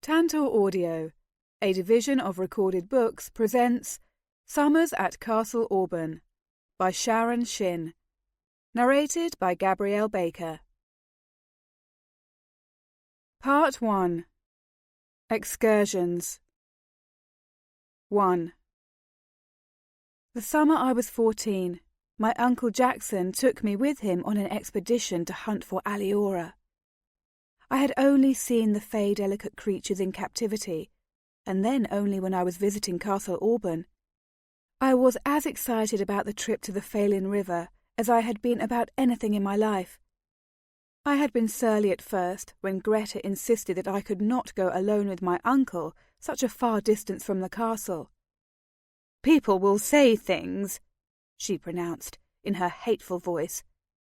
Tantor Audio, a division of Recorded Books, presents Summers at Castle Auburn by Sharon Shinn, narrated by Gabrielle Baker. Part 1. Excursions. 1. The summer I was 14, my Uncle Jackson took me with him on an expedition to hunt for aliora. I had only seen the fey delicate creatures in captivity, and then only when I was visiting Castle Auburn. I was as excited about the trip to the Phelan River as I had been about anything in my life. I had been surly at first when Greta insisted that I could not go alone with my uncle such a far distance from the castle. "People will say things," she pronounced, in her hateful voice.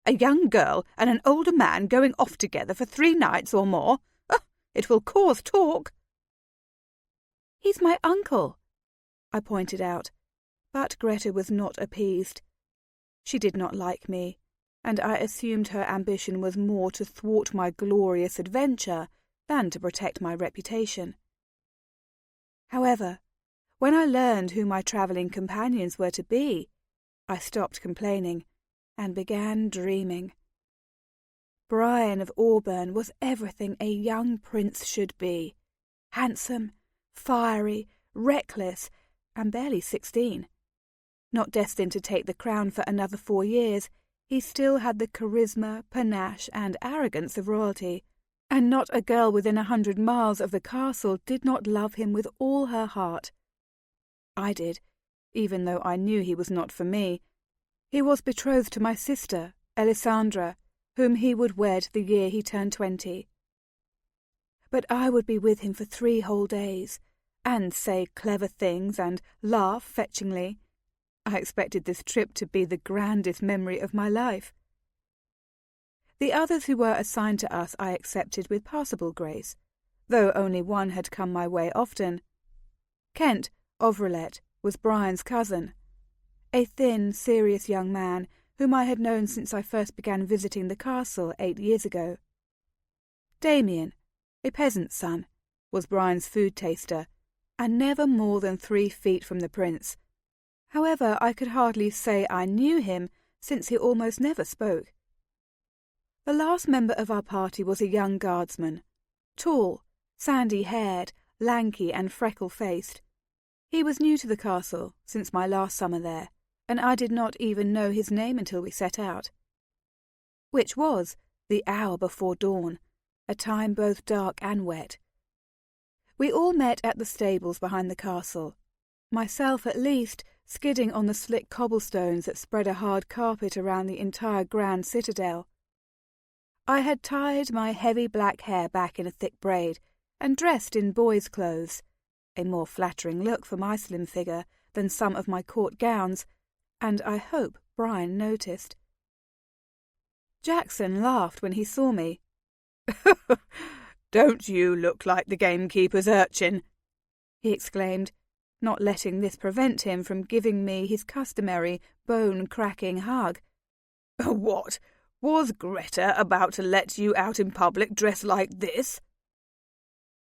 "A young girl and an older man going off together for 3 nights or more. It will cause talk." "He's my uncle," I pointed out, but Greta was not appeased. She did not like me, and I assumed her ambition was more to thwart my glorious adventure than to protect my reputation. However, when I learned who my travelling companions were to be, I stopped complaining and began dreaming. Brian of Auburn was everything a young prince should be: handsome, fiery, reckless, and barely 16. Not destined to take the crown for another 4 years, he still had the charisma, panache, and arrogance of royalty, and not a girl within 100 miles of the castle did not love him with all her heart. I did, even though I knew he was not for me. He was betrothed to my sister, Alessandra, whom he would wed the year he turned 20. But I would be with him for 3 whole days, and say clever things and laugh fetchingly. I expected this trip to be the grandest memory of my life. The others who were assigned to us I accepted with passable grace, though only one had come my way often. Kent of Roulette was Brian's cousin, a thin, serious young man whom I had known since I first began visiting the castle 8 years ago. Damien, a peasant's son, was Brian's food taster, and never more than 3 feet from the prince. However, I could hardly say I knew him, since he almost never spoke. The last member of our party was a young guardsman, tall, sandy-haired, lanky and freckle-faced. He was new to the castle since my last summer there, and I did not even know his name until we set out. Which was the hour before dawn, a time both dark and wet. We all met at the stables behind the castle, myself at least skidding on the slick cobblestones that spread a hard carpet around the entire grand citadel. I had tied my heavy black hair back in a thick braid and dressed in boy's clothes, a more flattering look for my slim figure than some of my court gowns, and I hope Brian noticed. Jackson laughed when he saw me. "Don't you look like the gamekeeper's urchin?" he exclaimed, not letting this prevent him from giving me his customary bone-cracking hug. "What, was Greta about to let you out in public dressed like this?"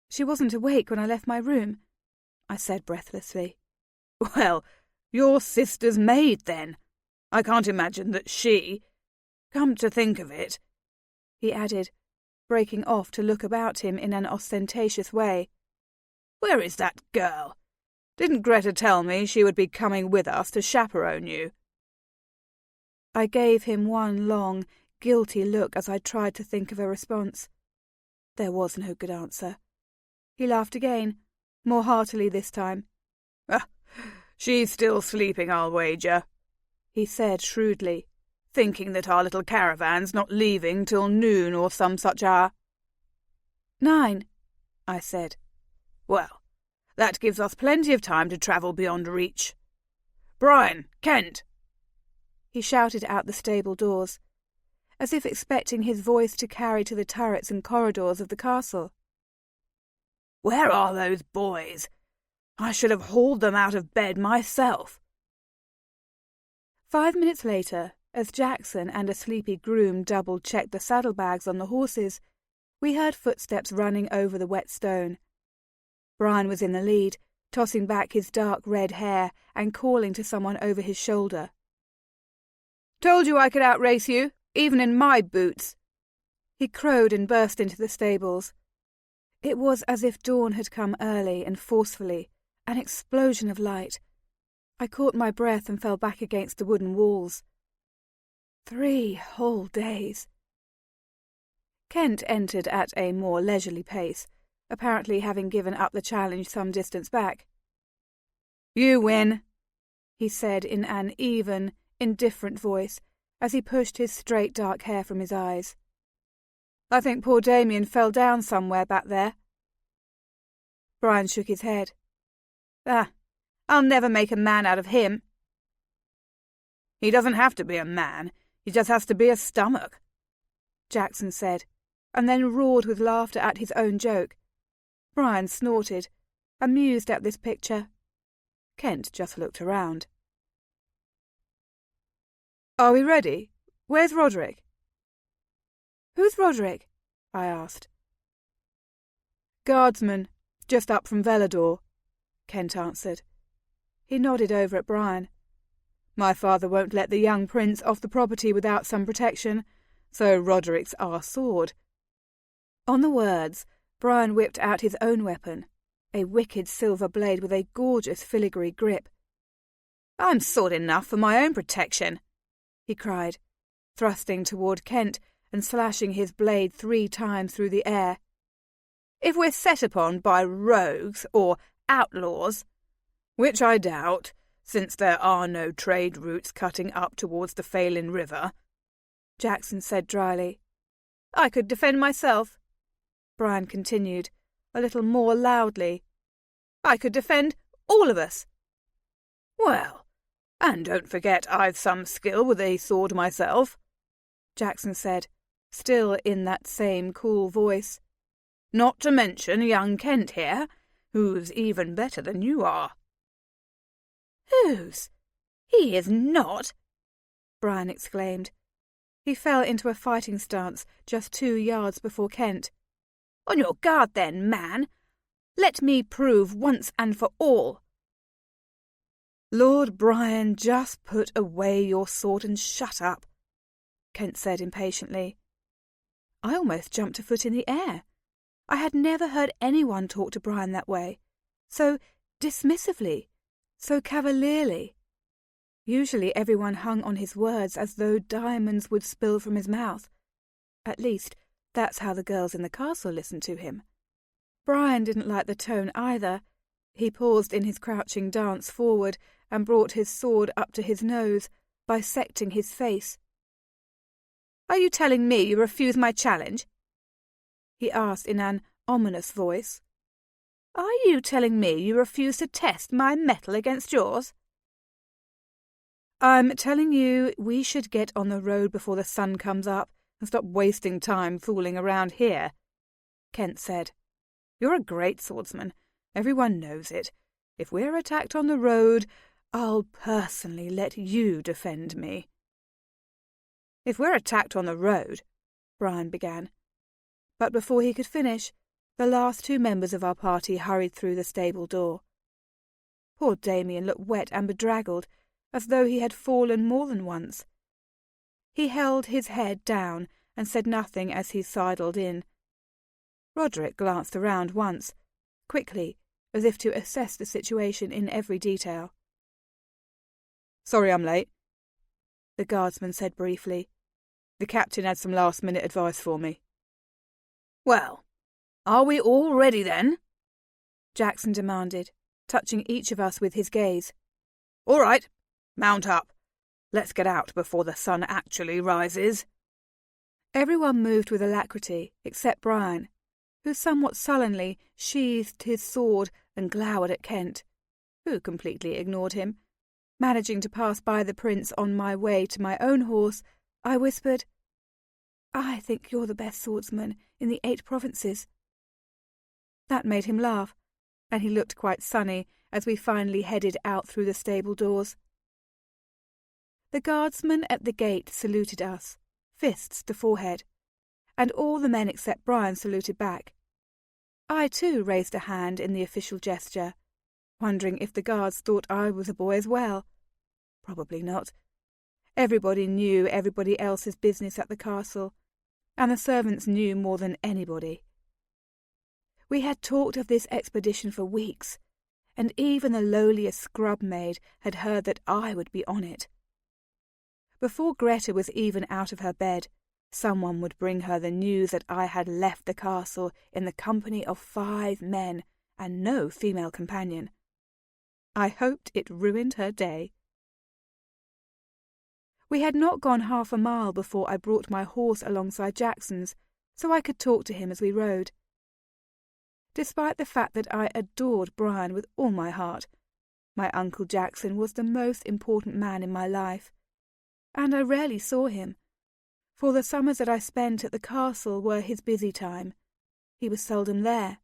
"She wasn't awake when I left my room," I said breathlessly. "Well, your sister's maid, then. I can't imagine that she... Come to think of it," he added, breaking off to look about him in an ostentatious way. "Where is that girl? Didn't Greta tell me she would be coming with us to chaperone you?" I gave him one long, guilty look as I tried to think of a response. There was no good answer. He laughed again, more heartily this time. "She's still sleeping, I'll wager," he said shrewdly, "thinking that our little caravan's not leaving till noon or some such hour." 9, I said. "Well, that gives us plenty of time to travel beyond reach. Brian, Kent!" He shouted out the stable doors, as if expecting his voice to carry to the turrets and corridors of the castle. "Where are those boys? I should have hauled them out of bed myself." 5 minutes later, as Jackson and a sleepy groom double-checked the saddlebags on the horses, we heard footsteps running over the wet stone, Brian was in the lead, tossing back his dark red hair and calling to someone over his shoulder. "Told you I could outrace you, even in my boots!" He crowed and burst into the stables. It was as if dawn had come early and forcefully, an explosion of light. I caught my breath and fell back against the wooden walls. 3 whole days. Kent entered at a more leisurely pace, apparently having given up the challenge some distance back. "You win," he said in an even, indifferent voice, as he pushed his straight dark hair from his eyes. "I think poor Damien fell down somewhere back there." Brian shook his head. I'll never make a man out of him." "He doesn't have to be a man, he just has to be a stomach," Jackson said, and then roared with laughter at his own joke. Brian snorted, amused at this picture. Kent just looked around. "Are we ready? Where's Roderick?" "Who's Roderick?" I asked. "Guardsman, just up from Velador," Kent answered. He nodded over at Brian. "My father won't let the young prince off the property without some protection, so Roderick's our sword." On the words, Brian whipped out his own weapon, a wicked silver blade with a gorgeous filigree grip. "I'm sword enough for my own protection," he cried, thrusting toward Kent and slashing his blade 3 times through the air. "If we're set upon by rogues or outlaws, which I doubt, since there are no trade routes cutting up towards the Phelan River," Jackson said dryly. "I could defend myself," Brian continued, a little more loudly. "I could defend all of us." "Well, and don't forget I've some skill with a sword myself," Jackson said, still in that same cool voice. "Not to mention young Kent here, who's even better than you are." "Whose? He is not!" Brian exclaimed. He fell into a fighting stance just 2 yards before Kent. "On your guard then, man! Let me prove once and for all." "Lord Brian, just put away your sword and shut up," Kent said impatiently. I almost jumped a foot in the air. I had never heard anyone talk to Brian that way, so dismissively, so cavalierly. Usually everyone hung on his words as though diamonds would spill from his mouth. At least, that's how the girls in the castle listened to him. Brian didn't like the tone either. He paused in his crouching dance forward and brought his sword up to his nose, bisecting his face. "Are you telling me you refuse my challenge?" he asked in an ominous voice. "Are you telling me you refuse to test my mettle against yours?" "I'm telling you we should get on the road before the sun comes up and stop wasting time fooling around here," Kent said. "You're a great swordsman. Everyone knows it. If we're attacked on the road, I'll personally let you defend me." "If we're attacked on the road," Brian began. But before he could finish, the last 2 members of our party hurried through the stable door. Poor Damien looked wet and bedraggled, as though he had fallen more than once. He held his head down and said nothing as he sidled in. Roderick glanced around once, quickly, as if to assess the situation in every detail. "Sorry I'm late," the guardsman said briefly. "The captain had some last-minute advice for me." "Well, are we all ready then?" Jackson demanded, touching each of us with his gaze. "All right, mount up. Let's get out before the sun actually rises." Everyone moved with alacrity except Brian, who somewhat sullenly sheathed his sword and glowered at Kent, who completely ignored him. Managing to pass by the prince on my way to my own horse, I whispered, "I think you're the best swordsman in the 8 provinces." That made him laugh, and he looked quite sunny as we finally headed out through the stable doors. The guardsman at the gate saluted us, fists to forehead, and all the men except Brian saluted back. I too raised a hand in the official gesture, wondering if the guards thought I was a boy as well. Probably not. Everybody knew everybody else's business at the castle, and the servants knew more than anybody. We had talked of this expedition for weeks, and even the lowliest scrub maid had heard that I would be on it. Before Greta was even out of her bed, someone would bring her the news that I had left the castle in the company of 5 men and no female companion. I hoped it ruined her day. We had not gone half a mile before I brought my horse alongside Jackson's, so I could talk to him as we rode. Despite the fact that I adored Brian with all my heart, my Uncle Jackson was the most important man in my life, and I rarely saw him, for the summers that I spent at the castle were his busy time. He was seldom there.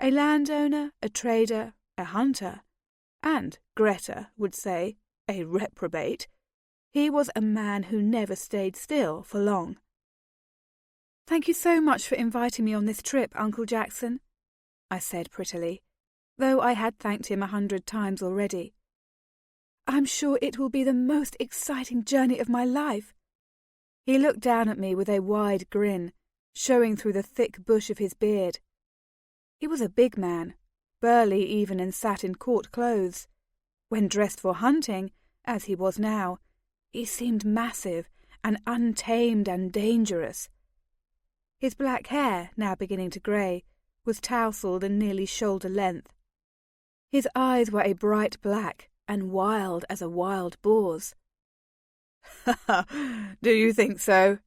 A landowner, a trader, a hunter, and, Greta would say, a reprobate, he was a man who never stayed still for long. "Thank you so much for inviting me on this trip, Uncle Jackson," I said prettily, though I had thanked him 100 times already. "I'm sure it will be the most exciting journey of my life." He looked down at me with a wide grin, showing through the thick bush of his beard. He was a big man, burly even, and sat in court clothes. When dressed for hunting, as he was now, he seemed massive and untamed and dangerous. His black hair, now beginning to grey, was tousled and nearly shoulder length. His eyes were a bright black and wild as a wild boar's. "Do you think so?"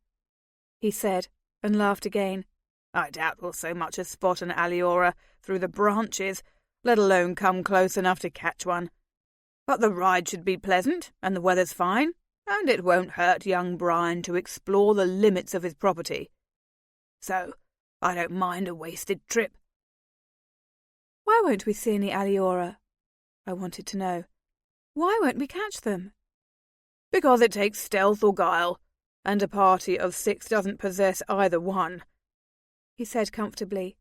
he said, and laughed again. "I doubt we'll so much as spot an aliora through the branches, let alone come close enough to catch one. But the ride should be pleasant, and the weather's fine, and it won't hurt young Brian to explore the limits of his property. So, I don't mind a wasted trip." "Why won't we see any aliora?" I wanted to know. "Why won't we catch them?" "Because it takes stealth or guile, and a party of 6 doesn't possess either one," he said comfortably.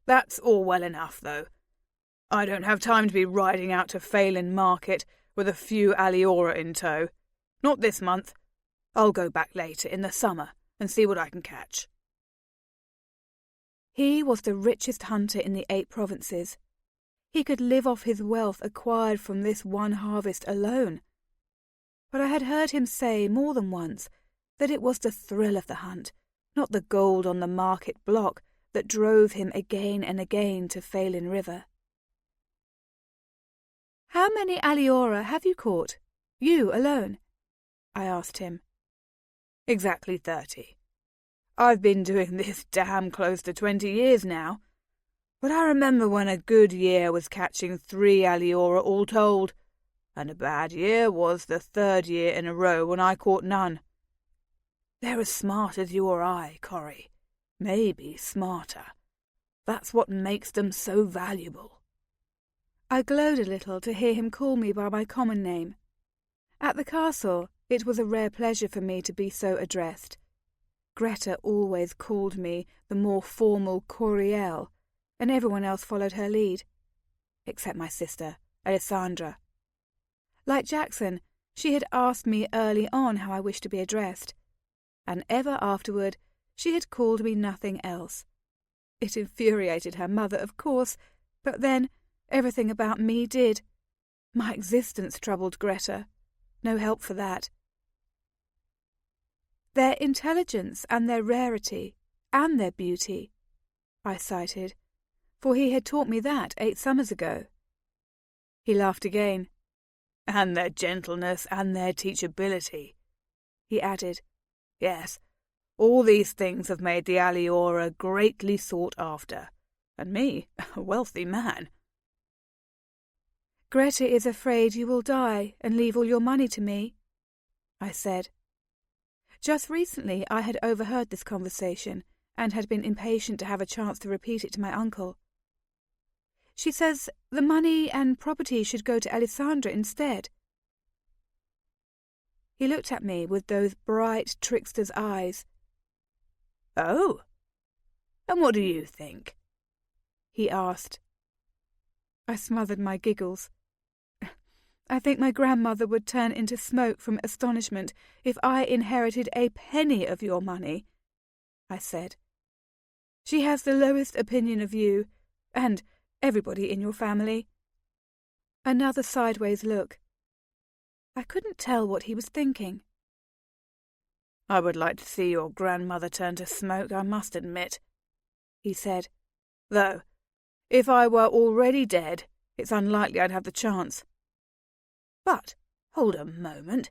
"That's all well enough, though. I don't have time to be riding out to Phelan Market with a few aliora in tow. Not this month. I'll go back later in the summer and see what I can catch." He was the richest hunter in the 8 provinces. He could live off his wealth acquired from this one harvest alone. But I had heard him say more than once that it was the thrill of the hunt, not the gold on the market block, that drove him again and again to Phelan River. "How many aliora have you caught? You alone?" I asked him. "Exactly 30. I've been doing this damn close to 20 years now, but I remember when a good year was catching 3 aliora all told, and a bad year was the 3rd year in a row when I caught none. They're as smart as you or I, Corrie. Maybe smarter. That's what makes them so valuable." I glowed a little to hear him call me by my common name. At the castle, it was a rare pleasure for me to be so addressed. Greta always called me the more formal Coriel, and everyone else followed her lead, except my sister, Alessandra. Like Jackson, she had asked me early on how I wished to be addressed, and ever afterward she had called me nothing else. It infuriated her mother, of course, but then everything about me did. My existence troubled Greta. No help for that. "Their intelligence and their rarity, and their beauty," I cited, for he had taught me that 8 summers ago. He laughed again. "And their gentleness and their teachability," he added. "Yes, all these things have made the aliora greatly sought after, and me a wealthy man." "Greta is afraid you will die and leave all your money to me," I said. Just recently I had overheard this conversation and had been impatient to have a chance to repeat it to my uncle. "She says the money and property should go to Alessandra instead." He looked at me with those bright trickster's eyes. "Oh, And what do you think?" he asked. I smothered my giggles. I think my grandmother would turn into smoke from astonishment if I inherited a penny of your money, I said. She has the lowest opinion of you, and everybody in your family. Another sideways look. I couldn't tell what he was thinking. "I would like to see your grandmother turn to smoke, I must admit," he said. "Though, if I were already dead, it's unlikely I'd have the chance. But, hold a moment.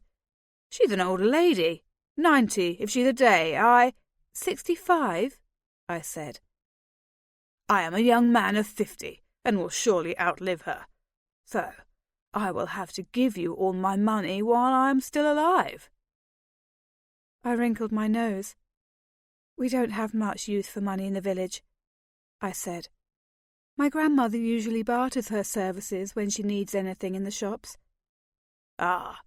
She's an older lady, 90 if she's a day. 65, I said. I am a young man of 50, and will surely outlive her. So, I will have to give you all my money while I am still alive." I wrinkled my nose. "We don't have much use for money in the village," I said. "My grandmother usually barters her services when she needs anything in the shops." "Ah,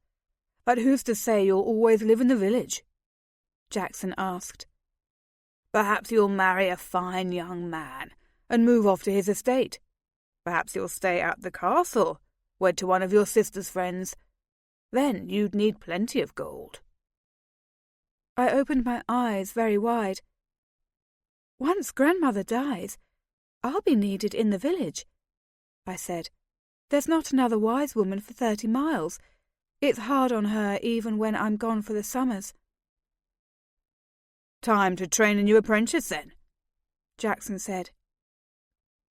but who's to say you'll always live in the village?" Jackson asked. "Perhaps you'll marry a fine young man and move off to his estate. Perhaps you'll stay at the castle, wed to one of your sister's friends. Then you'd need plenty of gold." I opened my eyes very wide. "Once grandmother dies, I'll be needed in the village," I said. "There's not another wise woman for 30 miles. It's hard on her even when I'm gone for the summers." "Time to train a new apprentice, then," Jackson said.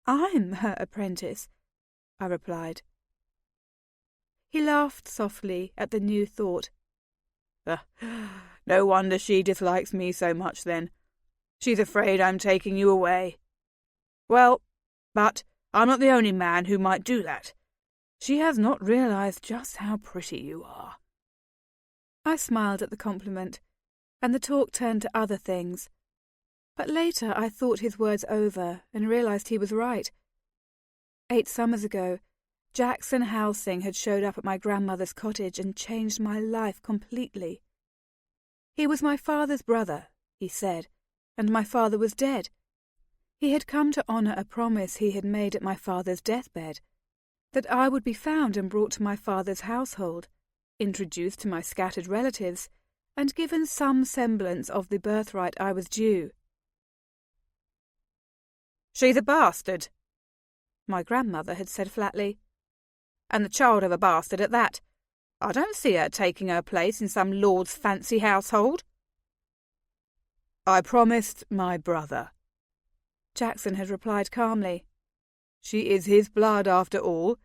"I'm her apprentice," I replied. He laughed softly at the new thought. "No wonder she dislikes me so much, then. She's afraid I'm taking you away. Well, but I'm not the only man who might do that. She has not realized just how pretty you are." I smiled at the compliment, and the talk turned to other things. But later I thought his words over and realized he was right. 8 summers ago, Jackson Housing had showed up at my grandmother's cottage and changed my life completely. He was my father's brother, he said, and my father was dead. He had come to honour a promise he had made at my father's deathbed, that I would be found and brought to my father's household, introduced to my scattered relatives, and given some semblance of the birthright I was due. "She's a bastard," my grandmother had said flatly. "And the child of a bastard at that. I don't see her taking her place in some lord's fancy household." "I promised my brother," Jackson had replied calmly. "She is his blood after all.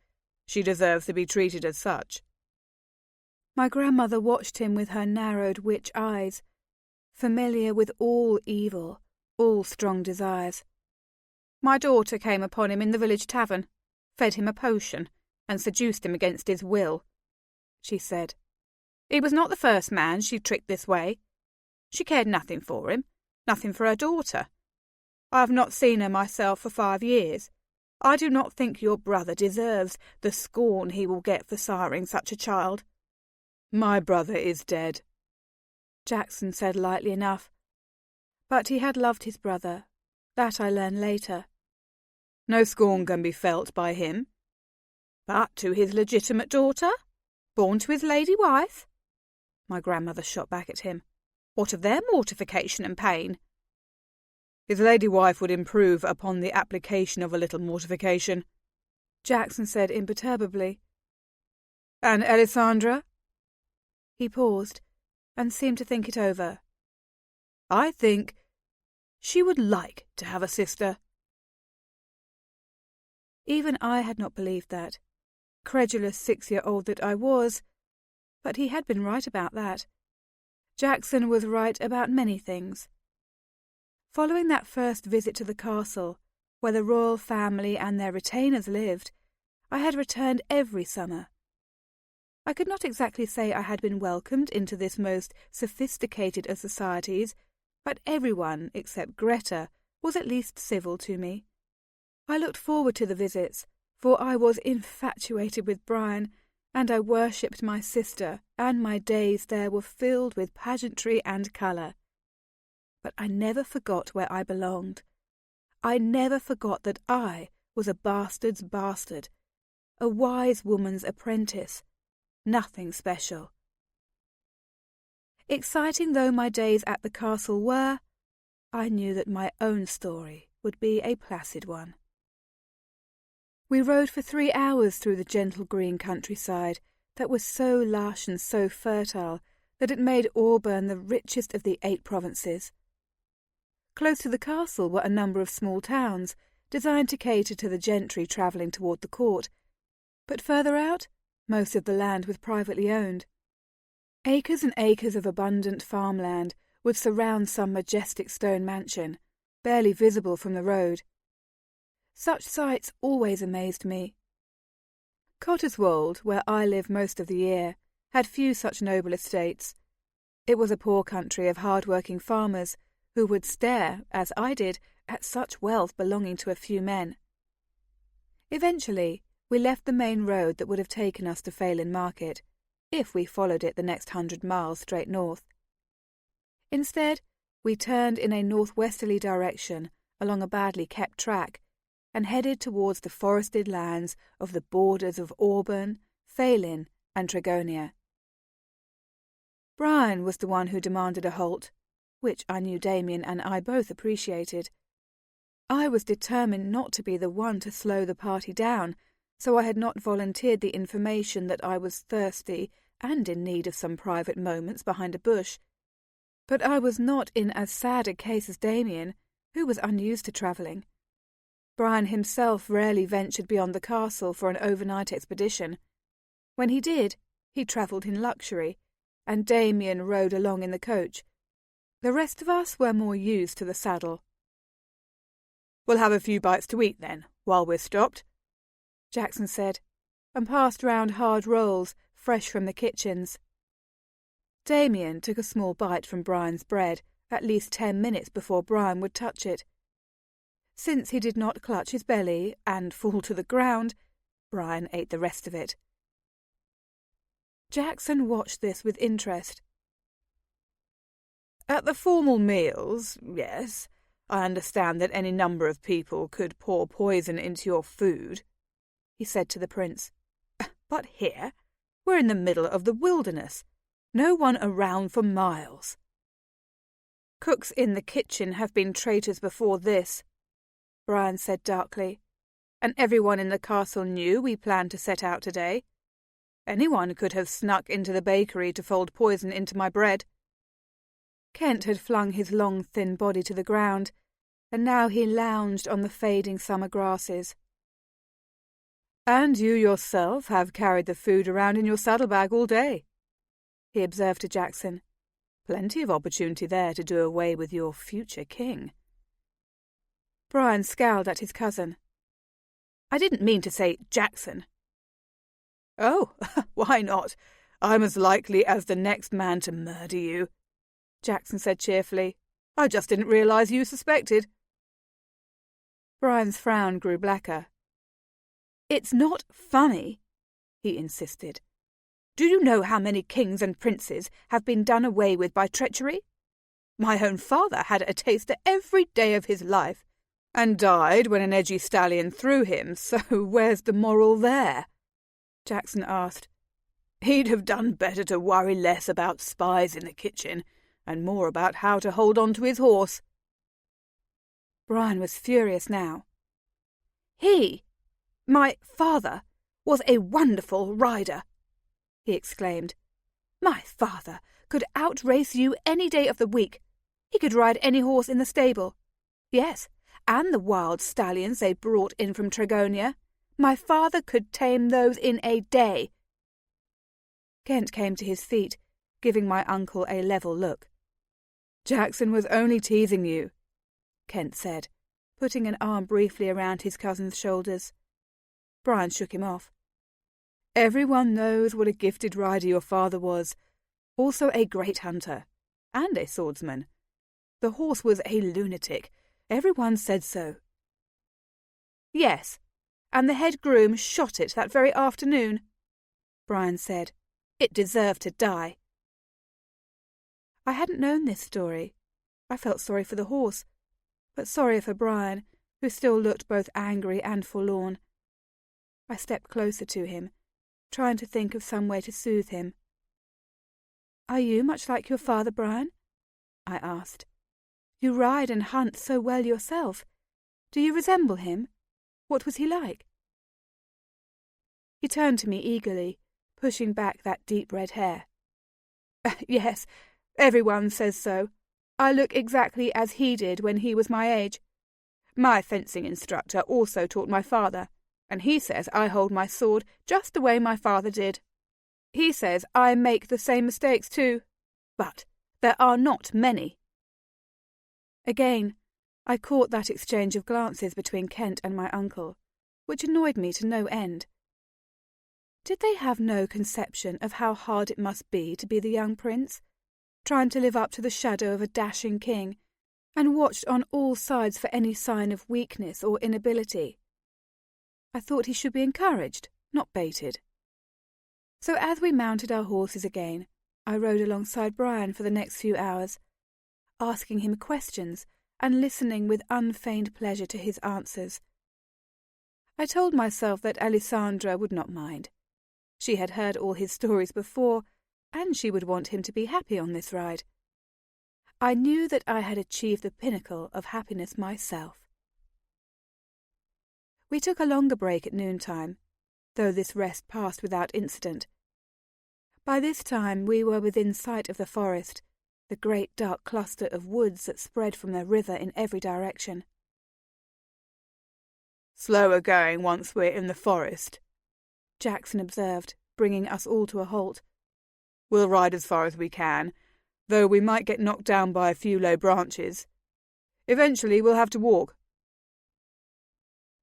She deserves to be treated as such." My grandmother watched him with her narrowed witch eyes, familiar with all evil, all strong desires. "My daughter came upon him in the village tavern, fed him a potion, and seduced him against his will," she said. "He was not the first man she tricked this way. She cared nothing for him, nothing for her daughter. I have not seen her myself for 5 years. I do not think your brother deserves the scorn he will get for siring such a child." "My brother is dead," Jackson said lightly enough. But he had loved his brother. That I learned later. "No scorn can be felt by him." "But to his legitimate daughter, born to his lady wife?" My grandmother shot back at him. "What of their mortification and pain?" "His lady wife would improve upon the application of a little mortification," Jackson said imperturbably. "And Alessandra?" He paused, and seemed to think it over. "I think she would like to have a sister." Even I had not believed that, credulous 6-year-old that I was, but he had been right about that. Jackson was right about many things. Following that first visit to the castle, where the royal family and their retainers lived, I had returned every summer. I could not exactly say I had been welcomed into this most sophisticated of societies, but everyone, except Greta, was at least civil to me. I looked forward to the visits, for I was infatuated with Brian, and I worshipped my sister, and my days there were filled with pageantry and colour. But I never forgot where I belonged, I never forgot that I was a bastard's bastard, a wise woman's apprentice, nothing special. Exciting though my days at the castle were, I knew that my own story would be a placid one. We rode for 3 hours through the gentle green countryside that was so lush and so fertile that it made Auburn the richest of the 8 provinces. Close to the castle were a number of small towns, designed to cater to the gentry travelling toward the court, but further out, most of the land was privately owned. Acres and acres of abundant farmland would surround some majestic stone mansion, barely visible from the road. Such sights always amazed me. Cotteswold, where I live most of the year, had few such noble estates. It was a poor country of hard-working farmers who would stare, as I did, at such wealth belonging to a few men. Eventually, we left the main road that would have taken us to Phelan Market, if we followed it the next 100 miles straight north. Instead, we turned in a northwesterly direction along a badly kept track and headed towards the forested lands of the borders of Auburn, Phelan, and Tregonia. Brian was the one who demanded a halt, which I knew Damien and I both appreciated. I was determined not to be the one to slow the party down, so I had not volunteered the information that I was thirsty and in need of some private moments behind a bush. But I was not in as sad a case as Damien, who was unused to travelling. Brian himself rarely ventured beyond the castle for an overnight expedition. When he did, he travelled in luxury, and Damien rode along in the coach. The rest of us were more used to the saddle. "We'll have a few bites to eat, then, while we're stopped," Jackson said, and passed round hard rolls, fresh from the kitchens. Damien took a small bite from Brian's bread, at least 10 minutes before Brian would touch it. Since he did not clutch his belly and fall to the ground, Brian ate the rest of it. Jackson watched this with interest. "At the formal meals, yes, I understand that any number of people could pour poison into your food," he said to the prince. "But here, we're in the middle of the wilderness. No one around for miles." "Cooks in the kitchen have been traitors before this," Brian said darkly, "and everyone in the castle knew we planned to set out today. Anyone could have snuck into the bakery to fold poison into my bread." Kent had flung his long, thin body to the ground, and now he lounged on the fading summer grasses. "And you yourself have carried the food around in your saddlebag all day," he observed to Jackson. "Plenty of opportunity there to do away with your future king." Brian scowled at his cousin. "I didn't mean to say Jackson." "Oh, why not? I'm as likely as the next man to murder you," Jackson said cheerfully. "I just didn't realize you suspected." Brian's frown grew blacker. "It's not funny," he insisted. "Do you know how many kings and princes have been done away with by treachery? My own father had a taster every day of his life, and died when an edgy stallion threw him, so where's the moral there?" Jackson asked. "He'd have done better to worry less about spies in the kitchen, and more about how to hold on to his horse." Brian was furious now. My father, was a wonderful rider," he exclaimed. "My father could outrace you any day of the week. He could ride any horse in the stable. Yes, and the wild stallions they brought in from Tregonia. My father could tame those in a day." Kent came to his feet, giving my uncle a level look. "Jackson was only teasing you," Kent said, putting an arm briefly around his cousin's shoulders. Brian shook him off. "Everyone knows what a gifted rider your father was, also a great hunter, and a swordsman. The horse was a lunatic. Everyone said so." "Yes, and the head groom shot it that very afternoon," Brian said. "It deserved to die." I hadn't known this story. I felt sorry for the horse, but sorrier for Brian, who still looked both angry and forlorn. I stepped closer to him, trying to think of some way to soothe him. "Are you much like your father, Brian?" I asked. "You ride and hunt so well yourself. Do you resemble him? What was he like?" He turned to me eagerly, pushing back that deep red hair. "Yes, everyone says so. I look exactly as he did when he was my age. My fencing instructor also taught my father, and he says I hold my sword just the way my father did. He says I make the same mistakes too, but there are not many." Again, I caught that exchange of glances between Kent and my uncle, which annoyed me to no end. Did they have no conception of how hard it must be to be the young prince, trying to live up to the shadow of a dashing king, and watched on all sides for any sign of weakness or inability? I thought he should be encouraged, not baited. So as we mounted our horses again, I rode alongside Brian for the next few hours, asking him questions and listening with unfeigned pleasure to his answers. I told myself that Alessandra would not mind. She had heard all his stories before, and she would want him to be happy on this ride. I knew that I had achieved the pinnacle of happiness myself. We took a longer break at noontime, though this rest passed without incident. By this time we were within sight of the forest, the great dark cluster of woods that spread from the river in every direction. "Slower going once we're in the forest," Jackson observed, bringing us all to a halt. "We'll ride as far as we can, though we might get knocked down by a few low branches. Eventually we'll have to walk."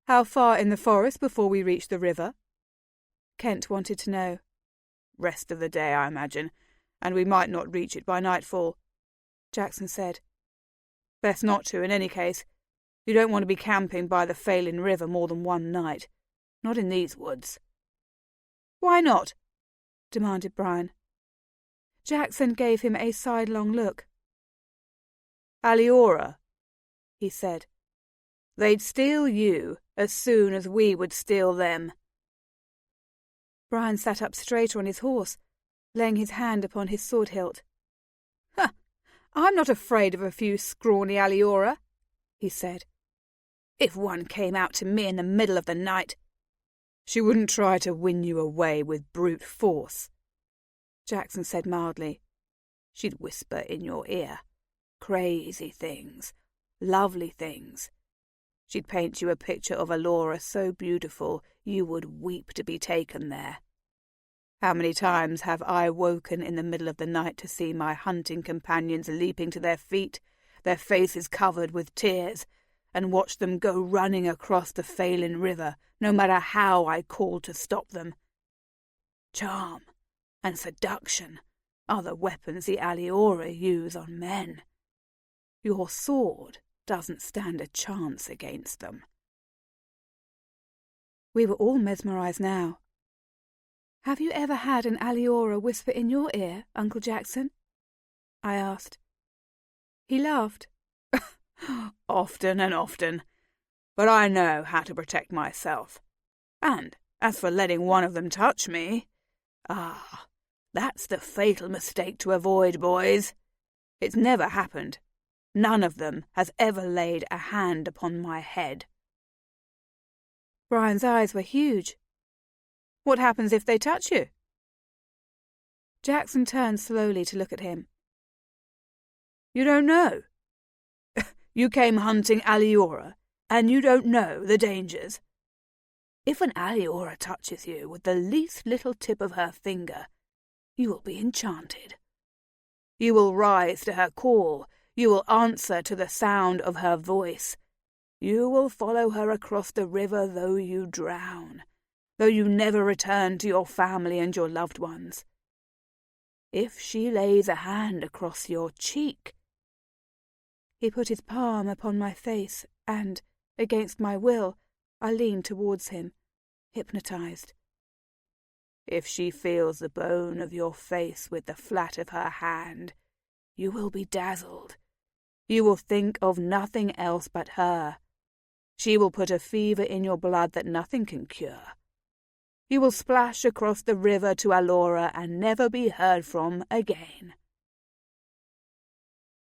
"How far in the forest before we reach the river?" Kent wanted to know. "Rest of the day, I imagine, and we might not reach it by nightfall," Jackson said. "Best not to, in any case. You don't want to be camping by the Phelan River more than one night. Not in these woods." "Why not?" demanded Brian. Jackson gave him a sidelong look. "Aliora," he said. "They'd steal you as soon as we would steal them." Brian sat up straighter on his horse, laying his hand upon his sword hilt. "I'm not afraid of a few scrawny aliora," he said. "If one came out to me in the middle of the night, she wouldn't try to win you away with brute force," Jackson said mildly. "She'd whisper in your ear crazy things, lovely things. She'd paint you a picture of Aliora so beautiful you would weep to be taken there. How many times have I woken in the middle of the night to see my hunting companions leaping to their feet, their faces covered with tears, and watched them go running across the Phelan River, no matter how I called to stop them. Charm and seduction are the weapons the aliora use on men. Your sword doesn't stand a chance against them." We were all mesmerized now. "Have you ever had an aliora whisper in your ear, Uncle Jackson?" I asked. He laughed. "Often and often, but I know how to protect myself. And as for letting one of them touch me, that's the fatal mistake to avoid, boys. It's never happened. None of them has ever laid a hand upon my head." Brian's eyes were huge. "What happens if they touch you?" Jackson turned slowly to look at him. "You don't know? You came hunting aliora, and you don't know the dangers. If an aliora touches you with the least little tip of her finger, you will be enchanted. You will rise to her call. You will answer to the sound of her voice. You will follow her across the river though you drown, though you never return to your family and your loved ones. If she lays a hand across your cheek—" He put his palm upon my face, and, against my will, I leaned towards him, hypnotized. "If she feels the bone of your face with the flat of her hand, you will be dazzled. You will think of nothing else but her. She will put a fever in your blood that nothing can cure. You will splash across the river to Aliora and never be heard from again."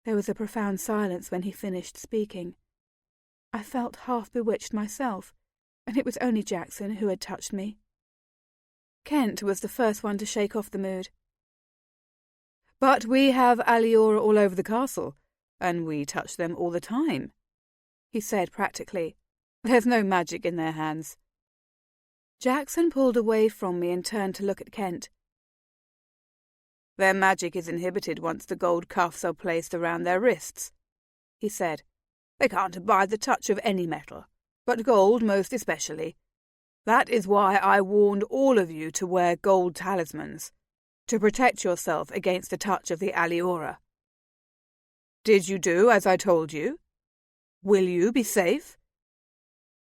There was a profound silence when he finished speaking. I felt half bewitched myself, and it was only Jackson who had touched me. Kent was the first one to shake off the mood. "But we have aliora all over the castle, and we touch them all the time," he said practically. "There's no magic in their hands." Jackson pulled away from me and turned to look at Kent. "Their magic is inhibited once the gold cuffs are placed around their wrists," he said. "They can't abide the touch of any metal, but gold most especially. That is why I warned all of you to wear gold talismans, to protect yourself against the touch of the aliora. Did you do as I told you? Will you be safe?"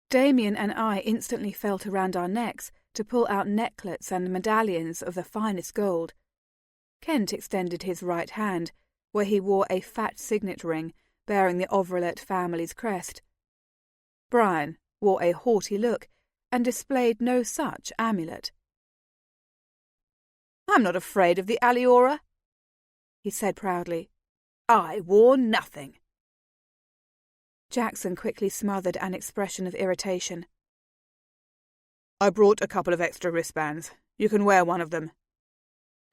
Damien and I instantly felt around our necks to pull out necklets and medallions of the finest gold. Kent extended his right hand, where he wore a fat signet ring bearing the Ovrelet family's crest. Brian wore a haughty look and displayed no such amulet. "I'm not afraid of the aliora," he said proudly. "I wore nothing." Jackson quickly smothered an expression of irritation. "I brought a couple of extra wristbands. You can wear one of them."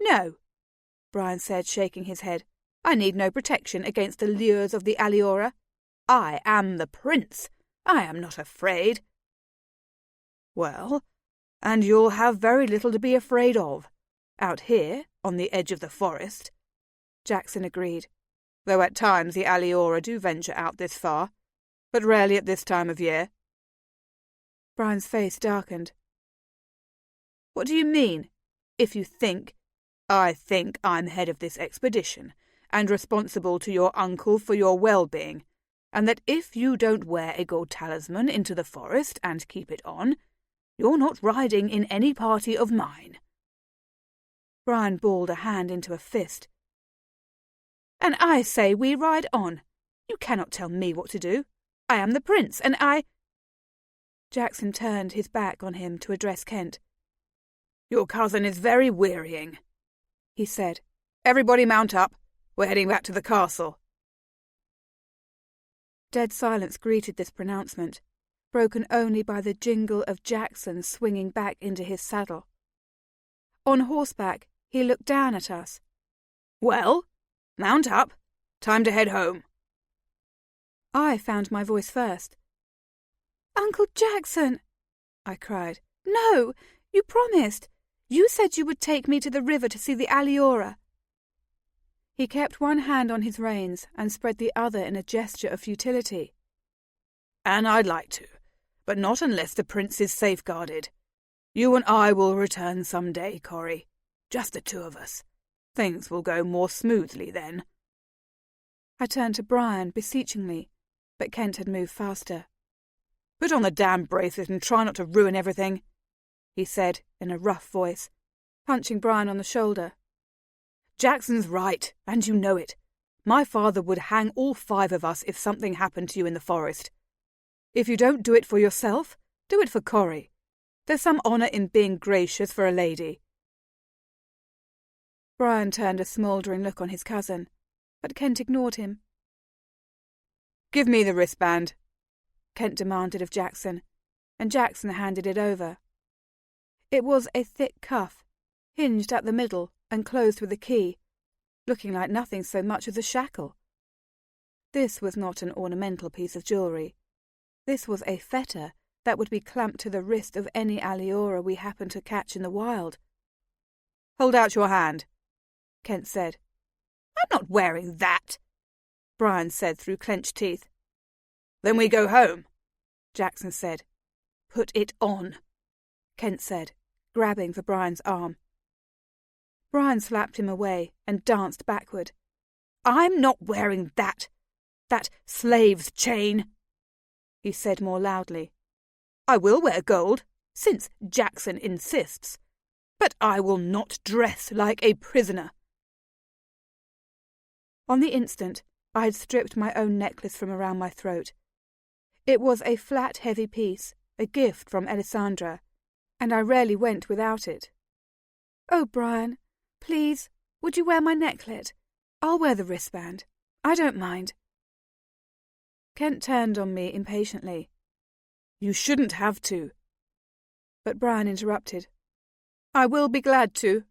"No," Brian said, shaking his head. "I need no protection against the lures of the aliora. I am the prince. I am not afraid." "Well, and you'll have very little to be afraid of, out here on the edge of the forest," Jackson agreed, "though at times the aliora do venture out this far, but rarely at this time of year." Brian's face darkened. "What do you mean? If you think—" "I think I'm head of this expedition, and responsible to your uncle for your well-being, and that if you don't wear a gold talisman into the forest and keep it on, you're not riding in any party of mine." Brian balled a hand into a fist. "And I say we ride on. You cannot tell me what to do. I am the prince, and I—" Jackson turned his back on him to address Kent. "Your cousin is very wearying," he said. "Everybody mount up. We're heading back to the castle." Dead silence greeted this pronouncement, broken only by the jingle of Jackson swinging back into his saddle. On horseback, he looked down at us. "Well, mount up. Time to head home." I found my voice first. "Uncle Jackson!" I cried. "No! You promised! You said you would take me to the river to see the aliora." He kept one hand on his reins and spread the other in a gesture of futility. "And I'd like to, but not unless the prince is safeguarded. You and I will return some day, Corey. Just the two of us. Things will go more smoothly then." I turned to Brian beseechingly, but Kent had moved faster. "Put on the damn bracelet and try not to ruin everything," he said in a rough voice, punching Brian on the shoulder. "Jackson's right, and you know it. My father would hang all 5 of us if something happened to you in the forest. If you don't do it for yourself, do it for Corey. There's some honour in being gracious for a lady." Brian turned a smouldering look on his cousin, but Kent ignored him. "Give me the wristband," Kent demanded of Jackson, and Jackson handed it over. It was a thick cuff, hinged at the middle and closed with a key, looking like nothing so much as a shackle. This was not an ornamental piece of jewellery. This was a fetter that would be clamped to the wrist of any aliora we happened to catch in the wild. "Hold out your hand," Kent said. "I'm not wearing that," Brian said through clenched teeth. "Then we go home," Jackson said. "Put it on," Kent said, grabbing for Brian's arm. Brian slapped him away and danced backward. "I'm not wearing that slave's chain," he said more loudly. "I will wear gold, since Jackson insists, but I will not dress like a prisoner." On the instant, I had stripped my own necklace from around my throat. It was a flat, heavy piece, a gift from Alessandra, and I rarely went without it. "Oh, Brian, please, would you wear my necklet? I'll wear the wristband. I don't mind." Kent turned on me impatiently. "You shouldn't have to." But Brian interrupted. "I will be glad to,"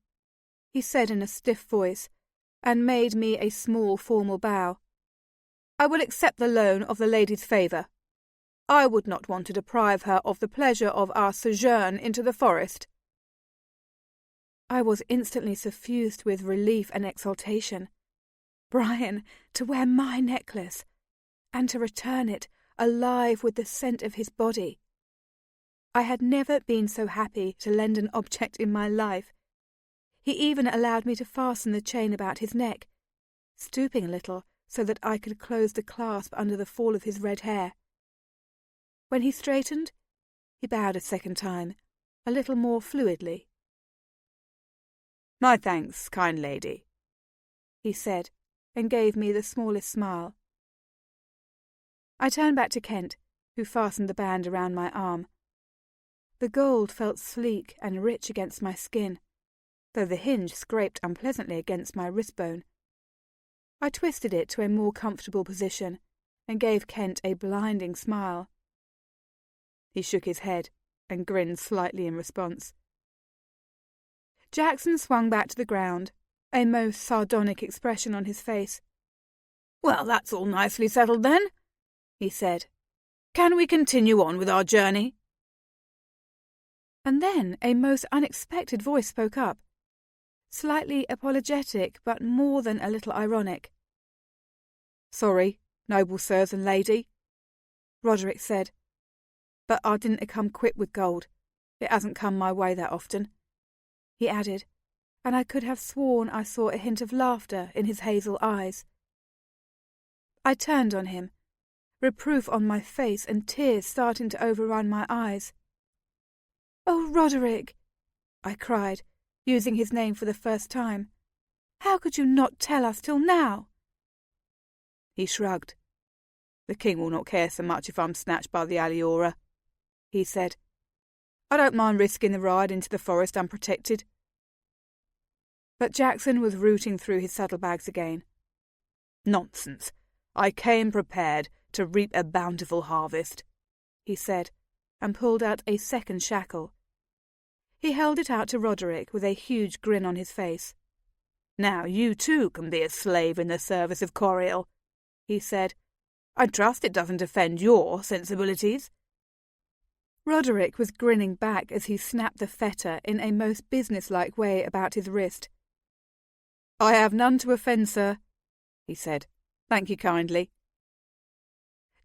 he said in a stiff voice, and made me a small formal bow. "I will accept the loan of the lady's favour. I would not want to deprive her of the pleasure of our sojourn into the forest." I was instantly suffused with relief and exultation. Brian to wear my necklace, and to return it alive with the scent of his body. I had never been so happy to lend an object in my life. He even allowed me to fasten the chain about his neck, stooping a little so that I could close the clasp under the fall of his red hair. When he straightened, he bowed a second time, a little more fluidly. "My thanks, kind lady," he said, and gave me the smallest smile. I turned back to Kent, who fastened the band around my arm. The gold felt sleek and rich against my skin, though the hinge scraped unpleasantly against my wristbone. I twisted it to a more comfortable position, and gave Kent a blinding smile. He shook his head, and grinned slightly in response. Jackson swung back to the ground, a most sardonic expression on his face. "Well, that's all nicely settled then," he said. "Can we continue on with our journey?" And then a most unexpected voice spoke up, slightly apologetic but more than a little ironic. "Sorry, noble sirs and lady," Roderick said, "but I didn't come equipped with gold. It hasn't come my way that often," he added, and I could have sworn I saw a hint of laughter in his hazel eyes. I turned on him, reproof on my face and tears starting to overrun my eyes. "Oh, Roderick," I cried, using his name for the first time. "How could you not tell us till now?" He shrugged. "The king will not care so much if I'm snatched by the aliora," he said. "I don't mind risking the ride into the forest unprotected." But Jackson was rooting through his saddlebags again. "Nonsense. I came prepared to reap a bountiful harvest," he said, and pulled out a second shackle. He held it out to Roderick with a huge grin on his face. "Now you too can be a slave in the service of Coriel," he said. "I trust it doesn't offend your sensibilities." Roderick was grinning back as he snapped the fetter in a most businesslike way about his wrist. "I have none to offend, sir," he said. "Thank you kindly."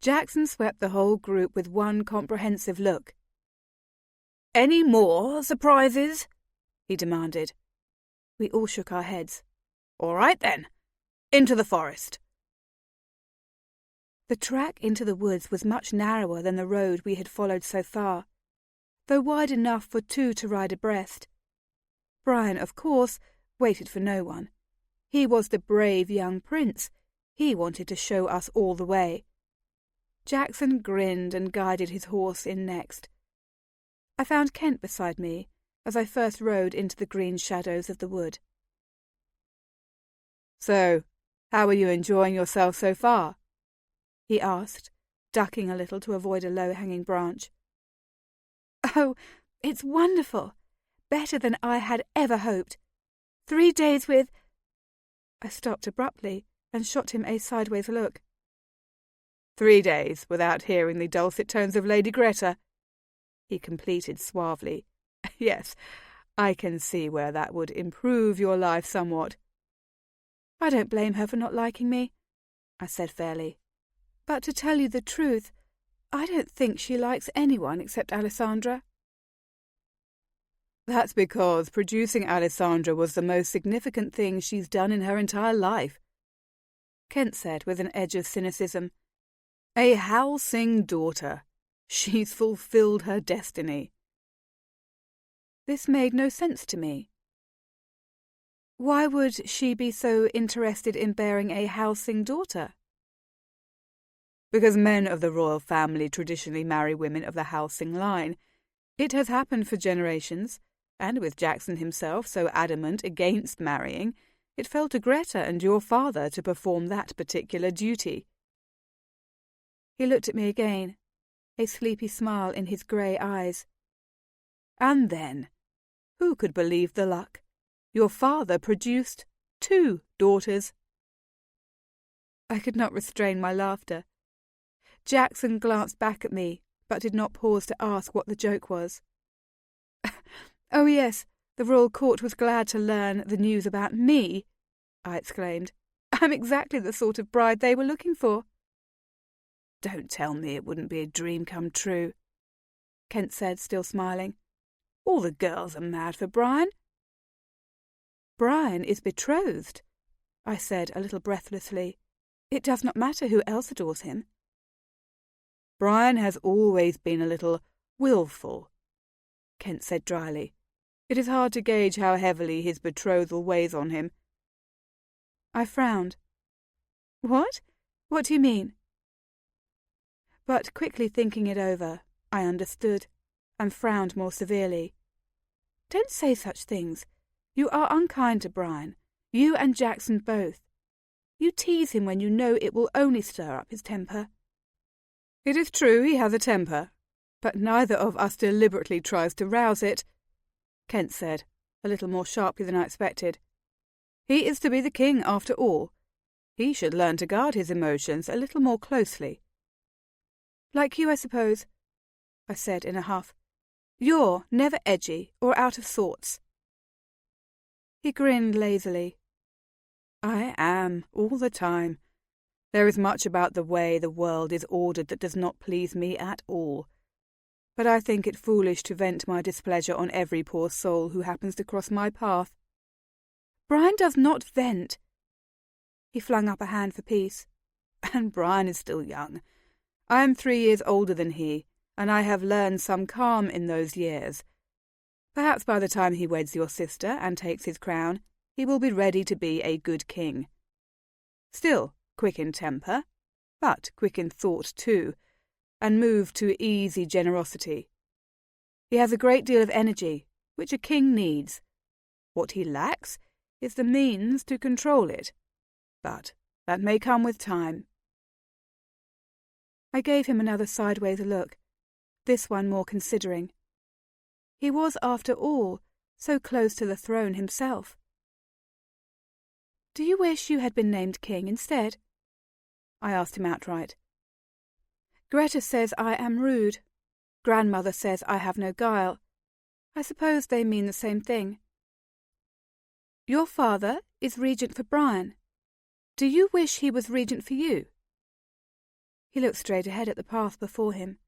Jackson swept the whole group with one comprehensive look. "Any more surprises?" he demanded. We all shook our heads. "All right, then. Into the forest." The track into the woods was much narrower than the road we had followed so far, though wide enough for two to ride abreast. Brian, of course, waited for no one. He was the brave young prince. He wanted to show us all the way. Jackson grinned and guided his horse in next. I found Kent beside me as I first rode into the green shadows of the wood. "So, how are you enjoying yourself so far?" he asked, ducking a little to avoid a low-hanging branch. "Oh, it's wonderful. Better than I had ever hoped. 3 days with—" I stopped abruptly and shot him a sideways look. 3 days without hearing the dulcet tones of Lady Greta," he completed suavely. "Yes, I can see where that would improve your life somewhat." "I don't blame her for not liking me," I said fairly. "But to tell you the truth, I don't think she likes anyone except Alessandra." "That's because producing Alessandra was the most significant thing she's done in her entire life," Kent said with an edge of cynicism. "A Howsing daughter. She's fulfilled her destiny." This made no sense to me. Why would she be so interested in bearing a Howsing daughter? because men of the royal family traditionally marry women of the housing line. It has happened for generations, and with Jackson himself so adamant against marrying, it fell to Greta and your father to perform that particular duty." He looked at me again, a sleepy smile in his grey eyes. "And then, who could believe the luck? Your father produced 2 daughters." I could not restrain my laughter. Jackson glanced back at me, but did not pause to ask what the joke was. "Oh yes, the royal court was glad to learn the news about me," I exclaimed. "I'm exactly the sort of bride they were looking for." "Don't tell me it wouldn't be a dream come true," Kent said, still smiling. "All the girls are mad for Brian." "Brian is betrothed," I said a little breathlessly. "It does not matter who else adores him." "Brian has always been a little willful," Kent said dryly. "It is hard to gauge how heavily his betrothal weighs on him." I frowned. "What? What do you mean?" But quickly thinking it over, I understood, and frowned more severely. "Don't say such things. You are unkind to Brian, you and Jackson both. You tease him when you know it will only stir up his temper." "It is true he has a temper, but neither of us deliberately tries to rouse it," Kent said, a little more sharply than I expected. "He is to be the king, after all. He should learn to guard his emotions a little more closely." "Like you, I suppose," I said in a huff. "You're never edgy or out of sorts." He grinned lazily. "I am, all the time. There is much about the way the world is ordered that does not please me at all. But I think it foolish to vent my displeasure on every poor soul who happens to cross my path." "Brian does not vent." He flung up a hand for peace. "And Brian is still young. I am 3 years older than he, and I have learned some calm in those years. Perhaps by the time he weds your sister and takes his crown, he will be ready to be a good king. Still quick in temper, but quick in thought too, and moved to easy generosity. He has a great deal of energy, which a king needs. What he lacks is the means to control it, but that may come with time." I gave him another sideways look, this one more considering. He was, after all, so close to the throne himself. "Do you wish you had been named king instead?" I asked him outright. "Greta says I am rude. Grandmother says I have no guile. I suppose they mean the same thing. Your father is regent for Brian. Do you wish he was regent for you?" He looked straight ahead at the path before him.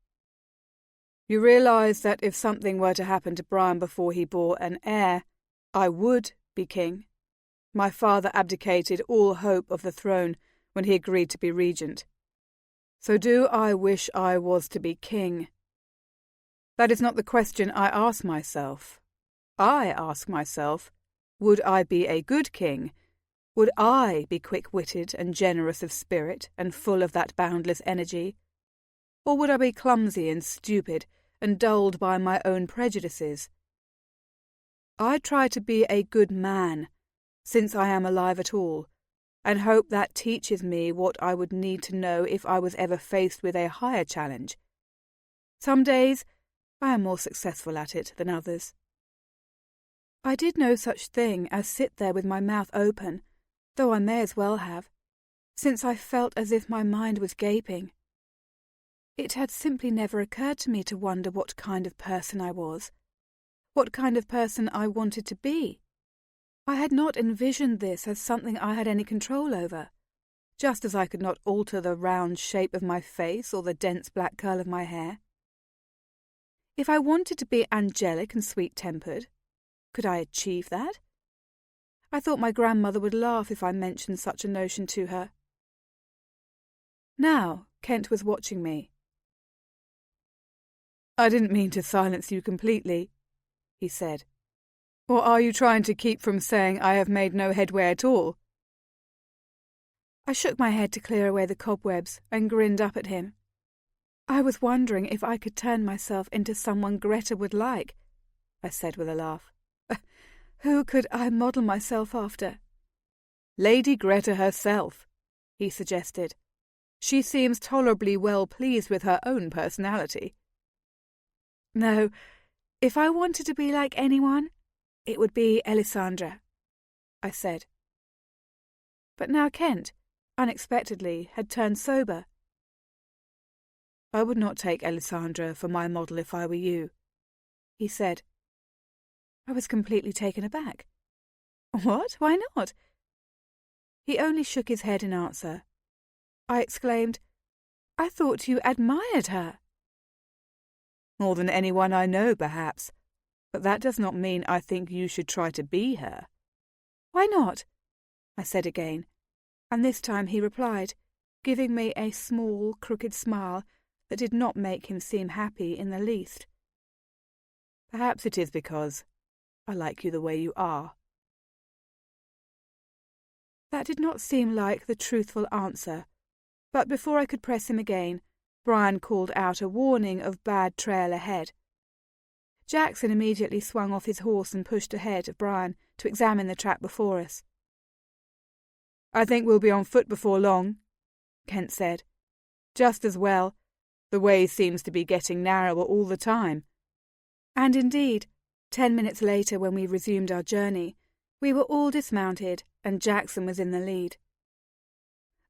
"You realise that if something were to happen to Brian before he bore an heir, I would be king. My father abdicated all hope of the throne when he agreed to be regent. So do I wish I was to be king? That is not the question I ask myself. I ask myself, would I be a good king? Would I be quick-witted and generous of spirit and full of that boundless energy? Or would I be clumsy and stupid and dulled by my own prejudices? I try to be a good man, since I am alive at all, and hope that teaches me what I would need to know if I was ever faced with a higher challenge. Some days I am more successful at it than others." I did no such thing as sit there with my mouth open, though I may as well have, since I felt as if my mind was gaping. It had simply never occurred to me to wonder what kind of person I was, what kind of person I wanted to be. I had not envisioned this as something I had any control over, just as I could not alter the round shape of my face or the dense black curl of my hair. If I wanted to be angelic and sweet-tempered, could I achieve that? I thought my grandmother would laugh if I mentioned such a notion to her. Now Kent was watching me. "I didn't mean to silence you completely," he said. "Or are you trying to keep from saying I have made no headway at all?" I shook my head to clear away the cobwebs and grinned up at him. I was wondering if I could turn myself into someone Greta would like, I said with a laugh. Who could I model myself after? Lady Greta herself, he suggested. She seems tolerably well pleased with her own personality. No, if I wanted to be like anyone, it would be Elisandra, I said. But now Kent, unexpectedly, had turned sober. I would not take Elisandra for my model if I were you, he said. I was completely taken aback. What? Why not? He only shook his head in answer. I exclaimed, I thought you admired her. More than anyone I know, perhaps, but that does not mean I think you should try to be her. Why not? I said again, and this time he replied, giving me a small, crooked smile that did not make him seem happy in the least. Perhaps it is because I like you the way you are. That did not seem like the truthful answer, but before I could press him again, Brian called out a warning of bad trail ahead. Jackson immediately swung off his horse and pushed ahead of Brian to examine the track before us. I think we'll be on foot before long, Kent said. Just as well. The way seems to be getting narrower all the time. And indeed, 10 minutes later, when we resumed our journey, we were all dismounted and Jackson was in the lead.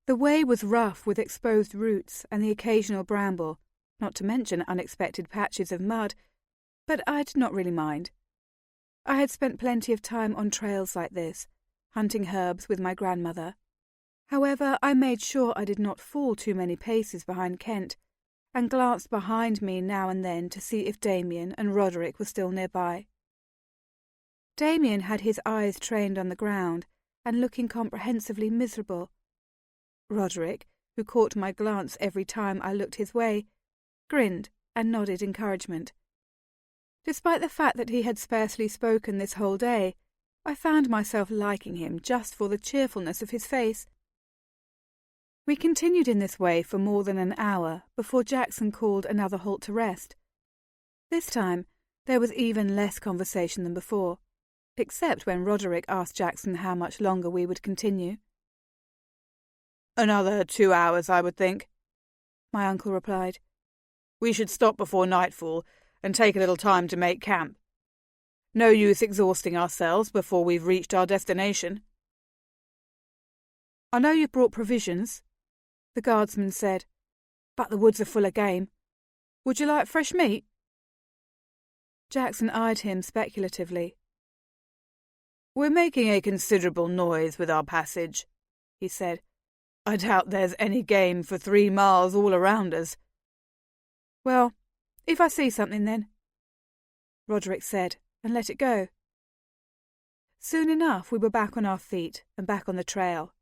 The way was rough with exposed roots and the occasional bramble, not to mention unexpected patches of mud, but I did not really mind. I had spent plenty of time on trails like this, hunting herbs with my grandmother. However, I made sure I did not fall too many paces behind Kent, and glanced behind me now and then to see if Damien and Roderick were still nearby. Damien had his eyes trained on the ground and looking comprehensively miserable. Roderick, who caught my glance every time I looked his way, grinned and nodded encouragement. Despite the fact that he had scarcely spoken this whole day, I found myself liking him just for the cheerfulness of his face. We continued in this way for more than an hour before Jackson called another halt to rest. This time there was even less conversation than before, except when Roderick asked Jackson how much longer we would continue. Another 2 hours, I would think, my uncle replied. We should stop before nightfall and take a little time to make camp. No use exhausting ourselves before we've reached our destination. I know you've brought provisions, the guardsman said, but the woods are full of game. Would you like fresh meat? Jackson eyed him speculatively. We're making a considerable noise with our passage, he said. I doubt there's any game for 3 miles all around us. Well, if I see something then, Roderick said, and let it go. Soon enough we were back on our feet and back on the trail.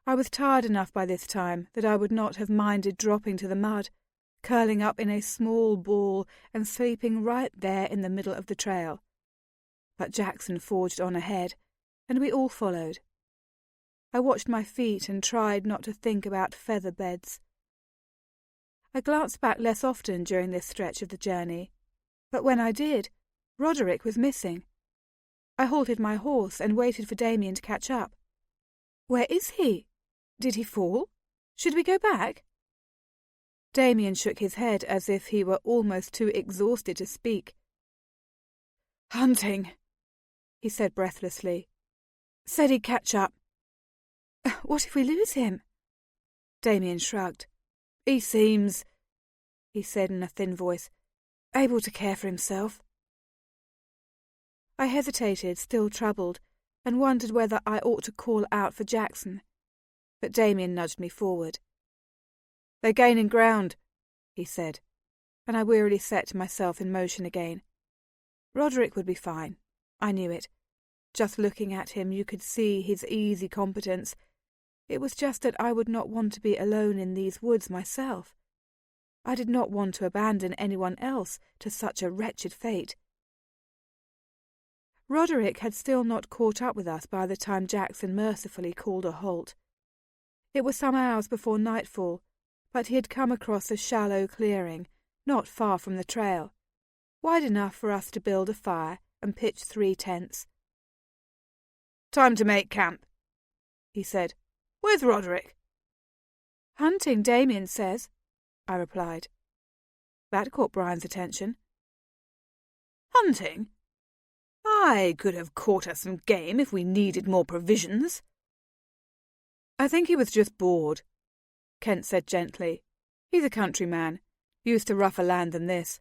I was tired enough by this time that I would not have minded dropping to the mud, curling up in a small ball and sleeping right there in the middle of the trail. But Jackson forged on ahead, and we all followed. I watched my feet and tried not to think about feather beds. I glanced back less often during this stretch of the journey, but when I did, Roderick was missing. I halted my horse and waited for Damien to catch up. Where is he? Did he fall? Should we go back? Damien shook his head as if he were almost too exhausted to speak. Hunting, he said breathlessly. Said he'd catch up. What if we lose him? Damien shrugged. He seems, he said in a thin voice, able to care for himself. I hesitated, still troubled, and wondered whether I ought to call out for Jackson. But Damien nudged me forward. They're gaining ground, he said, and I wearily set myself in motion again. Roderick would be fine. I knew it. Just looking at him, you could see his easy competence. It was just that I would not want to be alone in these woods myself. I did not want to abandon anyone else to such a wretched fate. Roderick had still not caught up with us by the time Jackson mercifully called a halt. It was some hours before nightfall, but he had come across a shallow clearing, not far from the trail, wide enough for us to build a fire and pitch 3 tents. "Time to make camp," he said. "Where's Roderick?" "Hunting, Damien says," I replied. That caught Brian's attention. "Hunting? I could have caught us some game if we needed more provisions." "I think he was just bored," Kent said gently. "He's a countryman, used to rougher land than this."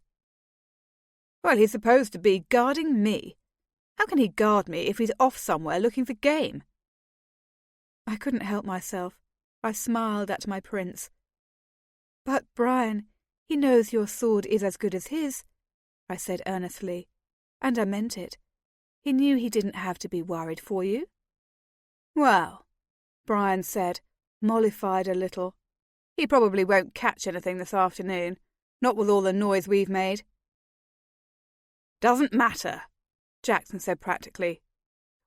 "Well, he's supposed to be guarding me. How can he guard me if he's off somewhere looking for game?" I couldn't help myself. I smiled at my prince. "But, Brian, he knows your sword is as good as his," I said earnestly, and I meant it. He knew he didn't have to be worried for you. "Well," Brian said, mollified a little, "he probably won't catch anything this afternoon, not with all the noise we've made." "Doesn't matter," Jackson said practically.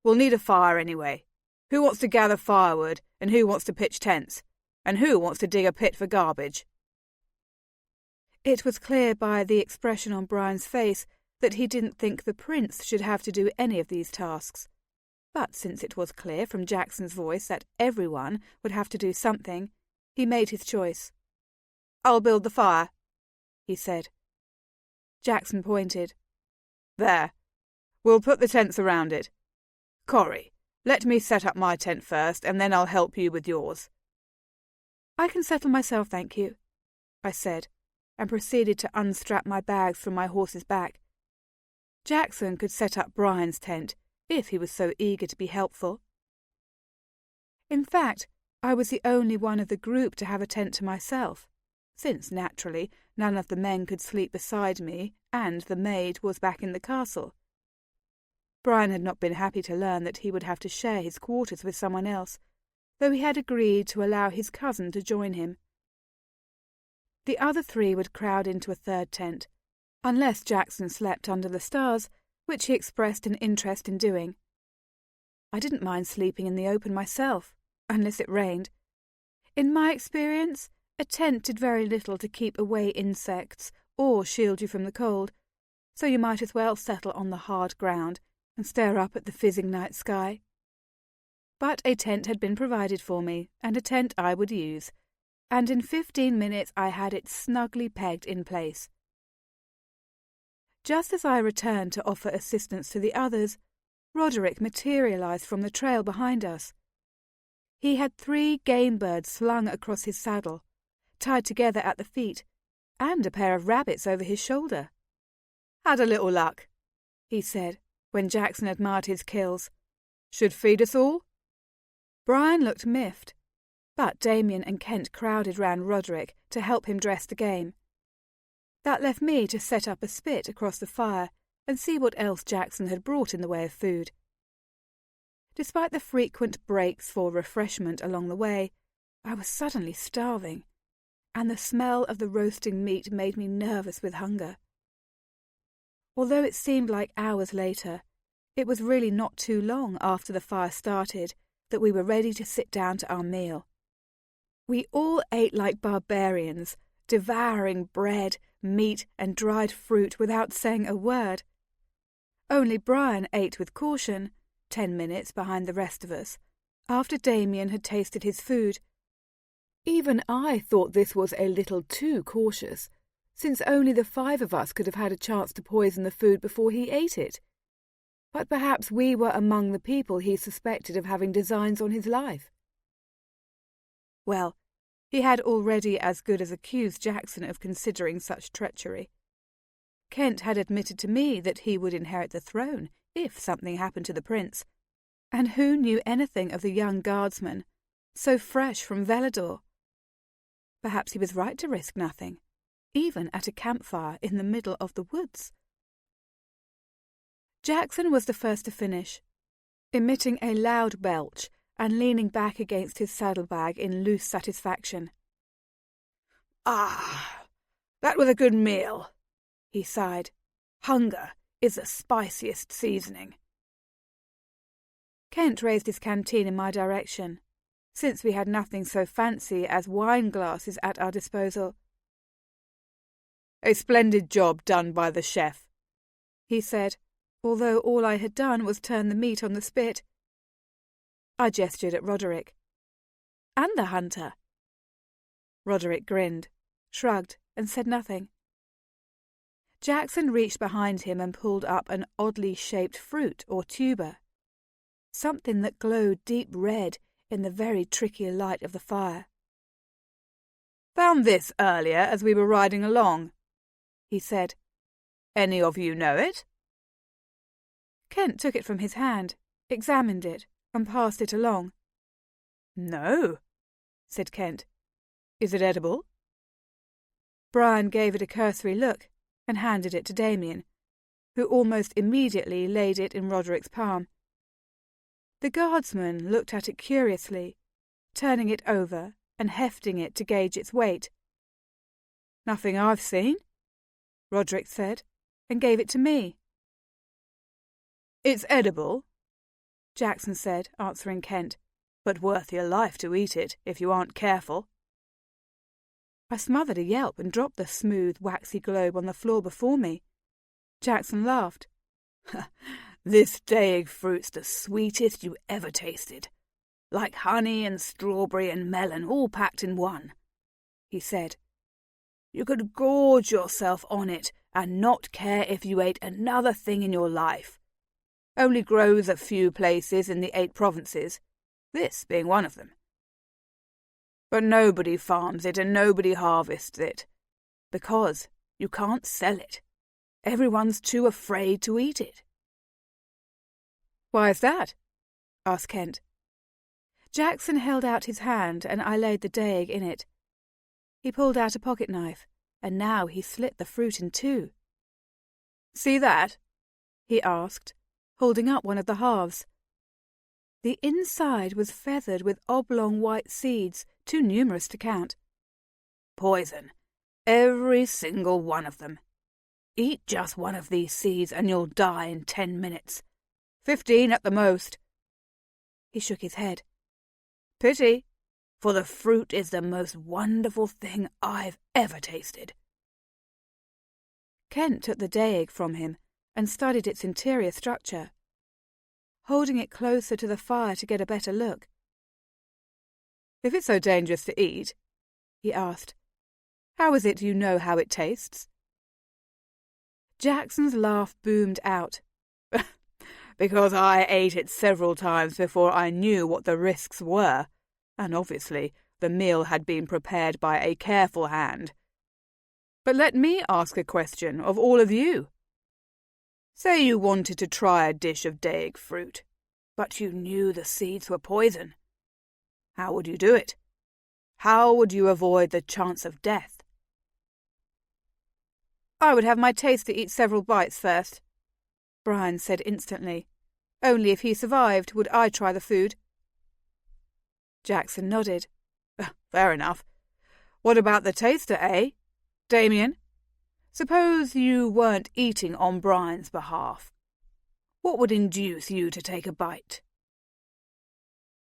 "We'll need a fire anyway. Who wants to gather firewood, and who wants to pitch tents, and who wants to dig a pit for garbage?" It was clear by the expression on Brian's face that he didn't think the prince should have to do any of these tasks. But since it was clear from Jackson's voice that everyone would have to do something, he made his choice. "I'll build the fire," he said. Jackson pointed. "There. We'll put the tents around it. Corey, let me set up my tent first, and then I'll help you with yours." "I can settle myself, thank you," I said, and proceeded to unstrap my bags from my horse's back. Jackson could set up Brian's tent, if he was so eager to be helpful. In fact, I was the only one of the group to have a tent to myself, since, naturally, none of the men could sleep beside me, and the maid was back in the castle. Brian had not been happy to learn that he would have to share his quarters with someone else, though he had agreed to allow his cousin to join him. The other 3 would crowd into a third tent, unless Jackson slept under the stars, which he expressed an interest in doing. I didn't mind sleeping in the open myself, unless it rained. In my experience, a tent did very little to keep away insects or shield you from the cold, so you might as well settle on the hard ground and stare up at the fizzing night sky. But a tent had been provided for me, and a tent I would use, and in 15 minutes I had it snugly pegged in place. Just as I returned to offer assistance to the others, Roderick materialized from the trail behind us. He had 3 game birds slung across his saddle, tied together at the feet, and a pair of rabbits over his shoulder. "Had a little luck," he said, when Jackson admired his kills. "Should feed us all?" Brian looked miffed, but Damien and Kent crowded round Roderick to help him dress the game. That left me to set up a spit across the fire and see what else Jackson had brought in the way of food. Despite the frequent breaks for refreshment along the way, I was suddenly starving, and the smell of the roasting meat made me nervous with hunger. Although it seemed like hours later, it was really not too long after the fire started that we were ready to sit down to our meal. We all ate like barbarians, devouring bread, meat, and dried fruit without saying a word. Only Brian ate with caution, 10 minutes behind the rest of us, after Damien had tasted his food. Even I thought this was a little too cautious, since only the 5 of us could have had a chance to poison the food before he ate it. But perhaps we were among the people he suspected of having designs on his life. Well, he had already as good as accused Jackson of considering such treachery. Kent had admitted to me that he would inherit the throne if something happened to the prince, and who knew anything of the young guardsman, so fresh from Velador? Perhaps he was right to risk nothing, even at a campfire in the middle of the woods. Jackson was the first to finish, emitting a loud belch and leaning back against his saddlebag in loose satisfaction. "Ah, that was a good meal," he sighed. "Hunger is the spiciest seasoning." Kent raised his canteen in my direction, since we had nothing so fancy as wine glasses at our disposal. "A splendid job done by the chef," he said, although all I had done was turn the meat on the spit. I gestured at Roderick. "And the hunter." Roderick grinned, shrugged, and said nothing. Jackson reached behind him and pulled up an oddly shaped fruit or tuber, something that glowed deep red in the very tricky light of the fire. "Found this earlier as we were riding along," he said. "Any of you know it?" Kent took it from his hand, examined it, and passed it along. "No," said Kent. "Is it edible?" Brian gave it a cursory look and handed it to Damien, who almost immediately laid it in Roderick's palm. The guardsman looked at it curiously, turning it over and hefting it to gauge its weight. "Nothing I've seen," Roderick said, and gave it to me. "It's edible," Jackson said, answering Kent, "but worth your life to eat it if you aren't careful." I smothered a yelp and dropped the smooth, waxy globe on the floor before me. Jackson laughed. "This Daeg fruit's the sweetest you ever tasted. Like honey and strawberry and melon all packed in one," he said. "You could gorge yourself on it and not care if you ate another thing in your life. Only grows a few places in the 8 provinces, this being one of them. But nobody farms it and nobody harvests it, because you can't sell it. Everyone's too afraid to eat it." "Why is that?" asked Kent. Jackson held out his hand and I laid the daeg in it. He pulled out a pocket knife, and now he slit the fruit in 2. "See that?" he asked, holding up one of the halves. The inside was feathered with oblong white seeds, too numerous to count. "Poison. Every single one of them. Eat just one of these seeds and you'll die in 10 minutes. 15 at the most." He shook his head. "Pity, for the fruit is the most wonderful thing I've ever tasted." Kent took the daeg from him and studied its interior structure, holding it closer to the fire to get a better look. "If it's so dangerous to eat," he asked, "how is it you know how it tastes?" Jackson's laugh boomed out. "Because I ate it several times before I knew what the risks were, and obviously the meal had been prepared by a careful hand. But let me ask a question of all of you. Say you wanted to try a dish of daeg fruit, but you knew the seeds were poison. How would you do it? How would you avoid the chance of death?" "I would have my taster eat several bites first," Brian said instantly. "Only if he survived would I try the food." Jackson nodded. "Fair enough. What about the taster, eh? Damien? Suppose you weren't eating on Brian's behalf. What would induce you to take a bite?"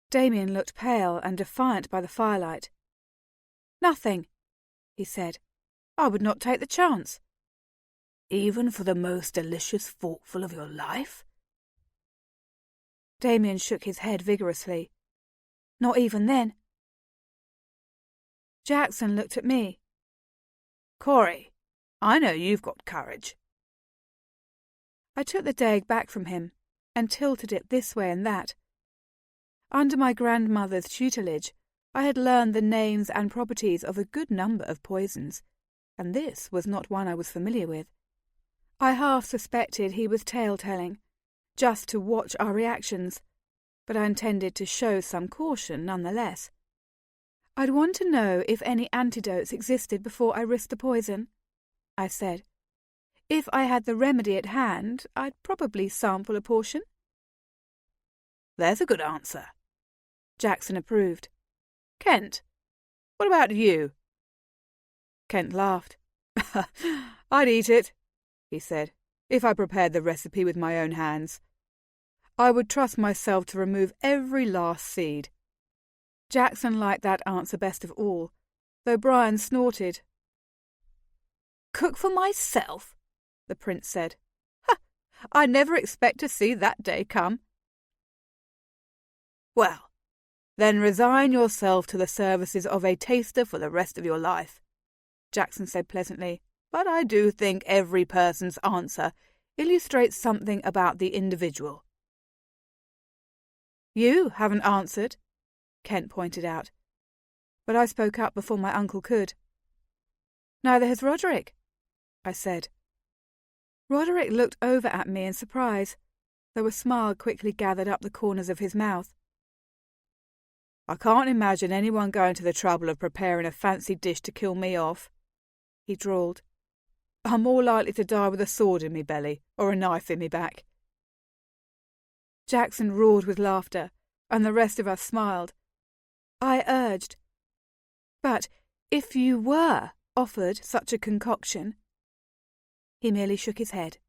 Damien looked pale and defiant by the firelight. "Nothing," he said. "I would not take the chance." "Even for the most delicious forkful of your life?" Damien shook his head vigorously. "Not even then." Jackson looked at me. "Cori, I know you've got courage." I took the daeg back from him and tilted it this way and that. Under my grandmother's tutelage, I had learned the names and properties of a good number of poisons, and this was not one I was familiar with. I half suspected he was tale-telling, just to watch our reactions, but I intended to show some caution nonetheless. I'd want to know if any antidotes existed before I risked the poison, I said. If I had the remedy at hand, I'd probably sample a portion. "There's a good answer," Jackson approved. "Kent, what about you?" Kent laughed. "I'd eat it," he said, "if I prepared the recipe with my own hands. I would trust myself to remove every last seed." Jackson liked that answer best of all, though Brian snorted. "Cook for myself?" the prince said. "Ha! I never expect to see that day come." "Well, then resign yourself to the services of a taster for the rest of your life," Jackson said pleasantly. "But I do think every person's answer illustrates something about the individual." "You haven't answered," Kent pointed out, but I spoke up before my uncle could. "Neither has Roderick," I said. Roderick looked over at me in surprise, though a smile quickly gathered up the corners of his mouth. "I can't imagine anyone going to the trouble of preparing a fancy dish to kill me off," he drawled. "I'm more likely to die with a sword in me belly or a knife in me back." Jackson roared with laughter, and the rest of us smiled. I urged, "But if you were offered such a concoction—" He merely shook his head.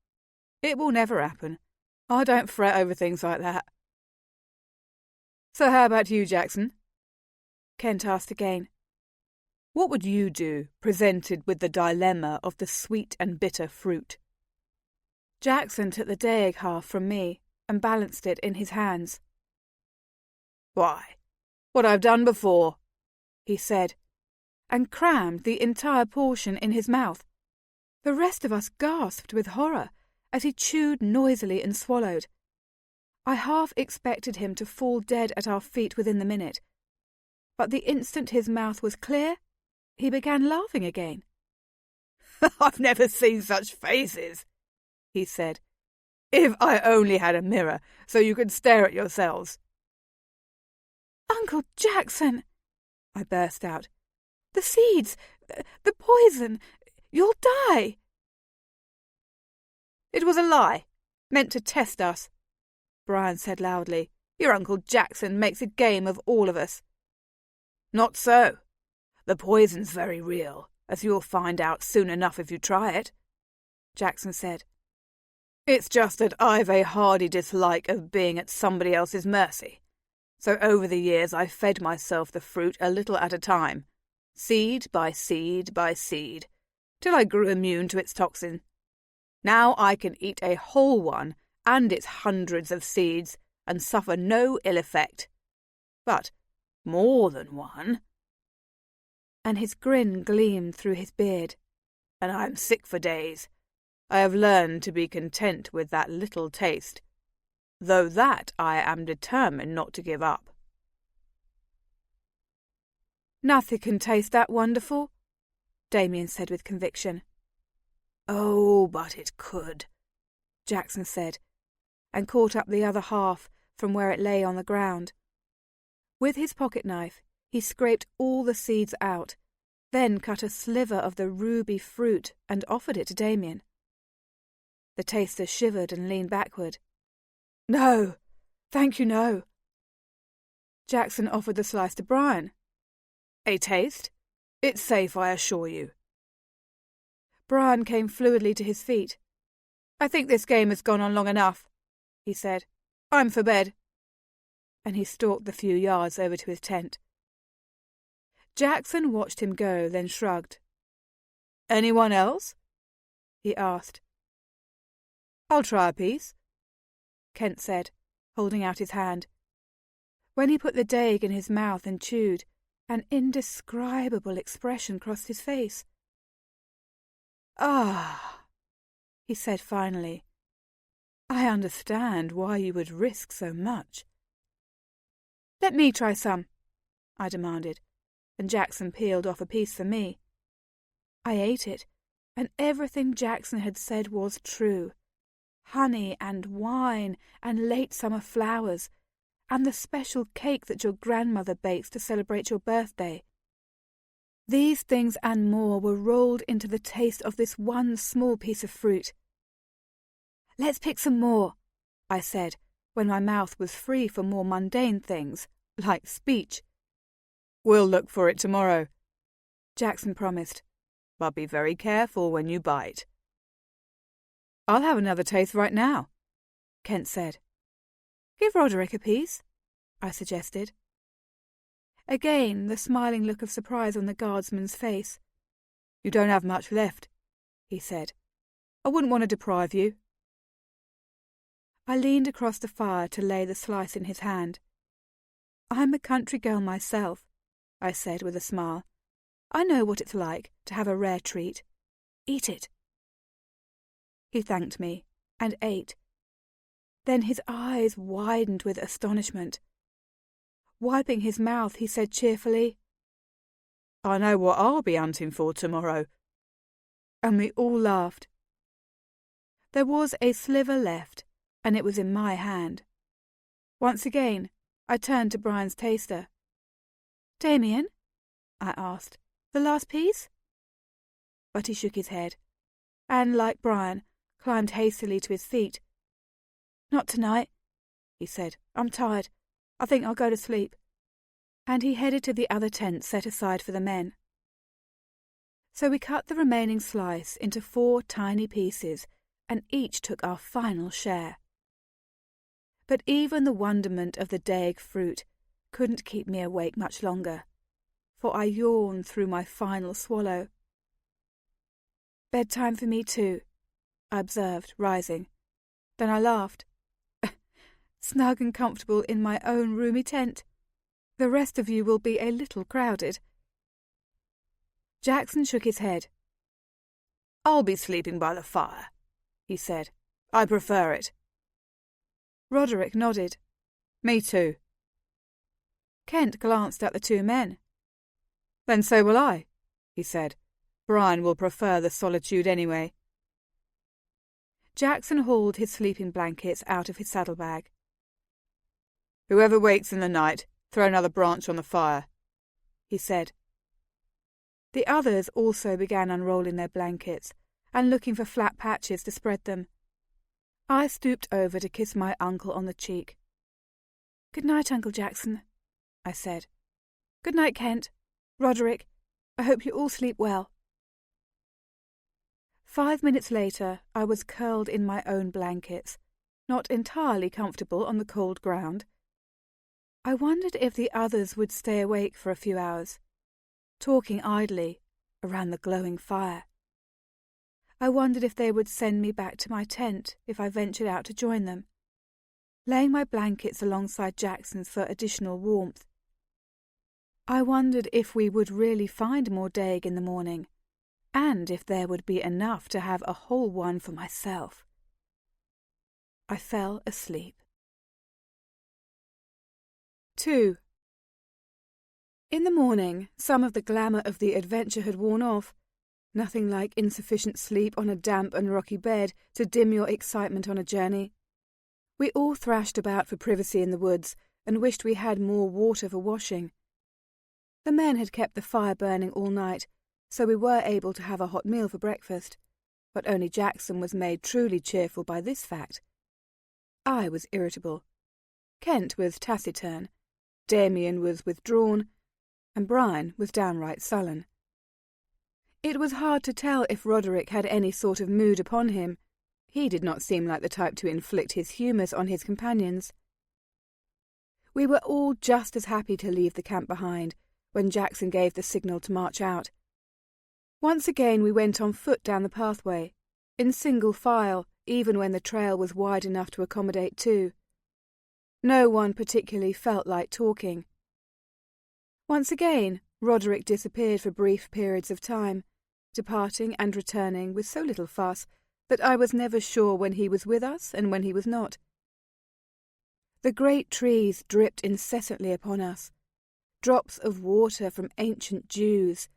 "It will never happen. I don't fret over things like that." "So how about you, Jackson?" Kent asked again. "What would you do, presented with the dilemma of the sweet and bitter fruit?" Jackson took the daeg half from me and balanced it in his hands. "Why, what I've done before," he said, and crammed the entire portion in his mouth. The rest of us gasped with horror as he chewed noisily and swallowed. I half expected him to fall dead at our feet within the minute, but the instant his mouth was clear, he began laughing again. "I've never seen such faces," he said. "If I only had a mirror so you could stare at yourselves." "Uncle Jackson!" I burst out. "The seeds! The poison! You'll die!" "It was a lie, meant to test us," Brian said loudly. "Your Uncle Jackson makes a game of all of us." "Not so. The poison's very real, as you'll find out soon enough if you try it," Jackson said. "It's just that I've a hardy dislike of being at somebody else's mercy. So over the years I've fed myself the fruit a little at a time, seed by seed by seed, till I grew immune to its toxin. Now I can eat a whole one and its hundreds of seeds and suffer no ill effect. But more than one—" and his grin gleamed through his beard, "and I'm sick for days. I have learned to be content with that little taste, though that I am determined not to give up." "Nothing can taste that wonderful," Damien said with conviction. "Oh, but it could," Jackson said, and caught up the other half from where it lay on the ground. With his pocket-knife, he scraped all the seeds out, then cut a sliver of the ruby fruit and offered it to Damien. The taster shivered and leaned backward. "No, thank you, no." Jackson offered the slice to Brian. "A taste? It's safe, I assure you." Brian came fluidly to his feet. "I think this game has gone on long enough," he said. "I'm for bed." And he stalked the few yards over to his tent. Jackson watched him go, then shrugged. "Anyone else?" he asked. "I'll try a piece," Kent said, holding out his hand. When he put the daeg in his mouth and chewed, an indescribable expression crossed his face. "Ah," he said finally. "I understand why you would risk so much." "Let me try some," I demanded, and Jackson peeled off a piece for me. I ate it, and everything Jackson had said was true. Honey and wine and late summer flowers, and the special cake that your grandmother bakes to celebrate your birthday. These things and more were rolled into the taste of this one small piece of fruit. "Let's pick some more," I said, when my mouth was free for more mundane things, like speech. "We'll look for it tomorrow," Jackson promised, "but be very careful when you bite." "I'll have another taste right now," Kent said. "Give Roderick a piece," I suggested. Again, the smiling look of surprise on the guardsman's face. "You don't have much left," he said. "I wouldn't want to deprive you." I leaned across the fire to lay the slice in his hand. "I'm a country girl myself," I said with a smile. "I know what it's like to have a rare treat. Eat it." He thanked me and ate. Then his eyes widened with astonishment. Wiping his mouth, he said cheerfully, "I know what I'll be hunting for tomorrow." And we all laughed. There was a sliver left, and it was in my hand. Once again, I turned to Brian's taster. "Damien?" I asked. "The last piece?" But he shook his head, and, like Brian, climbed hastily to his feet. "Not tonight," he said. "I'm tired. I think I'll go to sleep." And he headed to the other tent set aside for the men. So we cut the remaining slice into 4 tiny pieces, and each took our final share. But even the wonderment of the daeg fruit couldn't keep me awake much longer, for I yawned through my final swallow. "Bedtime for me too," I observed, rising. Then I laughed. "Snug and comfortable in my own roomy tent. The rest of you will be a little crowded." Jackson shook his head. "I'll be sleeping by the fire," he said. "I prefer it." Roderick nodded. "Me too." Kent glanced at the 2 men. "Then so will I," he said. "Brian will prefer the solitude anyway." Jackson hauled his sleeping blankets out of his saddlebag. "Whoever wakes in the night, throw another branch on the fire," he said. The others also began unrolling their blankets and looking for flat patches to spread them. I stooped over to kiss my uncle on the cheek. "Good night, Uncle Jackson," I said. "Good night, Kent. Roderick, I hope you all sleep well." 5 minutes later, I was curled in my own blankets, not entirely comfortable on the cold ground. I wondered if the others would stay awake for a few hours, talking idly around the glowing fire. I wondered if they would send me back to my tent if I ventured out to join them, laying my blankets alongside Jackson's for additional warmth. I wondered if we would really find more daeg in the morning, and if there would be enough to have a whole one for myself. I fell asleep. 2. In the morning, some of the glamour of the adventure had worn off. Nothing like insufficient sleep on a damp and rocky bed to dim your excitement on a journey. We all thrashed about for privacy in the woods and wished we had more water for washing. The men had kept the fire burning all night, so we were able to have a hot meal for breakfast, but only Jackson was made truly cheerful by this fact. I was irritable. Kent was taciturn, Damien was withdrawn, and Brian was downright sullen. It was hard to tell if Roderick had any sort of mood upon him. He did not seem like the type to inflict his humours on his companions. We were all just as happy to leave the camp behind when Jackson gave the signal to march out. Once again we went on foot down the pathway, in single file, even when the trail was wide enough to accommodate 2. No one particularly felt like talking. Once again, Roderick disappeared for brief periods of time, departing and returning with so little fuss that I was never sure when he was with us and when he was not. The great trees dripped incessantly upon us, drops of water from ancient dews,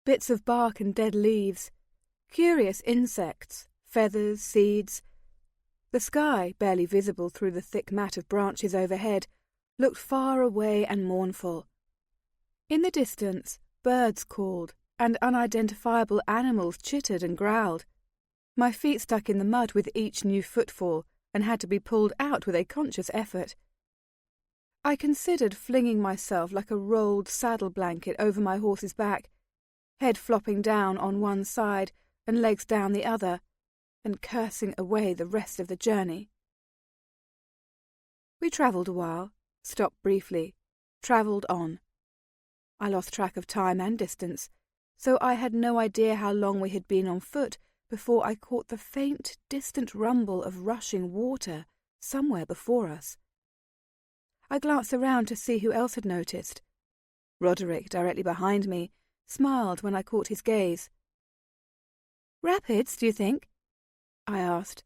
bits of bark and dead leaves, curious insects, feathers, seeds. The sky, barely visible through the thick mat of branches overhead, looked far away and mournful. In the distance, birds called, and unidentifiable animals chittered and growled. My feet stuck in the mud with each new footfall and had to be pulled out with a conscious effort. I considered flinging myself like a rolled saddle blanket over my horse's back, head flopping down on one side and legs down the other, and cursing away the rest of the journey. We travelled a while, stopped briefly, travelled on. I lost track of time and distance, so I had no idea how long we had been on foot before I caught the faint, distant rumble of rushing water somewhere before us. I glanced around to see who else had noticed. Roderick, directly behind me, smiled when I caught his gaze. "Rapids, do you think?" I asked.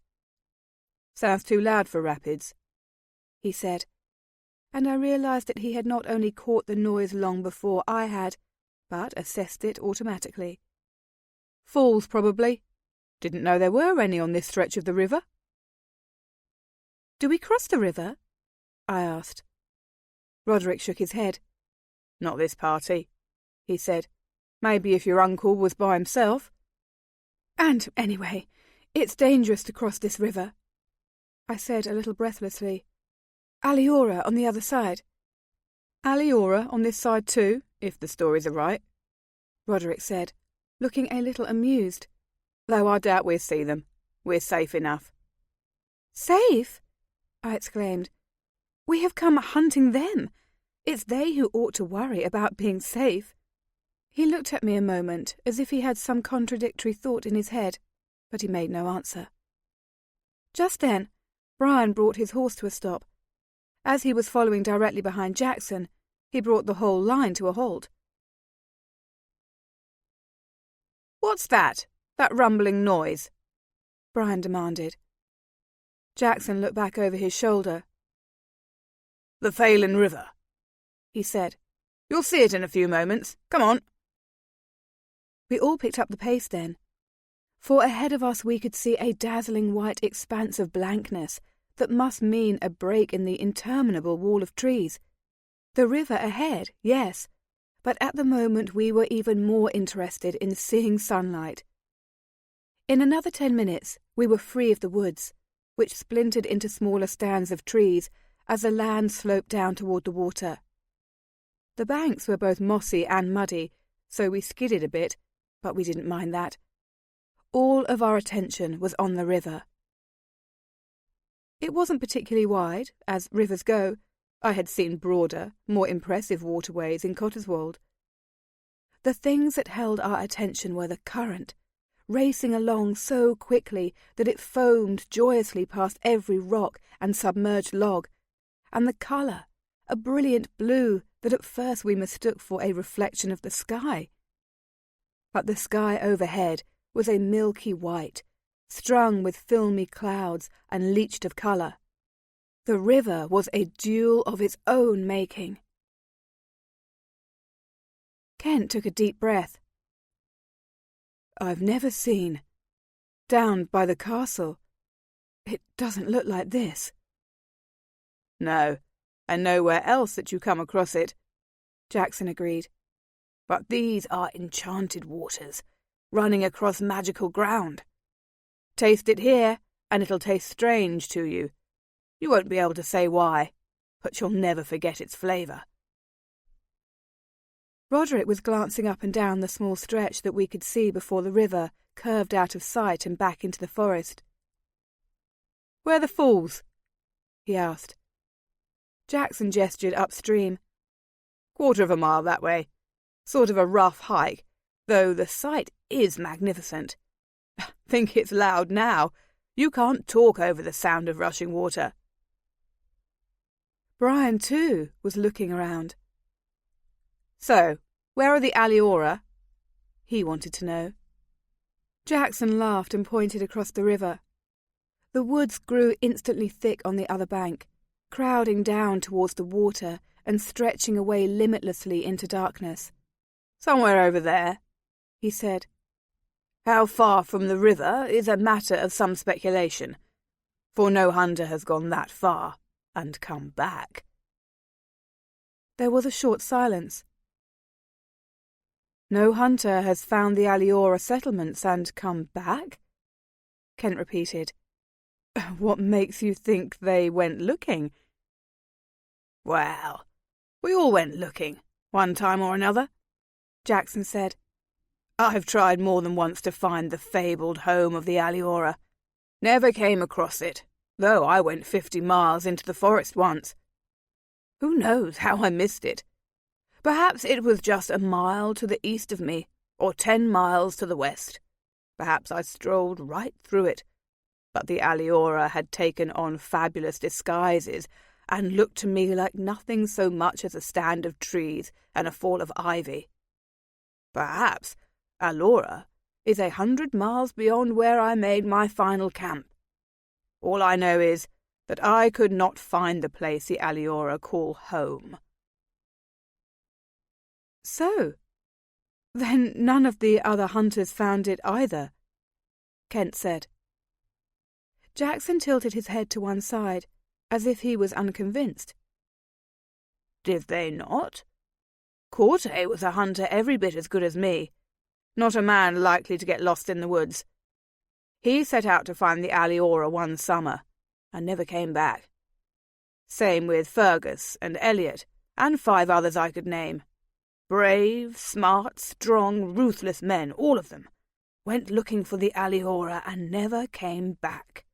"Sounds too loud for rapids," he said, and I realized that he had not only caught the noise long before I had, but assessed it automatically. "Falls, probably. Didn't know there were any on this stretch of the river." "Do we cross the river?" I asked. Roderick shook his head. "Not this party," he said. "Maybe if your uncle was by himself." "And, anyway, it's dangerous to cross this river," I said a little breathlessly. "Aliora on the other side." "Aliora on this side too, if the stories are right," Roderick said, looking a little amused. "Though I doubt we'll see them. We're safe enough." "Safe?" I exclaimed. "We have come hunting them. It's they who ought to worry about being safe." He looked at me a moment as if he had some contradictory thought in his head, but he made no answer. Just then, Brian brought his horse to a stop. As he was following directly behind Jackson, he brought the whole line to a halt. "What's that? That rumbling noise?" Brian demanded. Jackson looked back over his shoulder. "The Phelan River," he said. "You'll see it in a few moments. Come on." We all picked up the pace then, for ahead of us we could see a dazzling white expanse of blankness that must mean a break in the interminable wall of trees. The river ahead, yes, but at the moment we were even more interested in seeing sunlight. In another 10 minutes we were free of the woods, which splintered into smaller stands of trees as the land sloped down toward the water. The banks were both mossy and muddy, so we skidded a bit, but we didn't mind that. All of our attention was on the river. It wasn't particularly wide, as rivers go. I had seen broader, more impressive waterways in Cotteswold. The things that held our attention were the current, racing along so quickly that it foamed joyously past every rock and submerged log, and the colour, a brilliant blue that at first we mistook for a reflection of the sky. But the sky overhead was a milky white, strung with filmy clouds and leached of colour. The river was a jewel of its own making. Kent took a deep breath. "I've never seen. Down by the castle. It doesn't look like this." "No, and nowhere else that you come across it," Jackson agreed. "But these are enchanted waters, running across magical ground. Taste it here, and it'll taste strange to you. You won't be able to say why, but you'll never forget its flavour." Roderick was glancing up and down the small stretch that we could see before the river curved out of sight and back into the forest. "Where are the falls?" he asked. Jackson gestured upstream. "Quarter of a mile that way. Sort of a rough hike, though the sight is magnificent. Think it's loud now. You can't talk over the sound of rushing water." Brian, too, was looking around. "So, where are the aliora?" he wanted to know. Jackson laughed and pointed across the river. The woods grew instantly thick on the other bank, crowding down towards the water and stretching away limitlessly into darkness. "Somewhere over there," he said. "How far from the river is a matter of some speculation, for no hunter has gone that far and come back." There was a short silence. "No hunter has found the Aliora settlements and come back?" Kent repeated. "What makes you think they went looking?" "Well, we all went looking, one time or another," Jackson said. "I've tried more than once to find the fabled home of the Aliora. Never came across it, though I went 50 miles into the forest once. Who knows how I missed it? Perhaps it was just a mile to the east of me, or 10 miles to the west. Perhaps I strolled right through it, but the aliora had taken on fabulous disguises and looked to me like nothing so much as a stand of trees and a fall of ivy. Perhaps Aliora is 100 miles beyond where I made my final camp. All I know is that I could not find the place the aliora call home. So, then none of the other hunters found it either, Kent said. Jackson tilted his head to one side, as if he was unconvinced. Did they not? Corte was a hunter every bit as good as me, not a man likely to get lost in the woods. He set out to find the aliora one summer, and never came back. Same with Fergus and Elliot, and 5 others I could name. Brave, smart, strong, ruthless men, all of them, went looking for the aliora and never came back.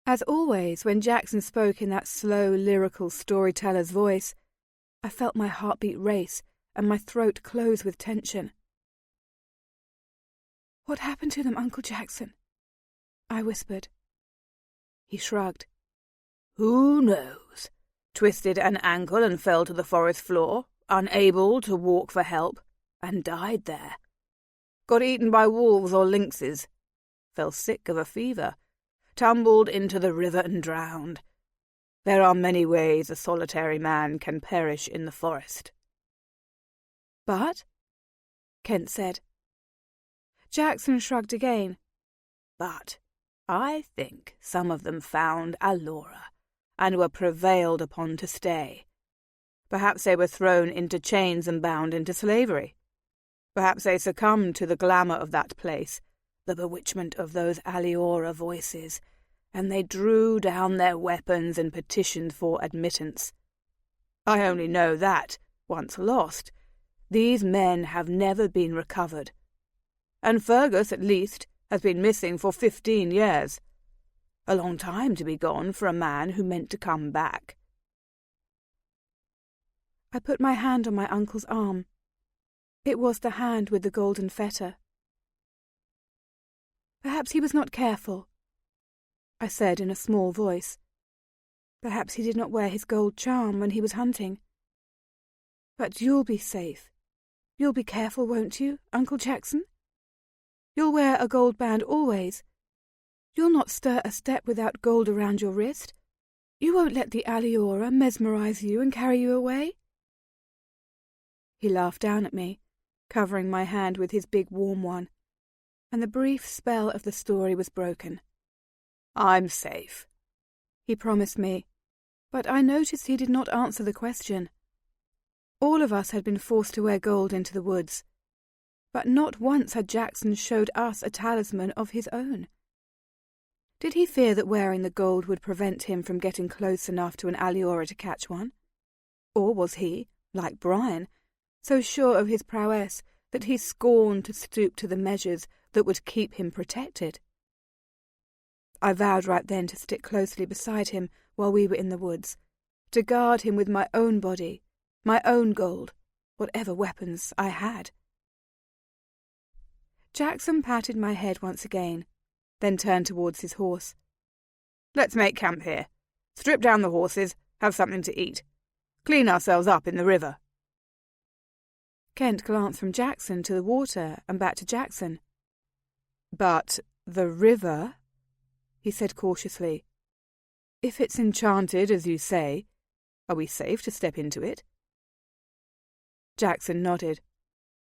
As always, when Jackson spoke in that slow, lyrical storyteller's voice, I felt my heartbeat race and my throat close with tension. "What happened to them, Uncle Jackson?" I whispered. He shrugged. "Who knows? Twisted an ankle and fell to the forest floor, unable to walk for help, and died there. Got eaten by wolves or lynxes, fell sick of a fever, tumbled into the river and drowned. There are many ways a solitary man can perish in the forest." "But?" Kent said. Jackson shrugged again. "But I think some of them found Aliora, and were prevailed upon to stay. Perhaps they were thrown into chains and bound into slavery. Perhaps they succumbed to the glamour of that place, the bewitchment of those aliora voices, and they drew down their weapons and petitioned for admittance. I only know that, once lost, these men have never been recovered. And Fergus, at least, has been missing for 15 years. A long time to be gone for a man who meant to come back." I put my hand on my uncle's arm. It was the hand with the golden fetter. "Perhaps he was not careful," I said in a small voice. "Perhaps he did not wear his gold charm when he was hunting. But you'll be safe. You'll be careful, won't you, Uncle Jackson? You'll wear a gold band always. You'll not stir a step without gold around your wrist. You won't let the aliora mesmerize you and carry you away?" He laughed down at me, covering my hand with his big warm one, and the brief spell of the story was broken. "I'm safe," he promised me, but I noticed he did not answer the question. All of us had been forced to wear gold into the woods, but not once had Jackson showed us a talisman of his own. Did he fear that wearing the gold would prevent him from getting close enough to an aliora to catch one? Or was he, like Brian, so sure of his prowess that he scorned to stoop to the measures that would keep him protected? I vowed right then to stick closely beside him while we were in the woods, to guard him with my own body, my own gold, whatever weapons I had. Jackson patted my head once again, then turned towards his horse. "Let's make camp here. Strip down the horses, have something to eat. Clean ourselves up in the river." Kent glanced from Jackson to the water and back to Jackson. "But the river," he said cautiously. "If it's enchanted, as you say, are we safe to step into it?" Jackson nodded.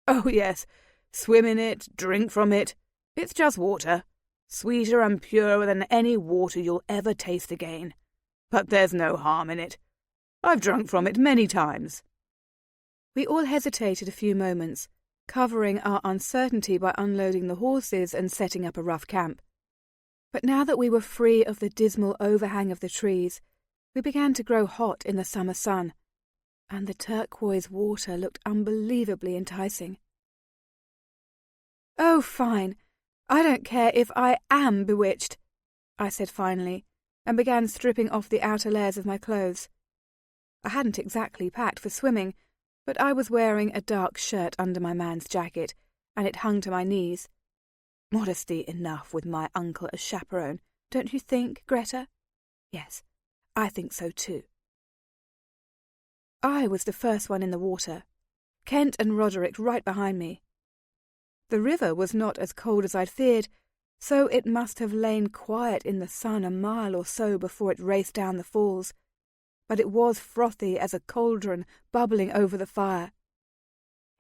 "Oh, yes. Swim in it, drink from it. It's just water. Sweeter and purer than any water you'll ever taste again. But there's no harm in it. I've drunk from it many times." We all hesitated a few moments, covering our uncertainty by unloading the horses and setting up a rough camp. But now that we were free of the dismal overhang of the trees, we began to grow hot in the summer sun, and the turquoise water looked unbelievably enticing. "Oh, fine. I don't care if I am bewitched," I said finally, and began stripping off the outer layers of my clothes. I hadn't exactly packed for swimming, but I was wearing a dark shirt under my man's jacket, and it hung to my knees. Modesty enough with my uncle as chaperone, don't you think, Greta? Yes, I think so too. I was the first one in the water, Kent and Roderick right behind me. The river was not as cold as I'd feared, so it must have lain quiet in the sun a mile or so before it raced down the falls, but it was frothy as a cauldron bubbling over the fire.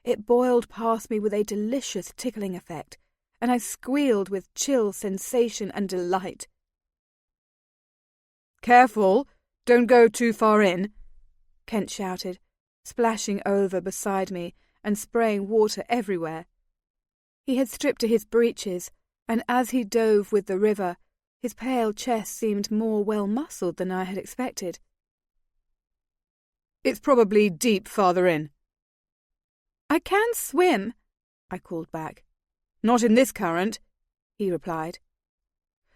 It boiled past me with a delicious tickling effect, and I squealed with chill sensation and delight. "Careful! Don't go too far in!" Kent shouted, splashing over beside me and spraying water everywhere. He had stripped to his breeches, and as he dove with the river, his pale chest seemed more well-muscled than I had expected. "It's probably deep farther in." "I can swim," I called back. "Not in this current," he replied.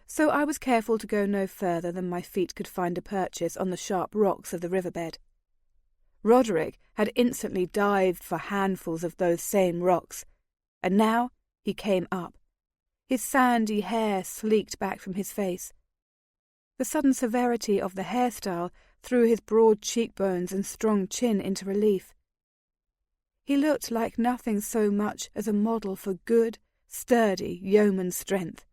So I was careful to go no further than my feet could find a purchase on the sharp rocks of the riverbed. Roderick had instantly dived for handfuls of those same rocks, and now he came up, his sandy hair sleeked back from his face. The sudden severity of the hairstyle threw his broad cheekbones and strong chin into relief. He looked like nothing so much as a model for good, sturdy yeoman strength.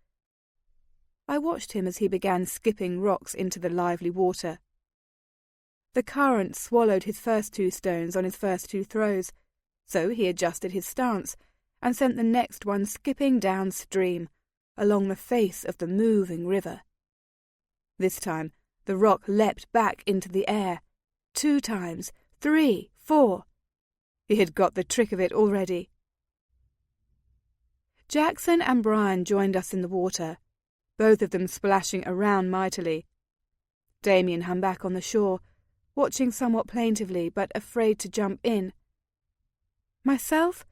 I watched him as he began skipping rocks into the lively water. The current swallowed his first 2 stones on his first 2 throws, so he adjusted his stance and sent the next one skipping downstream, along the face of the moving river. This time the rock leapt back into the air, 2 times, 3, 4. He had got the trick of it already. Jackson and Brian joined us in the water, both of them splashing around mightily. Damien hung back on the shore, watching somewhat plaintively but afraid to jump in. Myself,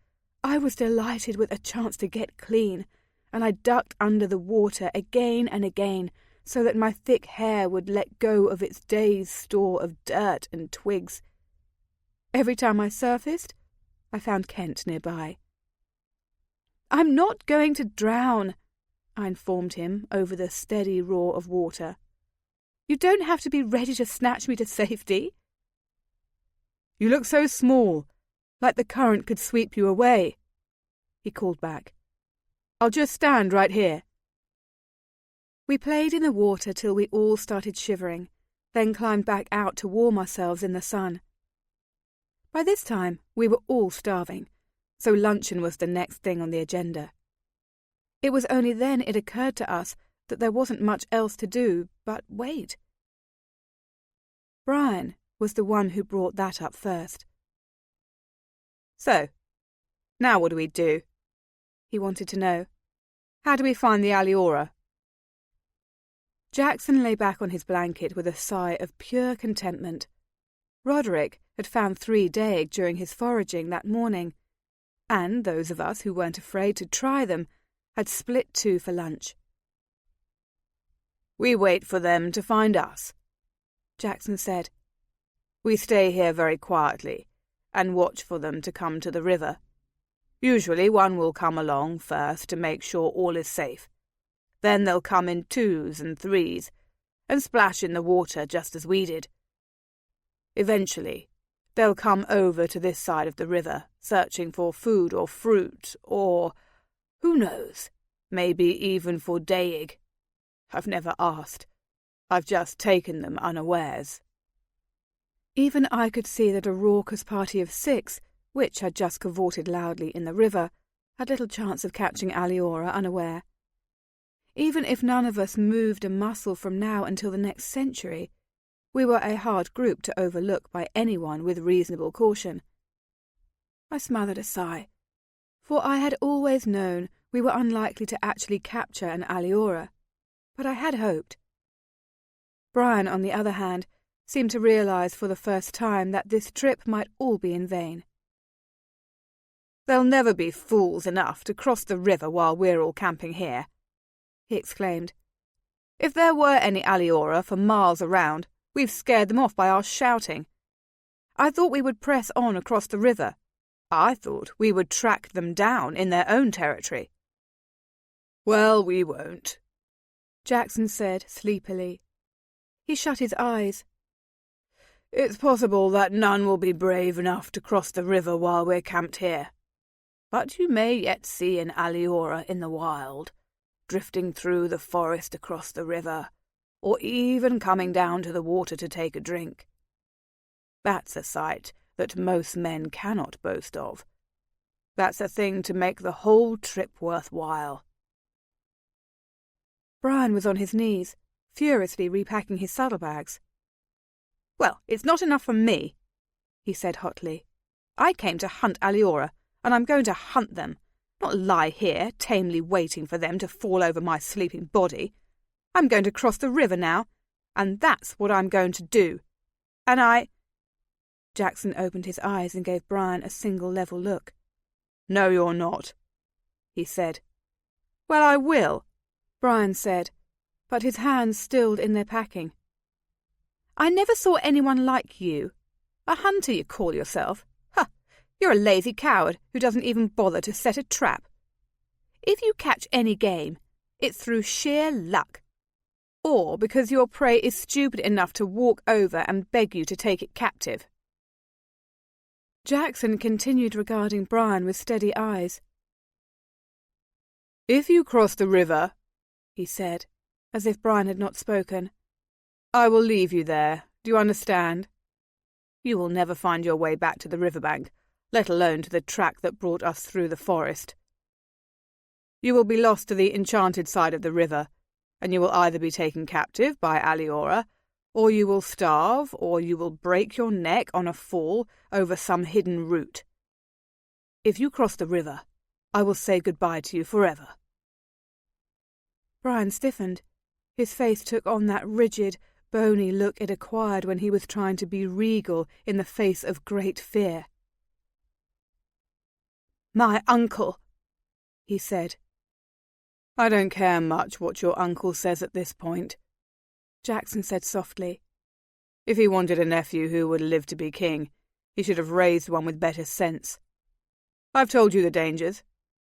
I was delighted with a chance to get clean, and I ducked under the water again and again so that my thick hair would let go of its day's store of dirt and twigs. Every time I surfaced, I found Kent nearby. "I'm not going to drown," I informed him over the steady roar of water. "You don't have to be ready to snatch me to safety." "You look so small, like the current could sweep you away," he called back. "I'll just stand right here." We played in the water till we all started shivering, then climbed back out to warm ourselves in the sun. By this time, we were all starving, so luncheon was the next thing on the agenda. It was only then it occurred to us that there wasn't much else to do but wait. Brian was the one who brought that up first. "So, now what do we do?" he wanted to know. "How do we find the aliora?" Jackson lay back on his blanket with a sigh of pure contentment. Roderick had found 3 daeg during his foraging that morning, and those of us who weren't afraid to try them had split 2 for lunch. "We wait for them to find us," Jackson said. "We stay here very quietly and watch for them to come to the river. Usually one will come along first to make sure all is safe. Then they'll come in 2s and 3s and splash in the water just as we did. Eventually, they'll come over to this side of the river, searching for food or fruit or, who knows, maybe even for daeg. I've never asked. I've just taken them unawares." Even I could see that a raucous party of 6, which had just cavorted loudly in the river, had little chance of catching aliora unaware. Even if none of us moved a muscle from now until the next century, we were a hard group to overlook by anyone with reasonable caution. I smothered a sigh, for I had always known we were unlikely to actually capture an aliora, but I had hoped. Brian, on the other hand, seemed to realize for the first time that this trip might all be in vain. "They'll never be fools enough to cross the river while we're all camping here," he exclaimed. "If there were any aliora for miles around, we've scared them off by our shouting. I thought we would press on across the river. I thought we would track them down in their own territory." "Well, we won't," Jackson said sleepily. He shut his eyes. "It's possible that none will be brave enough to cross the river while we're camped here. But you may yet see an aliora in the wild, drifting through the forest across the river, or even coming down to the water to take a drink. That's a sight that most men cannot boast of. That's a thing to make the whole trip worthwhile." Brian was on his knees, furiously repacking his saddlebags. "Well, it's not enough for me," he said hotly. "I came to hunt aliora, and I'm going to hunt them, not lie here tamely waiting for them to fall over my sleeping body. I'm going to cross the river now, and that's what I'm going to do. And I—" Jackson opened his eyes and gave Brian a single level look. "No, you're not," he said. "Well, I will," Brian said, but his hands stilled in their packing. "I never saw anyone like you. A hunter, you call yourself. Ha! You're a lazy coward who doesn't even bother to set a trap. If you catch any game, it's through sheer luck, or because your prey is stupid enough to walk over and beg you to take it captive." Jackson continued regarding Brian with steady eyes. "If you cross the river," he said, as if Brian had not spoken, "I will leave you there. Do you understand? You will never find your way back to the riverbank, let alone to the track that brought us through the forest. You will be lost to the enchanted side of the river, and you will either be taken captive by aliora, or you will starve, or you will break your neck on a fall over some hidden route. If you cross the river, I will say goodbye to you forever." Brian stiffened. His face took on that rigid, bony look it acquired when he was trying to be regal in the face of great fear. "My uncle," he said. "I don't care much what your uncle says at this point," Jackson said softly. "If he wanted a nephew who would live to be king, he should have raised one with better sense. I've told you the dangers.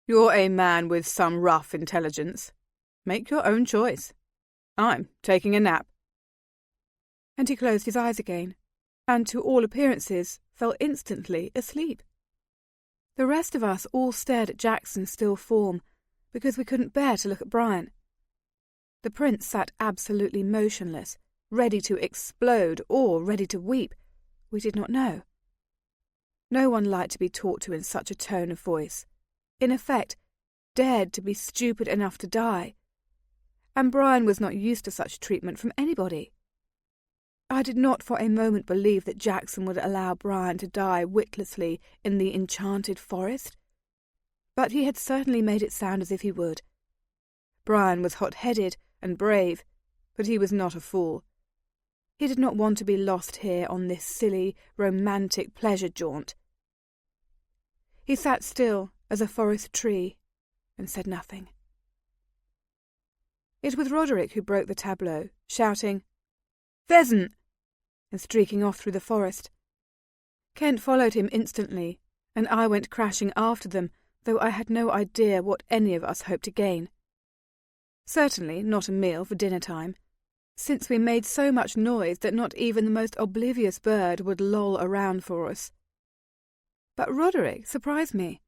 You're a man with some rough intelligence. Make your own choice. I'm taking a nap." And he closed his eyes again, and to all appearances fell instantly asleep. The rest of us all stared at Jackson's still form, because we couldn't bear to look at Brian. The prince sat absolutely motionless, ready to explode or ready to weep. We did not know. No one liked to be talked to in such a tone of voice. In effect, dared to be stupid enough to die. And Brian was not used to such treatment from anybody. I did not for a moment believe that Jackson would allow Brian to die witlessly in the enchanted forest, but he had certainly made it sound as if he would. Brian was hot-headed and brave, but he was not a fool. He did not want to be lost here on this silly, romantic pleasure jaunt. He sat still as a forest tree and said nothing. It was Roderick who broke the tableau, shouting, "Pheasant!" and streaking off through the forest. Kent followed him instantly, and I went crashing after them, though I had no idea what any of us hoped to gain. Certainly not a meal for dinner time, since we made so much noise that not even the most oblivious bird would loll around for us. But Roderick surprised me.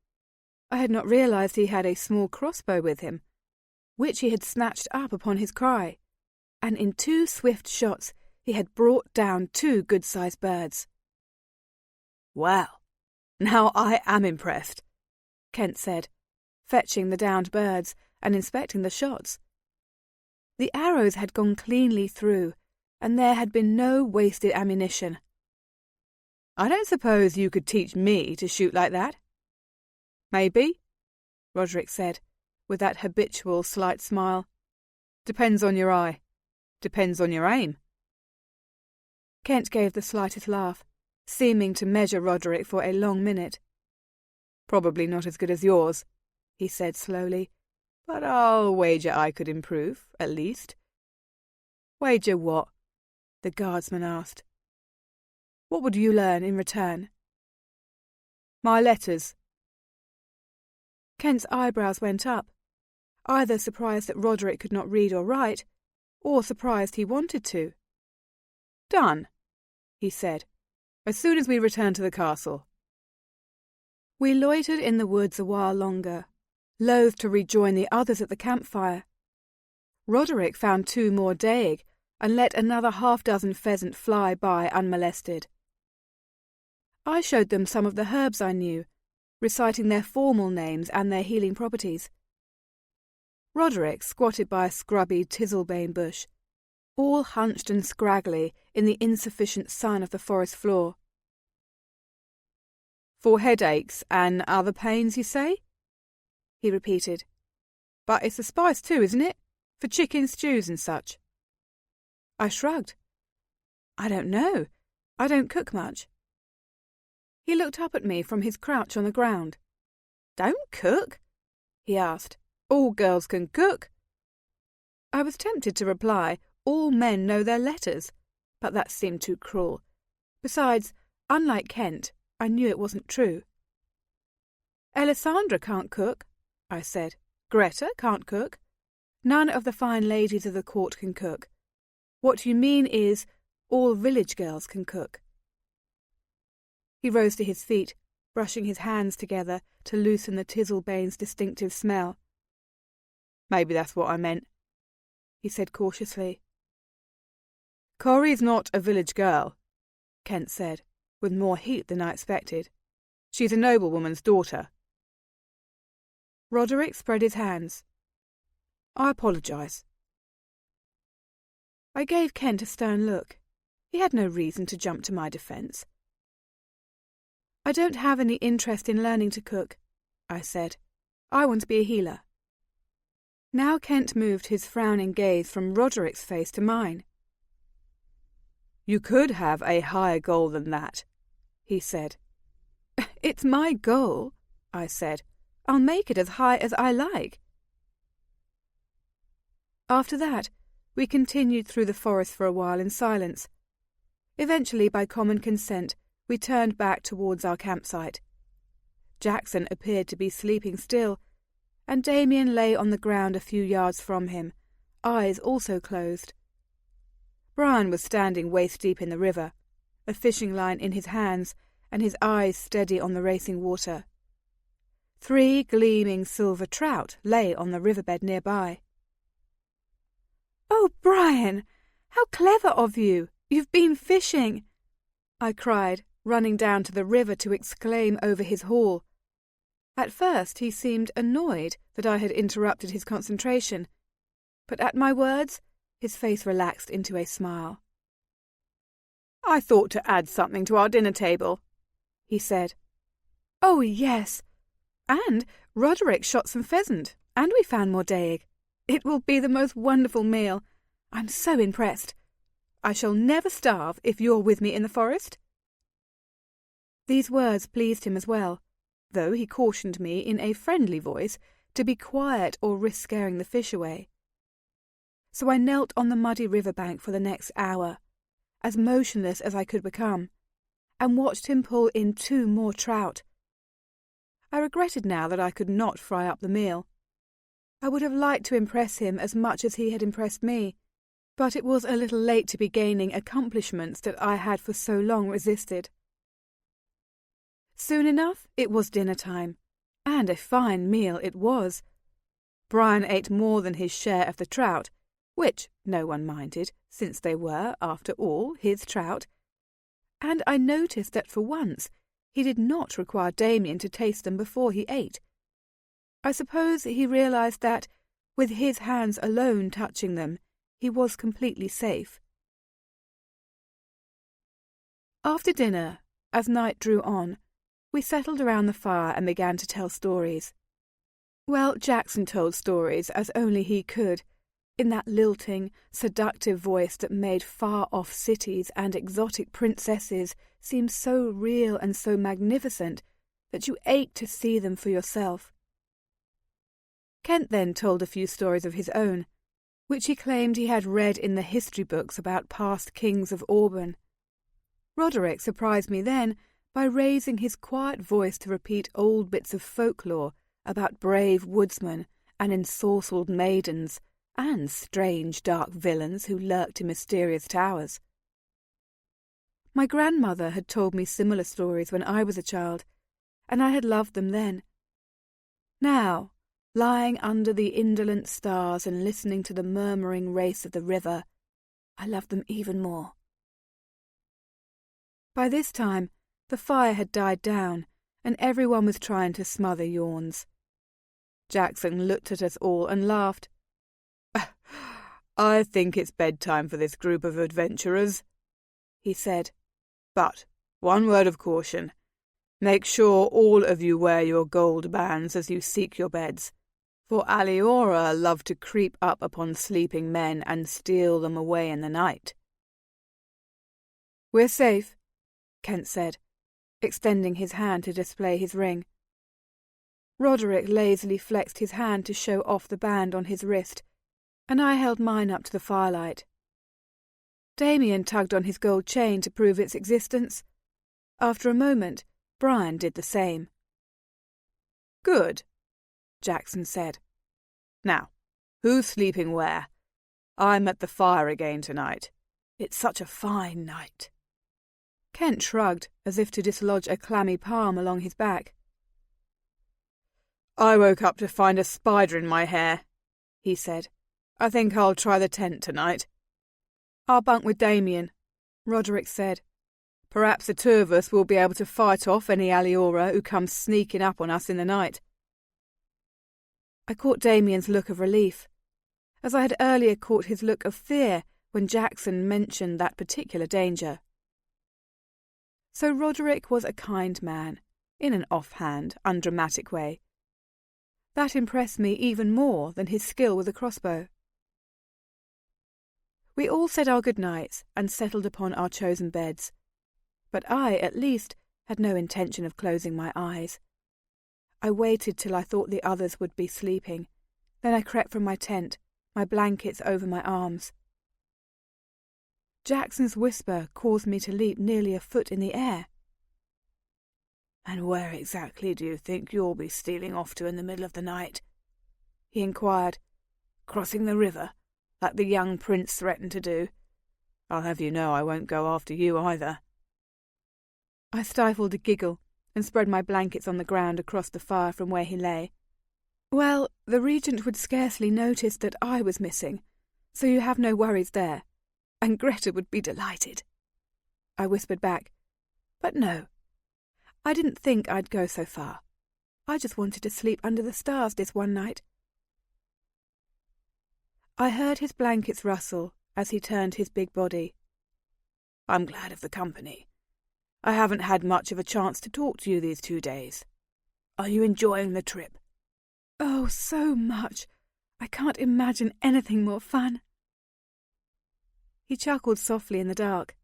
I had not realized he had a small crossbow with him, which he had snatched up upon his cry, and in 2 swift shots he had brought down 2 good-sized birds. "Well, now I am impressed," Kent said, fetching the downed birds and inspecting the shots. The arrows had gone cleanly through, and there had been no wasted ammunition. "I don't suppose you could teach me to shoot like that?" "Maybe," Roderick said, with that habitual slight smile. "Depends on your eye. Depends on your aim." Kent gave the slightest laugh, seeming to measure Roderick for a long minute. "Probably not as good as yours," he said slowly, "but I'll wager I could improve, at least." "Wager what?" the guardsman asked. What would you learn in return? My letters. Kent's eyebrows went up, either surprised that Roderick could not read or write, or surprised he wanted to. Done, he said, as soon as we return to the castle. We loitered in the woods a while longer, loath to rejoin the others at the campfire. Roderick found 2 more daig and let another 6 pheasant fly by unmolested. I showed them some of the herbs I knew, reciting their formal names and their healing properties. Roderick squatted by a scrubby tizzlebane bush, all hunched and scraggly in the insufficient sun of the forest floor. For headaches and other pains, you say? He repeated. But it's a spice too, isn't it? For chicken stews and such. I shrugged. I don't know. I don't cook much. He looked up at me from his crouch on the ground. Don't cook? He asked. All girls can cook. I was tempted to reply, all men know their letters, but that seemed too cruel. Besides, unlike Kent, I knew it wasn't true. Alessandra can't cook, I said. Greta can't cook. None of the fine ladies of the court can cook. What you mean is, all village girls can cook. He rose to his feet, brushing his hands together to loosen the tizzlebane's distinctive smell. Maybe that's what I meant, he said cautiously. Corie's not a village girl, Kent said, with more heat than I expected. She's a noblewoman's daughter. Roderick spread his hands. I apologise. I gave Kent a stern look. He had no reason to jump to my defence. I don't have any interest in learning to cook, I said. I want to be a healer. Now Kent moved his frowning gaze from Roderick's face to mine. You could have a higher goal than that, he said. It's my goal, I said. I'll make it as high as I like. After that, we continued through the forest for a while in silence. Eventually, by common consent, we turned back towards our campsite. Jackson appeared to be sleeping still, and Damien lay on the ground a few yards from him, eyes also closed. Brian was standing waist-deep in the river, a fishing line in his hands and his eyes steady on the racing water. 3 gleaming silver trout lay on the riverbed nearby. "Oh, Brian, how clever of you! You've been fishing!" I cried, running down to the river to exclaim over his haul. At first he seemed annoyed that I had interrupted his concentration, but at my words his face relaxed into a smile. "I thought to add something to our dinner table," he said. "Oh, yes. And Roderick shot some pheasant, and we found more daig. It will be the most wonderful meal. I'm so impressed. I shall never starve if you're with me in the forest." These words pleased him as well, though he cautioned me in a friendly voice to be quiet or risk scaring the fish away. So I knelt on the muddy riverbank for the next hour, as motionless as I could become, and watched him pull in 2 more trout. I regretted now that I could not fry up the meal. I would have liked to impress him as much as he had impressed me, but it was a little late to be gaining accomplishments that I had for so long resisted. Soon enough it was dinner time, and a fine meal it was. Brian ate more than his share of the trout, which no one minded, since they were, after all, his trout, and I noticed that for once he did not require Damien to taste them before he ate. I suppose he realised that, with his hands alone touching them, he was completely safe. After dinner, as night drew on, we settled around the fire and began to tell stories. Well, Jackson told stories as only he could, in that lilting, seductive voice that made far-off cities and exotic princesses seem so real and so magnificent that you ached to see them for yourself. Kent then told a few stories of his own, which he claimed he had read in the history books about past kings of Auburn. Roderick surprised me then by raising his quiet voice to repeat old bits of folklore about brave woodsmen and ensorcelled maidens and strange dark villains who lurked in mysterious towers. My grandmother had told me similar stories when I was a child, and I had loved them then. Now, lying under the indolent stars and listening to the murmuring race of the river, I loved them even more. By this time, the fire had died down, and everyone was trying to smother yawns. Jackson looked at us all and laughed. "I think it's bedtime for this group of adventurers," he said. "But one word of caution. Make sure all of you wear your gold bands as you seek your beds, for aliora love to creep up upon sleeping men and steal them away in the night." "We're safe," Kent said, extending his hand to display his ring. Roderick lazily flexed his hand to show off the band on his wrist, and I held mine up to the firelight. Damien tugged on his gold chain to prove its existence. After a moment, Brian did the same. "Good," Jackson said. "Now, who's sleeping where? I'm at the fire again tonight. It's such a fine night." Kent shrugged, as if to dislodge a clammy palm along his back. "I woke up to find a spider in my hair," he said. "I think I'll try the tent tonight." "I'll bunk with Damien," Roderick said. "Perhaps the two of us will be able to fight off any aliora who comes sneaking up on us in the night." I caught Damien's look of relief, as I had earlier caught his look of fear when Jackson mentioned that particular danger. So Roderick was a kind man, in an offhand, undramatic way. That impressed me even more than his skill with a crossbow. We all said our good nights and settled upon our chosen beds, but I, at least, had no intention of closing my eyes. I waited till I thought the others would be sleeping. Then I crept from my tent, my blankets over my arms. Jackson's whisper caused me to leap nearly a foot in the air. "And where exactly do you think you'll be stealing off to in the middle of the night?" he inquired. "Crossing the river, like the young prince threatened to do? I'll have you know I won't go after you either." I stifled a giggle and spread my blankets on the ground across the fire from where he lay. "Well, the Regent would scarcely notice that I was missing, so you have no worries there. And Greta would be delighted," I whispered back. "But no, I didn't think I'd go so far. I just wanted to sleep under the stars this one night." I heard his blankets rustle as he turned his big body. "I'm glad of the company. I haven't had much of a chance to talk to you these 2 days. Are you enjoying the trip?" "Oh, so much. I can't imagine anything more fun." He chuckled softly in the dark.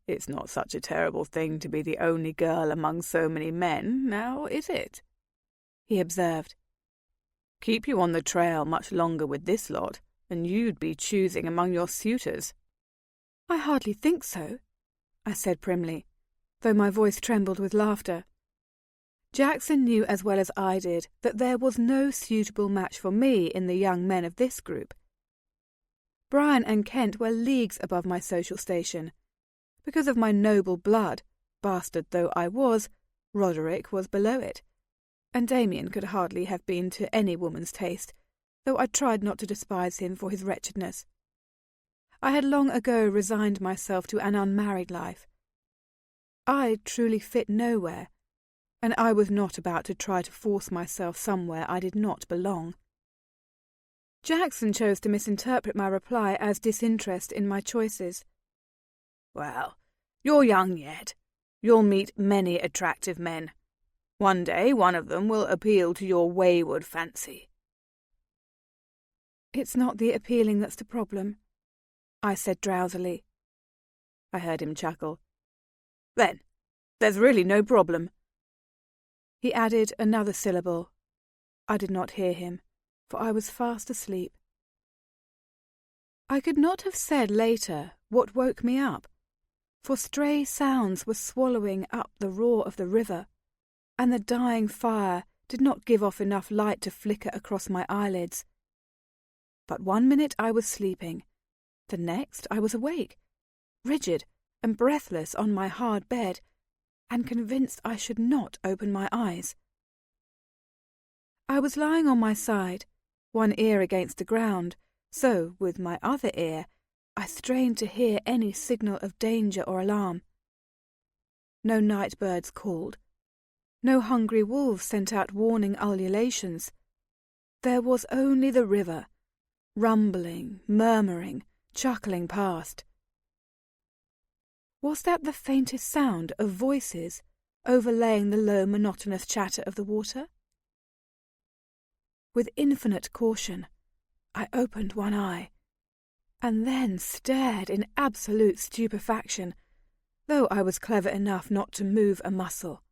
"It's not such a terrible thing to be the only girl among so many men, now, is it?" he observed. "Keep you on the trail much longer with this lot, and you'd be choosing among your suitors." "I hardly think so," I said primly, though my voice trembled with laughter. Jackson knew as well as I did that there was no suitable match for me in the young men of this group. Brian and Kent were leagues above my social station. Because of my noble blood, bastard though I was, Roderick was below it, and Damien could hardly have been to any woman's taste, though I tried not to despise him for his wretchedness. I had long ago resigned myself to an unmarried life. I truly fit nowhere, and I was not about to try to force myself somewhere I did not belong. Jackson chose to misinterpret my reply as disinterest in my choices. "Well, you're young yet. You'll meet many attractive men. One day one of them will appeal to your wayward fancy." "It's not the appealing that's the problem," I said drowsily. I heard him chuckle. "Then, there's really no problem." He added another syllable. I did not hear him, for I was fast asleep. I could not have said later what woke me up, for stray sounds were swallowing up the roar of the river, and the dying fire did not give off enough light to flicker across my eyelids. But 1 minute I was sleeping, the next I was awake, rigid and breathless on my hard bed, and convinced I should not open my eyes. I was lying on my side, one ear against the ground, so, with my other ear, I strained to hear any signal of danger or alarm. No night birds called. No hungry wolves sent out warning ululations. There was only the river, rumbling, murmuring, chuckling past. Was that the faintest sound of voices overlaying the low, monotonous chatter of the water? With infinite caution, I opened one eye, and then stared in absolute stupefaction, though I was clever enough not to move a muscle.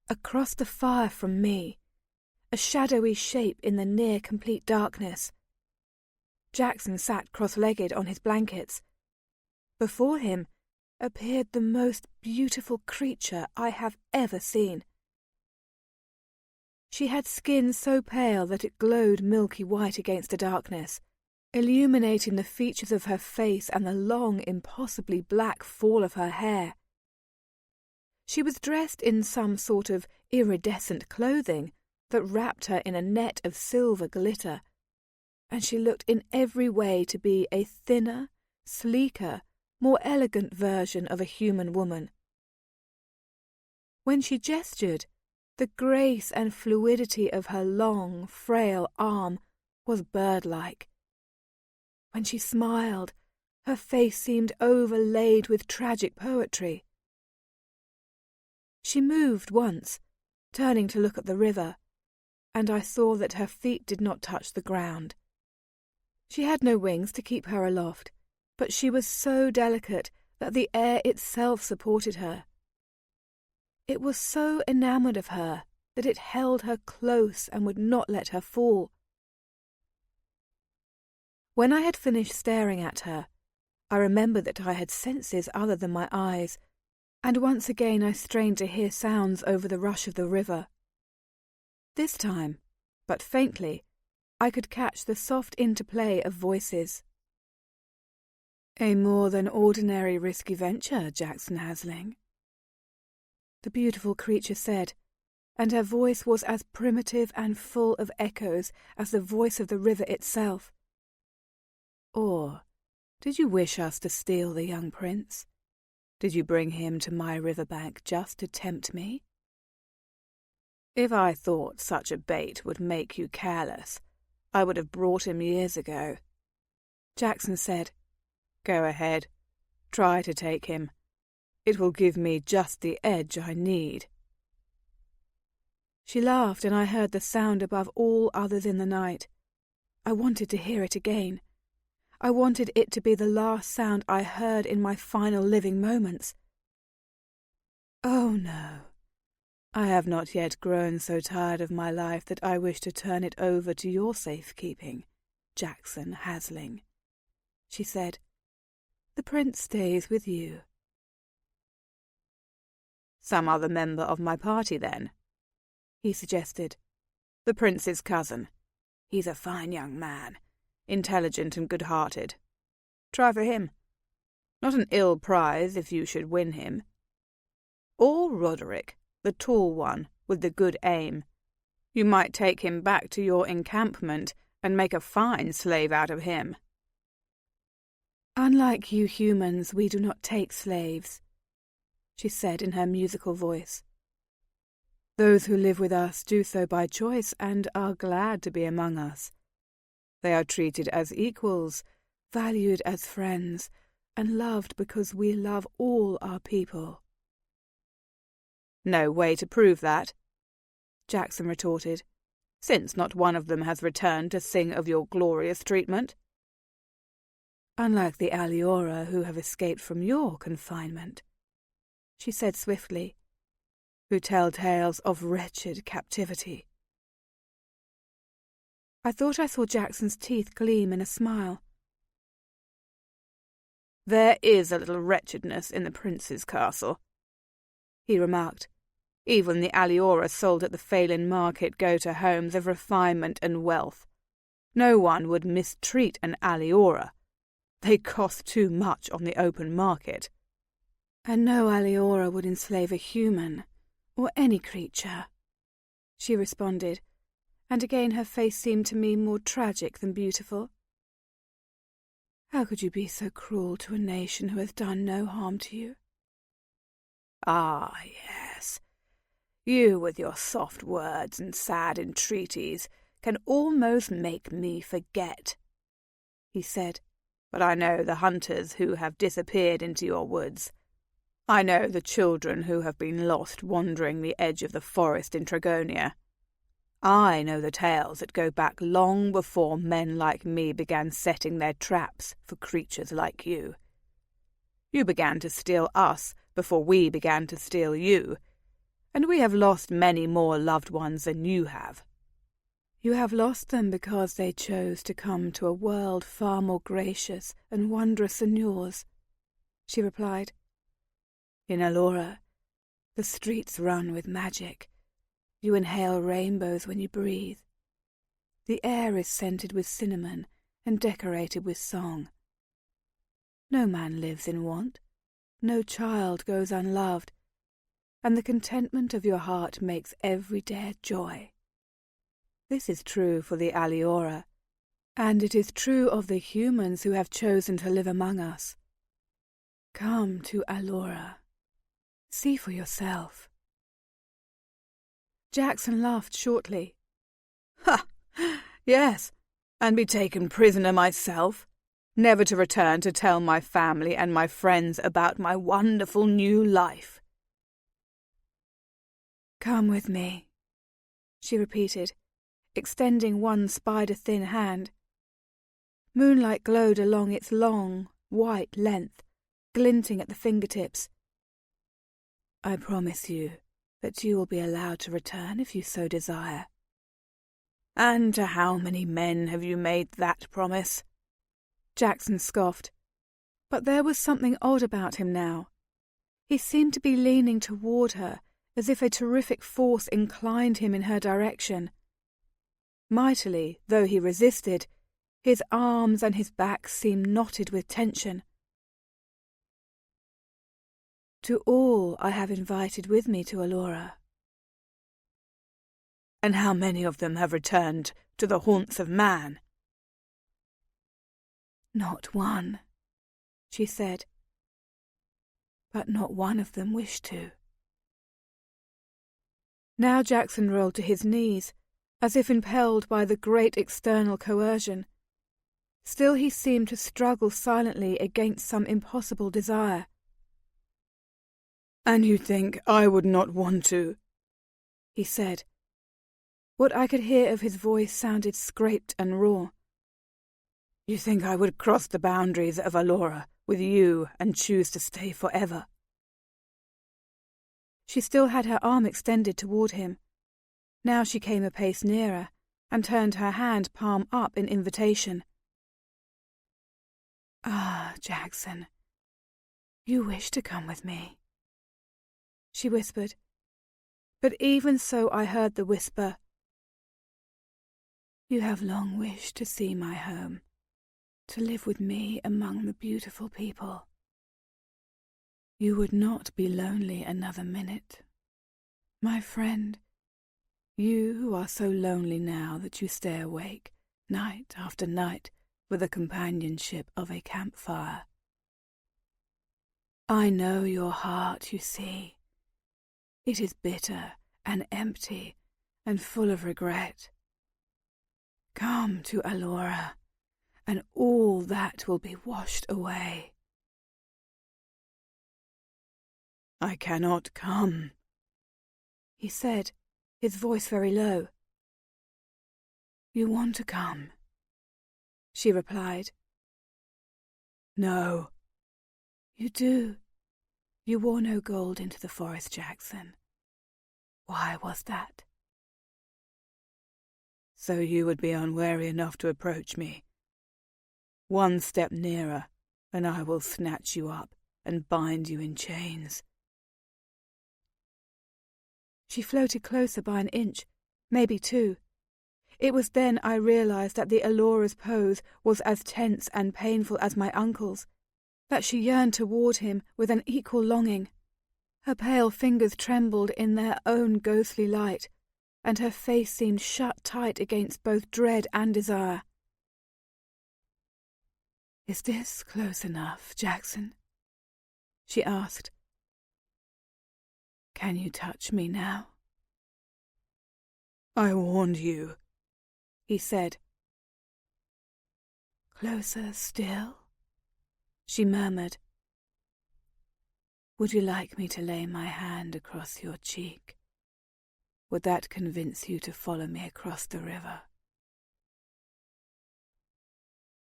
Across the fire from me, a shadowy shape in the near-complete darkness. Jackson sat cross-legged on his blankets. Before him appeared the most beautiful creature I have ever seen. She had skin so pale that it glowed milky white against the darkness, illuminating the features of her face and the long, impossibly black fall of her hair. She was dressed in some sort of iridescent clothing that wrapped her in a net of silver glitter, and she looked in every way to be a thinner, sleeker, more elegant version of a human woman. When she gestured, the grace and fluidity of her long, frail arm was bird-like. When she smiled, her face seemed overlaid with tragic poetry. She moved once, turning to look at the river, and I saw that her feet did not touch the ground. She had no wings to keep her aloft, but she was so delicate that the air itself supported her. It was so enamoured of her that it held her close and would not let her fall. When I had finished staring at her, I remembered that I had senses other than my eyes, and once again I strained to hear sounds over the rush of the river. This time, but faintly, I could catch the soft interplay of voices. "A more than ordinary risky venture, Jackson Hasling," the beautiful creature said, and her voice was as primitive and full of echoes as the voice of the river itself. "Or did you wish us to steal the young prince? Did you bring him to my riverbank just to tempt me?" "If I thought such a bait would make you careless, I would have brought him years ago," Jackson said. "Go ahead. Try to take him. It will give me just the edge I need." She laughed, and I heard the sound above all others in the night. I wanted to hear it again. I wanted it to be the last sound I heard in my final living moments. "Oh, no. I have not yet grown so tired of my life that I wish to turn it over to your safekeeping, Jackson Hasling," she said. "The prince stays with you." "Some other member of my party, then?" he suggested. "The prince's cousin. He's a fine young man, intelligent and good-hearted. Try for him. Not an ill prize if you should win him. Or Roderick, the tall one, with the good aim. You might take him back to your encampment and make a fine slave out of him." "Unlike you humans, we do not take slaves," she said in her musical voice. "Those who live with us do so by choice and are glad to be among us. They are treated as equals, valued as friends, and loved because we love all our people." "No way to prove that," Jackson retorted, "since not one of them has returned to sing of your glorious treatment." "Unlike the aliora who have escaped from your confinement," she said swiftly, "who tell tales of wretched captivity." I thought I saw Jackson's teeth gleam in a smile. "There is a little wretchedness in the prince's castle," he remarked. "Even the aliora sold at the Phelan market go to homes of refinement and wealth. No one would mistreat an aliora. They cost too much on the open market." "And no aliora would enslave a human, or any creature," she responded, and again her face seemed to me more tragic than beautiful. "How could you be so cruel to a nation who has done no harm to you?" "Ah, yes. You, with your soft words and sad entreaties, can almost make me forget," he said. "But I know the hunters who have disappeared into your woods. I know the children who have been lost wandering the edge of the forest in Tragonia. I know the tales that go back long before men like me began setting their traps for creatures like you. You began to steal us before we began to steal you, and we have lost many more loved ones than you have." "You have lost them because they chose to come to a world far more gracious and wondrous than yours," she replied. "In Aliora, the streets run with magic. You inhale rainbows when you breathe. The air is scented with cinnamon and decorated with song. No man lives in want, no child goes unloved, and the contentment of your heart makes every day a joy. This is true for the aliora, and it is true of the humans who have chosen to live among us. Come to Aliora. See for yourself." Jackson laughed shortly. "Ha! Yes, and be taken prisoner myself, never to return to tell my family and my friends about my wonderful new life." "Come with me," she repeated, extending one spider-thin hand. Moonlight glowed along its long, white length, glinting at the fingertips. "I promise you that you will be allowed to return if you so desire." "And to how many men have you made that promise?" Jackson scoffed. But there was something odd about him now. He seemed to be leaning toward her, as if a terrific force inclined him in her direction. Mightily, though he resisted, his arms and his back seemed knotted with tension. "To all I have invited with me to Aliora." "And how many of them have returned to the haunts of man?" "Not one," she said. "But not one of them wished to." Now Jackson rolled to his knees, as if impelled by the great external coercion. Still he seemed to struggle silently against some impossible desire. "And you think I would not want to?" he said. What I could hear of his voice sounded scraped and raw. "You think I would cross the boundaries of Aliora with you and choose to stay forever?" She still had her arm extended toward him. Now she came a pace nearer and turned her hand palm up in invitation. "Ah, Jackson, you wish to come with me," she whispered. But even so I heard the whisper, "You have long wished to see my home, to live with me among the beautiful people. You would not be lonely another minute. My friend, you who are so lonely now that you stay awake night after night with the companionship of a campfire. I know your heart, you see. It is bitter and empty and full of regret. Come to Aliora, and all that will be washed away." "I cannot come," he said, his voice very low. "You want to come," she replied. "No." "You do. You wore no gold into the forest, Jackson. Why was that?" "So you would be unwary enough to approach me. One step nearer, and I will snatch you up and bind you in chains." She floated closer by an inch, maybe 2. It was then I realized that the aliora's pose was as tense and painful as my uncle's, that she yearned toward him with an equal longing. Her pale fingers trembled in their own ghostly light, and her face seemed shut tight against both dread and desire. "Is this close enough, Jackson?" she asked. "Can you touch me now?" "I warned you," he said. "Closer still?" she murmured. "Would you like me to lay my hand across your cheek? Would that convince you to follow me across the river?"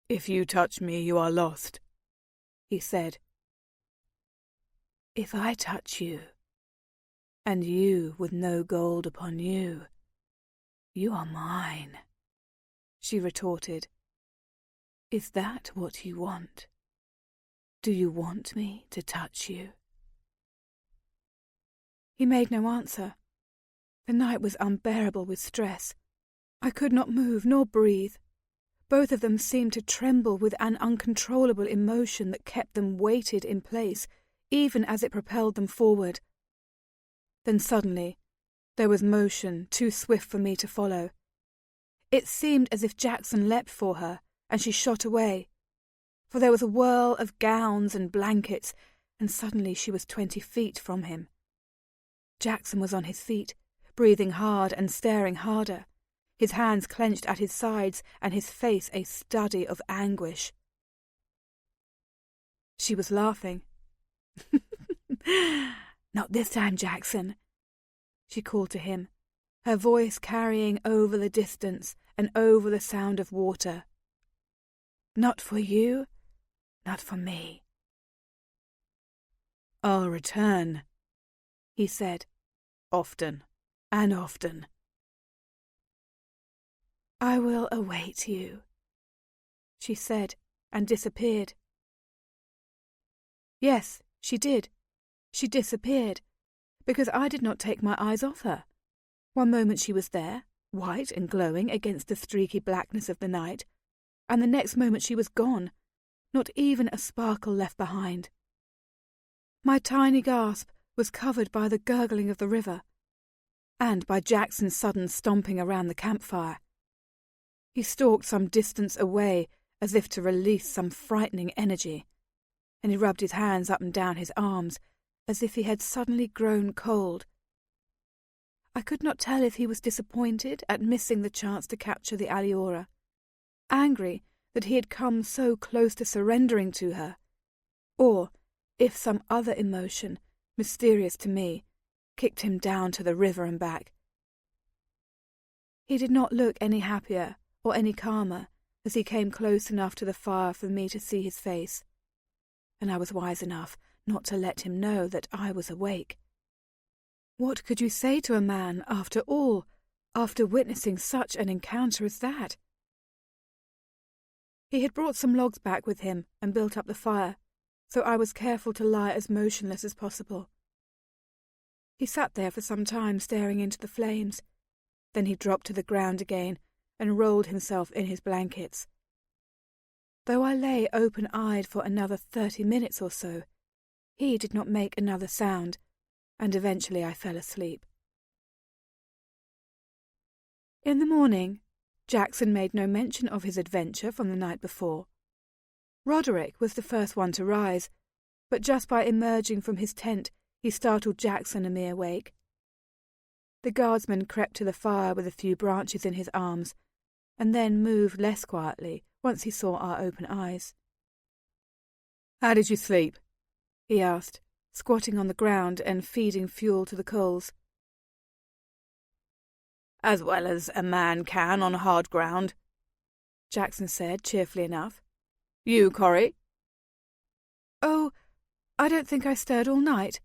"If you touch me, you are lost," he said. "If I touch you, and you with no gold upon you, you are mine," she retorted. "Is that what you want? Do you want me to touch you?" He made no answer. The night was unbearable with stress. I could not move nor breathe. Both of them seemed to tremble with an uncontrollable emotion that kept them weighted in place, even as it propelled them forward. Then suddenly, there was motion too swift for me to follow. It seemed as if Jackson leapt for her, and she shot away. For there was a whirl of gowns and blankets, and suddenly she was 20 feet from him. Jackson was on his feet, breathing hard and staring harder, his hands clenched at his sides and his face a study of anguish. She was laughing. "Not this time, Jackson," she called to him, her voice carrying over the distance and over the sound of water. "Not for you, not for me." "I'll return," he said, "often and often." "I will await you," she said, and disappeared. Yes, she did. She disappeared, because I did not take my eyes off her. One moment she was there, white and glowing against the streaky blackness of the night, and the next moment she was gone, not even a sparkle left behind. My tiny gasp was covered by the gurgling of the river, and by Jackson's sudden stomping around the campfire. He stalked some distance away as if to release some frightening energy, and he rubbed his hands up and down his arms as if he had suddenly grown cold. I could not tell if he was disappointed at missing the chance to capture the aliora, angry that he had come so close to surrendering to her, or if some other emotion, mysterious to me, kicked him down to the river and back. He did not look any happier or any calmer as he came close enough to the fire for me to see his face, and I was wise enough not to let him know that I was awake. What could you say to a man, after all, after witnessing such an encounter as that? He had brought some logs back with him and built up the fire, so I was careful to lie as motionless as possible. He sat there for some time staring into the flames. Then he dropped to the ground again and rolled himself in his blankets. Though I lay open-eyed for another 30 minutes or so, he did not make another sound, and eventually I fell asleep. In the morning, Jackson made no mention of his adventure from the night before. Roderick was the first one to rise, but just by emerging from his tent, he startled Jackson a mere wake. The guardsman crept to the fire with a few branches in his arms, and then moved less quietly once he saw our open eyes. "How did you sleep?" he asked, squatting on the ground and feeding fuel to the coals. "As well as a man can on hard ground," Jackson said cheerfully enough. "You, Corey?" "Oh, I don't think I stirred all night,"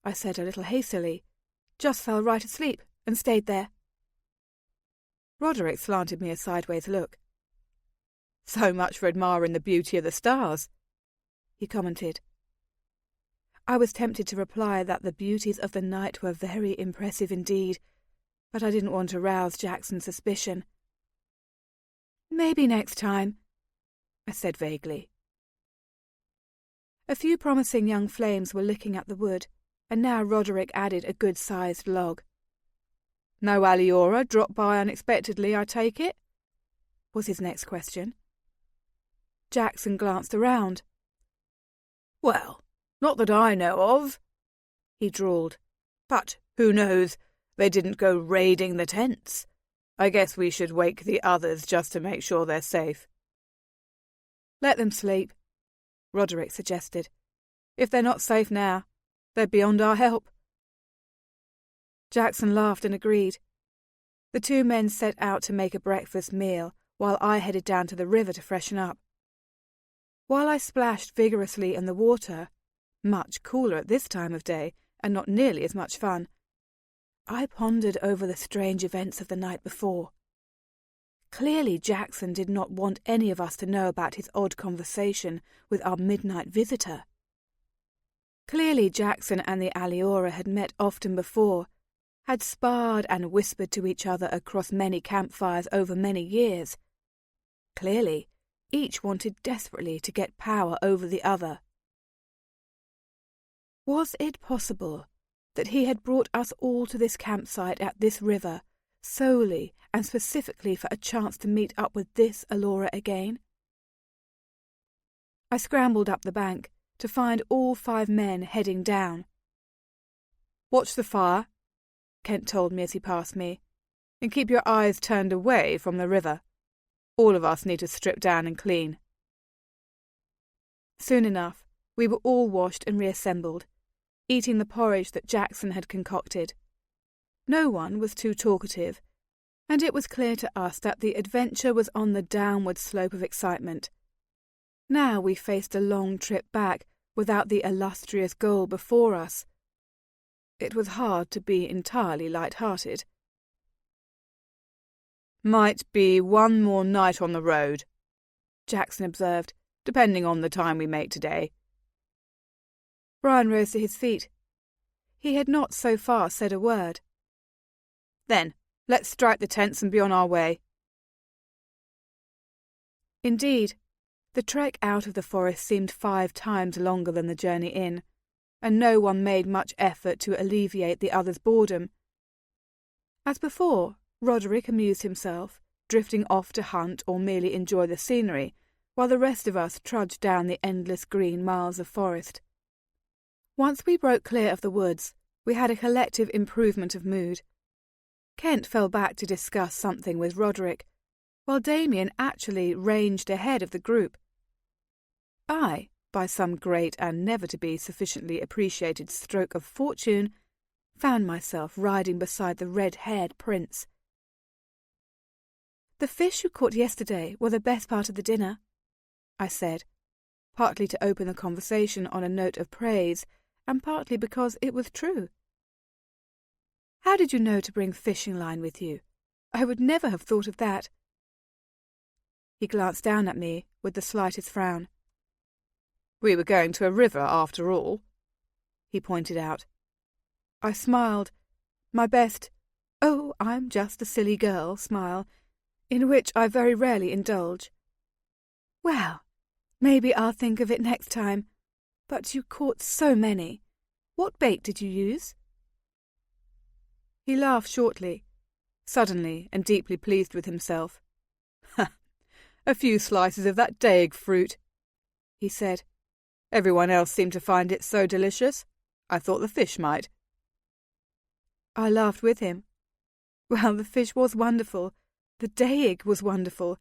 I said a little hastily. "Just fell right asleep and stayed there." Roderick slanted me a sideways look. "So much for admiring the beauty of the stars," he commented. I was tempted to reply that the beauties of the night were very impressive indeed, but I didn't want to rouse Jackson's suspicion. "Maybe next time," I said vaguely. A few promising young flames were licking at the wood, and now Roderick added a good-sized log. "No aliora dropped by unexpectedly, I take it?" was his next question. Jackson glanced around. "Well, not that I know of," he drawled. "But who knows? They didn't go raiding the tents. I guess we should wake the others just to make sure they're safe." "Let them sleep," Roderick suggested. "If they're not safe now, they're beyond our help." Jackson laughed and agreed. The two men set out to make a breakfast meal, while I headed down to the river to freshen up. While I splashed vigorously in the water, much cooler at this time of day and not nearly as much fun, I pondered over the strange events of the night before. Clearly Jackson did not want any of us to know about his odd conversation with our midnight visitor. Clearly Jackson and the aliora had met often before, had sparred and whispered to each other across many campfires over many years. Clearly, each wanted desperately to get power over the other. Was it possible that he had brought us all to this campsite at this river solely and specifically for a chance to meet up with this aliora again? I scrambled up the bank to find all 5 men heading down. "Watch the fire," Kent told me as he passed me, "and keep your eyes turned away from the river. All of us need to strip down and clean." Soon enough, we were all washed and reassembled, eating the porridge that Jackson had concocted. No one was too talkative, and it was clear to us that the adventure was on the downward slope of excitement. Now we faced a long trip back without the illustrious goal before us. It was hard to be entirely light-hearted. "Might be one more night on the road," Jackson observed, "depending on the time we make today." Brian rose to his feet. He had not so far said a word. "Then, let's strike the tents and be on our way." Indeed, the trek out of the forest seemed 5 times longer than the journey in, and no one made much effort to alleviate the other's boredom. As before, Roderick amused himself, drifting off to hunt or merely enjoy the scenery, while the rest of us trudged down the endless green miles of forest. Once we broke clear of the woods, we had a collective improvement of mood. Kent fell back to discuss something with Roderick, while Damien actually ranged ahead of the group. I, by some great and never-to-be sufficiently appreciated stroke of fortune, found myself riding beside the red-haired prince. "The fish you caught yesterday were the best part of the dinner," I said, partly to open the conversation on a note of praise, and partly because it was true. "How did you know to bring fishing line with you? I would never have thought of that." He glanced down at me with the slightest frown. "We were going to a river after all," he pointed out. I smiled, my best, "Oh, I'm just a silly girl" smile, in which I very rarely indulge. "Well, maybe I'll think of it next time. But you caught so many. What bait did you use?" He laughed shortly, suddenly and deeply pleased with himself. "A few slices of that daig fruit," he said. "Everyone else seemed to find it so delicious. I thought the fish might." I laughed with him. Well, the fish was wonderful. The daig was wonderful.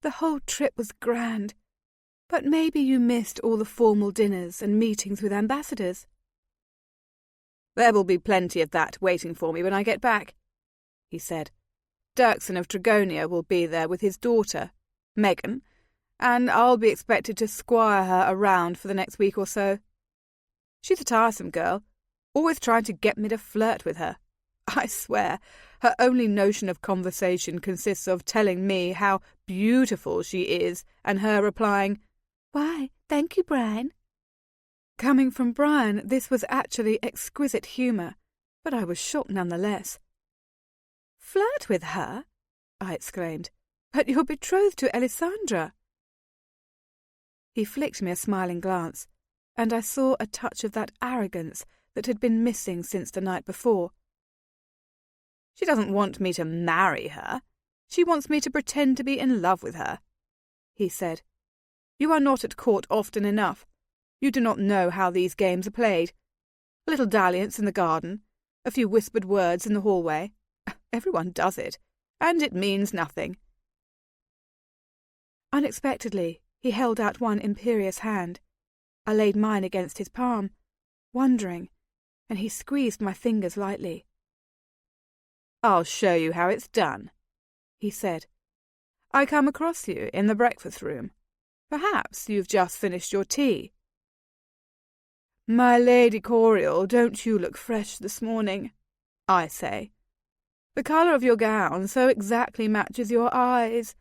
The whole trip was grand. But maybe you missed all the formal dinners and meetings with ambassadors. "There will be plenty of that waiting for me when I get back," he said. "Dirksen of Dragonia will be there with his daughter, Megan, and I'll be expected to squire her around for the next week or so. She's a tiresome girl, always trying to get me to flirt with her. I swear, her only notion of conversation consists of telling me how beautiful she is, and her replying, 'Why, thank you, Brian,' Coming from Brian, this was actually exquisite humour, but I was shocked nonetheless. "Flirt with her?" I exclaimed. "But you're betrothed to Alessandra." He flicked me a smiling glance, and I saw a touch of that arrogance that had been missing since the night before. "She doesn't want me to marry her. She wants me to pretend to be in love with her," he said. "You are not at court often enough. You do not know how these games are played. A little dalliance in the garden, a few whispered words in the hallway. Everyone does it, and it means nothing." Unexpectedly, he held out one imperious hand. I laid mine against his palm, wondering, and he squeezed my fingers lightly. "I'll show you how it's done," he said. "I come across you in the breakfast room. Perhaps you've just finished your tea. 'My Lady Coriel, don't you look fresh this morning?' I say. 'The colour of your gown so exactly matches your eyes.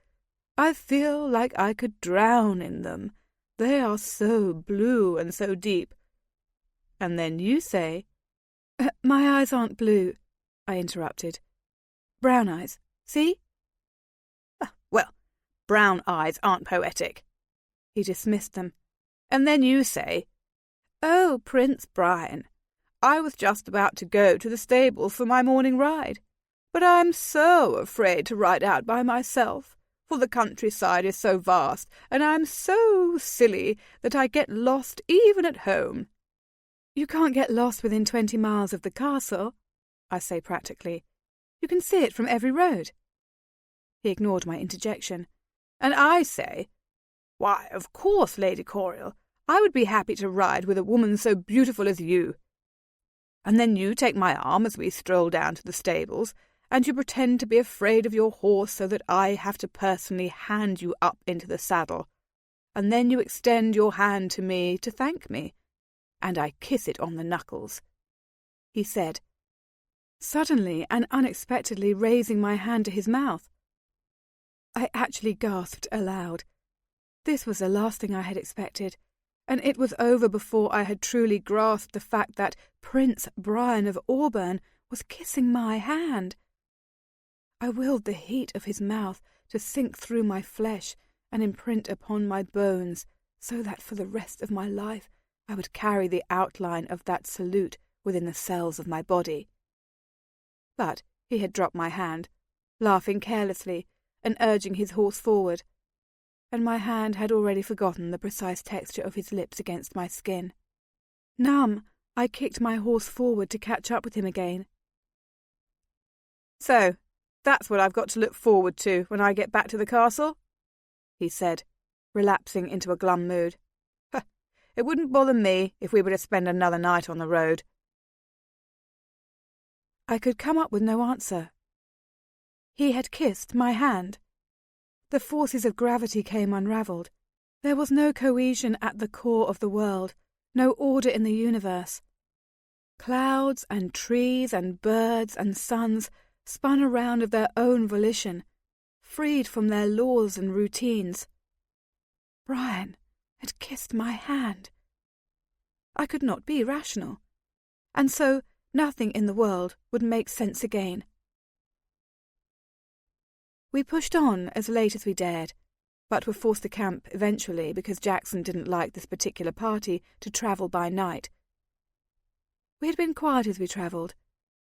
I feel like I could drown in them. They are so blue and so deep.' And then you say—" My eyes aren't blue," I interrupted. "Brown eyes. See?" "Well, brown eyes aren't poetic." He dismissed them. And then you say, "Oh, Prince Brian, I was just about to go to the stables for my morning ride, but I am so afraid to ride out by myself, for the countryside is so vast, and I am so silly that I get lost even at home." "You can't get lost within 20 miles of the castle," I say practically. "You can see it from every road." He ignored my interjection, and I say, "Why, of course, Lady Coriel, I would be happy to ride with a woman so beautiful as you." And then you take my arm as we stroll down to the stables, and you pretend to be afraid of your horse so that I have to personally hand you up into the saddle. And then you extend your hand to me to thank me, and I kiss it on the knuckles," he said, suddenly and unexpectedly raising my hand to his mouth. I actually gasped aloud. This was the last thing I had expected, and it was over before I had truly grasped the fact that Prince Brian of Auburn was kissing my hand. I willed the heat of his mouth to sink through my flesh and imprint upon my bones, so that for the rest of my life I would carry the outline of that salute within the cells of my body. But he had dropped my hand, laughing carelessly and urging his horse forward, and my hand had already forgotten the precise texture of his lips against my skin. Numb, I kicked my horse forward to catch up with him again. "So, that's what I've got to look forward to when I get back to the castle?" he said, relapsing into a glum mood. "It wouldn't bother me if we were to spend another night on the road." I could come up with no answer. He had kissed my hand. The forces of gravity came unravelled. There was no cohesion at the core of the world, no order in the universe. Clouds and trees and birds and suns spun around of their own volition, freed from their laws and routines. Brian had kissed my hand. I could not be rational, and so nothing in the world would make sense again. We pushed on as late as we dared, but were forced to camp eventually because Jackson didn't like this particular party to travel by night. We had been quiet as we travelled,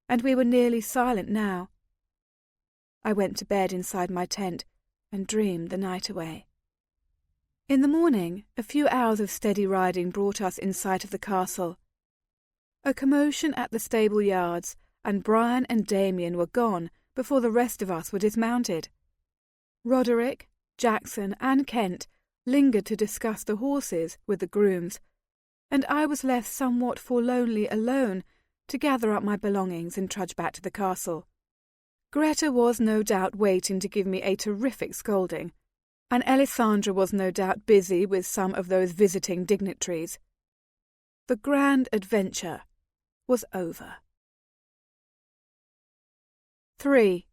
and we were nearly silent now. I went to bed inside my tent and dreamed the night away. In the morning, a few hours of steady riding brought us in sight of the castle. A commotion at the stable yards, and Brian and Damien were gone before the rest of us were dismounted. Roderick, Jackson, and Kent lingered to discuss the horses with the grooms, and I was left somewhat forlornly alone to gather up my belongings and trudge back to the castle. Greta was no doubt waiting to give me a terrific scolding, and Alessandra was no doubt busy with some of those visiting dignitaries. The grand adventure was over. 3.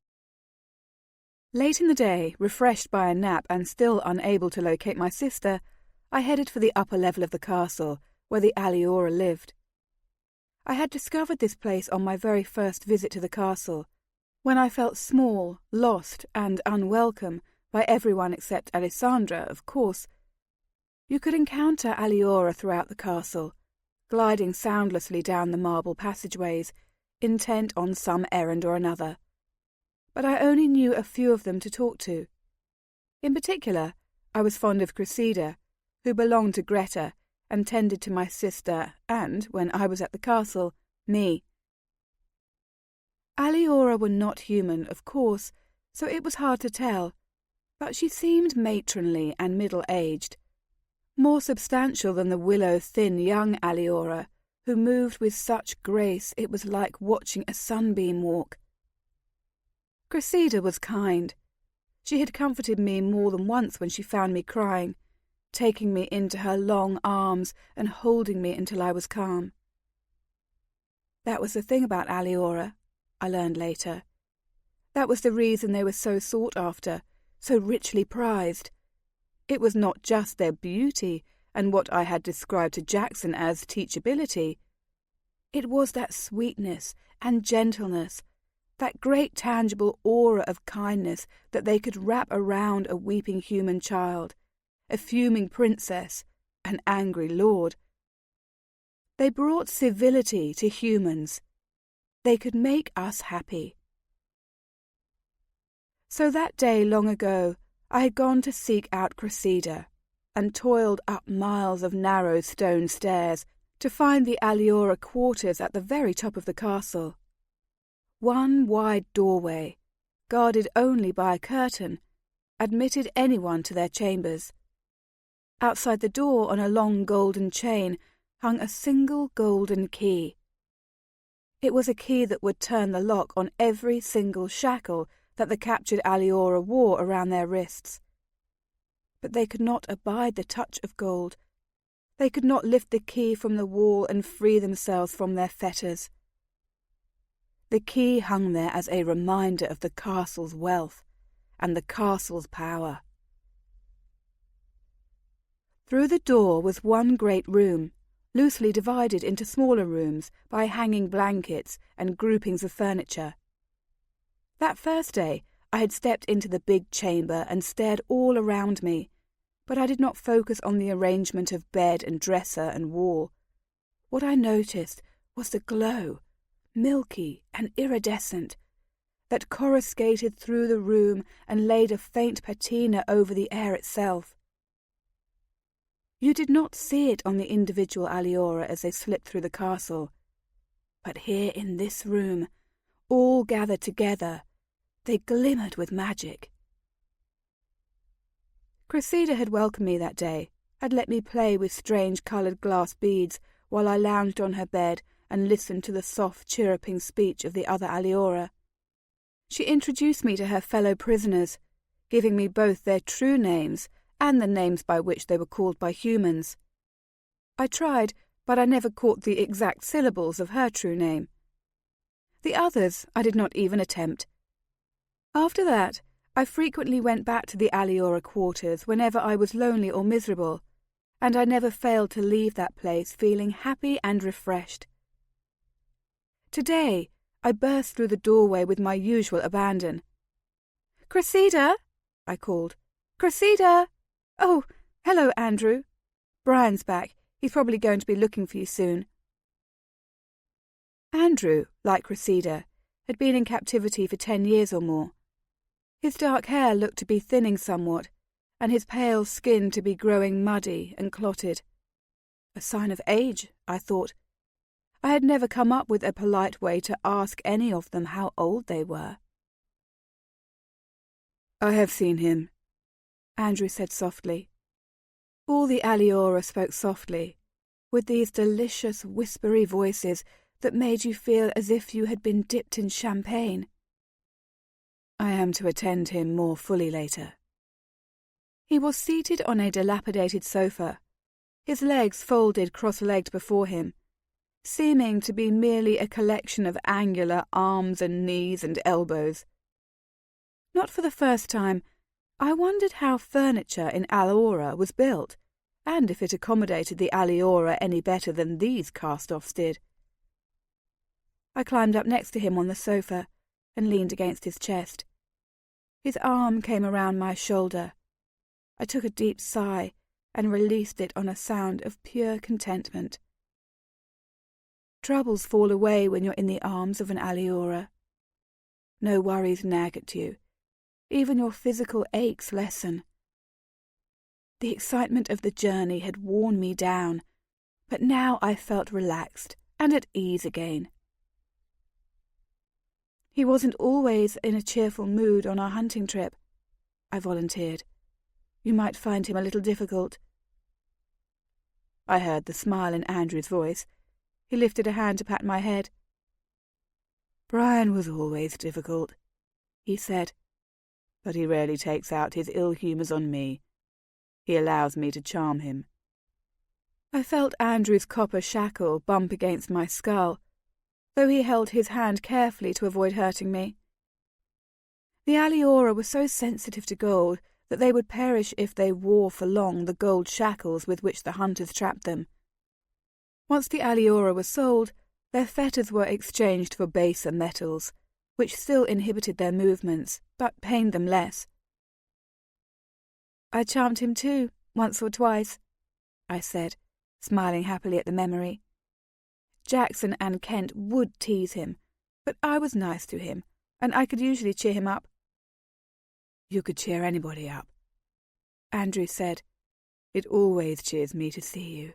Late in the day, refreshed by a nap and still unable to locate my sister, I headed for the upper level of the castle, where the aliora lived. I had discovered this place on my very first visit to the castle, when I felt small, lost, and unwelcome by everyone except Alessandra, of course. You could encounter aliora throughout the castle, gliding soundlessly down the marble passageways, intent on some errand or another. But I only knew a few of them to talk to. In particular, I was fond of Cressida, who belonged to Greta and tended to my sister and, when I was at the castle, me. Aliora were not human, of course, so it was hard to tell, but she seemed matronly and middle-aged, more substantial than the willow-thin young aliora, who moved with such grace it was like watching a sunbeam walk. Cressida was kind. She had comforted me more than once when she found me crying, taking me into her long arms and holding me until I was calm. That was the thing about aliora, I learned later. That was the reason they were so sought after, so richly prized. It was not just their beauty and what I had described to Jackson as teachability. It was that sweetness and gentleness, that great tangible aura of kindness that they could wrap around a weeping human child, a fuming princess, an angry lord. They brought civility to humans. They could make us happy. So that day long ago, I had gone to seek out Cressida, and toiled up miles of narrow stone stairs to find the aliora quarters at the very top of the castle. One wide doorway, guarded only by a curtain, admitted anyone to their chambers. Outside the door, on a long golden chain, hung a single golden key. It was a key that would turn the lock on every single shackle that the captured aliora wore around their wrists. But they could not abide the touch of gold. They could not lift the key from the wall and free themselves from their fetters. The key hung there as a reminder of the castle's wealth and the castle's power. Through the door was one great room, loosely divided into smaller rooms by hanging blankets and groupings of furniture. That first day I had stepped into the big chamber and stared all around me, but I did not focus on the arrangement of bed and dresser and wall. What I noticed was the glow, milky and iridescent, that coruscated through the room and laid a faint patina over the air itself. You did not see it on the individual aliora as they slipped through the castle, but here in this room, all gathered together, they glimmered with magic. Cressida had welcomed me that day, had let me play with strange coloured glass beads while I lounged on her bed and listened to the soft chirruping speech of the other aliora. She introduced me to her fellow prisoners, giving me both their true names and the names by which they were called by humans. I tried, but I never caught the exact syllables of her true name. The others I did not even attempt. After that, I frequently went back to the aliora quarters whenever I was lonely or miserable, and I never failed to leave that place feeling happy and refreshed. Today, I burst through the doorway with my usual abandon. "Cressida!" I called. "Cressida! Oh, hello, Andrew. Brian's back. He's probably going to be looking for you soon." Andrew, like Cressida, had been in captivity for 10 years or more. His dark hair looked to be thinning somewhat, and his pale skin to be growing muddy and clotted. A sign of age, I thought. I had never come up with a polite way to ask any of them how old they were. "I have seen him," Andrew said softly. All the aliora spoke softly, with these delicious whispery voices that made you feel as if you had been dipped in champagne. "I am to attend him more fully later." He was seated on a dilapidated sofa, his legs folded cross-legged before him, seeming to be merely a collection of angular arms and knees and elbows. Not for the first time, I wondered how furniture in aliora was built, and if it accommodated the aliora any better than these cast-offs did. I climbed up next to him on the sofa and leaned against his chest. His arm came around my shoulder. I took a deep sigh and released it on a sound of pure contentment. Troubles fall away when you're in the arms of an aliora. No worries nag at you. Even your physical aches lessen. The excitement of the journey had worn me down, but now I felt relaxed and at ease again. He wasn't always in a cheerful mood on our hunting trip, I volunteered. You might find him a little difficult. I heard the smile in Andrew's voice. He lifted a hand to pat my head. Brian was always difficult, he said, but he rarely takes out his ill humours on me. He allows me to charm him. I felt Andrew's copper shackle bump against my skull, though he held his hand carefully to avoid hurting me. The aliora were so sensitive to gold that they would perish if they wore for long the gold shackles with which the hunters trapped them. Once the aliora were sold, their fetters were exchanged for baser metals, which still inhibited their movements, but pained them less. I charmed him too, once or twice, I said, smiling happily at the memory. Jackson and Kent would tease him, but I was nice to him, and I could usually cheer him up. You could cheer anybody up, Andrew said. It always cheers me to see you.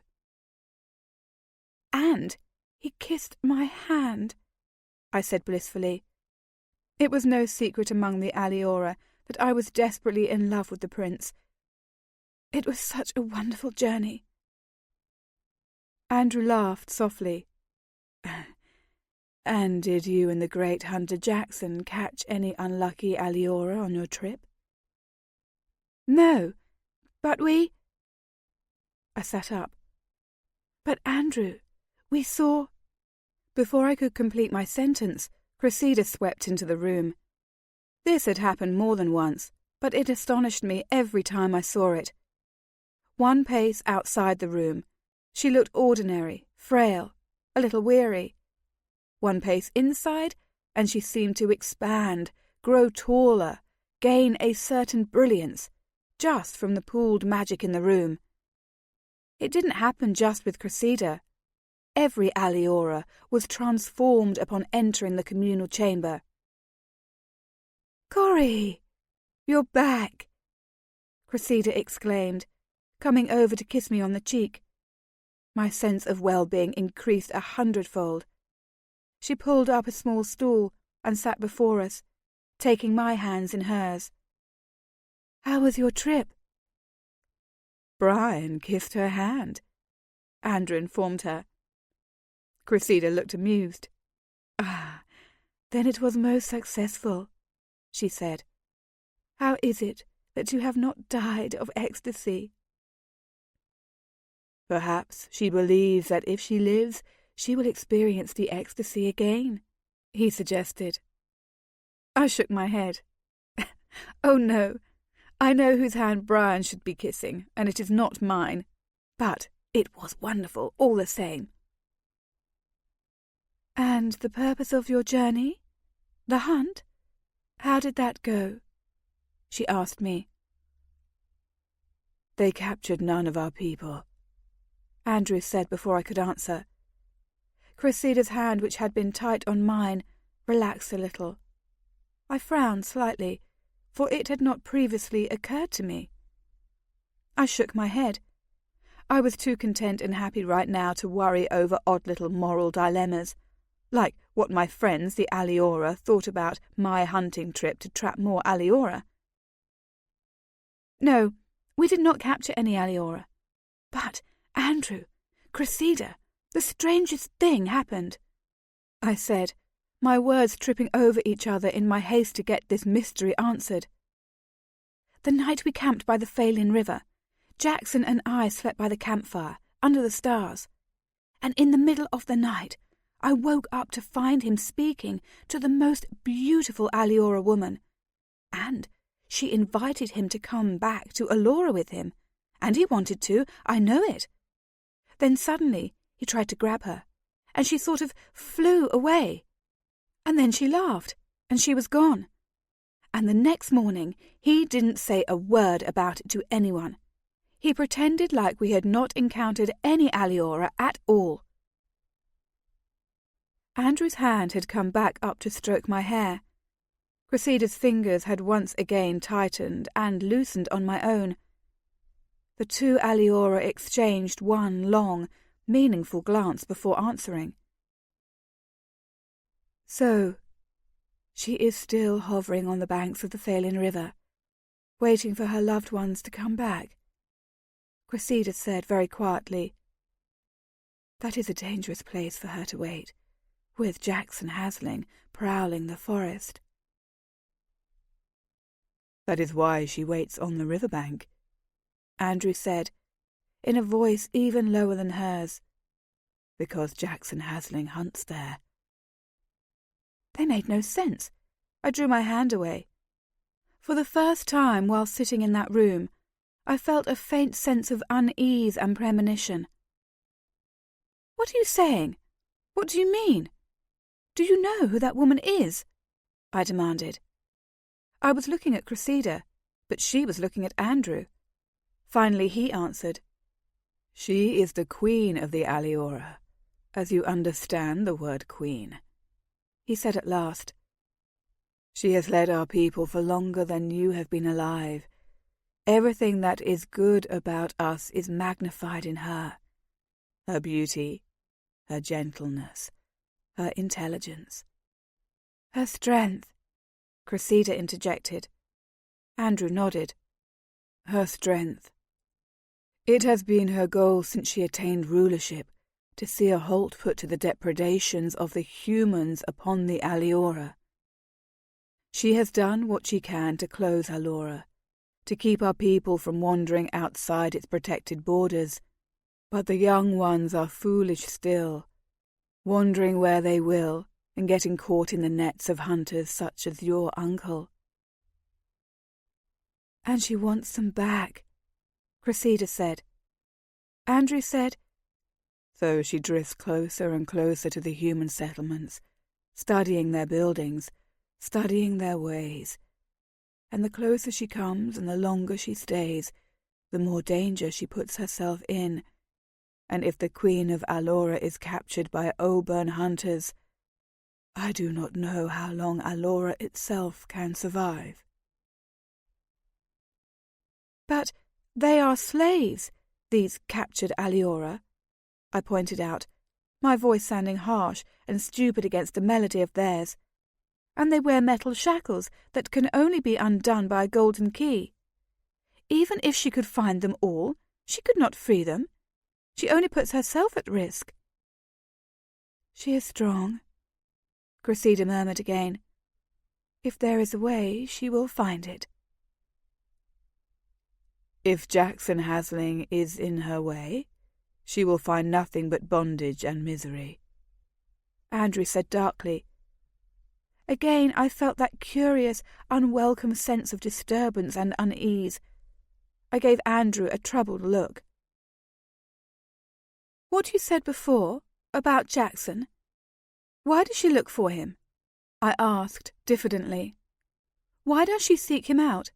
And he kissed my hand, I said blissfully. It was no secret among the aliora that I was desperately in love with the prince. It was such a wonderful journey. Andrew laughed softly. And did you and the great hunter Jackson catch any unlucky aliora on your trip? No, but we... I sat up. But Andrew, we saw... Before I could complete my sentence, Cressida swept into the room. This had happened more than once, but it astonished me every time I saw it. One pace outside the room, she looked ordinary, frail, a little weary. One pace inside, and she seemed to expand, grow taller, gain a certain brilliance, just from the pooled magic in the room. It didn't happen just with Cressida. Every aliora was transformed upon entering the communal chamber. "Cori, you're back!" Cressida exclaimed, coming over to kiss me on the cheek. My sense of well-being increased 100-fold. She pulled up a small stool and sat before us, taking my hands in hers. "How was your trip?" "Brian kissed her hand," Andrew informed her. Cressida looked amused. "Ah, then it was most successful," she said. "How is it that you have not died of ecstasy?" "Perhaps she believes that if she lives, she will experience the ecstasy again," he suggested. I shook my head. "Oh no, I know whose hand Brian should be kissing, and it is not mine. But it was wonderful all the same." "And the purpose of your journey? The hunt? How did that go?" she asked me. "They captured none of our people," Andrew said before I could answer. Cressida's hand, which had been tight on mine, relaxed a little. I frowned slightly, for it had not previously occurred to me. I shook my head. I was too content and happy right now to worry over odd little moral dilemmas, like what my friends, the aliora, thought about my hunting trip to trap more aliora. "No, we did not capture any aliora. But, Andrew, Cressida, the strangest thing happened," I said, my words tripping over each other in my haste to get this mystery answered. "The night we camped by the Phelan River, Jackson and I slept by the campfire, under the stars, and in the middle of the night I woke up to find him speaking to the most beautiful aliora woman, and she invited him to come back to Alora with him, And he wanted to, I know it. Then suddenly he tried to grab her, and she sort of flew away. And then she laughed, and she was gone. And the next morning he didn't say a word about it to anyone. He pretended like we had not encountered any aliora at all. Andrew's hand had come back up to stroke my hair. Cressida's fingers had once again tightened and loosened on my own. The two aliora exchanged one long, meaningful glance before answering. So, she is still hovering on the banks of the Phelan River, waiting for her loved ones to come back, Cressida said very quietly. That is a dangerous place for her to wait, with Jackson Hasling prowling the forest. That is why she waits on the riverbank, Andrew said, in a voice even lower than hers, because Jackson Hasling hunts there. They made no sense. I drew my hand away. For the first time while sitting in that room, I felt a faint sense of unease and premonition. What are you saying? What do you mean? Do you know who that woman is? I demanded. I was looking at Cressida, but she was looking at Andrew. Finally he answered. She is the queen of the aliora, as you understand the word queen, he said at last. She has led our people for longer than you have been alive. Everything that is good about us is magnified in her. Her beauty, her gentleness, her intelligence. Her strength, Cressida interjected. Andrew nodded. Her strength. It has been her goal since she attained rulership to see a halt put to the depredations of the humans upon the aliora. She has done what she can to close Aliora, to keep our people from wandering outside its protected borders, but the young ones are foolish still, wandering where they will and getting caught in the nets of hunters such as your uncle. And she wants them back, Cressida said. Andrew said, so she drifts closer and closer to the human settlements, studying their buildings, studying their ways. And the closer she comes and the longer she stays, the more danger she puts herself in. And if the Queen of Aliora is captured by Auburn hunters, I do not know how long Aliora itself can survive. But they are slaves, these captured aliora, I pointed out, my voice sounding harsh and stupid against the melody of theirs. And they wear metal shackles that can only be undone by a golden key. Even if she could find them all, she could not free them. She only puts herself at risk. She is strong, Cressida murmured again. If there is a way, she will find it. If Jackson Hasling is in her way, she will find nothing but bondage and misery, Andrew said darkly. Again I felt that curious, unwelcome sense of disturbance and unease. I gave Andrew a troubled look. What you said before, about Jackson, why does she look for him? I asked diffidently. Why does she seek him out?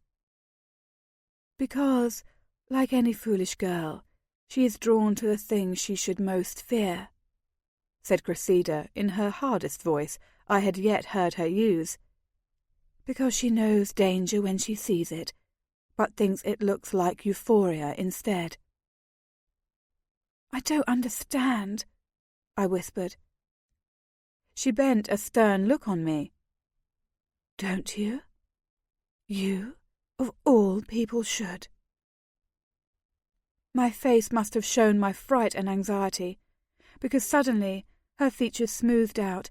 Because, like any foolish girl, she is drawn to the things she should most fear, said Cressida in her hardest voice I had yet heard her use. Because she knows danger when she sees it, but thinks it looks like euphoria instead. I don't understand, I whispered. She bent a stern look on me. Don't you? You, of all people, should. My face must have shown my fright and anxiety, because suddenly her features smoothed out,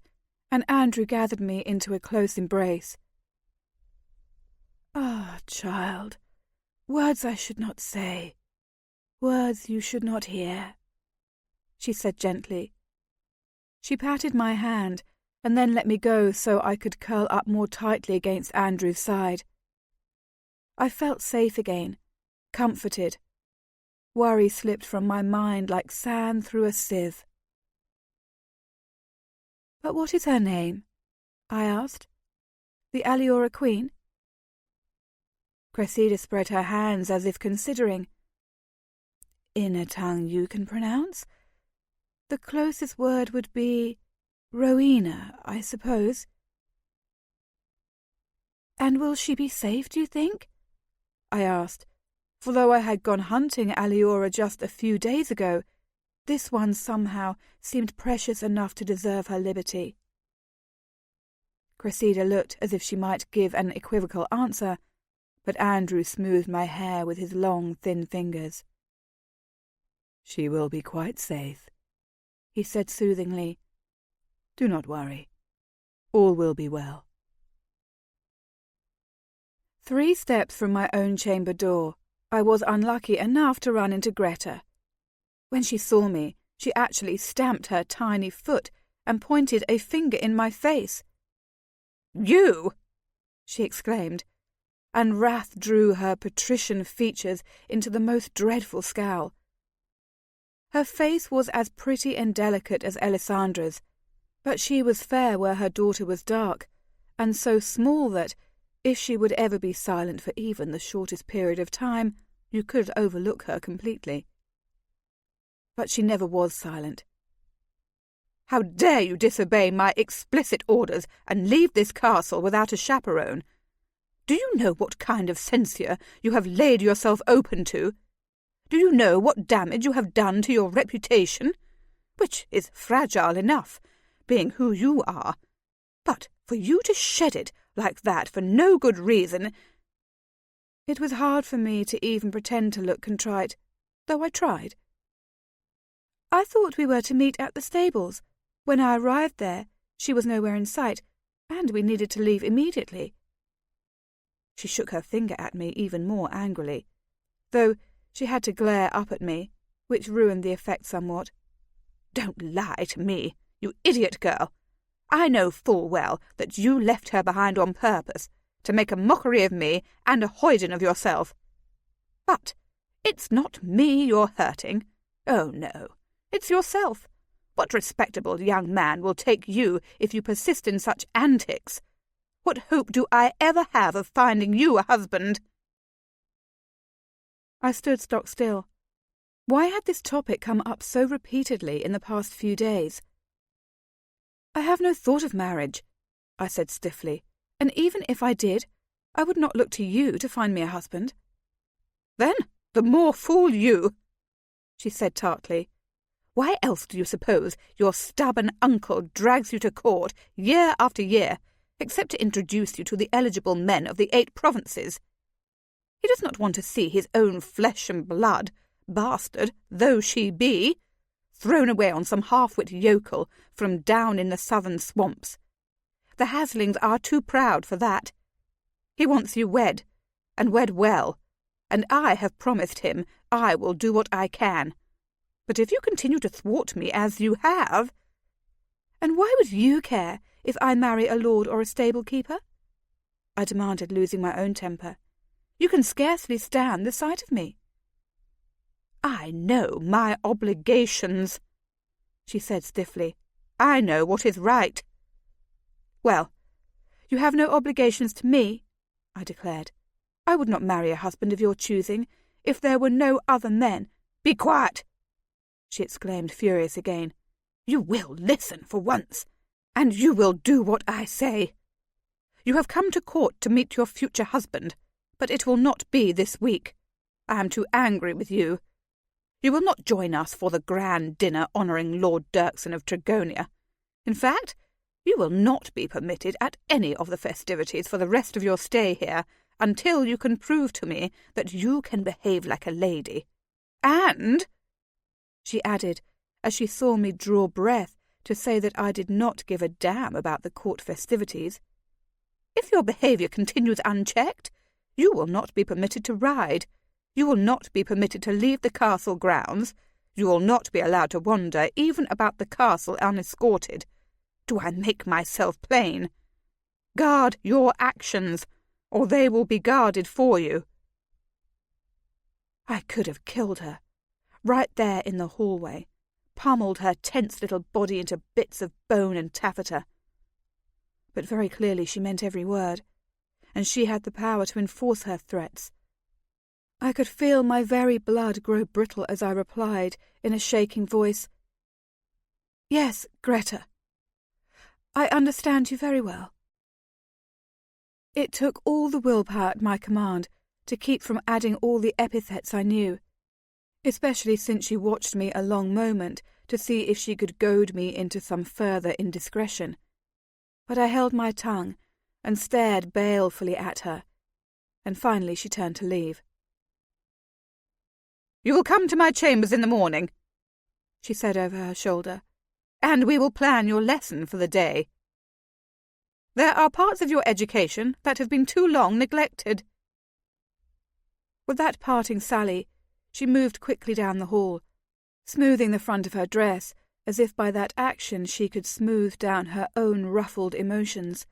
and Andrew gathered me into a close embrace. Ah, child, words I should not say, words you should not hear, she said gently. She patted my hand, and then let me go so I could curl up more tightly against Andrew's side. I felt safe again, comforted. Worry slipped from my mind like sand through a sieve. "But what is her name?" I asked. "The Aliora Queen?" Cressida spread her hands as if considering. "In a tongue you can pronounce? The closest word would be Rowena, I suppose." "And will she be safe, do you think?" I asked, for though I had gone hunting Aliora just a few days ago, this one somehow seemed precious enough to deserve her liberty. Cressida looked as if she might give an equivocal answer, but Andrew smoothed my hair with his long, thin fingers. "She will be quite safe," he said soothingly. "Do not worry. All will be well." 3 steps from my own chamber door, I was unlucky enough to run into Greta. When she saw me, she actually stamped her tiny foot and pointed a finger in my face. "You!" she exclaimed, and wrath drew her patrician features into the most dreadful scowl. Her face was as pretty and delicate as Elisandra's, but she was fair where her daughter was dark, and so small that, if she would ever be silent for even the shortest period of time, you could overlook her completely. But she never was silent. "How dare you disobey my explicit orders and leave this castle without a chaperone? Do you know what kind of censure you have laid yourself open to? Do you know what damage you have done to your reputation, which is fragile enough, being who you are? But for you to shed it like that for no good reason—" It was hard for me to even pretend to look contrite, though I tried. "I thought we were to meet at the stables. When I arrived there, she was nowhere in sight, and we needed to leave immediately." She shook her finger at me even more angrily, though she had to glare up at me, which ruined the effect somewhat. "Don't lie to me, you idiot girl. I know full well that you left her behind on purpose, to make a mockery of me and a hoyden of yourself. But it's not me you're hurting. Oh, no, it's yourself. What respectable young man will take you if you persist in such antics? What hope do I ever have of finding you a husband?" I stood stock still. Why had this topic come up so repeatedly in the past few days? "I have no thought of marriage," I said stiffly, "and even if I did, I would not look to you to find me a husband." "Then the more fool you," she said tartly. "Why else do you suppose your stubborn uncle drags you to court year after year, except to introduce you to the eligible men of the 8 provinces? He does not want to see his own flesh and blood, bastard though she be, thrown away on some half-wit yokel from down in the southern swamps. The Haslings are too proud for that. He wants you wed, and wed well, and I have promised him I will do what I can. But if you continue to thwart me as you have—" "And why would you care if I marry a lord or a stable-keeper?" I demanded, losing my own temper. "You can scarcely stand the sight of me." "I know my obligations," she said stiffly. "I know what is right." "Well, you have no obligations to me," I declared. "I would not marry a husband of your choosing if there were no other men—" "Be quiet!" she exclaimed, furious again. "You will listen for once, and you will do what I say. You have come to court to meet your future husband, but it will not be this week. I am too angry with you. You will not join us for the grand dinner honouring Lord Dirksen of Trigonia. In fact, you will not be permitted at any of the festivities for the rest of your stay here until you can prove to me that you can behave like a lady. And," she added, as she saw me draw breath to say that I did not give a damn about the court festivities, "if your behaviour continues unchecked, you will not be permitted to ride. You will not be permitted to leave the castle grounds. You will not be allowed to wander even about the castle unescorted. Do I make myself plain? Guard your actions, or they will be guarded for you." I could have killed her, right there in the hallway, pummeled her tense little body into bits of bone and taffeta. But very clearly she meant every word, and she had the power to enforce her threats. I could feel my very blood grow brittle as I replied in a shaking voice, "Yes, Greta. I understand you very well." It took all the willpower at my command to keep from adding all the epithets I knew, especially since she watched me a long moment to see if she could goad me into some further indiscretion. But I held my tongue and stared balefully at her, and finally she turned to leave. "You will come to my chambers in the morning," she said over her shoulder, "and we will plan your lesson for the day. There are parts of your education that have been too long neglected." With that parting sally, she moved quickly down the hall, smoothing the front of her dress as if by that action she could smooth down her own ruffled emotions.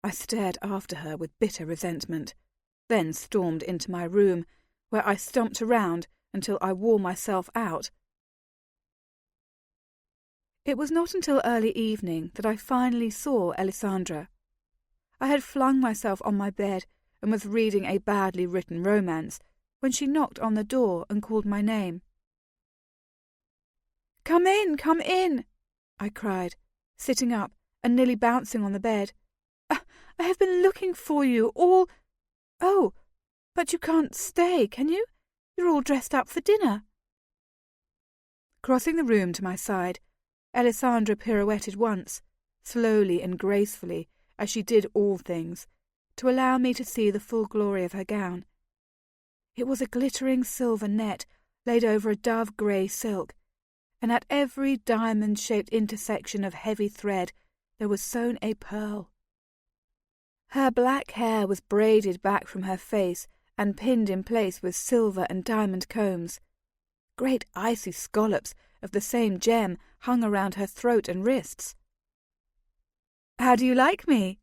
I stared after her with bitter resentment, then stormed into my room, where I stomped around until I wore myself out. It was not until early evening that I finally saw Alessandra. I had flung myself on my bed and was reading a badly written romance when she knocked on the door and called my name. "Come in," I cried, sitting up and nearly bouncing on the bed. "I have been looking for you all—" "Oh, but you can't stay, can you? You're all dressed up for dinner." Crossing the room to my side, Alessandra pirouetted once, slowly and gracefully, as she did all things, to allow me to see the full glory of her gown. It was a glittering silver net laid over a dove-grey silk, and at every diamond-shaped intersection of heavy thread there was sewn a pearl. Her black hair was braided back from her face and pinned in place with silver and diamond combs. Great icy scallops of the same gem hung around her throat and wrists. "How do you like me?"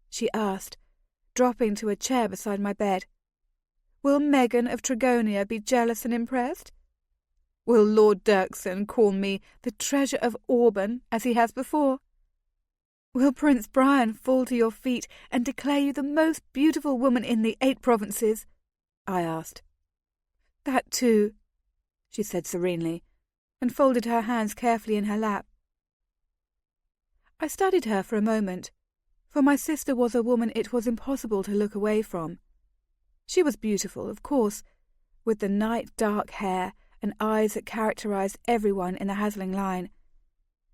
she asked, dropping to a chair beside my bed. "Will Megan of Trigonia be jealous and impressed? Will Lord Dirksen call me the treasure of Auburn, as he has before? Will Prince Brian fall to your feet and declare you the most beautiful woman in the 8 provinces?" I asked. "That too," she said serenely, and folded her hands carefully in her lap. I studied her for a moment, for my sister was a woman it was impossible to look away from. She was beautiful, of course, with the night-dark hair and eyes that characterized everyone in the Hasling line.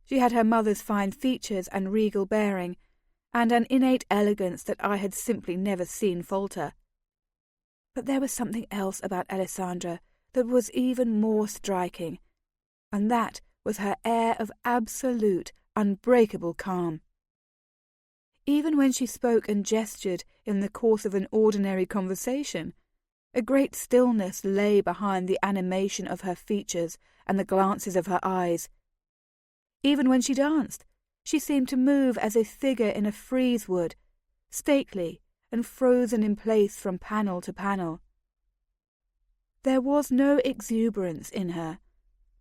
She had her mother's fine features and regal bearing, and an innate elegance that I had simply never seen falter. But there was something else about Alessandra that was even more striking, and that was her air of absolute, unbreakable calm. Even when she spoke and gestured in the course of an ordinary conversation, a great stillness lay behind the animation of her features and the glances of her eyes. Even when she danced, she seemed to move as a figure in a frieze would, stately and frozen in place from panel to panel. There was no exuberance in her,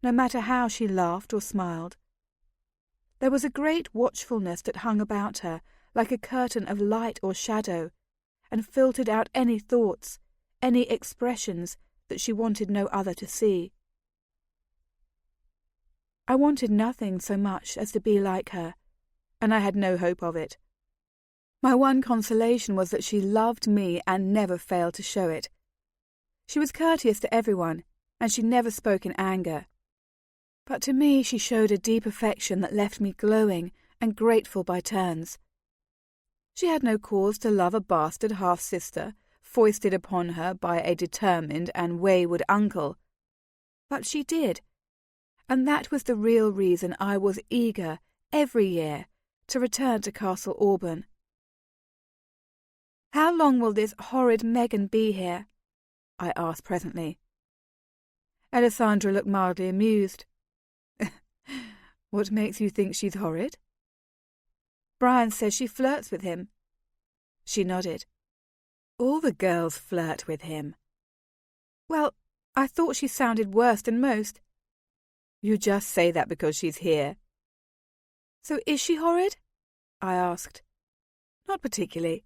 no matter how she laughed or smiled. There was a great watchfulness that hung about her like a curtain of light or shadow, and filtered out any thoughts, any expressions that she wanted no other to see. I wanted nothing so much as to be like her, and I had no hope of it. My one consolation was that she loved me and never failed to show it. She was courteous to everyone, and she never spoke in anger. But to me she showed a deep affection that left me glowing and grateful by turns. She had no cause to love a bastard half-sister foisted upon her by a determined and wayward uncle. But she did, and that was the real reason I was eager, every year, to return to Castle Auburn. "How long will this horrid Megan be here?" I asked presently. Alessandra looked mildly amused. "What makes you think she's horrid?" "Brian says she flirts with him." She nodded. "All the girls flirt with him." "Well, I thought she sounded worse than most. You just say that because she's here. So is she horrid? I asked. Not particularly.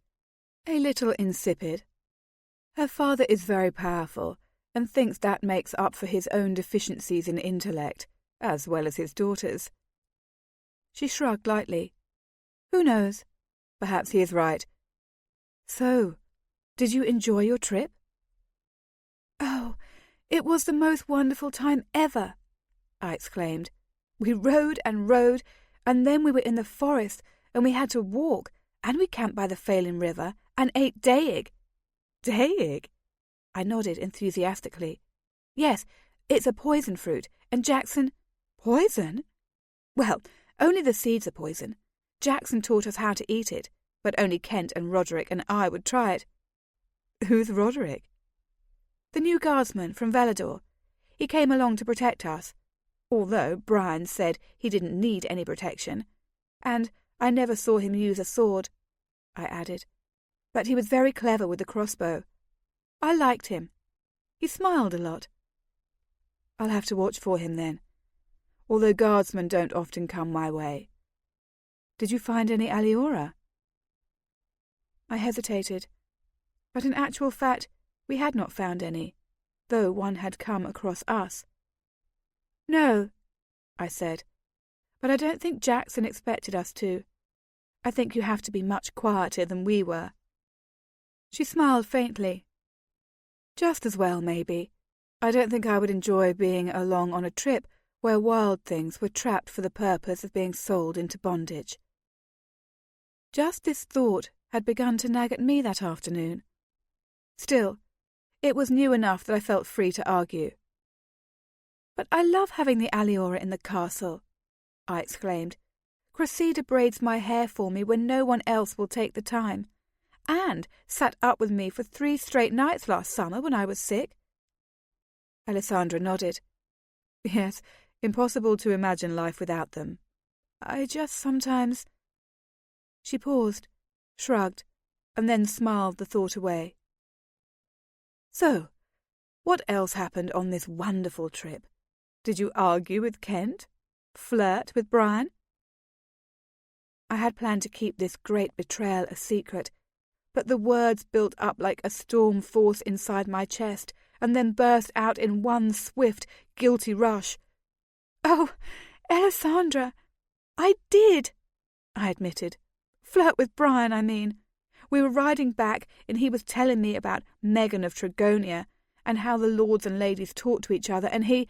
A little insipid. Her father is very powerful and thinks that makes up for his own deficiencies in intellect, as well as his daughter's. She shrugged lightly. Who knows? Perhaps he is right. So, did you enjoy your trip? Oh, it was the most wonderful time ever, I exclaimed. We rode and rode, and then we were in the forest, and we had to walk, and we camped by the Phelan River, and ate daig. Daig? I nodded enthusiastically. Yes, it's a poison fruit, and Jackson... Poison? Well, only the seeds are poison. Jackson taught us how to eat it, but only Kent and Roderick and I would try it. Who's Roderick? The new guardsman from Velador. He came along to protect us, although Brian said he didn't need any protection. And I never saw him use a sword, I added. But he was very clever with the crossbow. I liked him. He smiled a lot. I'll have to watch for him then, although guardsmen don't often come my way. Did you find any aliora? I hesitated, but in actual fact we had not found any, though one had come across us. No, I said, but I don't think Jackson expected us to. I think you have to be much quieter than we were. She smiled faintly. Just as well, maybe. I don't think I would enjoy being along on a trip where wild things were trapped for the purpose of being sold into bondage. Just this thought had begun to nag at me that afternoon. Still, it was new enough that I felt free to argue. But I love having the aliora in the castle, I exclaimed. Cressida braids my hair for me when no one else will take the time, and sat up with me for 3 straight nights last summer when I was sick. Alessandra nodded. Yes, impossible to imagine life without them. I just sometimes... She paused, shrugged, and then smiled the thought away. So, what else happened on this wonderful trip? Did you argue with Kent? Flirt with Brian? I had planned to keep this great betrayal a secret, but the words built up like a storm force inside my chest and then burst out in one swift, guilty rush. Oh, Alessandra, I did, I admitted. Flirt with Brian, I mean. We were riding back, and he was telling me about Megan of Trigonia and how the lords and ladies talked to each other, and he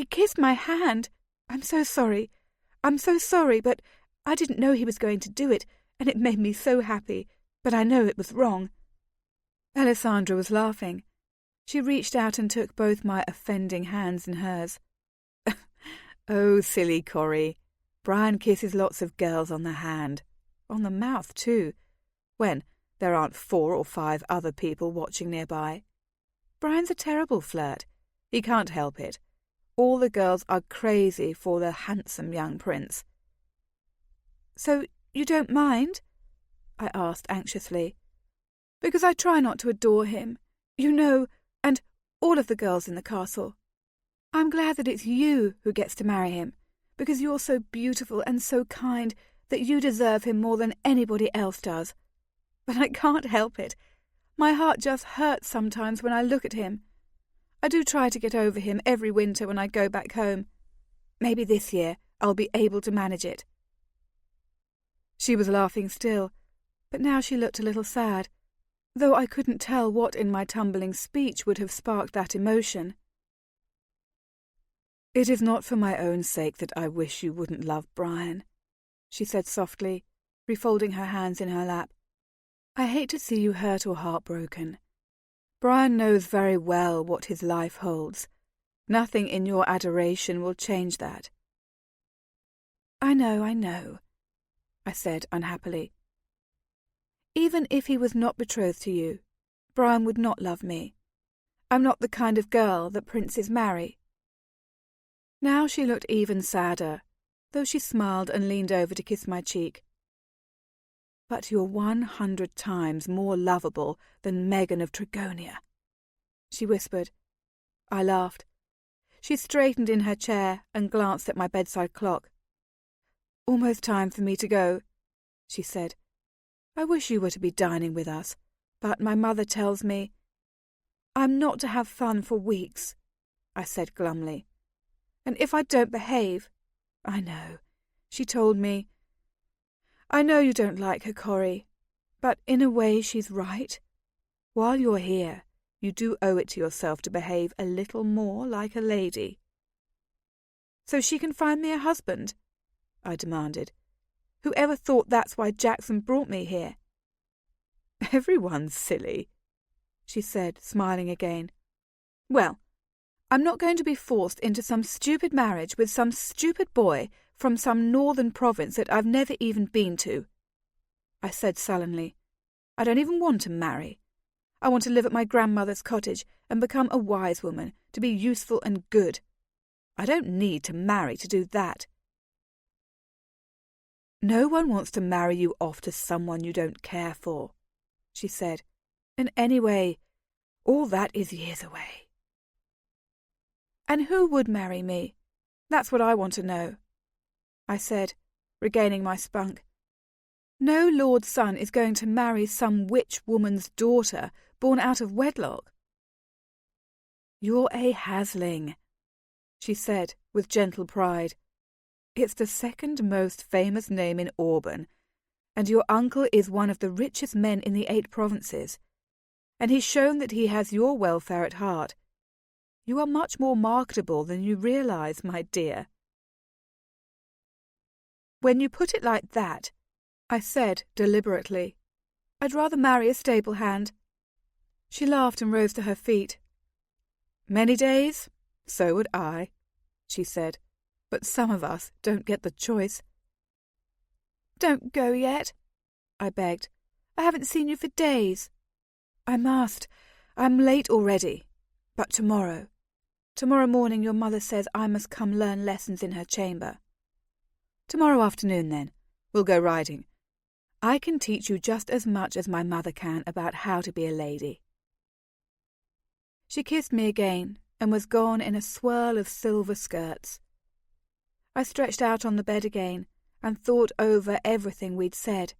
kissed my hand. I'm so sorry, but I didn't know he was going to do it, and it made me so happy, but I know it was wrong. Alessandra was laughing. She reached out and took both my offending hands in hers. Oh, silly Corrie. Brian kisses lots of girls on the hand. On the mouth, too, when there aren't 4 or 5 other people watching nearby. Brian's a terrible flirt. He can't help it. All the girls are crazy for the handsome young prince. So you don't mind? I asked anxiously. Because I try not to adore him, you know, and all of the girls in the castle. I'm glad that it's you who gets to marry him, because you're so beautiful and so kind that you deserve him more than anybody else does. But I can't help it. My heart just hurts sometimes when I look at him. I do try to get over him every winter when I go back home. Maybe this year I'll be able to manage it. She was laughing still, but now she looked a little sad, though I couldn't tell what in my tumbling speech would have sparked that emotion. It is not for my own sake that I wish you wouldn't love Brian, she said softly, refolding her hands in her lap. I hate to see you hurt or heartbroken. Brian knows very well what his life holds. Nothing in your adoration will change that. I know, I said unhappily. Even if he was not betrothed to you, Brian would not love me. I'm not the kind of girl that princes marry. Now she looked even sadder, though she smiled and leaned over to kiss my cheek. But you're 100 times more lovable than Megan of Trigonia, she whispered. I laughed. She straightened in her chair and glanced at my bedside clock. "Almost time for me to go," she said. "I wish you were to be dining with us, but my mother tells me—" "I'm not to have fun for weeks," I said glumly. "And if I don't behave—" "I know. She told me. I know you don't like her, Corrie, but in a way she's right. While you're here, you do owe it to yourself to behave a little more like a lady." "So she can find me a husband?" I demanded. "Whoever thought that's why Jackson brought me here?" "Everyone's silly," she said, smiling again. "Well, I'm not going to be forced into some stupid marriage with some stupid boy from some northern province that I've never even been to," I said sullenly. "I don't even want to marry. I want to live at my grandmother's cottage and become a wise woman, to be useful and good. I don't need to marry to do that." "No one wants to marry you off to someone you don't care for," she said. "And anyway, all that is years away." "And who would marry me? That's what I want to know," I said, regaining my spunk. "No lord's son is going to marry some witch woman's daughter born out of wedlock." "You're a hasling," she said with gentle pride. "It's the second most famous name in Auburn, and your uncle is one of the richest men in the 8 provinces, and he's shown that he has your welfare at heart. You are much more marketable than you realise, my dear." "When you put it like that," I said deliberately, "I'd rather marry a stable hand." She laughed and rose to her feet. "Many days? So would I," she said. "But some of us don't get the choice." "Don't go yet," I begged. "I haven't seen you for days." "I must. I'm late already. But tomorrow morning your mother says I must come learn lessons in her chamber." "Tomorrow afternoon, then. We'll go riding. I can teach you just as much as my mother can about how to be a lady." She kissed me again and was gone in a swirl of silver skirts. I stretched out on the bed again and thought over everything we'd said.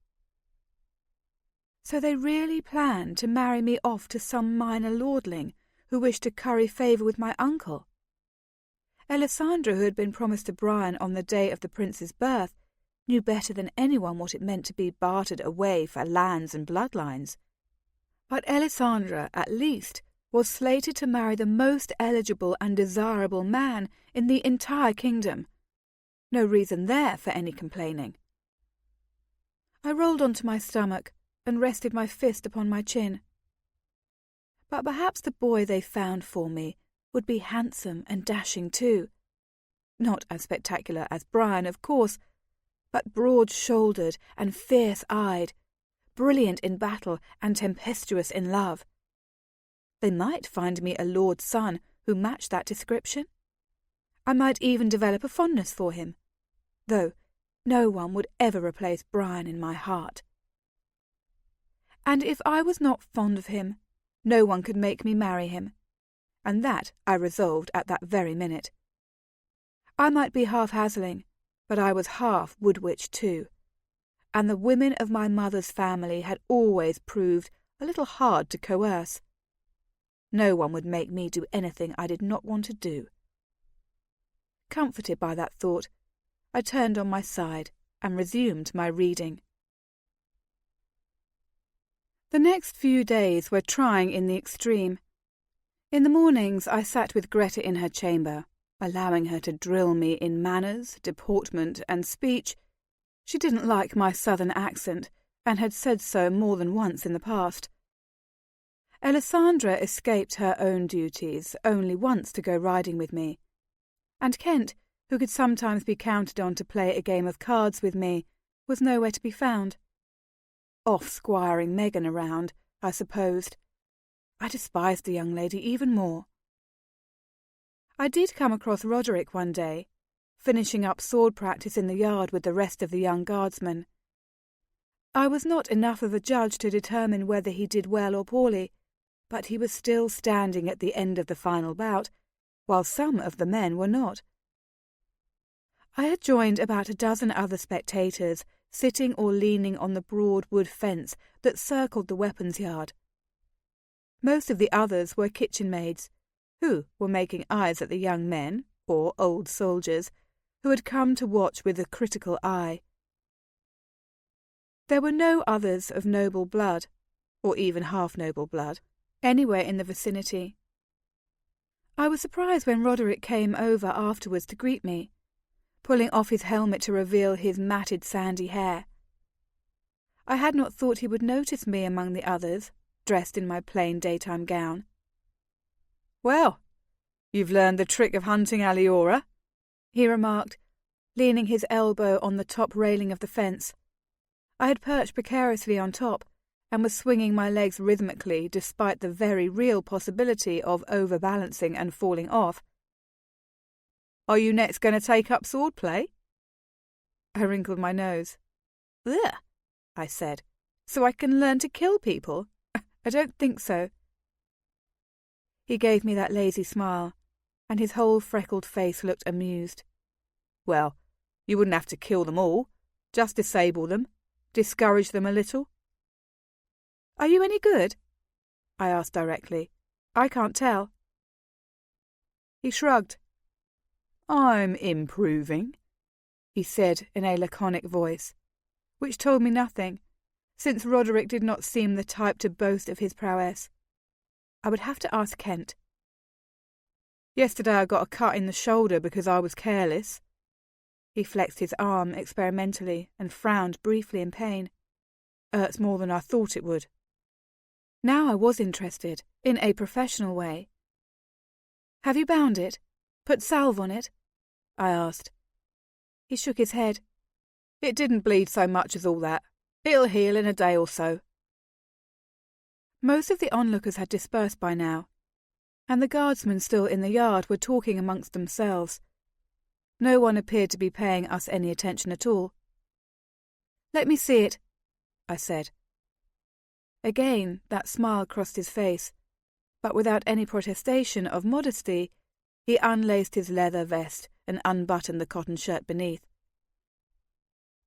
So they really planned to marry me off to some minor lordling who wished to curry favour with my uncle. Alessandra, who had been promised to Brian on the day of the prince's birth, knew better than anyone what it meant to be bartered away for lands and bloodlines. But Alessandra, at least, was slated to marry the most eligible and desirable man in the entire kingdom. No reason there for any complaining. I rolled onto my stomach and rested my fist upon my chin. But perhaps the boy they found for me would be handsome and dashing too. Not as spectacular as Brian, of course, but broad-shouldered and fierce-eyed, brilliant in battle and tempestuous in love. They might find me a lord's son who matched that description. I might even develop a fondness for him, though no one would ever replace Brian in my heart. And if I was not fond of him, no one could make me marry him, and that I resolved at that very minute. I might be half hasling, but I was half wood-witch too, and the women of my mother's family had always proved a little hard to coerce. No one would make me do anything I did not want to do. Comforted by that thought, I turned on my side and resumed my reading. The next few days were trying in the extreme. In the mornings I sat with Greta in her chamber, allowing her to drill me in manners, deportment, and speech. She didn't like my southern accent, and had said so more than once in the past. Alessandra escaped her own duties only once to go riding with me, and Kent, who could sometimes be counted on to play a game of cards with me, was nowhere to be found. Off squiring Megan around, I supposed. I despised the young lady even more. I did come across Roderick one day, finishing up sword practice in the yard with the rest of the young guardsmen. I was not enough of a judge to determine whether he did well or poorly, but he was still standing at the end of the final bout, while some of the men were not. I had joined about a dozen other spectators, sitting or leaning on the broad wood fence that circled the weapons yard. Most of the others were kitchen maids, who were making eyes at the young men, or old soldiers, who had come to watch with a critical eye. There were no others of noble blood, or even half-noble blood, anywhere in the vicinity. I was surprised when Roderick came over afterwards to greet me, pulling off his helmet to reveal his matted sandy hair. I had not thought he would notice me among the others, dressed in my plain daytime gown. "Well, you've learned the trick of hunting aliora," he remarked, leaning his elbow on the top railing of the fence. I had perched precariously on top, and was swinging my legs rhythmically despite the very real possibility of overbalancing and falling off. "Are you next going to take up swordplay?" I wrinkled my nose. "Ugh," I said. "So I can learn to kill people? I don't think so." He gave me that lazy smile, and his whole freckled face looked amused. "Well, you wouldn't have to kill them all. Just disable them. Discourage them a little." "Are you any good?" I asked directly. "I can't tell." He shrugged. "I'm improving," he said in a laconic voice, which told me nothing, since Roderick did not seem the type to boast of his prowess. I would have to ask Kent. "Yesterday I got a cut in the shoulder because I was careless." He flexed his arm experimentally and frowned briefly in pain. "Hurts more than I thought it would." Now I was interested, in a professional way. "Have you bound it? Put salve on it?" I asked. He shook his head. "It didn't bleed so much as all that. It'll heal in a day or so." Most of the onlookers had dispersed by now, and the guardsmen still in the yard were talking amongst themselves. No one appeared to be paying us any attention at all. "Let me see it," I said. Again that smile crossed his face, but without any protestation of modesty, he unlaced his leather vest and unbuttoned the cotton shirt beneath.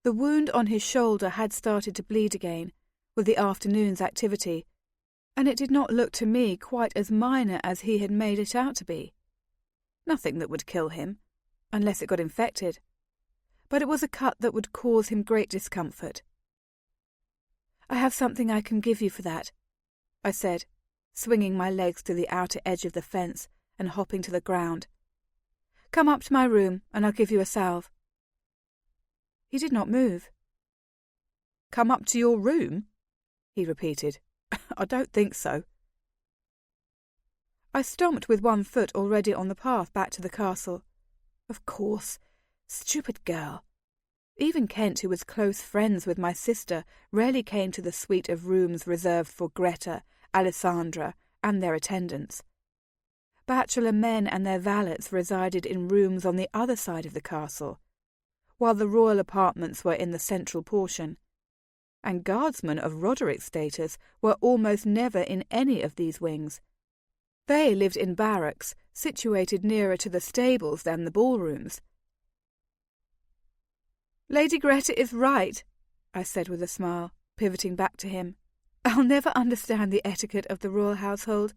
The wound on his shoulder had started to bleed again with the afternoon's activity, and it did not look to me quite as minor as he had made it out to be. Nothing that would kill him, unless it got infected, but it was a cut that would cause him great discomfort. "I have something I can give you for that," I said, swinging my legs to the outer edge of the fence and hopping to the ground. "Come up to my room and I'll give you a salve." He did not move. "Come up to your room?" he repeated. "I don't think so." I stomped with one foot already on the path back to the castle. Of course. Stupid girl. Even Kent, who was close friends with my sister, rarely came to the suite of rooms reserved for Greta, Alessandra, and their attendants. Bachelor men and their valets resided in rooms on the other side of the castle, while the royal apartments were in the central portion, and guardsmen of Roderick's status were almost never in any of these wings. They lived in barracks, situated nearer to the stables than the ballrooms. "Lady Greta is right," I said with a smile, pivoting back to him. "I'll never understand the etiquette of the royal household."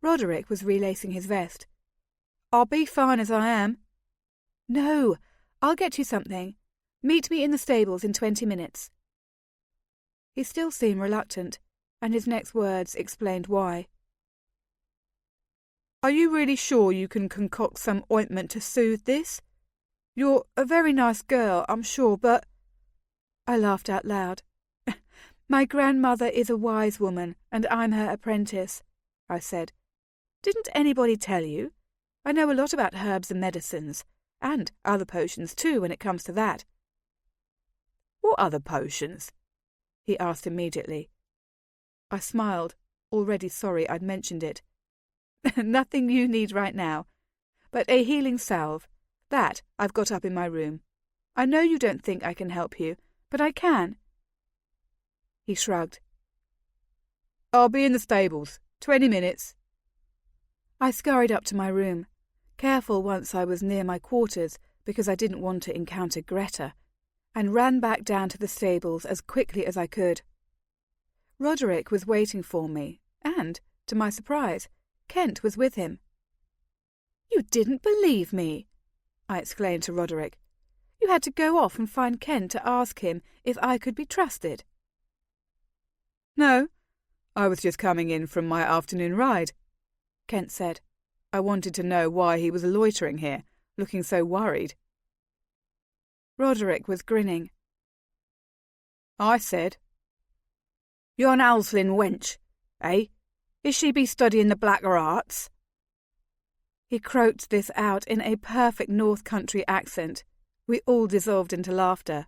Roderick was relacing his vest. "I'll be fine as I am." "No, I'll get you something. Meet me in the stables in 20 minutes. He still seemed reluctant, and his next words explained why. "Are you really sure you can concoct some ointment to soothe this? You're a very nice girl, I'm sure, but—" I laughed out loud. "My grandmother is a wise woman, and I'm her apprentice," I said. "Didn't anybody tell you? I know a lot about herbs and medicines, and other potions too when it comes to that." "What other potions?" he asked immediately. I smiled, already sorry I'd mentioned it. "Nothing you need right now, but a healing salve. That I've got up in my room. I know you don't think I can help you, but I can." He shrugged. I'll be in the stables. 20 minutes. I scurried up to my room, careful once I was near my quarters because I didn't want to encounter Greta, and ran back down to the stables as quickly as I could. Roderick was waiting for me, and, to my surprise, Kent was with him. "You didn't believe me!" I exclaimed to Roderick. "You had to go off and find Kent to ask him if I could be trusted." "No, I was just coming in from my afternoon ride," Kent said. "I wanted to know why he was loitering here, looking so worried." Roderick was grinning. I said, "You're an Alslin wench, eh? Is she be studying the blacker arts?" He croaked this out in a perfect North Country accent. We all dissolved into laughter.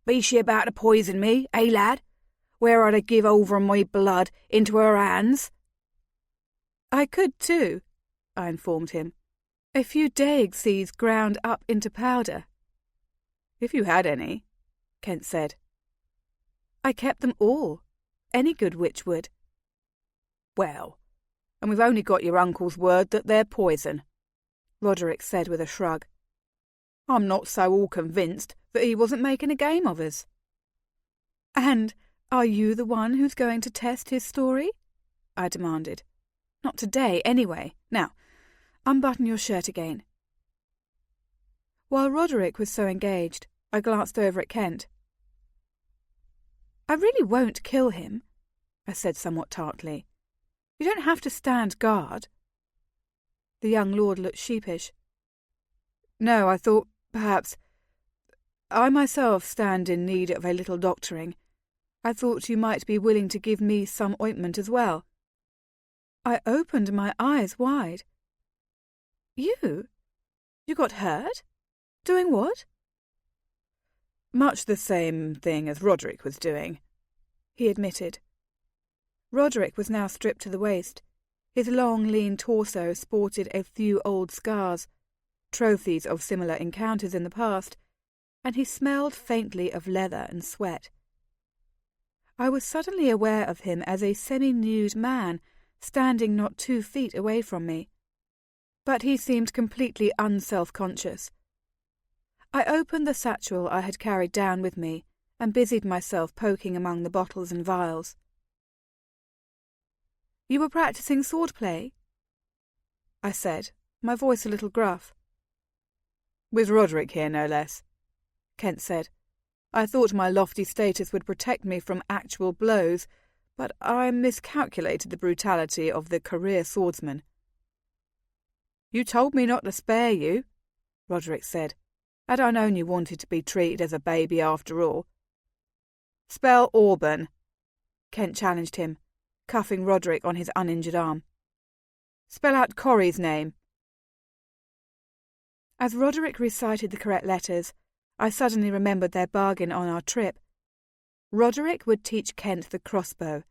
"Be she about to poison me, eh, lad? Where I'd give over my blood into her hands?" "I could too," I informed him. "A few daig seeds ground up into powder." "If you had any," Kent said. "I kept them all. Any good witch would." "Well, and we've only got your uncle's word that they're poison," Roderick said with a shrug. "I'm not so all convinced that he wasn't making a game of us." "And are you the one who's going to test his story?" I demanded. "Not today, anyway. Now, unbutton your shirt again." While Roderick was so engaged, I glanced over at Kent. "I really won't kill him," I said somewhat tartly. "You don't have to stand guard." The young lord looked sheepish. "No, I thought, perhaps... I myself stand in need of a little doctoring. I thought you might be willing to give me some ointment as well." I opened my eyes wide. "You? You got hurt? Doing what?" "Much the same thing as Roderick was doing," he admitted. Roderick was now stripped to the waist. His long, lean torso sported a few old scars, trophies of similar encounters in the past, and he smelled faintly of leather and sweat. I was suddenly aware of him as a semi-nude man standing not 2 feet away from me, but he seemed completely unself-conscious. I opened the satchel I had carried down with me and busied myself poking among the bottles and vials. "You were practicing swordplay?" I said, my voice a little gruff. "With Roderick here, no less," Kent said. "I thought my lofty status would protect me from actual blows, but I miscalculated the brutality of the career swordsman." "You told me not to spare you," Roderick said. "Had I known you wanted to be treated as a baby after all." "Spell Auburn," Kent challenged him, cuffing Roderick on his uninjured arm. "Spell out Corey's name." As Roderick recited the correct letters, I suddenly remembered their bargain on our trip. Roderick would teach Kent the crossbow,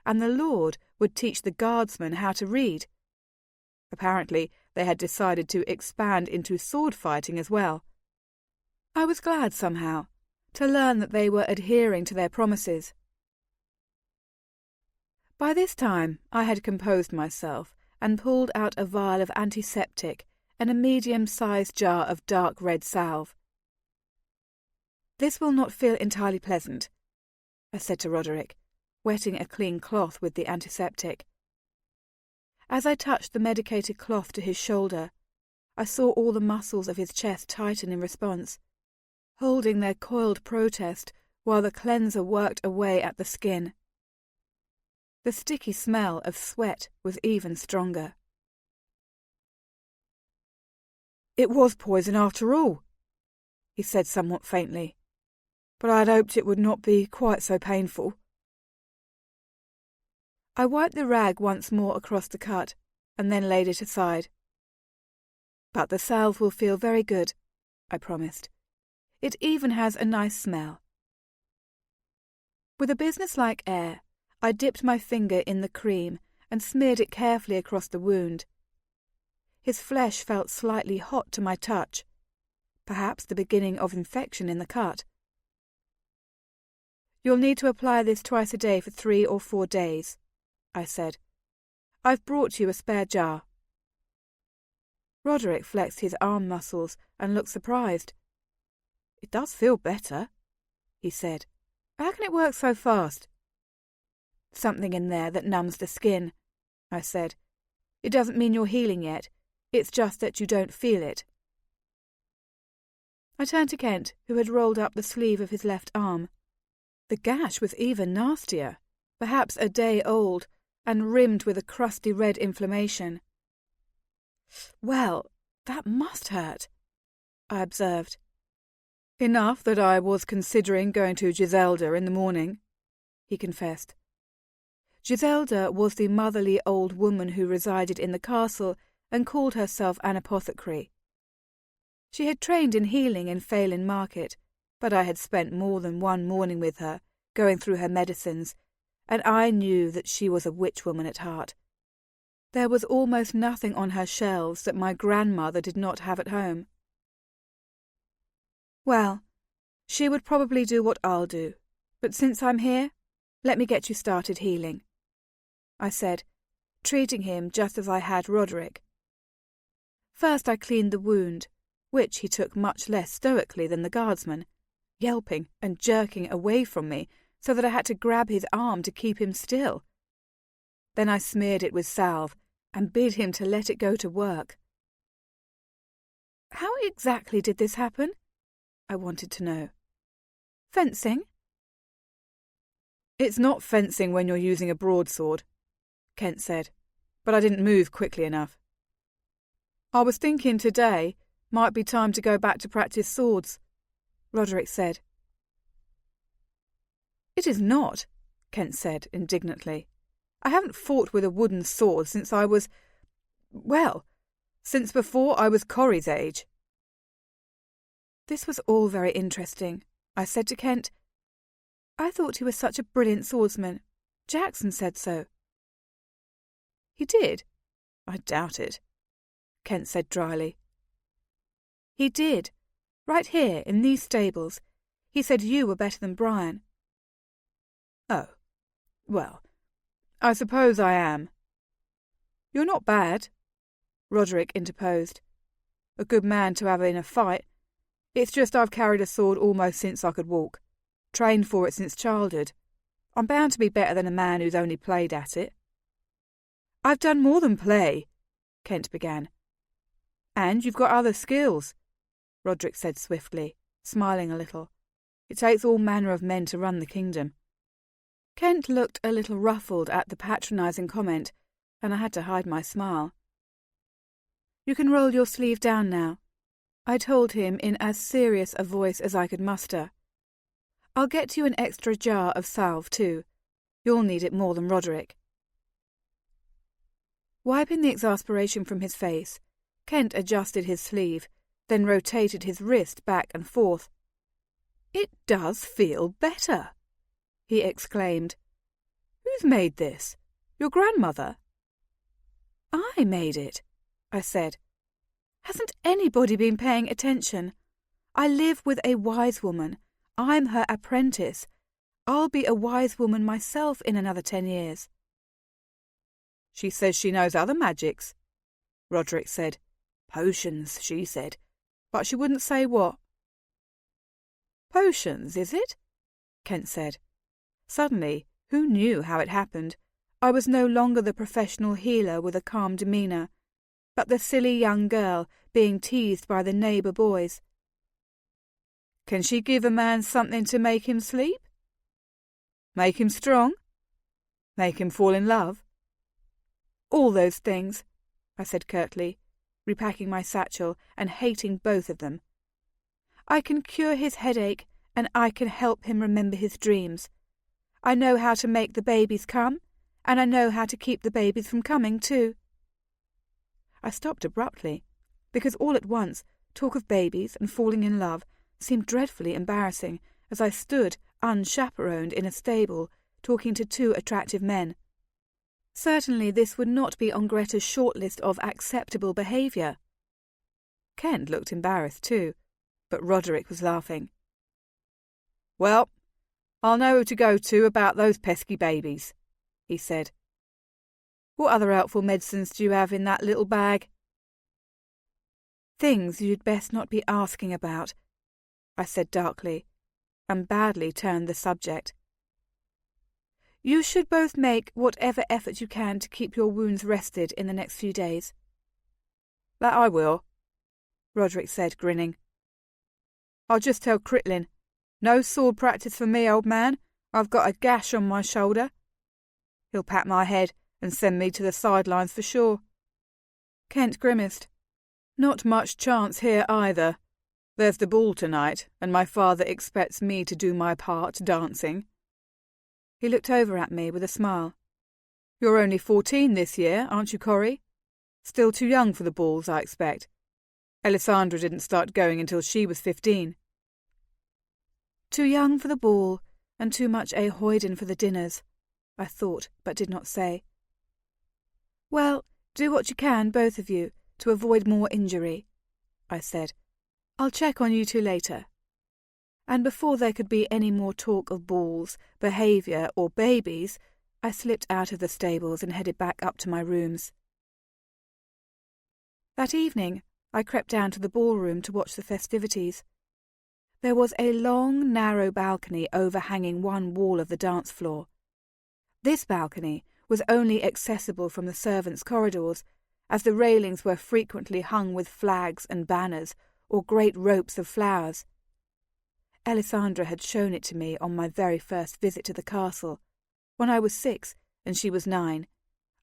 and the Lord would teach the guardsman how to read. Apparently, they had decided to expand into sword fighting as well. I was glad somehow to learn that they were adhering to their promises. By this time, I had composed myself and pulled out a vial of antiseptic and a medium-sized jar of dark red salve. "This will not feel entirely pleasant," I said to Roderick, wetting a clean cloth with the antiseptic. As I touched the medicated cloth to his shoulder, I saw all the muscles of his chest tighten in response, holding their coiled protest while the cleanser worked away at the skin. The sticky smell of sweat was even stronger. "It was poison after all," he said somewhat faintly, "but I had hoped it would not be quite so painful." I wiped the rag once more across the cut and then laid it aside. "But the salve will feel very good," I promised. "It even has a nice smell." With a businesslike air, I dipped my finger in the cream and smeared it carefully across the wound. His flesh felt slightly hot to my touch, perhaps the beginning of infection in the cut. You'll need to apply this twice a day for 3 or 4 days, I said. I've brought you a spare jar. Roderick flexed his arm muscles and looked surprised. It does feel better, he said. How can it work so fast? Something in there that numbs the skin, I said. It doesn't mean you're healing yet. It's just that you don't feel it. I turned to Kent, who had rolled up the sleeve of his left arm. The gash was even nastier, perhaps a day old, and rimmed with a crusty red inflammation. Well, that must hurt, I observed. Enough that I was considering going to Giselda in the morning, he confessed. Giselda was the motherly old woman who resided in the castle and called herself an apothecary. She had trained in healing in Phelan Market, but I had spent more than one morning with her, going through her medicines, and I knew that she was a witchwoman at heart. There was almost nothing on her shelves that my grandmother did not have at home. Well, she would probably do what I'll do, but since I'm here, let me get you started healing, I said, treating him just as I had Roderick. First I cleaned the wound, which he took much less stoically than the guardsman, yelping and jerking away from me so that I had to grab his arm to keep him still. Then I smeared it with salve and bid him to let it go to work. How exactly did this happen? I wanted to know. Fencing? It's not fencing when you're using a broadsword, Kent said, but I didn't move quickly enough. I was thinking today might be time to go back to practice swords, Roderick said. It is not, Kent said indignantly. I haven't fought with a wooden sword since I was, since before I was Corrie's age. This was all very interesting, I said to Kent. I thought he was such a brilliant swordsman. Jackson said so. He did? I doubt it, Kent said dryly. He did. Right here, in these stables. He said you were better than Brian. Oh, well, I suppose I am. You're not bad, Roderick interposed. A good man to have in a fight. It's just I've carried a sword almost since I could walk. Trained for it since childhood. I'm bound to be better than a man who's only played at it. I've done more than play, Kent began. And you've got other skills, Roderick said swiftly, smiling a little. It takes all manner of men to run the kingdom. Kent looked a little ruffled at the patronising comment, and I had to hide my smile. You can roll your sleeve down now, I told him in as serious a voice as I could muster. I'll get you an extra jar of salve too. You'll need it more than Roderick. Wiping the exasperation from his face, Kent adjusted his sleeve, then rotated his wrist back and forth. It does feel better, he exclaimed. Who's made this? Your grandmother? I made it, I said. Hasn't anybody been paying attention? I live with a wise woman. I'm her apprentice. I'll be a wise woman myself in another 10 years. She says she knows other magics, Roderick said. Potions, she said, but she wouldn't say what. Potions, is it? Kent said. Suddenly, who knew how it happened? I was no longer the professional healer with a calm demeanour, but the silly young girl being teased by the neighbour boys. Can she give a man something to make him sleep? Make him strong? Make him fall in love? All those things, I said curtly, repacking my satchel and hating both of them. I can cure his headache and I can help him remember his dreams. I know how to make the babies come, and I know how to keep the babies from coming too. I stopped abruptly, because all at once talk of babies and falling in love seemed dreadfully embarrassing as I stood unchaperoned in a stable talking to 2 attractive men. Certainly this would not be on Greta's shortlist of acceptable behaviour. Kent looked embarrassed too, but Roderick was laughing. Well, I'll know who to go to about those pesky babies," he said. "What other helpful medicines do you have in that little bag?" "Things you'd best not be asking about," I said darkly, and badly turned the subject. "You should both make whatever effort you can to keep your wounds rested in the next few days." "That I will," Roderick said, grinning. "I'll just tell Critlin. No sword practice for me, old man. I've got a gash on my shoulder. He'll pat my head and send me to the sidelines for sure." Kent grimaced. "Not much chance here either. There's the ball tonight, and my father expects me to do my part dancing." He looked over at me with a smile. "You're only 14 this year, aren't you, Corrie? Still too young for the balls, I expect. Alessandra didn't start going until she was 15. "Too young for the ball, and too much a hoyden for the dinners," I thought, but did not say. "Well, do what you can, both of you, to avoid more injury," I said. "I'll check on you two later." And before there could be any more talk of balls, behaviour, or babies, I slipped out of the stables and headed back up to my rooms. That evening, I crept down to the ballroom to watch the festivities. There was a long, narrow balcony overhanging one wall of the dance floor. This balcony was only accessible from the servants' corridors, as the railings were frequently hung with flags and banners or great ropes of flowers. Alessandra had shown it to me on my very first visit to the castle, when I was 6 and she was 9,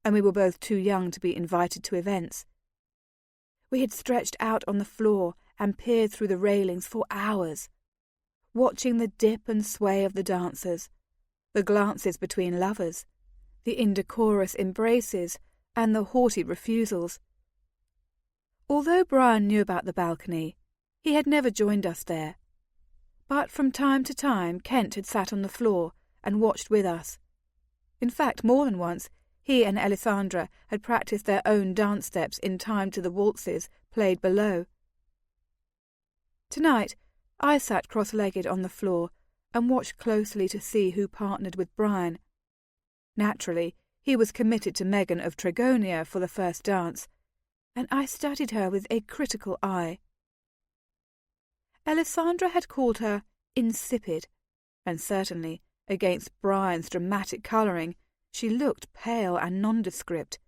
and we were both too young to be invited to events. We had stretched out on the floor and peered through the railings for hours, watching the dip and sway of the dancers, the glances between lovers, the indecorous embraces, and the haughty refusals. Although Brian knew about the balcony, he had never joined us there. But from time to time Kent had sat on the floor and watched with us. In fact, more than once, he and Alessandra had practiced their own dance steps in time to the waltzes played below. Tonight, I sat cross-legged on the floor and watched closely to see who partnered with Brian. Naturally, he was committed to Megan of Tregonia for the first dance, and I studied her with a critical eye. Alessandra had called her insipid, and certainly, against Brian's dramatic colouring, she looked pale and nondescript.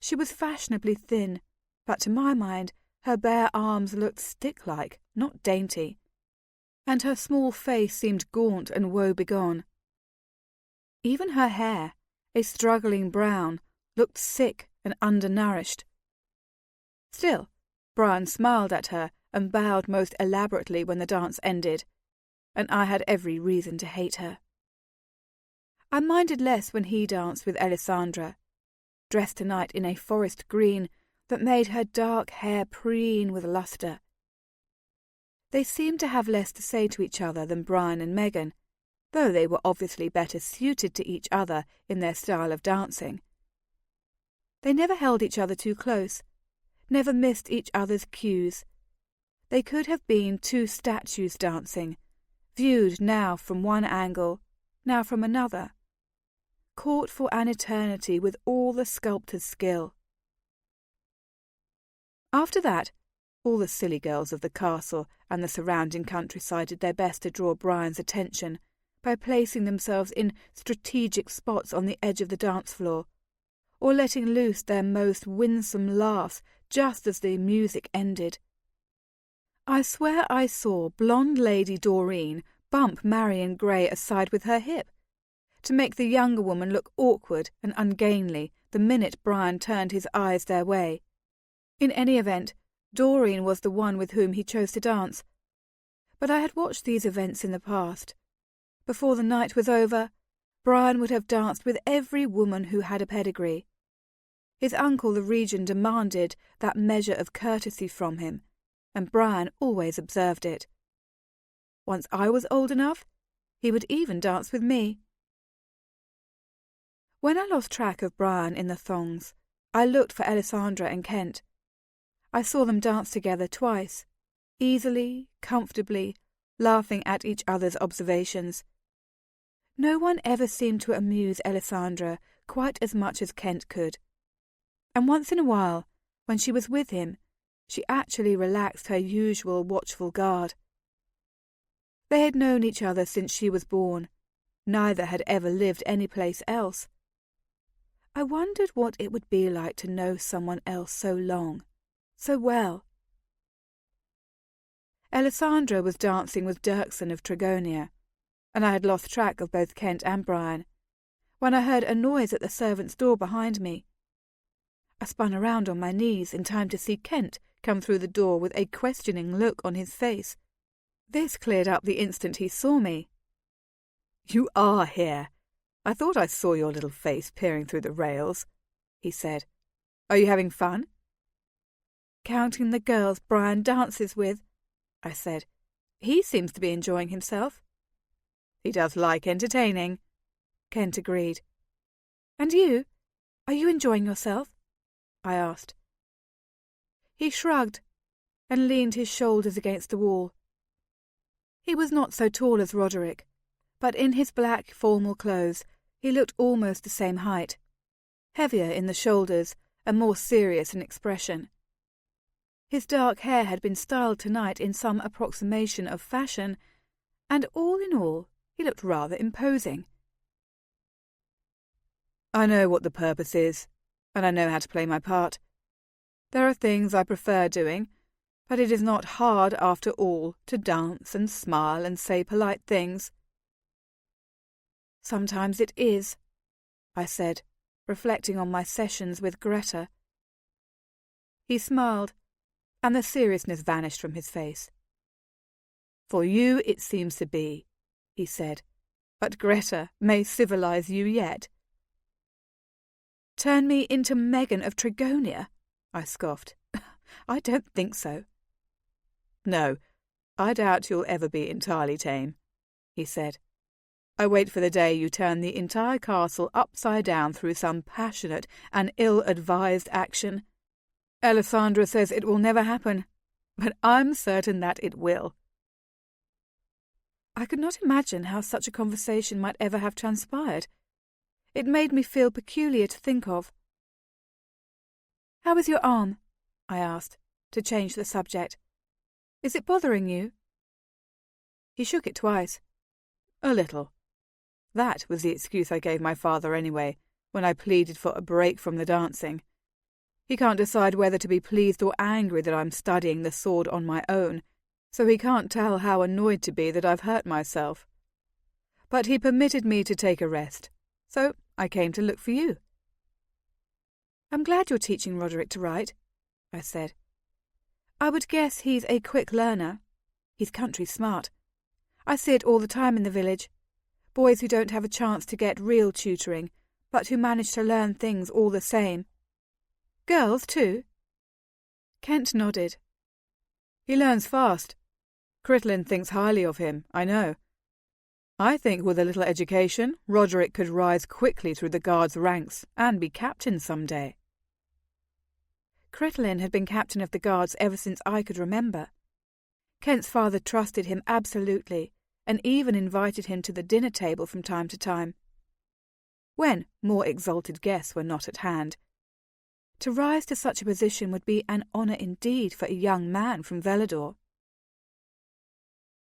She was fashionably thin, but to my mind her bare arms looked stick-like, not dainty, and her small face seemed gaunt and woe-begone. Even her hair, a struggling brown, looked sick and undernourished. Still, Brian smiled at her and bowed most elaborately when the dance ended, and I had every reason to hate her. I minded less when he danced with Alessandra, dressed tonight in a forest green that made her dark hair preen with lustre. They seemed to have less to say to each other than Brian and Megan, though they were obviously better suited to each other in their style of dancing. They never held each other too close, never missed each other's cues. They could have been two statues dancing, viewed now from one angle, now from another, caught for an eternity with all the sculptor's skill. After that, all the silly girls of the castle and the surrounding countryside did their best to draw Brian's attention by placing themselves in strategic spots on the edge of the dance floor, or letting loose their most winsome laughs just as the music ended. I swear I saw blonde Lady Doreen bump Marion Grey aside with her hip, to make the younger woman look awkward and ungainly the minute Brian turned his eyes their way. In any event, Doreen was the one with whom he chose to dance. But I had watched these events in the past. Before the night was over, Brian would have danced with every woman who had a pedigree. His uncle the Regent demanded that measure of courtesy from him, and Brian always observed it. Once I was old enough, he would even dance with me. When I lost track of Brian in the thongs, I looked for Alessandra and Kent. I saw them dance together twice, easily, comfortably, laughing at each other's observations. No one ever seemed to amuse Alessandra quite as much as Kent could, and once in a while, when she was with him, she actually relaxed her usual watchful guard. They had known each other since she was born. Neither had ever lived any place else. I wondered what it would be like to know someone else so long, so well. Alessandra was dancing with Dirksen of Trigonia, and I had lost track of both Kent and Brian, when I heard a noise at the servants' door behind me. I spun around on my knees in time to see Kent come through the door with a questioning look on his face. This cleared up the instant he saw me. "You are here. I thought I saw your little face peering through the rails," he said. "Are you having fun?" "Counting the girls Brian dances with," I said. "He seems to be enjoying himself." "He does like entertaining," Kent agreed. "And you? Are you enjoying yourself?" I asked. He shrugged and leaned his shoulders against the wall. He was not so tall as Roderick, but in his black formal clothes he looked almost the same height, heavier in the shoulders and more serious in expression. His dark hair had been styled tonight in some approximation of fashion, and all in all he looked rather imposing. "I know what the purpose is, and I know how to play my part. There are things I prefer doing, but it is not hard, after all, to dance and smile and say polite things." "Sometimes it is," I said, reflecting on my sessions with Greta. He smiled, and the seriousness vanished from his face. "For you it seems to be," he said, "but Greta may civilize you yet." "Turn me into Megan of Trigonia?" I scoffed. "I don't think so." "No, I doubt you'll ever be entirely tame," he said. "I wait for the day you turn the entire castle upside down through some passionate and ill-advised action. Alessandra says it will never happen, but I'm certain that it will." I could not imagine how such a conversation might ever have transpired. It made me feel peculiar to think of. "How is your arm?" I asked, to change the subject. "Is it bothering you?" He shook it twice. "A little. That was the excuse I gave my father anyway, when I pleaded for a break from the dancing. He can't decide whether to be pleased or angry that I'm studying the sword on my own, so he can't tell how annoyed to be that I've hurt myself. But he permitted me to take a rest, so I came to look for you." "I'm glad you're teaching Roderick to write," I said. "I would guess he's a quick learner. He's country smart. I see it all the time in the village. Boys who don't have a chance to get real tutoring, but who manage to learn things all the same." "Girls, too?" Kent nodded. "He learns fast. Coriel thinks highly of him, I know. I think with a little education, Roderick could rise quickly through the guards' ranks and be captain some day." Coriel had been captain of the guards ever since I could remember. Kent's father trusted him absolutely, and even invited him to the dinner table from time to time, when more exalted guests were not at hand. To rise to such a position would be an honour indeed for a young man from Velador.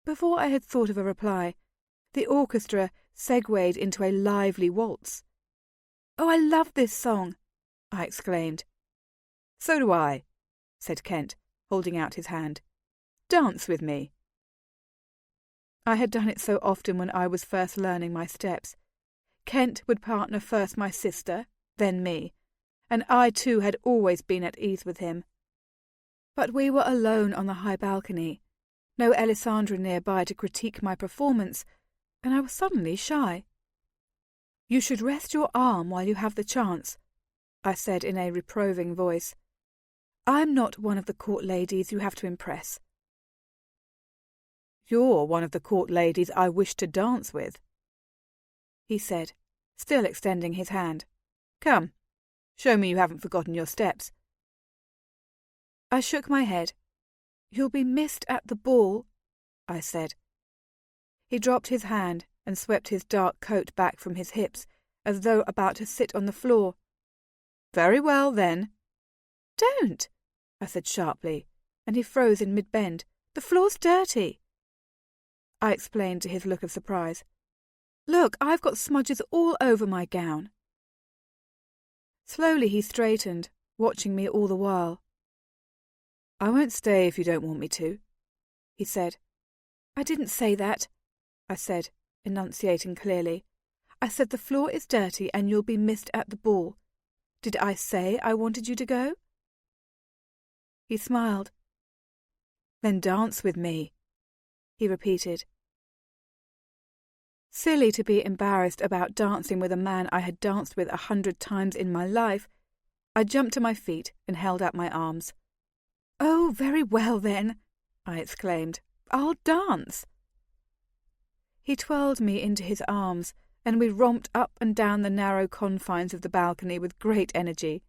Before I had thought of a reply, the orchestra segued into a lively waltz. "Oh, I love this song!" I exclaimed. "So do I," said Kent, holding out his hand. "Dance with me." I had done it so often when I was first learning my steps. Kent would partner first my sister, then me, and I too had always been at ease with him. But we were alone on the high balcony, no Alessandra nearby to critique my performance, and I was suddenly shy. "You should rest your arm while you have the chance," I said in a reproving voice. "I'm not one of the court ladies you have to impress." "You're one of the court ladies I wish to dance with," he said, still extending his hand. "Come, show me you haven't forgotten your steps." I shook my head. "You'll be missed at the ball," I said, He dropped his hand and swept his dark coat back from his hips, as though about to sit on the floor. "Very well, then." "Don't," I said sharply, and he froze in mid-bend. "The floor's dirty." I explained to his look of surprise. "Look, I've got smudges all over my gown." Slowly he straightened, watching me all the while. "I won't stay if you don't want me to," he said. "I didn't say that," I said, enunciating clearly. "I said the floor is dirty and you'll be missed at the ball. Did I say I wanted you to go?" He smiled. "Then dance with me," he repeated. Silly to be embarrassed about dancing with a man I had danced with 100 times in my life, I jumped to my feet and held out my arms. "Oh, very well then," I exclaimed. "I'll dance." He twirled me into his arms, and we romped up and down the narrow confines of the balcony with great energy.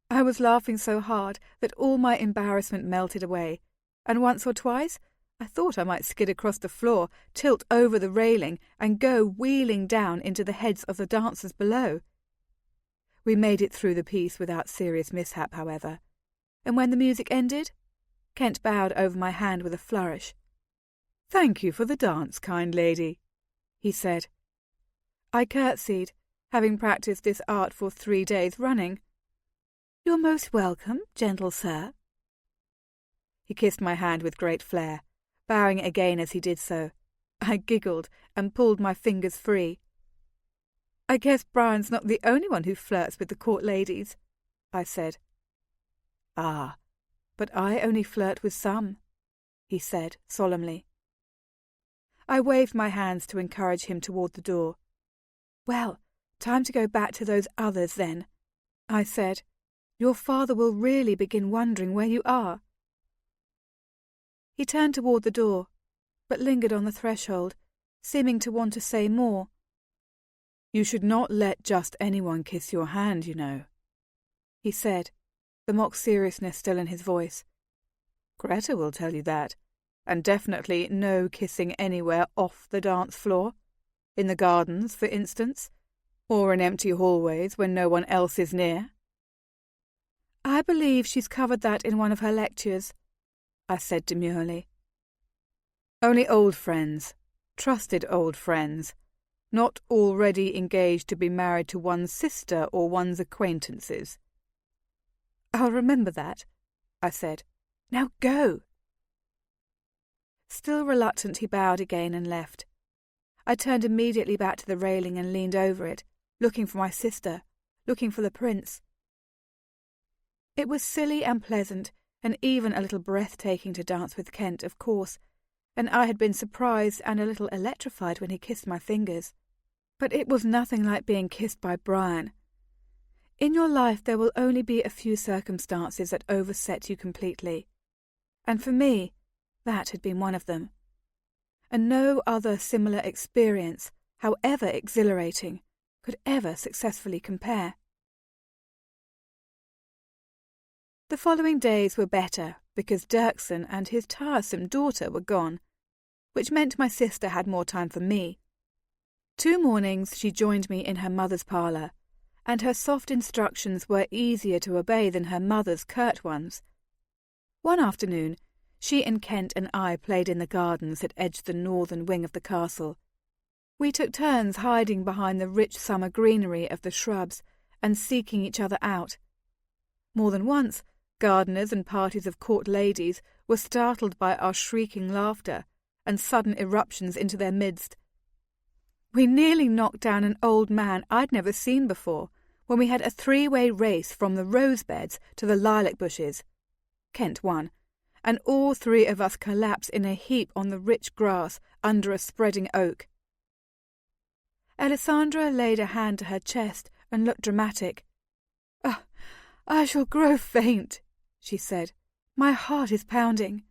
I was laughing so hard that all my embarrassment melted away, and once or twice I thought I might skid across the floor, tilt over the railing, and go wheeling down into the heads of the dancers below. We made it through the piece without serious mishap, however, and when the music ended, Kent bowed over my hand with a flourish. "Thank you for the dance, kind lady," he said. I curtsied, having practised this art for 3 days running. "You're most welcome, gentle sir." He kissed my hand with great flair, bowing again as he did so. I giggled and pulled my fingers free. "I guess Brian's not the only one who flirts with the court ladies," I said. "Ah, but I only flirt with some," he said solemnly. I waved my hands to encourage him toward the door. "Well, time to go back to those others then," I said. "Your father will really begin wondering where you are." He turned toward the door, but lingered on the threshold, seeming to want to say more. "You should not let just anyone kiss your hand, you know," he said, the mock seriousness still in his voice. "Greta will tell you that, and definitely no kissing anywhere off the dance floor, in the gardens, for instance, or in empty hallways when no one else is near." "I believe she's covered that in one of her lectures," I said demurely. "Only old friends, trusted old friends, not already engaged to be married to one's sister or one's acquaintances." "I'll remember that," I said. "Now go." Still reluctant, he bowed again and left. I turned immediately back to the railing and leaned over it, looking for my sister, looking for the prince. It was silly and pleasant, and even a little breathtaking to dance with Kent, of course, and I had been surprised and a little electrified when he kissed my fingers. But it was nothing like being kissed by Brian. In your life there will only be a few circumstances that overset you completely, and for me, that had been one of them. And no other similar experience, however exhilarating, could ever successfully compare. The following days were better because Dirksen and his tiresome daughter were gone, which meant my sister had more time for me. 2 mornings she joined me in her mother's parlour, and her soft instructions were easier to obey than her mother's curt ones. One afternoon, she and Kent and I played in the gardens that edged the northern wing of the castle. We took turns hiding behind the rich summer greenery of the shrubs and seeking each other out. More than once, gardeners and parties of court ladies were startled by our shrieking laughter and sudden eruptions into their midst. We nearly knocked down an old man I'd never seen before when we had a 3-way race from the rose beds to the lilac bushes. Kent won, and all 3 of us collapsed in a heap on the rich grass under a spreading oak. Alessandra laid a hand to her chest and looked dramatic. "Oh, I shall grow faint," she said. "My heart is pounding."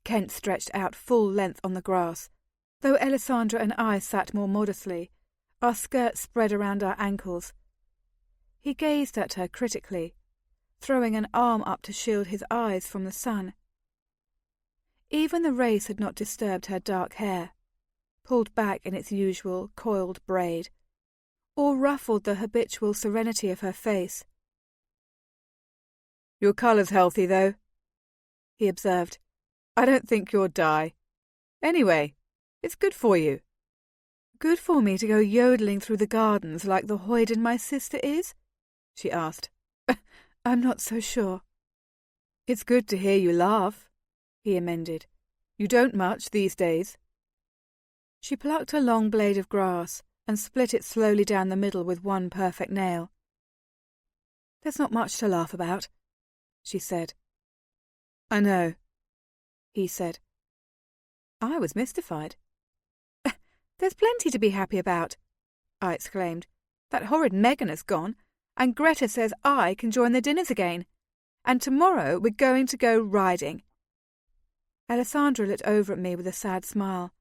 Kent stretched out full length on the grass, though Alessandra and I sat more modestly, our skirts spread around our ankles. He gazed at her critically, throwing an arm up to shield his eyes from the sun. Even the race had not disturbed her dark hair, pulled back in its usual coiled braid, or ruffled the habitual serenity of her face. "Your colour's healthy, though," he observed. "I don't think you'll die. Anyway, it's good for you." "Good for me to go yodeling through the gardens like the hoyden my sister is?" she asked. "I'm not so sure." "It's good to hear you laugh," he amended. "You don't much these days." She plucked a long blade of grass and split it slowly down the middle with one perfect nail. "There's not much to laugh about," she said. "I know," he said. I was mystified. "There's plenty to be happy about," I exclaimed. "That horrid Megan has gone, and Greta says I can join the dinners again. And tomorrow we're going to go riding." Alessandra looked over at me with a sad smile.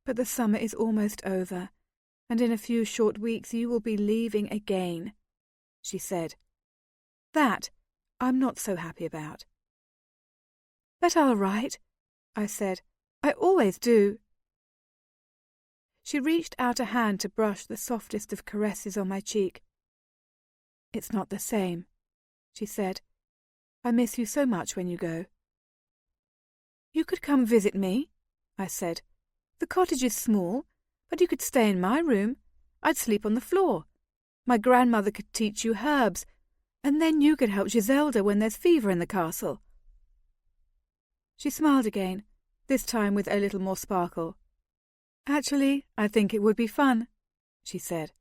"But the summer is almost over, and in a few short weeks you will be leaving again," she said. "That I'm not so happy about." "But I'll write," I said. "I always do." She reached out a hand to brush the softest of caresses on my cheek. "It's not the same," she said. "I miss you so much when you go." "You could come visit me," I said. "The cottage is small, but you could stay in my room. I'd sleep on the floor. My grandmother could teach you herbs, and then you could help Giselda when there's fever in the castle." She smiled again, this time with a little more sparkle. "Actually, I think it would be fun," she said.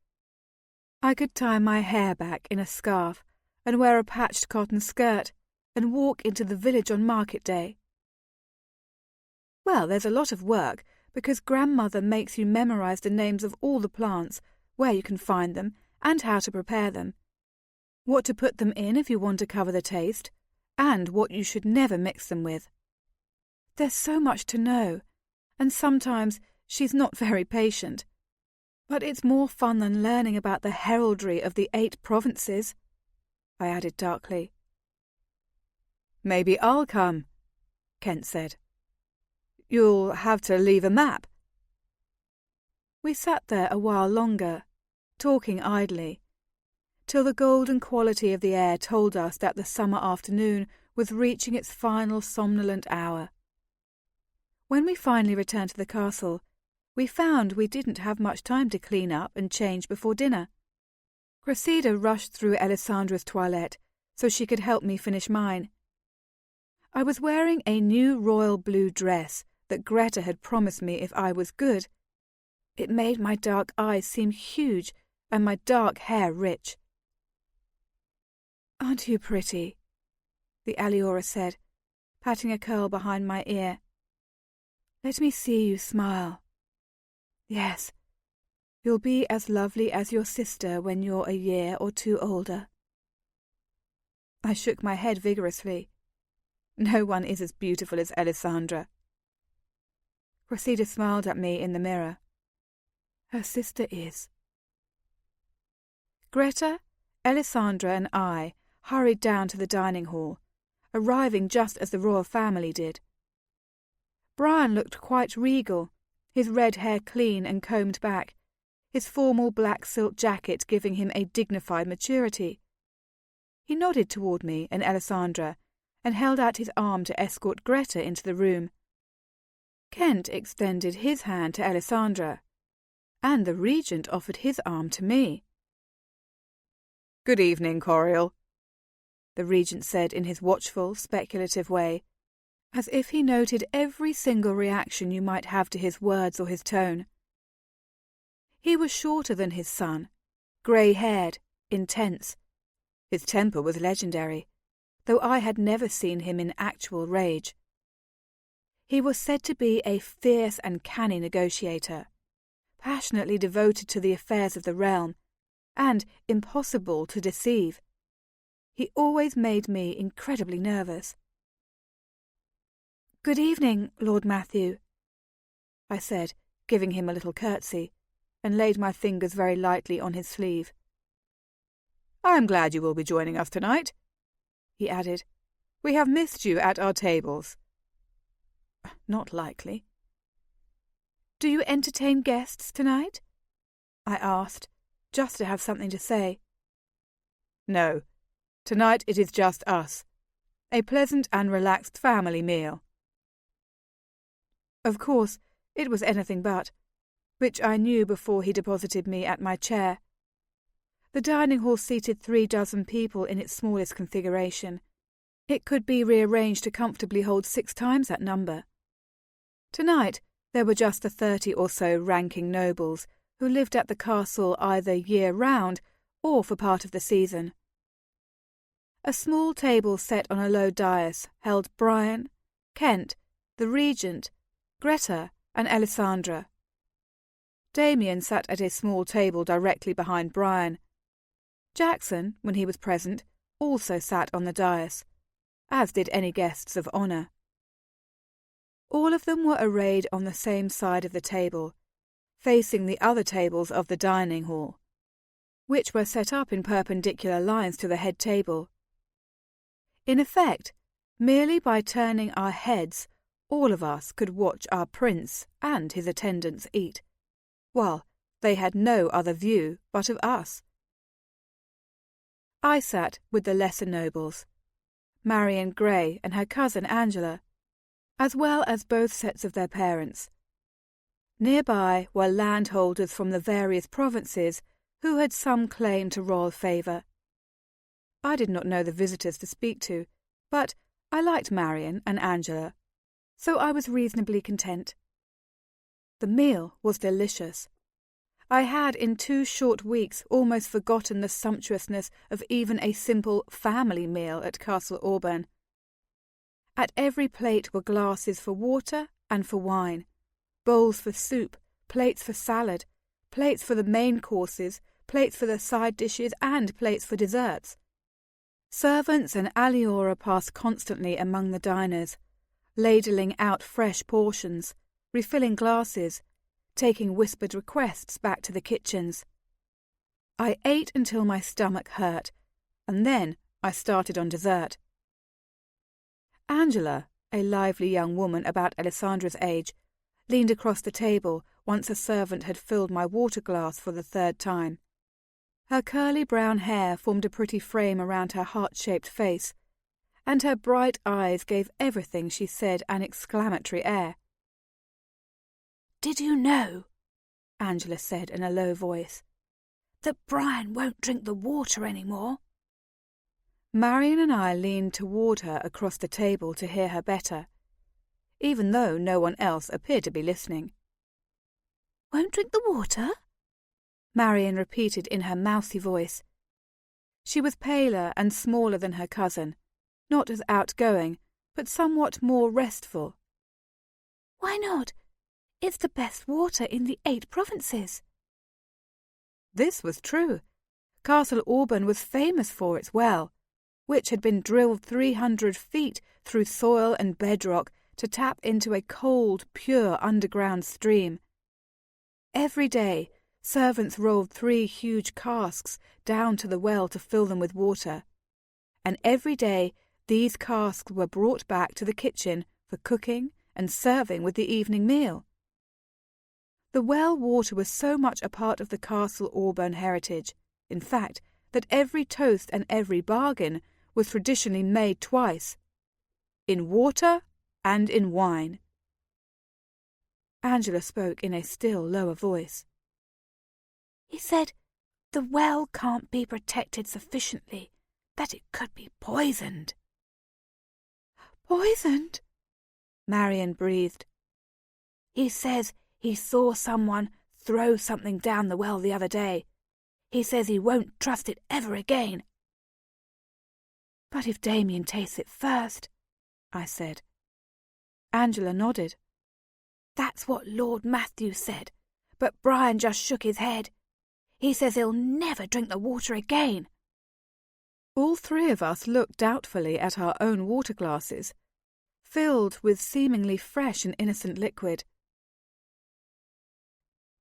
"I could tie my hair back in a scarf and wear a patched cotton skirt and walk into the village on market day." "Well, there's a lot of work, because Grandmother makes you memorize the names of all the plants, where you can find them, and how to prepare them, what to put them in if you want to cover the taste, and what you should never mix them with. There's so much to know, and sometimes she's not very patient. But it's more fun than learning about the heraldry of the 8 provinces," I added darkly. "Maybe I'll come," Kent said. "You'll have to leave a map." We sat there a while longer, talking idly, till the golden quality of the air told us that the summer afternoon was reaching its final somnolent hour. When we finally returned to the castle, we found we didn't have much time to clean up and change before dinner. Cressida rushed through Alessandra's toilette so she could help me finish mine. I was wearing a new royal blue dress that Greta had promised me if I was good. It made my dark eyes seem huge and my dark hair rich. "Aren't you pretty?" the aliora said, patting a curl behind my ear. "Let me see you smile. Yes, you'll be as lovely as your sister when you're a year or 2 older." I shook my head vigorously. No one is as beautiful as Alessandra. Cressida smiled at me in the mirror. Her sister is. Greta, Alessandra and I hurried down to the dining hall, arriving just as the royal family did. Brian looked quite regal, his red hair clean and combed back, his formal black silk jacket giving him a dignified maturity. He nodded toward me and Alessandra and held out his arm to escort Greta into the room. Kent extended his hand to Alessandra, and the regent offered his arm to me. "Good evening, Coriel," the regent said in his watchful, speculative way, as if he noted every single reaction you might have to his words or his tone. He was shorter than his son, grey-haired, intense. His temper was legendary, though I had never seen him in actual rage. He was said to be a fierce and canny negotiator, passionately devoted to the affairs of the realm, and impossible to deceive. He always made me incredibly nervous. "Good evening, Lord Matthew," I said, giving him a little curtsy, and laid my fingers very lightly on his sleeve. "I am glad you will be joining us tonight," he added. "We have missed you at our tables." "Not likely." "Do you entertain guests tonight?" I asked, just to have something to say. "No. Tonight it is just us. A pleasant and relaxed family meal." Of course, it was anything but, which I knew before he deposited me at my chair. The dining hall seated 36 people in its smallest configuration. It could be rearranged to comfortably hold 6 times that number. Tonight, there were just the 30 or so ranking nobles who lived at the castle either year-round or for part of the season. A small table set on a low dais held Brian, Kent, the regent, Greta, and Alessandra. Damien sat at a small table directly behind Brian. Jackson, when he was present, also sat on the dais, as did any guests of honour. All of them were arrayed on the same side of the table, facing the other tables of the dining hall, which were set up in perpendicular lines to the head table. In effect, merely by turning our heads, all of us could watch our prince and his attendants eat, while they had no other view but of us. I sat with the lesser nobles, Marion Grey and her cousin Angela, as well as both sets of their parents. Nearby were landholders from the various provinces who had some claim to royal favour. I did not know the visitors to speak to, but I liked Marion and Angela, so I was reasonably content. The meal was delicious. I had in 2 short weeks almost forgotten the sumptuousness of even a simple family meal at Castle Auburn. At every plate were glasses for water and for wine, bowls for soup, plates for salad, plates for the main courses, plates for the side dishes, and plates for desserts. Servants and aliora passed constantly among the diners, ladling out fresh portions, refilling glasses, taking whispered requests back to the kitchens. I ate until my stomach hurt, and then I started on dessert. Angela, a lively young woman about Alessandra's age, leaned across the table once a servant had filled my water glass for the 3rd time. Her curly brown hair formed a pretty frame around her heart-shaped face, and her bright eyes gave everything she said an exclamatory air. "Did you know," Angela said in a low voice, "that Brian won't drink the water any more?" Marion and I leaned toward her across the table to hear her better, even though no one else appeared to be listening. "Won't drink the water?" Marion repeated in her mousy voice. She was paler and smaller than her cousin, not as outgoing, but somewhat more restful. "Why not? It's the best water in the 8 provinces." This was true. Castle Auburn was famous for its well, which had been drilled 300 feet through soil and bedrock to tap into a cold, pure underground stream. Every day, servants rolled 3 huge casks down to the well to fill them with water, and every day these casks were brought back to the kitchen for cooking and serving with the evening meal. The well water was so much a part of the Castle Auburn heritage, in fact, that every toast and every bargain was traditionally made twice, in water and in wine. Angela spoke in a still lower voice. "He said the well can't be protected sufficiently, that it could be poisoned." "Poisoned?" Marion breathed. "He says he saw someone throw something down the well the other day. He says he won't trust it ever again." "But if Damien tastes it first," I said. Angela nodded. "That's what Lord Matthew said, but Brian just shook his head. He says he'll never drink the water again." All 3 of us looked doubtfully at our own water glasses, filled with seemingly fresh and innocent liquid.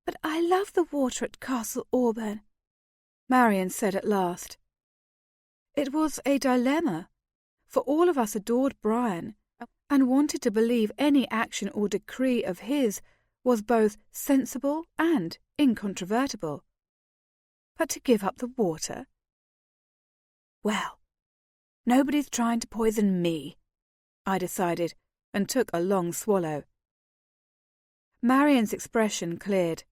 "But I love the water at Castle Auburn," Marion said at last. It was a dilemma, for all of us adored Brian and wanted to believe any action or decree of his was both sensible and incontrovertible. But to give up the water? Well, nobody's trying to poison me, I decided, and took a long swallow. Marian's expression cleared.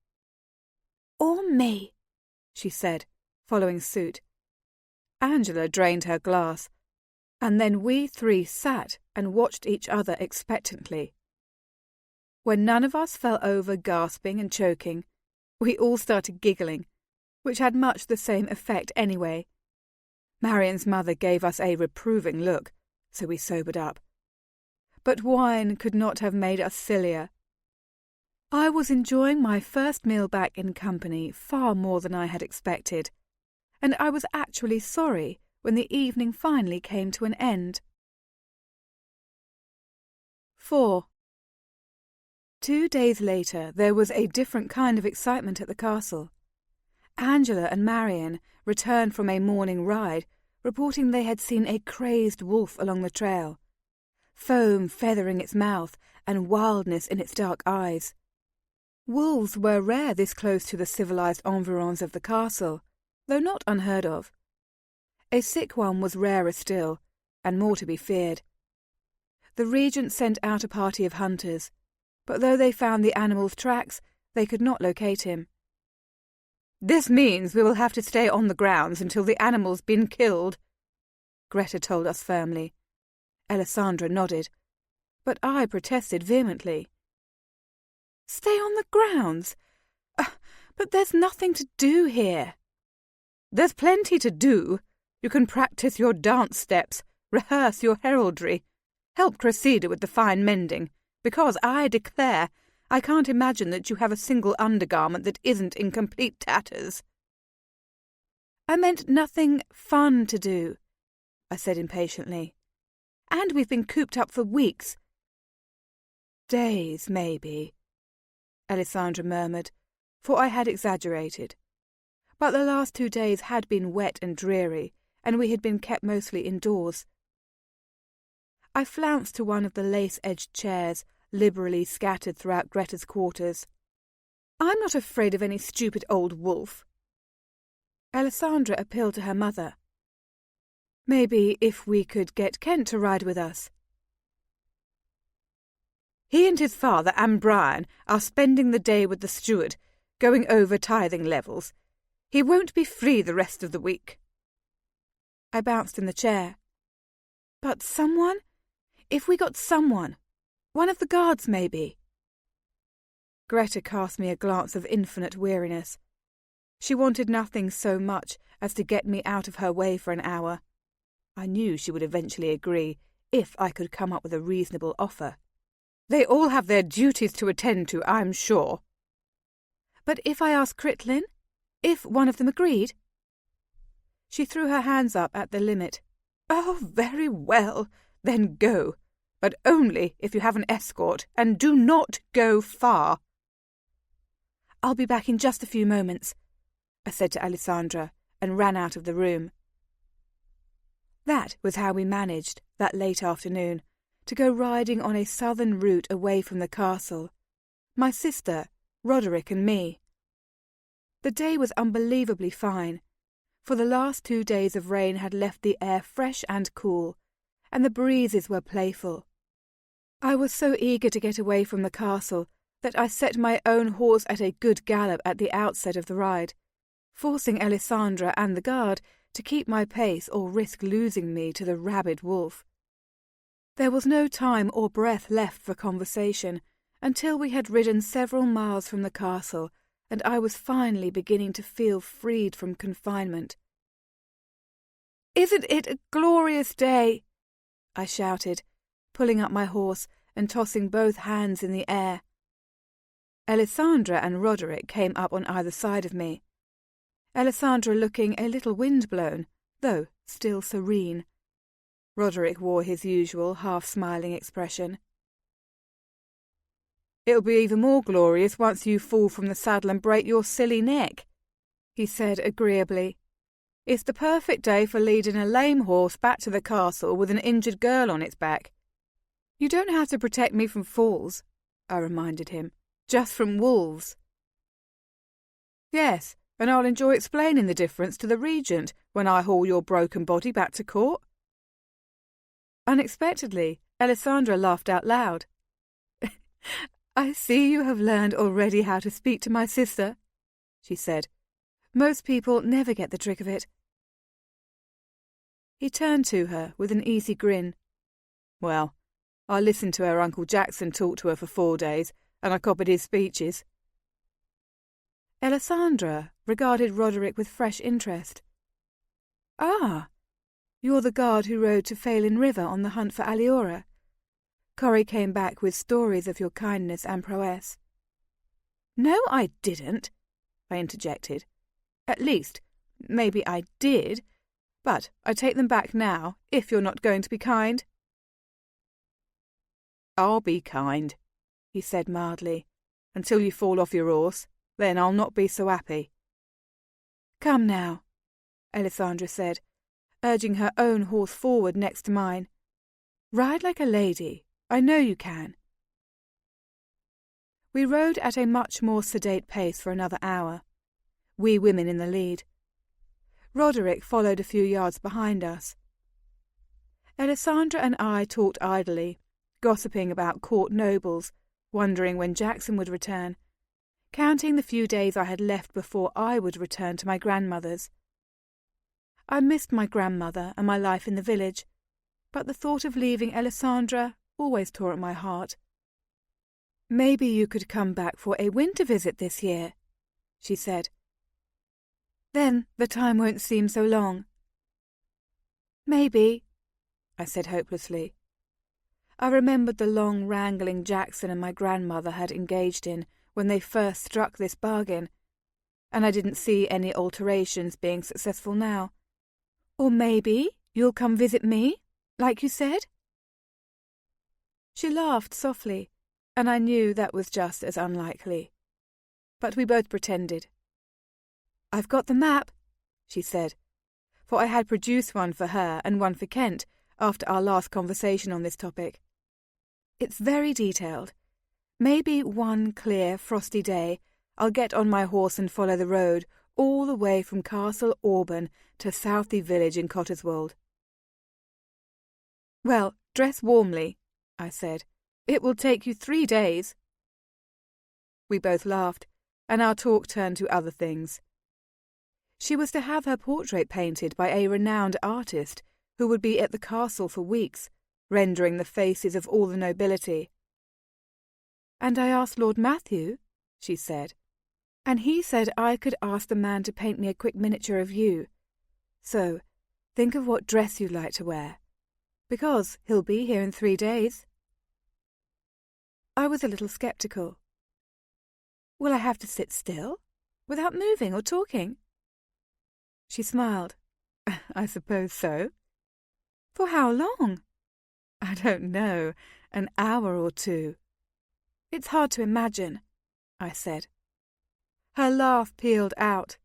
Or me, she said, following suit. Angela drained her glass, and then we three sat and watched each other expectantly. When none of us fell over gasping and choking, we all started giggling, which had much the same effect anyway. Marian's mother gave us a reproving look, so we sobered up. But wine could not have made us sillier. I was enjoying my first meal back in company far more than I had expected, and I was actually sorry when the evening finally came to an end. 4. 2 days later, there was a different kind of excitement at the castle. Angela and Marian returned from a morning ride, reporting they had seen a crazed wolf along the trail, foam feathering its mouth and wildness in its dark eyes. Wolves were rare this close to the civilized environs of the castle, though not unheard of. A sick one was rarer still, and more to be feared. The regent sent out a party of hunters, but though they found the animal's tracks, they could not locate him. "This means we will have to stay on the grounds until the animal's been killed," Greta told us firmly. Alessandra nodded, but I protested vehemently. "Stay on the grounds? But there's nothing to do here." "There's plenty to do. You can practice your dance steps, rehearse your heraldry, help Cressida with the fine mending, because I declare I can't imagine that you have a single undergarment that isn't in complete tatters." "I meant nothing fun to do," I said impatiently. "And we've been cooped up for weeks." "Days, maybe," Alessandra murmured, for I had exaggerated. But the last 2 days had been wet and dreary, and we had been kept mostly indoors. I flounced to one of the lace-edged chairs, liberally scattered throughout Greta's quarters. "I'm not afraid of any stupid old wolf." Alessandra appealed to her mother. "Maybe if we could get Kent to ride with us." "He and his father and Brian are spending the day with the steward, going over tithing levels. He won't be free the rest of the week." I bounced in the chair. "But someone? If we got someone? One of the guards, maybe?" Greta cast me a glance of infinite weariness. She wanted nothing so much as to get me out of her way for an hour. I knew she would eventually agree, if I could come up with a reasonable offer. "They all have their duties to attend to, I'm sure." "But if I asked Critlin? If one of them agreed?" She threw her hands up at the limit. "Oh, very well, then go. But only if you have an escort, and do not go far." "I'll be back in just a few moments," I said to Alessandra, and ran out of the room. That was how we managed, that late afternoon, to go riding on a southern route away from the castle. My sister, Roderick and me. The day was unbelievably fine, for the last 2 days of rain had left the air fresh and cool, and the breezes were playful. I was so eager to get away from the castle that I set my own horse at a good gallop at the outset of the ride, forcing Alessandra and the guard to keep my pace or risk losing me to the rabid wolf. There was no time or breath left for conversation until we had ridden several miles from the castle, and I was finally beginning to feel freed from confinement. "Isn't it a glorious day?" I shouted, pulling up my horse and tossing both hands in the air. Alessandra and Roderick came up on either side of me, Alessandra looking a little wind-blown, though still serene. Roderick wore his usual half-smiling expression. "It'll be even more glorious once you fall from the saddle and break your silly neck," he said agreeably. "It's the perfect day for leading a lame horse back to the castle with an injured girl on its back." "You don't have to protect me from falls," I reminded him. just from wolves. Yes, and I'll enjoy explaining the difference to the regent when I haul your broken body back to court. Unexpectedly, Alessandra laughed out loud. I see you have learned already how to speak to my sister, she said. Most people never get the trick of it. He turned to her with an easy grin. Well, I listened to her Uncle Jackson talk to her for 4 days, and I copied his speeches. Alessandra regarded Roderick with fresh interest. Ah, you're the guard who rode to Phelan River on the hunt for Aliora. Corrie came back with stories of your kindness and prowess. No, I didn't, I interjected. At least, maybe I did, but I take them back now, if you're not going to be kind. I'll be kind, he said mildly, until you fall off your horse. Then I'll not be so happy. Come now, Alessandra said, urging her own horse forward next to mine. Ride like a lady. I know you can. We rode at a much more sedate pace for another hour, we women in the lead. Roderick followed a few yards behind us. Alessandra and I talked idly, gossiping about court nobles, wondering when Jackson would return, counting the few days I had left before I would return to my grandmother's. I missed my grandmother and my life in the village, but the thought of leaving Alessandra always tore at my heart. Maybe you could come back for a winter visit this year, she said. Then the time won't seem so long. Maybe, I said hopelessly. I remembered the long wrangling Jackson and my grandmother had engaged in when they first struck this bargain, and I didn't see any alterations being successful now. Or maybe you'll come visit me, like you said? She laughed softly, and I knew that was just as unlikely. But we both pretended. I've got the map, she said, for I had produced one for her and one for Kent after our last conversation on this topic. It's very detailed. Maybe one clear, frosty day I'll get on my horse and follow the road all the way from Castle Auburn to Southey Village in Cotteswold. Well, dress warmly, I said. It will take you 3 days. We both laughed, and our talk turned to other things. She was to have her portrait painted by a renowned artist who would be at the castle for weeks, rendering the faces of all the nobility. And I asked Lord Matthew, she said, and he said I could ask the man to paint me a quick miniature of you. So, think of what dress you'd like to wear, because he'll be here in 3 days. I was a little sceptical. Will I have to sit still, without moving or talking? She smiled. I suppose so. For how long? I don't know, an hour or 2. It's hard to imagine, I said. Her laugh pealed out.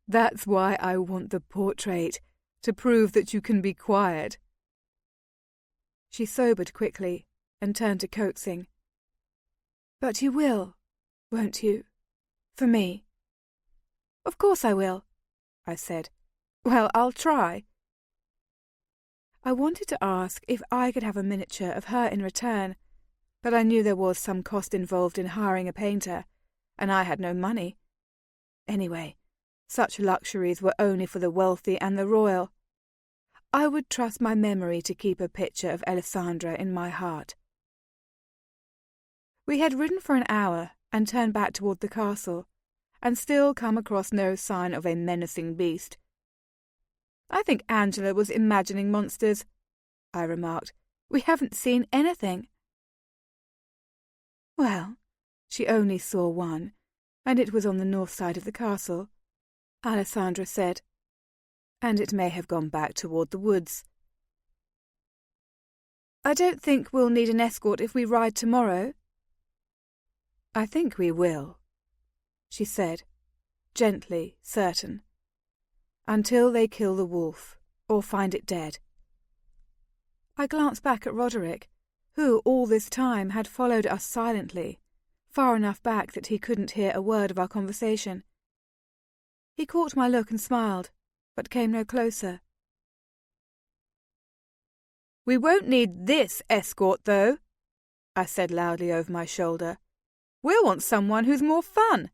That's why I want the portrait, to prove that you can be quiet. She sobered quickly and turned to coaxing. But you will, won't you? For me? Of course I will, I said. Well, I'll try. I wanted to ask if I could have a miniature of her in return, but I knew there was some cost involved in hiring a painter, and I had no money. Anyway, such luxuries were only for the wealthy and the royal. I would trust my memory to keep a picture of Alessandra in my heart. We had ridden for an hour and turned back toward the castle, and still come across no sign of a menacing beast. I think Angela was imagining monsters, I remarked. We haven't seen anything. Well, she only saw one, and it was on the north side of the castle, Alessandra said, and it may have gone back toward the woods. I don't think we'll need an escort if we ride tomorrow. I think we will, she said, gently certain, until they kill the wolf or find it dead. I glanced back at Roderick, who all this time had followed us silently, far enough back that he couldn't hear a word of our conversation. He caught my look and smiled, but came no closer. "We won't need this escort, though," I said loudly over my shoulder. "We'll want someone who's more fun."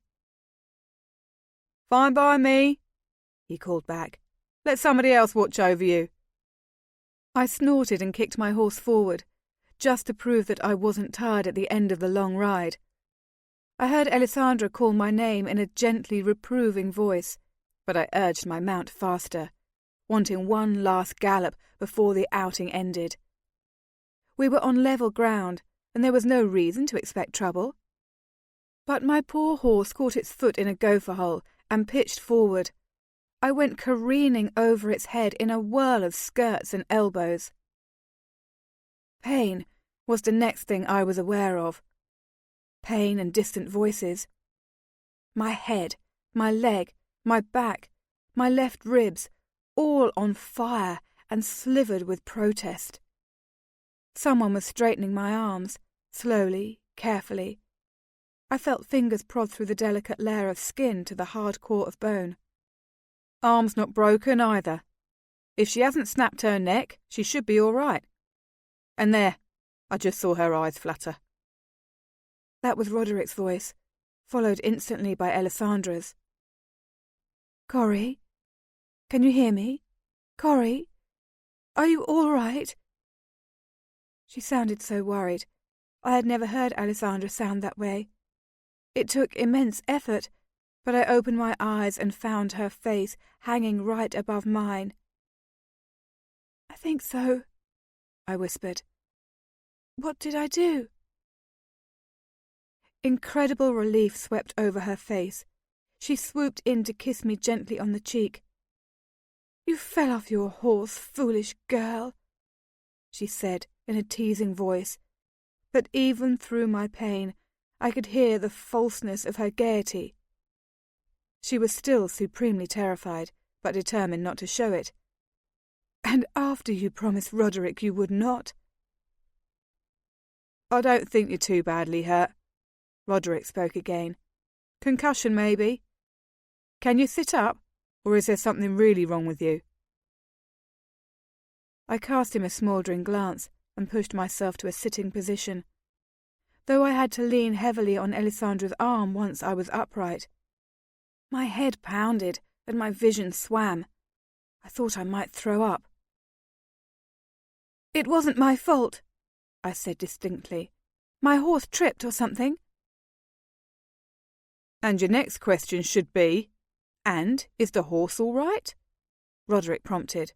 "Fine by me," he called back. "Let somebody else watch over you." I snorted and kicked my horse forward, just to prove that I wasn't tired at the end of the long ride. I heard Alessandra call my name in a gently reproving voice, but I urged my mount faster, wanting one last gallop before the outing ended. We were on level ground, and there was no reason to expect trouble. But my poor horse caught its foot in a gopher hole and pitched forward. I went careening over its head in a whirl of skirts and elbows. Pain was the next thing I was aware of. Pain and distant voices. My head, my leg, my back, my left ribs, all on fire and slivered with protest. Someone was straightening my arms, slowly, carefully. I felt fingers prod through the delicate layer of skin to the hard core of bone. "Arm's not broken either. If she hasn't snapped her neck, she should be all right. And there, I just saw her eyes flutter." That was Roderick's voice, followed instantly by Alessandra's. "Corey? Can you hear me? Corey? Are you all right?" She sounded so worried. I had never heard Alessandra sound that way. It took immense effort, but I opened my eyes and found her face hanging right above mine. "I think so," I whispered. "What did I do?" Incredible relief swept over her face. She swooped in to kiss me gently on the cheek. "You fell off your horse, foolish girl," she said in a teasing voice, but even through my pain I could hear the falseness of her gaiety. She was still supremely terrified, but determined not to show it. "And after you promised Roderick you would not." "I don't think you're too badly hurt," Roderick spoke again. "Concussion, maybe. Can you sit up, or is there something really wrong with you?" I cast him a smouldering glance and pushed myself to a sitting position, though I had to lean heavily on Alessandra's arm once I was upright. My head pounded and my vision swam. I thought I might throw up. "It wasn't my fault," I said distinctly. "My horse tripped or something." "And your next question should be, and is the horse all right?" Roderick prompted.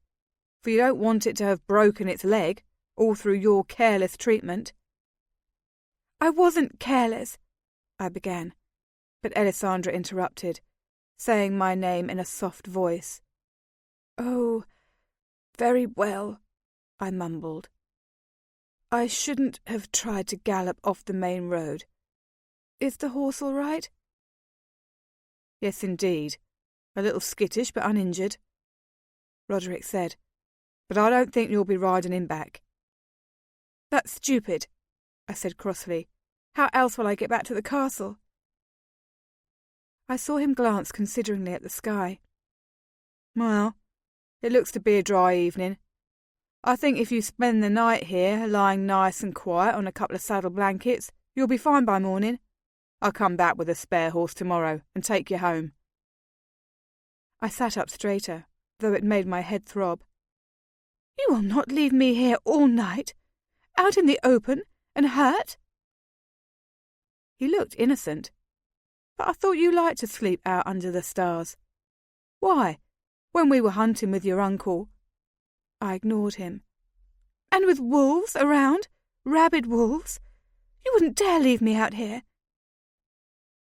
"For you don't want it to have broken its leg, all through your careless treatment." "I wasn't careless," I began, but Alessandra interrupted, saying my name in a soft voice. "Oh, very well," I mumbled. "I shouldn't have tried to gallop off the main road. Is the horse all right?" "Yes, indeed. A little skittish, but uninjured," Roderick said. "But I don't think you'll be riding him back." "That's stupid," I said crossly. "How else will I get back to the castle?" I saw him glance consideringly at the sky. "Well, it looks to be a dry evening. I think if you spend the night here, lying nice and quiet on a couple of saddle blankets, you'll be fine by morning. I'll come back with a spare horse tomorrow and take you home." I sat up straighter, though it made my head throb. "You will not leave me here all night, out in the open, and hurt?" He looked innocent. "But I thought you liked to sleep out under the stars. Why, when we were hunting with your uncle—" I ignored him. "And with wolves around, rabid wolves? You wouldn't dare leave me out here."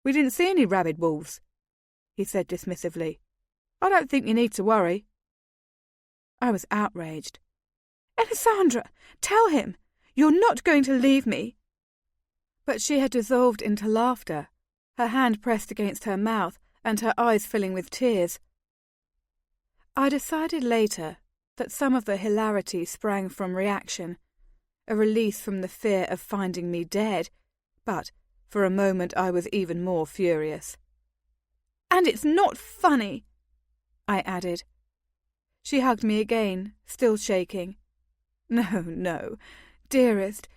"We didn't see any rabid wolves," he said dismissively. "I don't think you need to worry." I was outraged. "Alessandra, tell him! You're not going to leave me!" But she had dissolved into laughter, her hand pressed against her mouth and her eyes filling with tears. I decided later that some of the hilarity sprang from reaction, a release from the fear of finding me dead, but For a moment I was even more furious. "And it's not funny," I added. She hugged me again, still shaking. "No, no, dearest,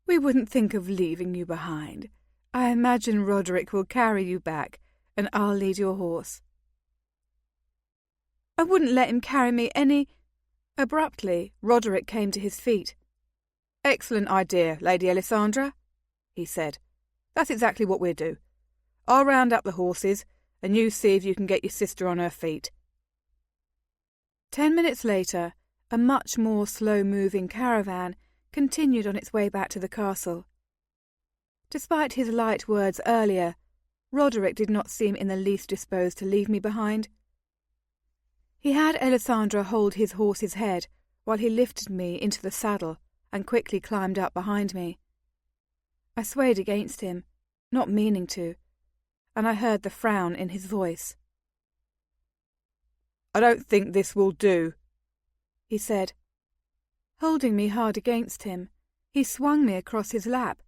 we wouldn't think of leaving you behind. I imagine Roderick will carry you back, and I'll lead your horse." "I wouldn't let him carry me any—" Abruptly, Roderick came to his feet. "Excellent idea, Lady Alessandra," he said. "That's exactly what we'll do. I'll round up the horses, and you see if you can get your sister on her feet." 10 minutes later, a much more slow-moving caravan continued on its way back to the castle. Despite his light words earlier, Roderick did not seem in the least disposed to leave me behind. He had Alessandra hold his horse's head while he lifted me into the saddle and quickly climbed up behind me. I swayed against him, not meaning to, and I heard the frown in his voice. "I don't think this will do," he said. Holding me hard against him, he swung me across his lap.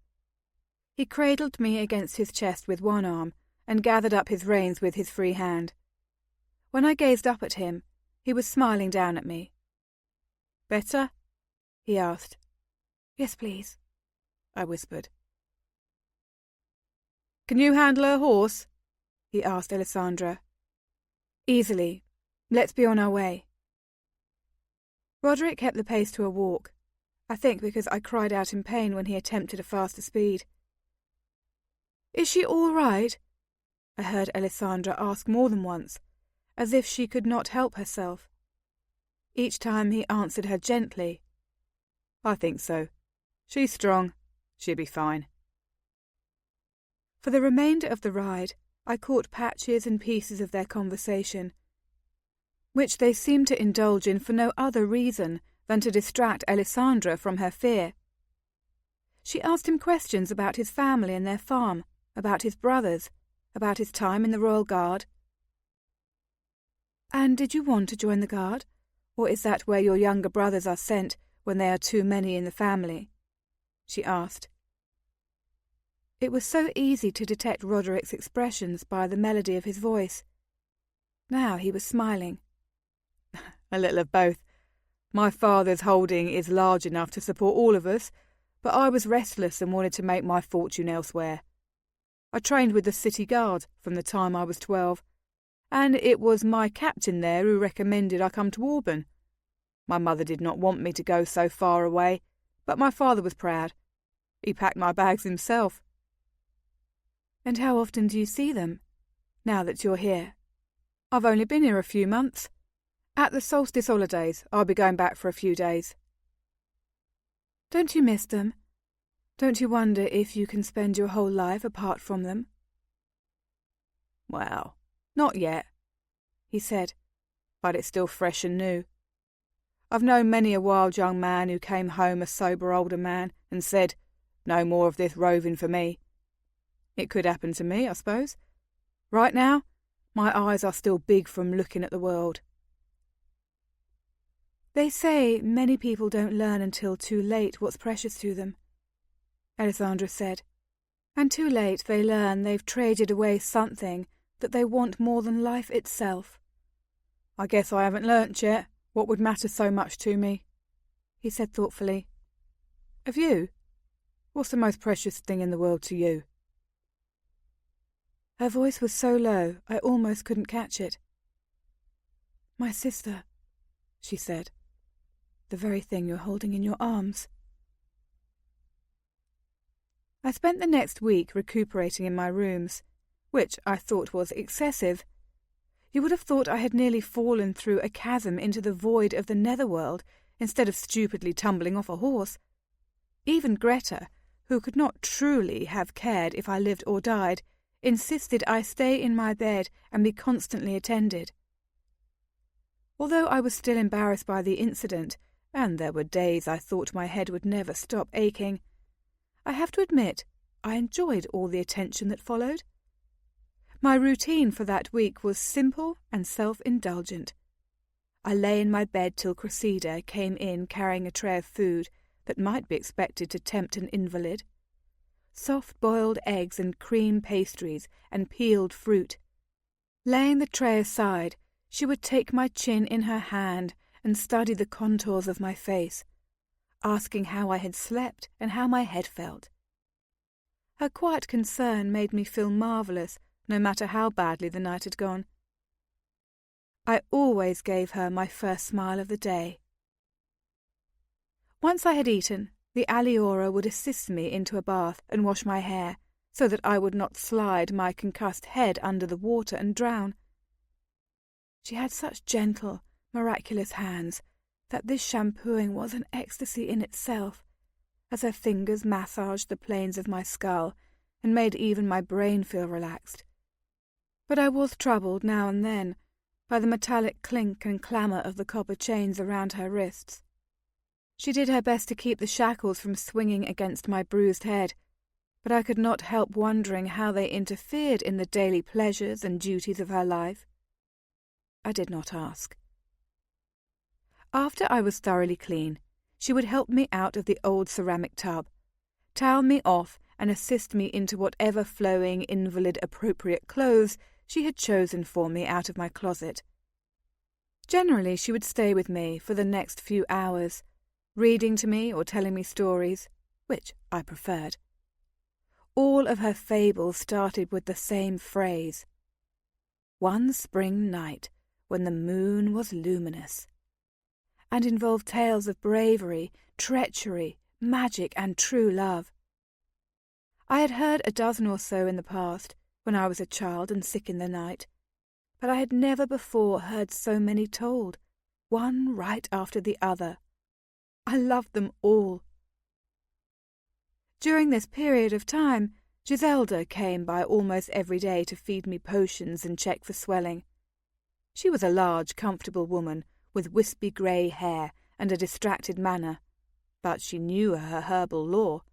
He cradled me against his chest with one arm and gathered up his reins with his free hand. When I gazed up at him, he was smiling down at me. "Better?" he asked. "Yes, please," I whispered. "Can you handle her horse?" he asked Alessandra. "Easily. Let's be on our way." Roderick kept the pace to a walk, I think because I cried out in pain when he attempted a faster speed. "Is she all right?" I heard Alessandra ask more than once, as if she could not help herself. Each time he answered her gently. "I think so. She's strong. She'll be fine." For the remainder of the ride, I caught patches and pieces of their conversation, which they seemed to indulge in for no other reason than to distract Alessandra from her fear. She asked him questions about his family and their farm, about his brothers, about his time in the Royal Guard. "And did you want to join the Guard, or is that where your younger brothers are sent when there are too many in the family?" she asked. It was so easy to detect Roderick's expressions by the melody of his voice. Now he was smiling. "A little of both. My father's holding is large enough to support all of us, but I was restless and wanted to make my fortune elsewhere. I trained with the City Guard from the time I was 12, and it was my captain there who recommended I come to Auburn. My mother did not want me to go so far away, but my father was proud. He packed my bags himself." "And how often do you see them, now that you're here?" "I've only been here a few months. At the solstice holidays, I'll be going back for a few days." "Don't you miss them? Don't you wonder if you can spend your whole life apart from them?" "Well, not yet," he said, "but it's still fresh and new. I've known many a wild young man who came home a sober older man and said, 'No more of this roving for me.' It could happen to me, I suppose. Right now, my eyes are still big from looking at the world." "They say many people don't learn until too late what's precious to them," Alessandra said. "And too late they learn they've traded away something that they want more than life itself." "I guess I haven't learnt yet what would matter so much to me," he said thoughtfully. "Have you? What's the most precious thing in the world to you?" Her voice was so low I almost couldn't catch it. "My sister," she said. "The very thing you're holding in your arms." I spent the next week recuperating in my rooms, which I thought was excessive. You would have thought I had nearly fallen through a chasm into the void of the netherworld instead of stupidly tumbling off a horse. Even Greta, who could not truly have cared if I lived or died, insisted I stay in my bed and be constantly attended. Although I was still embarrassed by the incident, and there were days I thought my head would never stop aching, I have to admit I enjoyed all the attention that followed. My routine for that week was simple and self-indulgent. I lay in my bed till Cressida came in carrying a tray of food that might be expected to tempt an invalid. soft-boiled eggs and cream pastries and peeled fruit. Laying the tray aside, she would take my chin in her hand and study the contours of my face, asking how I had slept and how my head felt. Her quiet concern made me feel marvellous, no matter how badly the night had gone. I always gave her my first smile of the day. Once I had eaten, the aliora would assist me into a bath and wash my hair, so that I would not slide my concussed head under the water and drown. She had such gentle, miraculous hands that this shampooing was an ecstasy in itself, as her fingers massaged the planes of my skull and made even my brain feel relaxed. But I was troubled now and then by the metallic clink and clamour of the copper chains around her wrists. She did her best to keep the shackles from swinging against my bruised head, but I could not help wondering how they interfered in the daily pleasures and duties of her life. I did not ask. After I was thoroughly clean, she would help me out of the old ceramic tub, towel me off and assist me into whatever flowing invalid-appropriate clothes she had chosen for me out of my closet. Generally, she would stay with me for the next few hours, reading to me or telling me stories, which I preferred. All of her fables started with the same phrase: "One spring night when the moon was luminous," and involved tales of bravery, treachery, magic, and true love. I had heard a dozen or so in the past, when I was a child and sick in the night, but I had never before heard so many told, one right after the other. I loved them all. During this period of time, Giselda came by almost every day to feed me potions and check for swelling. She was a large, comfortable woman with wispy grey hair and a distracted manner, but she knew her herbal lore.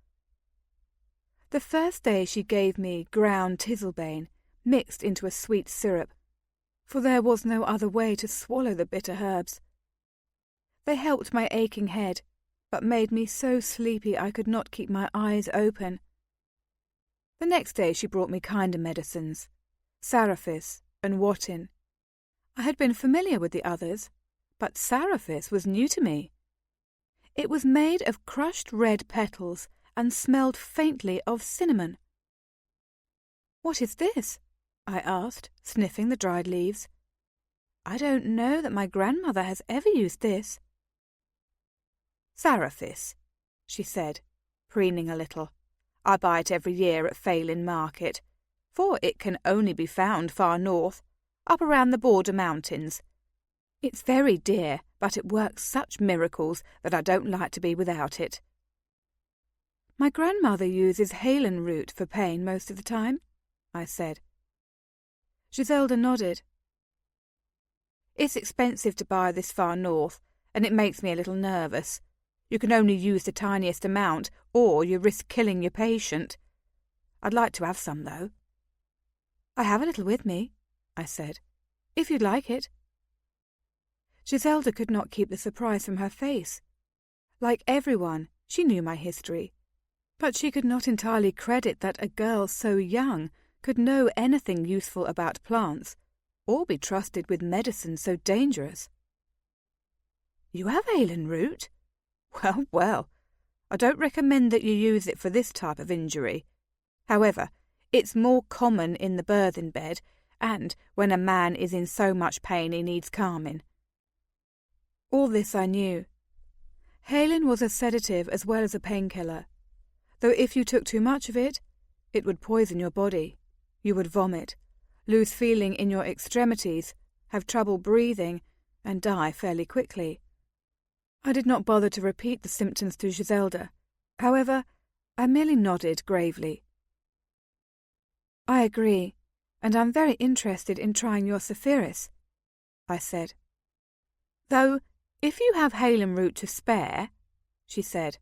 The first day she gave me ground tisselbane mixed into a sweet syrup, for there was no other way to swallow the bitter herbs. They helped my aching head, but made me so sleepy I could not keep my eyes open. The next day she brought me kinder medicines, Saraphis and Watin. I had been familiar with the others, but Saraphis was new to me. It was made of crushed red petals and smelled faintly of cinnamon. "What is this?" I asked, sniffing the dried leaves. "I don't know that my grandmother has ever used this." "Saraphis," she said, preening a little. "I buy it every year at Phelan Market, for it can only be found far north, up around the border mountains. It's very dear, but it works such miracles that I don't like to be without it." "My grandmother uses halen root for pain most of the time," I said. Giselda nodded. "It's expensive to buy this far north, and it makes me a little nervous. You can only use the tiniest amount, or you risk killing your patient. I'd like to have some, though." "I have a little with me," I said, "if you'd like it." Giselda could not keep the surprise from her face. Like everyone, she knew my history, but she could not entirely credit that a girl so young could know anything useful about plants, or be trusted with medicine so dangerous. "You have halen root? Well, well, I don't recommend that you use it for this type of injury. However, it's more common in the birthing bed, and when a man is in so much pain he needs calming." All this I knew. Halen was a sedative as well as a painkiller, though if you took too much of it, it would poison your body. You would vomit, lose feeling in your extremities, have trouble breathing, and die fairly quickly. I did not bother to repeat the symptoms to Giselda. However, I merely nodded gravely. "I agree, and I'm very interested in trying your Saphiris," I said. "Though, if you have halen root to spare," she said.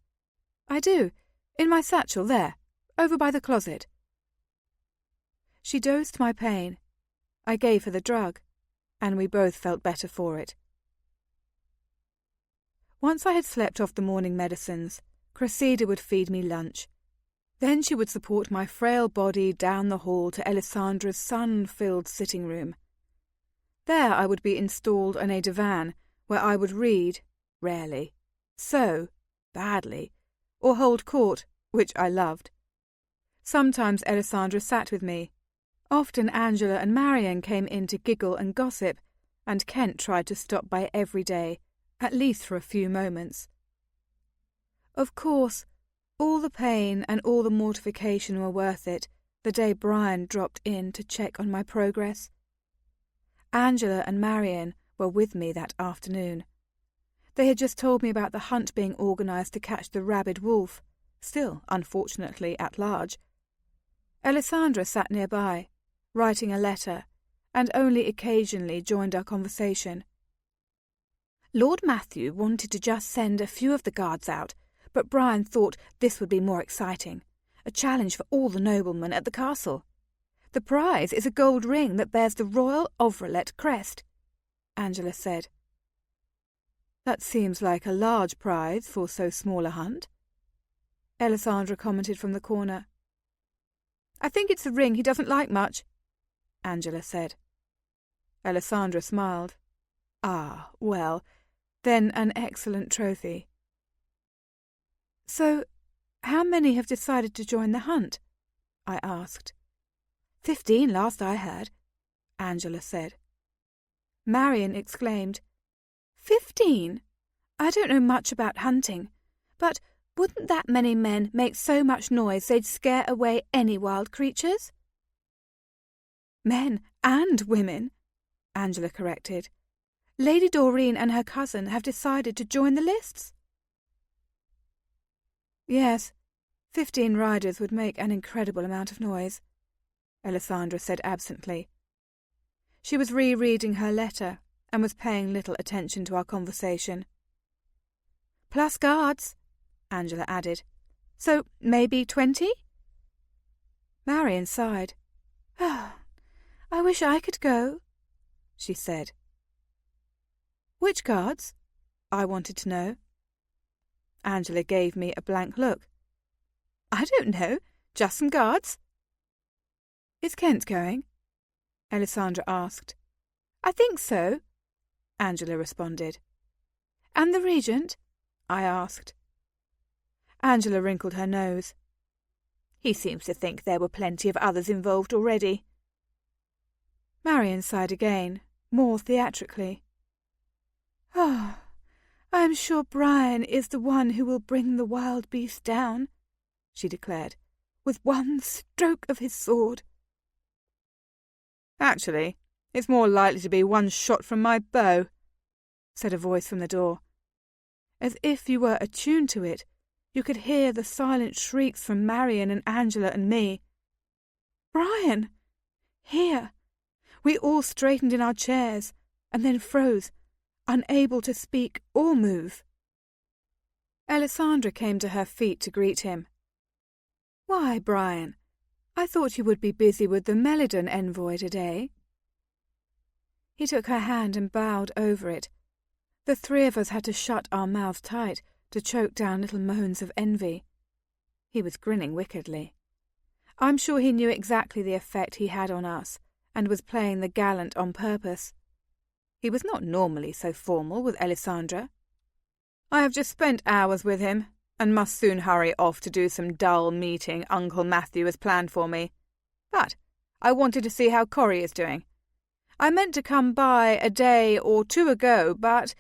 "I do, in my satchel there, over by the closet." She dosed my pain. I gave her the drug, and we both felt better for it. Once I had slept off the morning medicines, Cressida would feed me lunch. Then she would support my frail body down the hall to Alessandra's sun-filled sitting room. There I would be installed on a divan, where I would read, rarely, sew, badly, or hold court, which I loved. Sometimes Alessandra sat with me. Often Angela and Marian came in to giggle and gossip, and Kent tried to stop by every day, at least for a few moments. Of course, all the pain and all the mortification were worth it the day Brian dropped in to check on my progress. Angela and Marian were with me that afternoon. They had just told me about the hunt being organised to catch the rabid wolf, still, unfortunately, at large. Alessandra sat nearby, writing a letter, and only occasionally joined our conversation. Lord Matthew wanted to just send a few of the guards out, but Brian thought this would be more exciting, a challenge for all the noblemen at the castle. The prize is a gold ring that bears the Royal Ovrelet crest, Angela said. That seems like a large prize for so small a hunt, Alessandra commented from the corner. I think it's a ring he doesn't like much, Angela said. Alessandra smiled. Ah, well, then an excellent trophy. So, how many have decided to join the hunt? I asked. 15 last I heard, Angela said. Marian exclaimed, 15? I don't know much about hunting, but wouldn't that many men make so much noise they'd scare away any wild creatures? Men and women, Angela corrected. Lady Doreen and her cousin have decided to join the lists. Yes, 15 riders would make an incredible amount of noise, Alessandra said absently. She was rereading her letter and was paying little attention to our conversation. Plus guards, Angela added. So maybe 20? Marian sighed. Oh, I wish I could go, she said. Which guards? I wanted to know. Angela gave me a blank look. I don't know, just some guards. Is Kent going? Alessandra asked. I think so, Angela responded. And the Regent? I asked. Angela wrinkled her nose. He seems to think there were plenty of others involved already. Marian sighed again, more theatrically. Oh, I am sure Brian is the one who will bring the wild beast down, she declared, with one stroke of his sword. Actually, it's more likely to be one shot from my bow, said a voice from the door. As if you were attuned to it, you could hear the silent shrieks from Marian and Angela and me. Brian! Here! We all straightened in our chairs, and then froze, unable to speak or move. Alessandra came to her feet to greet him. Why, Brian? I thought you would be busy with the Melidon envoy today. He took her hand and bowed over it. The three of us had to shut our mouths tight to choke down little moans of envy. He was grinning wickedly. I'm sure he knew exactly the effect he had on us, and was playing the gallant on purpose. He was not normally so formal with Alessandra. I have just spent hours with him, and must soon hurry off to do some dull meeting Uncle Matthew has planned for me. But I wanted to see how Coriel is doing. I meant to come by a day or two ago, but...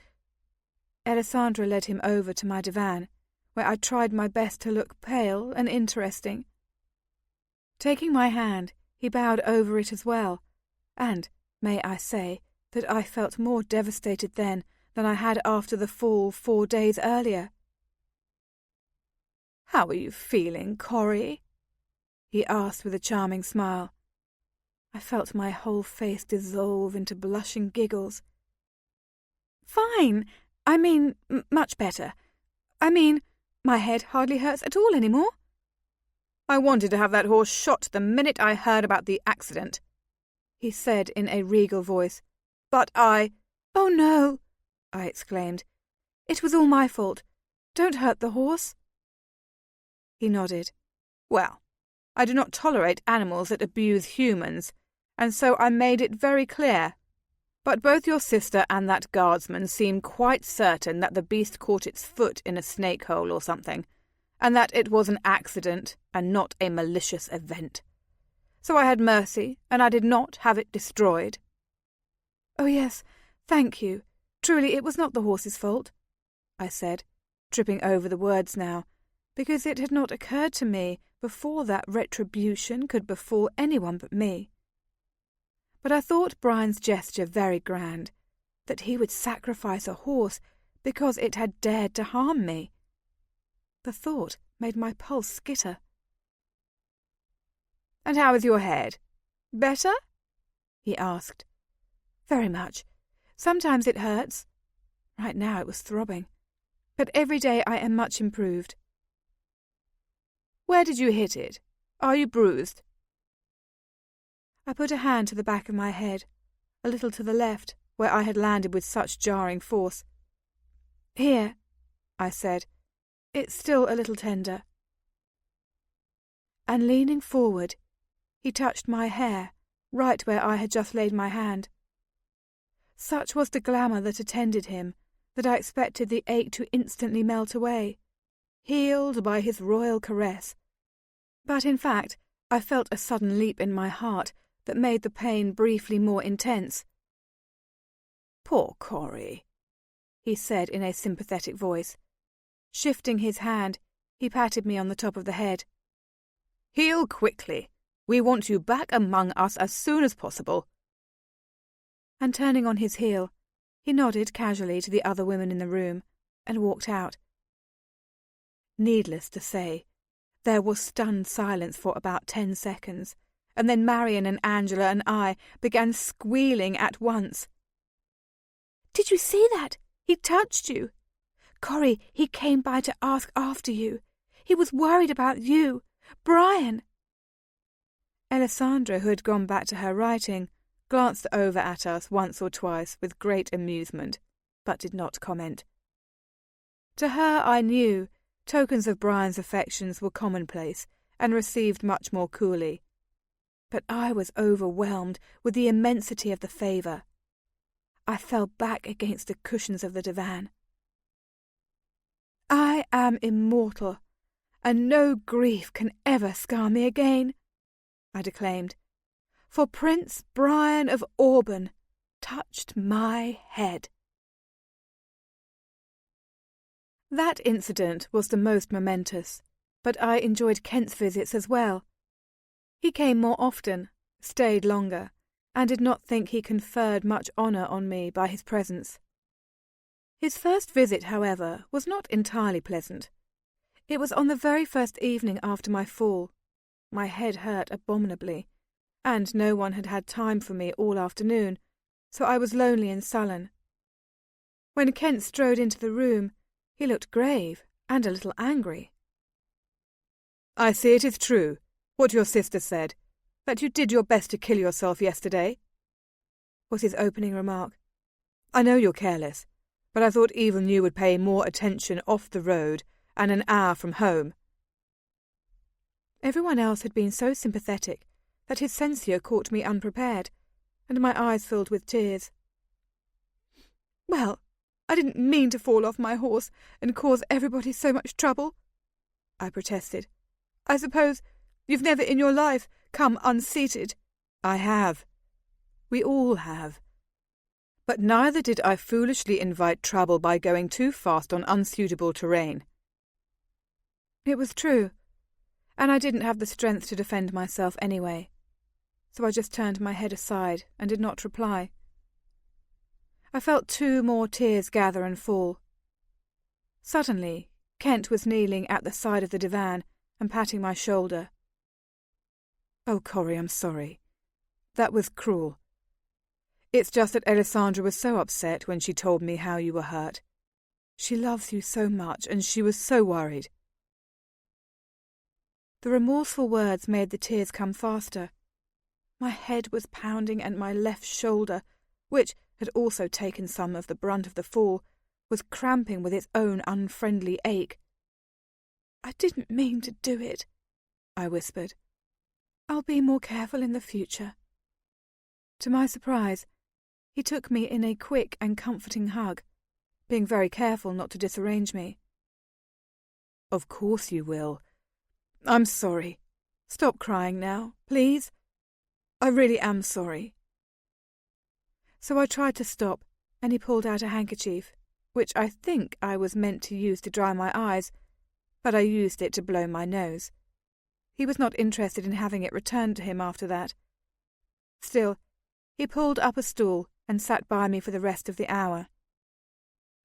Alessandra led him over to my divan, where I tried my best to look pale and interesting. Taking my hand, he bowed over it as well, and, may I say, that I felt more devastated then than I had after the fall 4 days earlier. How are you feeling, Coriel? He asked with a charming smile. I felt my whole face dissolve into blushing giggles. Fine. I mean, much better. I mean, my head hardly hurts at all anymore. I wanted to have that horse shot the minute I heard about the accident, he said in a regal voice. But I... Oh, no, I exclaimed. It was all my fault. Don't hurt the horse. He nodded. Well, I do not tolerate animals that abuse humans, and so I made it very clear. But both your sister and that guardsman seem quite certain that the beast caught its foot in a snake hole or something, and that it was an accident and not a malicious event. So I had mercy, and I did not have it destroyed." "Oh yes, thank you. Truly it was not the horse's fault," I said, tripping over the words now, because it had not occurred to me before that retribution could befall anyone but me. But I thought Brian's gesture very grand, that he would sacrifice a horse because it had dared to harm me. The thought made my pulse skitter. "And how is your head? Better?" he asked. "Very much. Sometimes it hurts." Right now it was throbbing. "But every day I am much improved." "Where did you hit it? Are you bruised?" I put a hand to the back of my head, a little to the left, where I had landed with such jarring force. "Here," I said. "It's still a little tender." And leaning forward, he touched my hair, right where I had just laid my hand. Such was the glamour that attended him that I expected the ache to instantly melt away, healed by his royal caress. But in fact, I felt a sudden leap in my heart that made the pain briefly more intense. "Poor Cori," he said in a sympathetic voice. Shifting his hand, he patted me on the top of the head. "Heal quickly. We want you back among us as soon as possible." And turning on his heel, he nodded casually to the other women in the room and walked out. Needless to say, there was stunned silence for about 10 seconds, and then Marion and Angela and I began squealing at once. "Did you see that? He touched you. Cori, he came by to ask after you. He was worried about you. Brian." Alessandra, who had gone back to her writing, glanced over at us once or twice with great amusement, but did not comment. To her, I knew, tokens of Brian's affections were commonplace and received much more coolly. But I was overwhelmed with the immensity of the favour. I fell back against the cushions of the divan. "I am immortal, and no grief can ever scar me again," I declaimed, "for Prince Brian of Auburn touched my head." That incident was the most momentous, but I enjoyed Kent's visits as well. He came more often, stayed longer, and did not think he conferred much honour on me by his presence. His first visit, however, was not entirely pleasant. It was on the very first evening after my fall. My head hurt abominably, and no one had had time for me all afternoon, so I was lonely and sullen. When Kent strode into the room, he looked grave and a little angry. "I see it is true, what your sister said, that you did your best to kill yourself yesterday," was his opening remark. "I know you're careless, but I thought even you would pay more attention off the road and an hour from home." Everyone else had been so sympathetic that his censure caught me unprepared, and my eyes filled with tears. "Well, I didn't mean to fall off my horse and cause everybody so much trouble," I protested. "I suppose you've never in your life come unseated." "I have. We all have. But neither did I foolishly invite trouble by going too fast on unsuitable terrain." It was true, and I didn't have the strength to defend myself anyway, so I just turned my head aside and did not reply. I felt 2 more tears gather and fall. Suddenly, Kent was kneeling at the side of the divan and patting my shoulder. "Oh, Cori, I'm sorry. That was cruel. It's just that Alessandra was so upset when she told me how you were hurt. She loves you so much, and she was so worried." The remorseful words made the tears come faster. My head was pounding, and my left shoulder, which had also taken some of the brunt of the fall, was cramping with its own unfriendly ache. "I didn't mean to do it," I whispered. "I'll be more careful in the future." To my surprise, he took me in a quick and comforting hug, being very careful not to disarrange me. "Of course you will. I'm sorry. Stop crying now, please. I really am sorry." So I tried to stop, and he pulled out a handkerchief, which I think I was meant to use to dry my eyes, but I used it to blow my nose. He was not interested in having it returned to him after that. Still, he pulled up a stool and sat by me for the rest of the hour.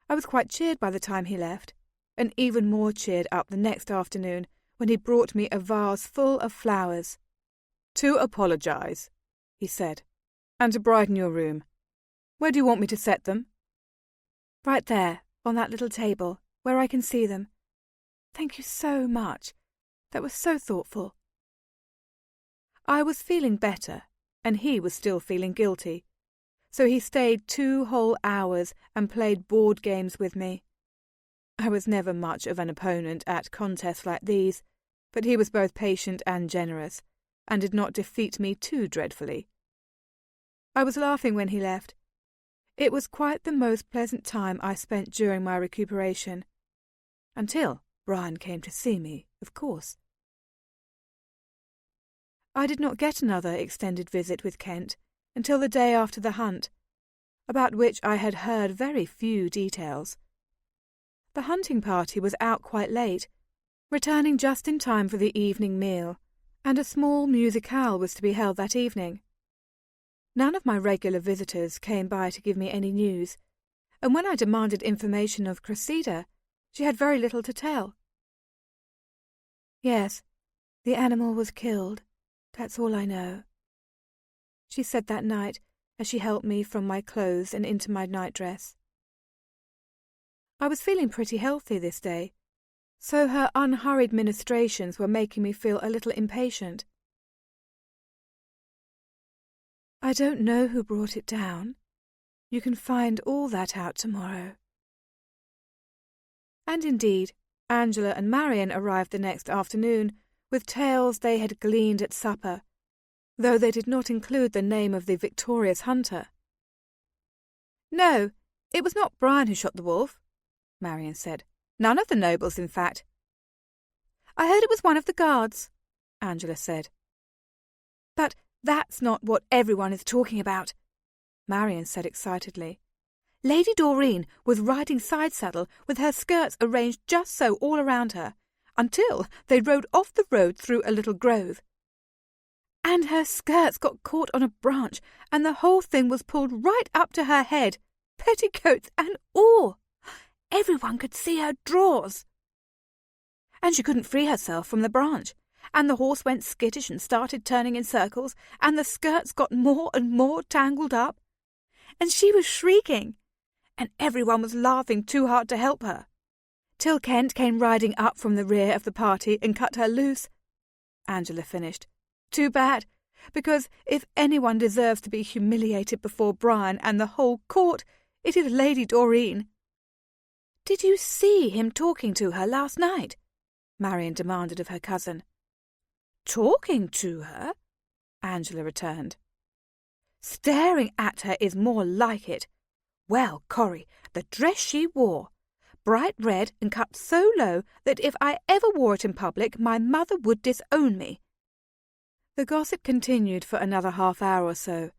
I was quite cheered by the time he left, and even more cheered up the next afternoon when he brought me a vase full of flowers. "To apologize," he said, "and to brighten your room. Where do you want me to set them?" "Right there, on that little table, where I can see them. Thank you so much. That was so thoughtful." I was feeling better, and he was still feeling guilty, so he stayed 2 whole hours and played board games with me. I was never much of an opponent at contests like these, but he was both patient and generous, and did not defeat me too dreadfully. I was laughing when he left. It was quite the most pleasant time I spent during my recuperation. Until Brian came to see me, of course. I did not get another extended visit with Kent until the day after the hunt, about which I had heard very few details. The hunting party was out quite late, returning just in time for the evening meal, and a small musicale was to be held that evening. None of my regular visitors came by to give me any news, and when I demanded information of Cressida, she had very little to tell. "Yes, the animal was killed. That's all I know," she said that night as she helped me from my clothes and into my nightdress. I was feeling pretty healthy this day, so her unhurried ministrations were making me feel a little impatient. "I don't know who brought it down. You can find all that out tomorrow." And indeed, Angela and Marion arrived the next afternoon with tales they had gleaned at supper, though they did not include the name of the victorious hunter. "No, it was not Brian who shot the wolf," Marion said. "None of the nobles, in fact." "I heard it was one of the guards," Angela said. "But that's not what everyone is talking about," Marion said excitedly. "Lady Doreen was riding side saddle with her skirts arranged just so all around her, until they rode off the road through a little grove. And her skirts got caught on a branch, and the whole thing was pulled right up to her head, petticoats and all. Everyone could see her drawers. And she couldn't free herself from the branch, and the horse went skittish and started turning in circles, and the skirts got more and more tangled up. And she was shrieking, and everyone was laughing too hard to help her, till Kent came riding up from the rear of the party and cut her loose," Angela finished. "Too bad, because if anyone deserves to be humiliated before Brian and the whole court, it is Lady Doreen." "Did you see him talking to her last night?" Marion demanded of her cousin. "Talking to her?" Angela returned. "Staring at her is more like it. Well, Corrie, the dress she wore, bright red and cut so low that if I ever wore it in public my mother would disown me." The gossip continued for another half-hour or so.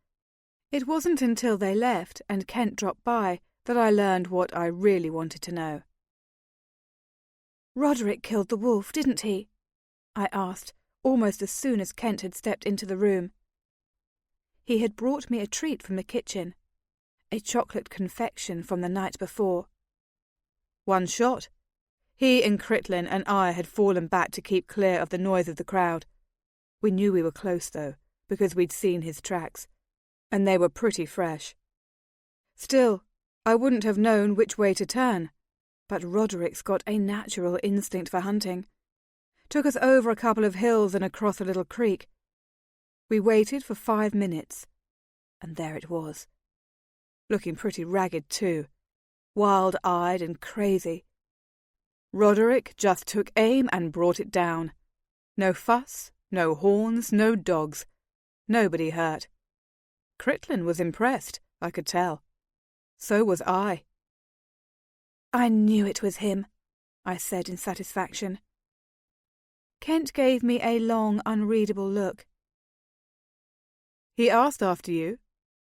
It wasn't until they left and Kent dropped by that I learned what I really wanted to know. "Roderick killed the wolf, didn't he?" I asked, almost as soon as Kent had stepped into the room. He had brought me a treat from the kitchen, a chocolate confection from the night before. "One shot. He and Critlin and I had fallen back to keep clear of the noise of the crowd. We knew we were close, though, because we'd seen his tracks, and they were pretty fresh. Still, I wouldn't have known which way to turn, but Roderick's got a natural instinct for hunting. Took us over a couple of hills and across a little creek. We waited for 5 minutes, and there it was. Looking pretty ragged, too, wild-eyed and crazy. Roderick just took aim and brought it down. No fuss, no horns, no dogs. Nobody hurt. Critlin was impressed, I could tell. So was I. I knew it was him, I said in satisfaction. Kent gave me a long, unreadable look. He asked after you.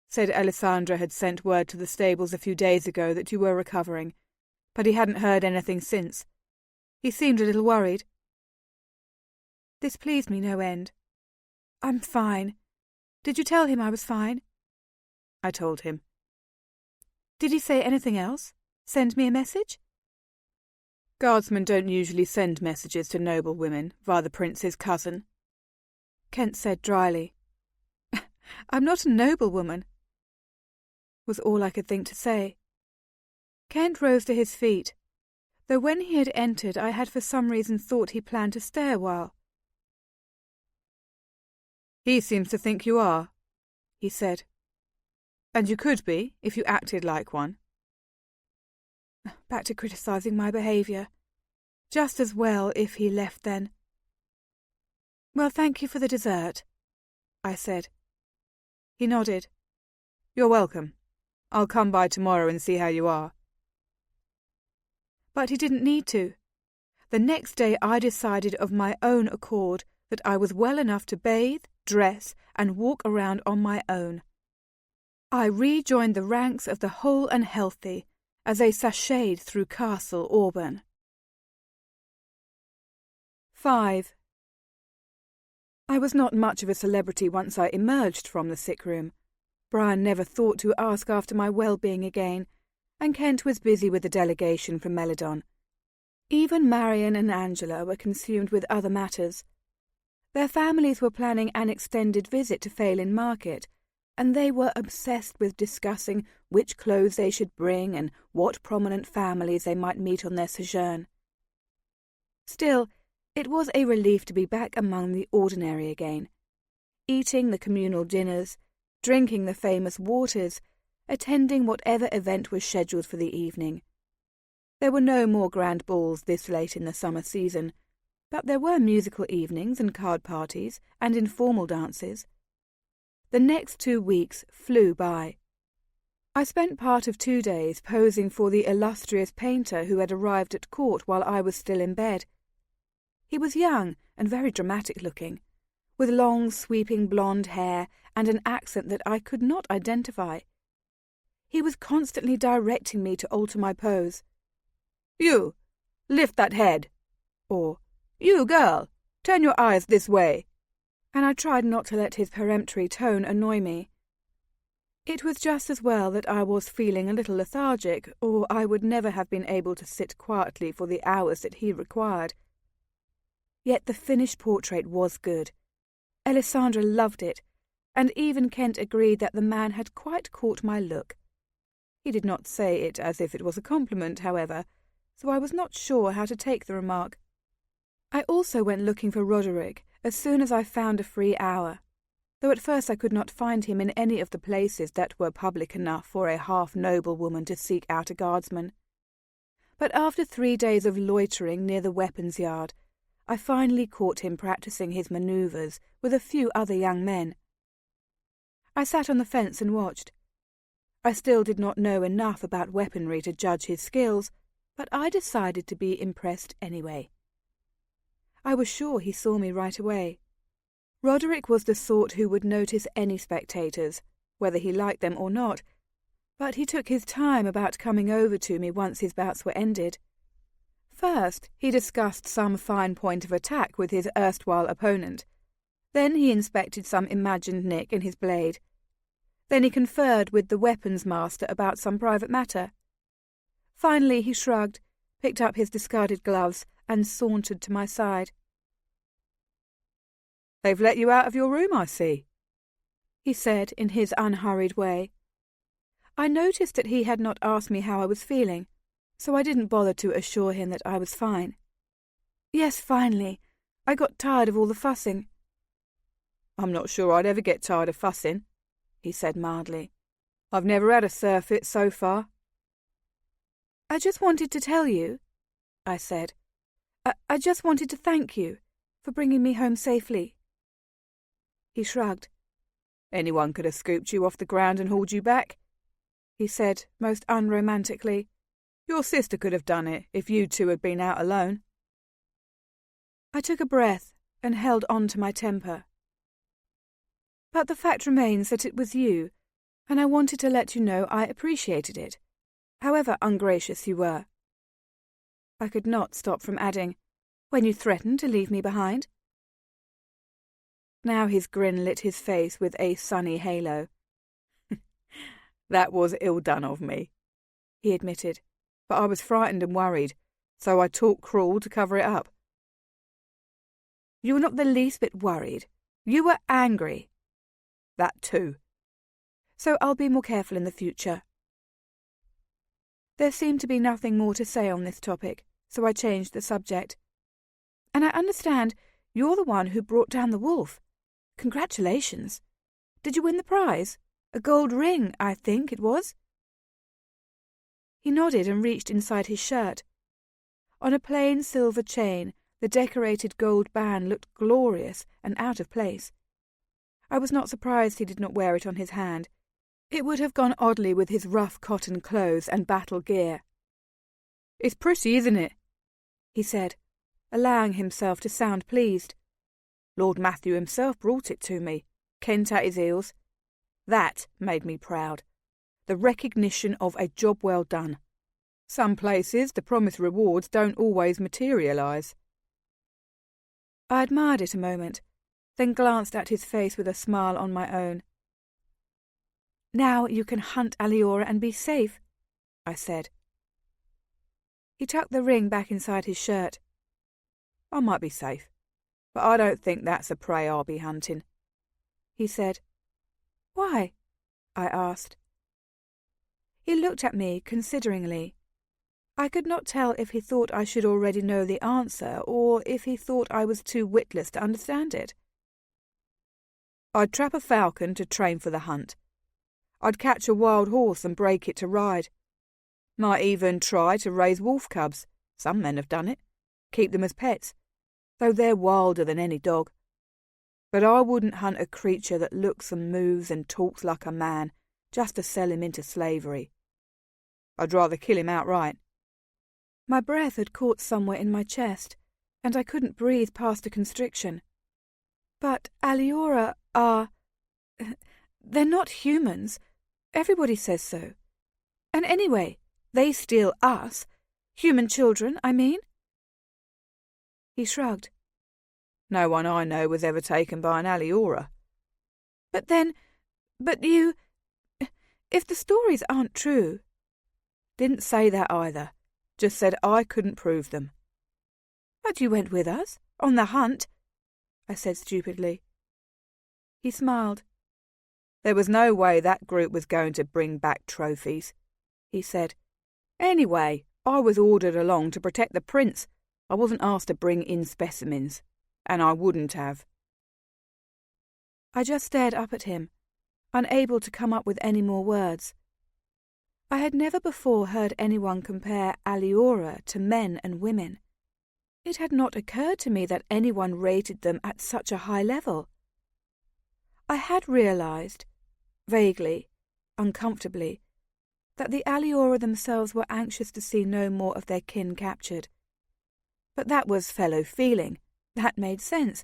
Said Alessandra had sent word to the stables a few days ago that you were recovering, but he hadn't heard anything since. He seemed a little worried. This pleased me no end. I'm fine. Did you tell him I was fine? I told him. Did he say anything else? Send me a message? Guardsmen don't usually send messages to noble women via the prince's cousin, Kent said dryly. I'm not a noblewoman, was all I could think to say. Kent rose to his feet, though when he had entered I had for some reason thought he planned to stay a while. He seems to think you are, he said. And you could be, if you acted like one. Back to criticising my behaviour. Just as well if he left then. Well, thank you for the dessert, I said. He nodded. You're welcome. I'll come by tomorrow and see how you are. But he didn't need to. The next day I decided of my own accord that I was well enough to bathe, dress, and walk around on my own. I rejoined the ranks of the whole and healthy as they sashayed through Castle Auburn. 5. I was not much of a celebrity once I emerged from the sick room. Brian never thought to ask after my well-being again, and Kent was busy with the delegation from Melodon. Even Marion and Angela were consumed with other matters. Their families were planning an extended visit to Phelan Market, and they were obsessed with discussing which clothes they should bring and what prominent families they might meet on their sojourn. Still, it was a relief to be back among the ordinary again, eating the communal dinners, drinking the famous waters, attending whatever event was scheduled for the evening. There were no more grand balls this late in the summer season, but there were musical evenings and card parties and informal dances. The next 2 weeks flew by. I spent part of 2 days posing for the illustrious painter who had arrived at court while I was still in bed. He was young and very dramatic-looking, with long sweeping blonde hair and an accent that I could not identify. He was constantly directing me to alter my pose. "You, lift that head," or "You, girl, turn your eyes this way," and I tried not to let his peremptory tone annoy me. It was just as well that I was feeling a little lethargic, or I would never have been able to sit quietly for the hours that he required. Yet the finished portrait was good. Alessandra loved it, and even Kent agreed that the man had quite caught my look. He did not say it as if it was a compliment, however, so I was not sure how to take the remark. I also went looking for Roderick as soon as I found a free hour, though at first I could not find him in any of the places that were public enough for a half-noble woman to seek out a guardsman. But after 3 days of loitering near the weapons yard, I finally caught him practicing his manoeuvres with a few other young men. I sat on the fence and watched. I still did not know enough about weaponry to judge his skills, but I decided to be impressed anyway. I was sure he saw me right away. Roderick was the sort who would notice any spectators, whether he liked them or not, but he took his time about coming over to me once his bouts were ended. First, he discussed some fine point of attack with his erstwhile opponent. Then he inspected some imagined nick in his blade. Then he conferred with the weapons master about some private matter. Finally he shrugged, picked up his discarded gloves, and sauntered to my side. "They've let you out of your room, I see," he said in his unhurried way. I noticed that he had not asked me how I was feeling, so I didn't bother to assure him that I was fine. "Yes, finally. I got tired of all the fussing." "I'm not sure I'd ever get tired of fussing," he said mildly. "I've never had a surfeit so far." "I just wanted to tell you," I said. I just wanted to thank you for bringing me home safely." He shrugged. "Anyone could have scooped you off the ground and hauled you back," he said, most unromantically. "Your sister could have done it if you two had been out alone." I took a breath and held on to my temper. "But the fact remains that it was you, and I wanted to let you know I appreciated it, however ungracious you were." I could not stop from adding, "when you threatened to leave me behind." Now his grin lit his face with a sunny halo. "That was ill done of me," he admitted, "but I was frightened and worried, so I talked cruel to cover it up." "You were not the least bit worried. You were angry." "That too." "So I'll be more careful in the future." There seemed to be nothing more to say on this topic, so I changed the subject. "And I understand you're the one who brought down the wolf. Congratulations. Did you win the prize? A gold ring, I think it was." He nodded and reached inside his shirt. On a plain silver chain, the decorated gold band looked glorious and out of place. I was not surprised he did not wear it on his hand. It would have gone oddly with his rough cotton clothes and battle gear. "It's pretty, isn't it?" he said, allowing himself to sound pleased. "Lord Matthew himself brought it to me, Kent at his heels. That made me proud. The recognition of a job well done. Some places the promised rewards don't always materialise." I admired it a moment, then glanced at his face with a smile on my own. "Now you can hunt Aliora and be safe," I said. He tucked the ring back inside his shirt. "I might be safe, but I don't think that's a prey I'll be hunting," he said. "Why?" I asked. He looked at me consideringly. I could not tell if he thought I should already know the answer, or if he thought I was too witless to understand it. "I'd trap a falcon to train for the hunt. I'd catch a wild horse and break it to ride. Might even try to raise wolf cubs. Some men have done it. Keep them as pets, though they're wilder than any dog. But I wouldn't hunt a creature that looks and moves and talks like a man just to sell him into slavery. I'd rather kill him outright." My breath had caught somewhere in my chest, and I couldn't breathe past a constriction. "But aliora are... they're not humans. Everybody says so. And anyway, they steal us. Human children, I mean." He shrugged. "No one I know was ever taken by an aliora." But you... if the stories aren't true..." "Didn't say that either. Just said I couldn't prove them." "But you went with us, on the hunt," I said stupidly. He smiled. "There was no way that group was going to bring back trophies," he said. "Anyway, I was ordered along to protect the prince. I wasn't asked to bring in specimens, and I wouldn't have." I just stared up at him, unable to come up with any more words. I had never before heard anyone compare aliora to men and women. It had not occurred to me that anyone rated them at such a high level. I had realized, vaguely, uncomfortably, that the aliora themselves were anxious to see no more of their kin captured. But that was fellow feeling. That made sense.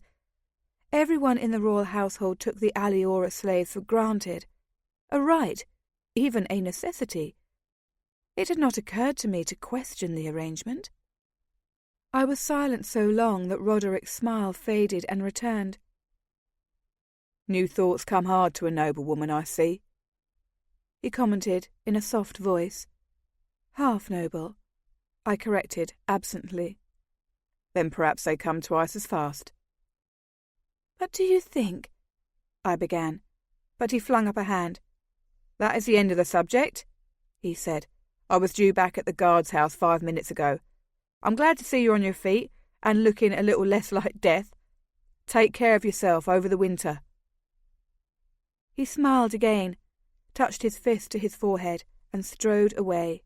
Everyone in the royal household took the aliora slaves for granted. A right, even a necessity. It had not occurred to me to question the arrangement. I was silent so long that Roderick's smile faded and returned. "New thoughts come hard to a noblewoman, I see," he commented in a soft voice. "Half noble," I corrected absently. "Then perhaps they come twice as fast." "But do you think—" I began, but he flung up a hand. "That is the end of the subject," he said. "I was due back at the guard's house 5 minutes ago. I'm glad to see you're on your feet and looking a little less like death. Take care of yourself over the winter." He smiled again, touched his fist to his forehead, and strode away.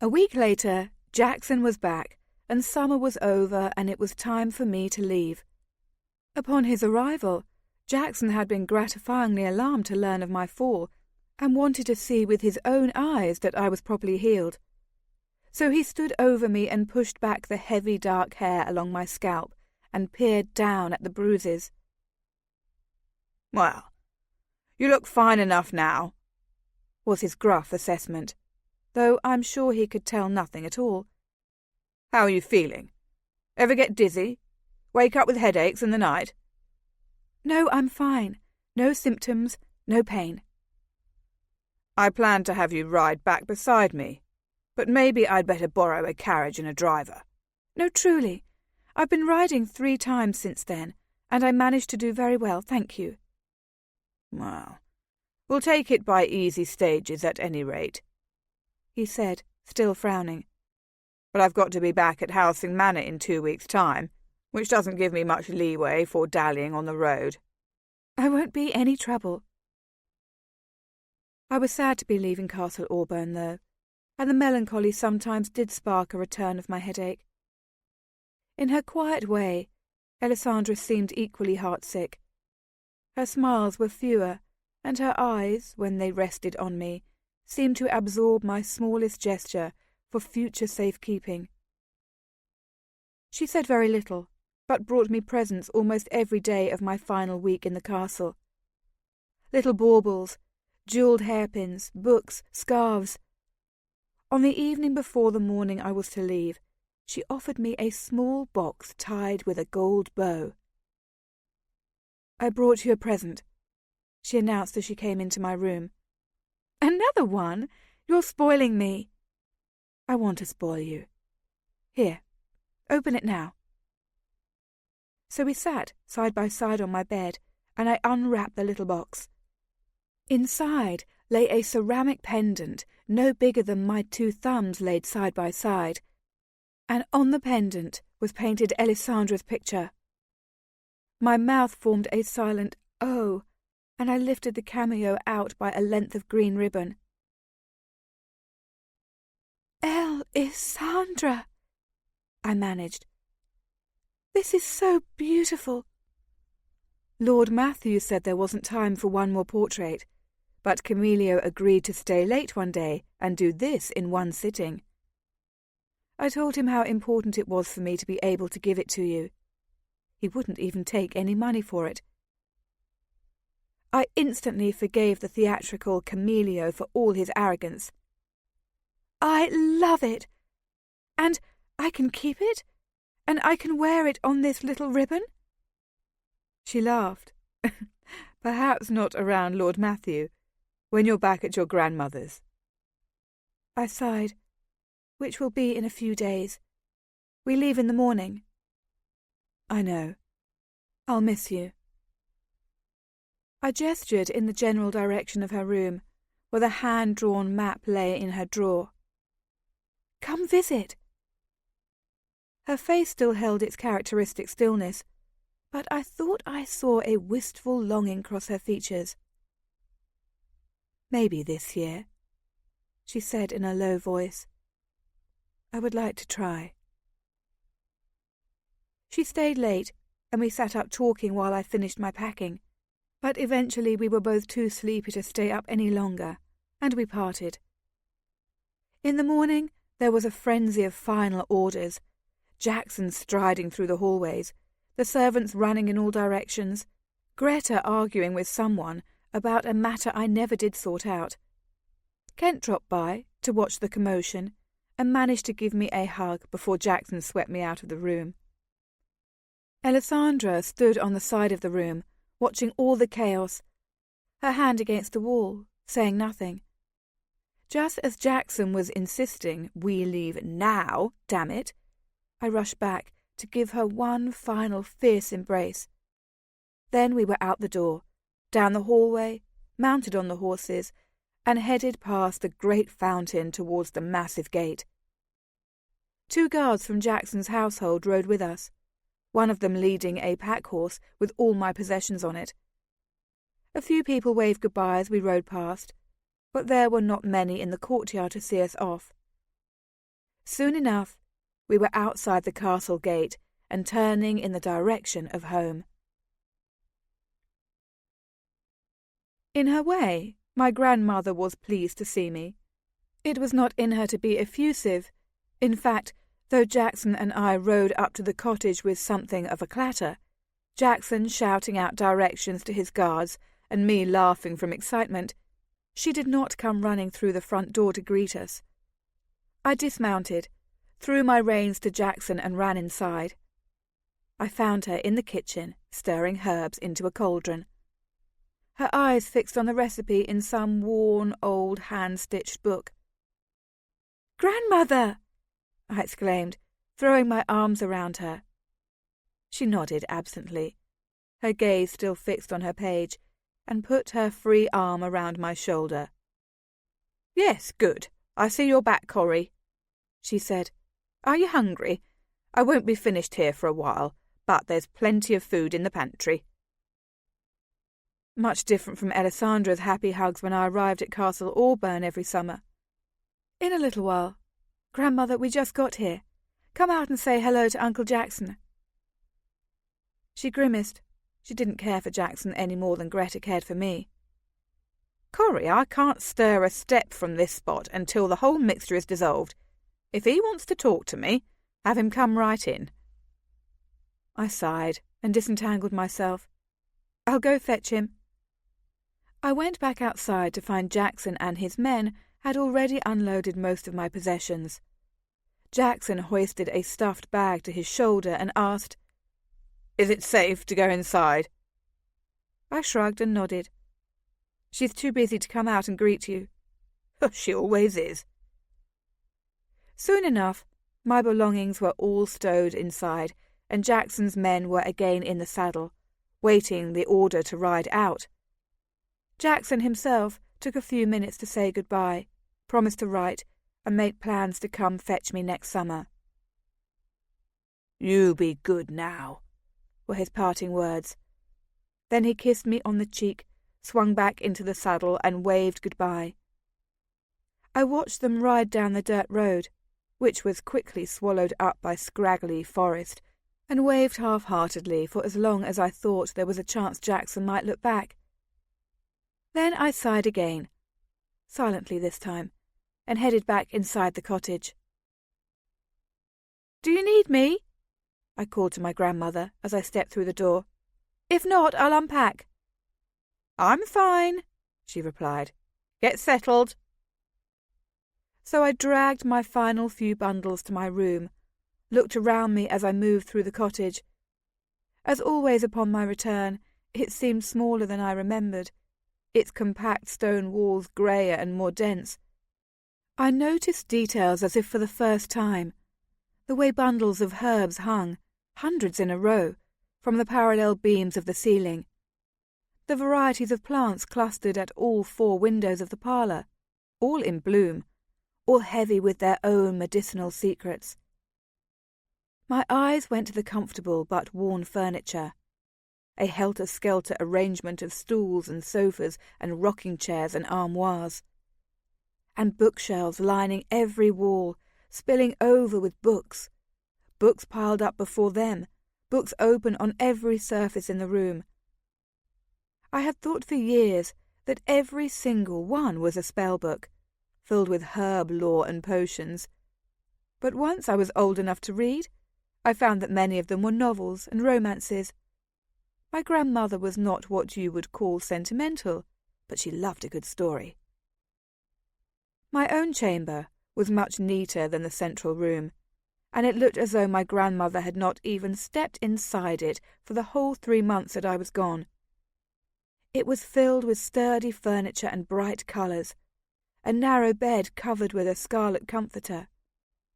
A week later, Jackson was back, and summer was over and it was time for me to leave. Upon his arrival, Jackson had been gratifyingly alarmed to learn of my fall and wanted to see with his own eyes that I was properly healed. So he stood over me and pushed back the heavy dark hair along my scalp and peered down at the bruises. "Well, you look fine enough now," was his gruff assessment, though I'm sure he could tell nothing at all. "How are you feeling? Ever get dizzy? Wake up with headaches in the night?" "No, I'm fine. No symptoms, no pain." "I planned to have you ride back beside me, but maybe I'd better borrow a carriage and a driver." "No, truly. I've been riding 3 times since then, and I managed to do very well, thank you." "Well, we'll take it by easy stages at any rate," he said, still frowning. "But I've got to be back at Helsing Manor in 2 weeks' time, which doesn't give me much leeway for dallying on the road." "I won't be any trouble." I was sad to be leaving Castle Auburn, though, and the melancholy sometimes did spark a return of my headache. In her quiet way, Alessandra seemed equally heartsick. Her smiles were fewer, and her eyes, when they rested on me, seemed to absorb my smallest gesture for future safekeeping. She said very little, but brought me presents almost every day of my final week in the castle. Little baubles, jewelled hairpins, books, scarves. On the evening before the morning I was to leave, she offered me a small box tied with a gold bow. "I brought you a present," she announced as she came into my room. "Another one? You're spoiling me." "I want to spoil you. Here, open it now." So we sat side by side on my bed, and I unwrapped the little box. Inside lay a ceramic pendant no bigger than my 2 thumbs laid side by side, and on the pendant was painted Alessandra's picture. My mouth formed a silent "oh," and I lifted the cameo out by a length of green ribbon. "Alessandra," I managed. "This is so beautiful." Lord Matthew said there wasn't time for one more portrait, but Camillo agreed to stay late one day and do this in one sitting. I told him how important it was for me to be able to give it to you. He wouldn't even take any money for it. I instantly forgave the theatrical Camillo for all his arrogance. "I love it! And I can keep it? And I can wear it on this little ribbon?" She laughed. "Perhaps not around Lord Matthew, when you're back at your grandmother's." I sighed. "Which will be in a few days. We leave in the morning." "I know. I'll miss you." I gestured in the general direction of her room, where the hand-drawn map lay in her drawer. "Come visit." Her face still held its characteristic stillness, but I thought I saw a wistful longing cross her features. "Maybe this year," she said in a low voice. "I would like to try." She stayed late, and we sat up talking while I finished my packing, but eventually we were both too sleepy to stay up any longer, and we parted. In the morning there was a frenzy of final orders, Jackson striding through the hallways, the servants running in all directions, Greta arguing with someone about a matter I never did sort out. Kent dropped by to watch the commotion and managed to give me a hug before Jackson swept me out of the room. Alessandra stood on the side of the room, watching all the chaos, her hand against the wall, saying nothing. Just as Jackson was insisting we leave now, damn it, I rushed back to give her one final fierce embrace. Then we were out the door, down the hallway, mounted on the horses, and headed past the great fountain towards the massive gate. 2 guards from Jackson's household rode with us, one of them leading a pack horse with all my possessions on it. A few people waved goodbye as we rode past, but there were not many in the courtyard to see us off. Soon enough, We were outside the castle gate and turning in the direction of home. In her way, my grandmother was pleased to see me. It was not in her to be effusive. In fact, though Jackson and I rode up to the cottage with something of a clatter, Jackson shouting out directions to his guards and me laughing from excitement, she did not come running through the front door to greet us. I dismounted, threw my reins to Jackson and ran inside. I found her in the kitchen, stirring herbs into a cauldron. Her eyes fixed on the recipe in some worn, old, hand-stitched book. "Grandmother!" I exclaimed, throwing my arms around her. She nodded absently, her gaze still fixed on her page, and put her free arm around my shoulder. "Yes, good. I see you're back, Corrie," she said. "Are you hungry? I won't be finished here for a while, but there's plenty of food in the pantry." Much different from Alessandra's happy hugs when I arrived at Castle Auburn every summer. "In a little while. Grandmother, we just got here. Come out and say hello to Uncle Jackson." She grimaced. She didn't care for Jackson any more than Greta cared for me. "Corrie, I can't stir a step from this spot until the whole mixture is dissolved. If he wants to talk to me, have him come right in." I sighed and disentangled myself. "I'll go fetch him." I went back outside to find Jackson and his men had already unloaded most of my possessions. Jackson hoisted a stuffed bag to his shoulder and asked, "Is it safe to go inside?" I shrugged and nodded. "She's too busy to come out and greet you." "She always is." Soon enough, my belongings were all stowed inside, and Jackson's men were again in the saddle, waiting the order to ride out. Jackson himself took a few minutes to say goodbye, promised to write, and make plans to come fetch me next summer. "You be good now," were his parting words. Then he kissed me on the cheek, swung back into the saddle, and waved goodbye. I watched them ride down the dirt road, which was quickly swallowed up by scraggly forest, and waved half-heartedly for as long as I thought there was a chance Jackson might look back. Then I sighed again, silently this time, and headed back inside the cottage. "Do you need me?" I called to my grandmother as I stepped through the door. "If not, I'll unpack." "I'm fine," she replied. "Get settled." So I dragged my final few bundles to my room, looked around me as I moved through the cottage. As always upon my return, it seemed smaller than I remembered, its compact stone walls greyer and more dense. I noticed details as if for the first time, the way bundles of herbs hung, hundreds in a row, from the parallel beams of the ceiling, the varieties of plants clustered at all 4 windows of the parlour, all in bloom, all heavy with their own medicinal secrets. My eyes went to the comfortable but worn furniture, a helter-skelter arrangement of stools and sofas and rocking chairs and armoires, and bookshelves lining every wall, spilling over with books, books piled up before them, books open on every surface in the room. I had thought for years that every single one was a spell book, filled with herb lore and potions. But once I was old enough to read, I found that many of them were novels and romances. My grandmother was not what you would call sentimental, but she loved a good story. My own chamber was much neater than the central room, and it looked as though my grandmother had not even stepped inside it for the whole 3 months that I was gone. It was filled with sturdy furniture and bright colours, a narrow bed covered with a scarlet comforter,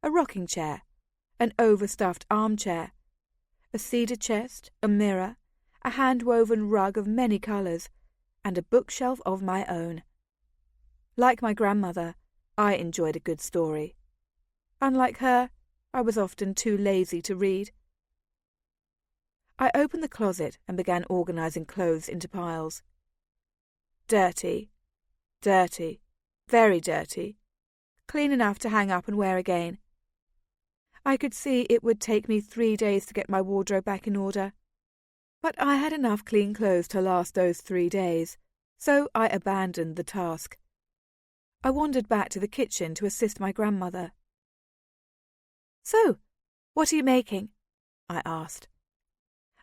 a rocking chair, an overstuffed armchair, a cedar chest, a mirror, a hand-woven rug of many colours, and a bookshelf of my own. Like my grandmother, I enjoyed a good story. Unlike her, I was often too lazy to read. I opened the closet and began organising clothes into piles. Dirty, dirty, very dirty, clean enough to hang up and wear again. I could see it would take me 3 days to get my wardrobe back in order. But I had enough clean clothes to last those 3 days, so I abandoned the task. I wandered back to the kitchen to assist my grandmother. "So, what are you making?" I asked.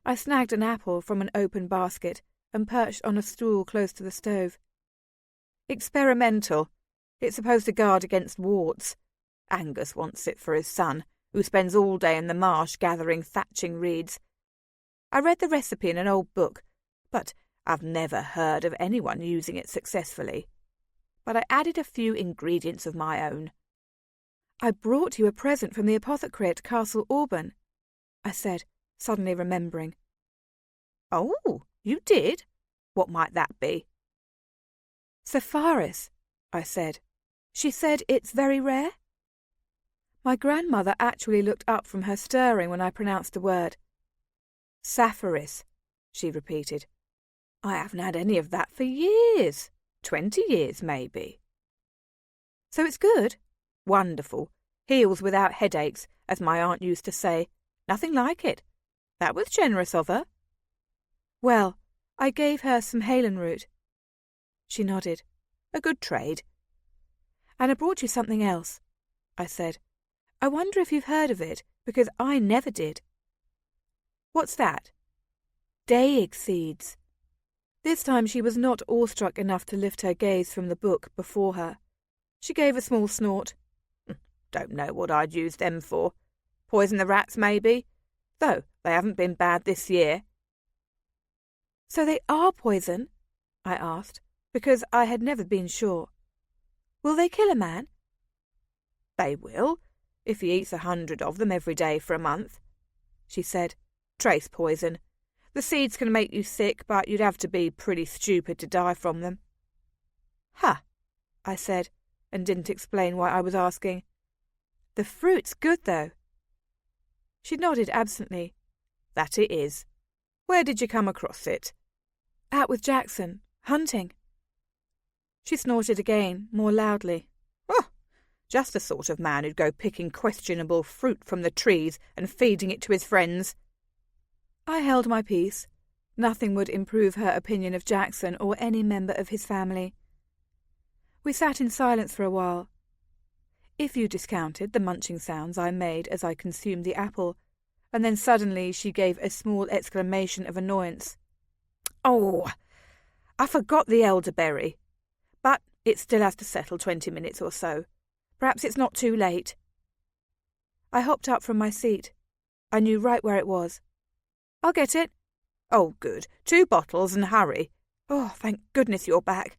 I snagged an apple from an open basket and perched on a stool close to the stove. "Experimental. It's supposed to guard against warts. Angus wants it for his son, who spends all day in the marsh gathering thatching reeds. I read the recipe in an old book, but I've never heard of anyone using it successfully. But I added a few ingredients of my own." "I brought you a present from the apothecary at Castle Auburn," I said, suddenly remembering. "Oh, you did? What might that be?" "Sapphires," I said. "She said it's very rare?" My grandmother actually looked up from her stirring when I pronounced the word. "Sapphires," she repeated. "I haven't had any of that for years. 20 years, maybe." "So it's good?" "Wonderful. Heals without headaches, as my aunt used to say. Nothing like it. That was generous of her." "Well, I gave her some halen root." She nodded. "A good trade." "And I brought you something else," I said. "I wonder if you've heard of it, because I never did." "What's that?" "Dayig seeds." This time she was not awestruck enough to lift her gaze from the book before her. She gave a small snort. "Don't know what I'd use them for. Poison the rats, maybe. Though they haven't been bad this year." "So they are poison?" I asked, because I had never been sure. "Will they kill a man?" "They will, if he eats 100 of them every day for a month," she said. "Trace poison. The seeds can make you sick, but you'd have to be pretty stupid to die from them." "Huh," I said, and didn't explain why I was asking. "The fruit's good, though." She nodded absently. "That it is. Where did you come across it?" "Out with Jackson, hunting." She snorted again, more loudly. "Oh, just the sort of man who'd go picking questionable fruit from the trees and feeding it to his friends." I held my peace. Nothing would improve her opinion of Jackson or any member of his family. We sat in silence for a while. If you discounted the munching sounds I made as I consumed the apple, and then suddenly she gave a small exclamation of annoyance. "Oh, I forgot the elderberry. But it still has to settle 20 minutes or so. Perhaps it's not too late." I hopped up from my seat. I knew right where it was. "I'll get it." "Oh, good. 2 bottles and hurry. Oh, thank goodness you're back."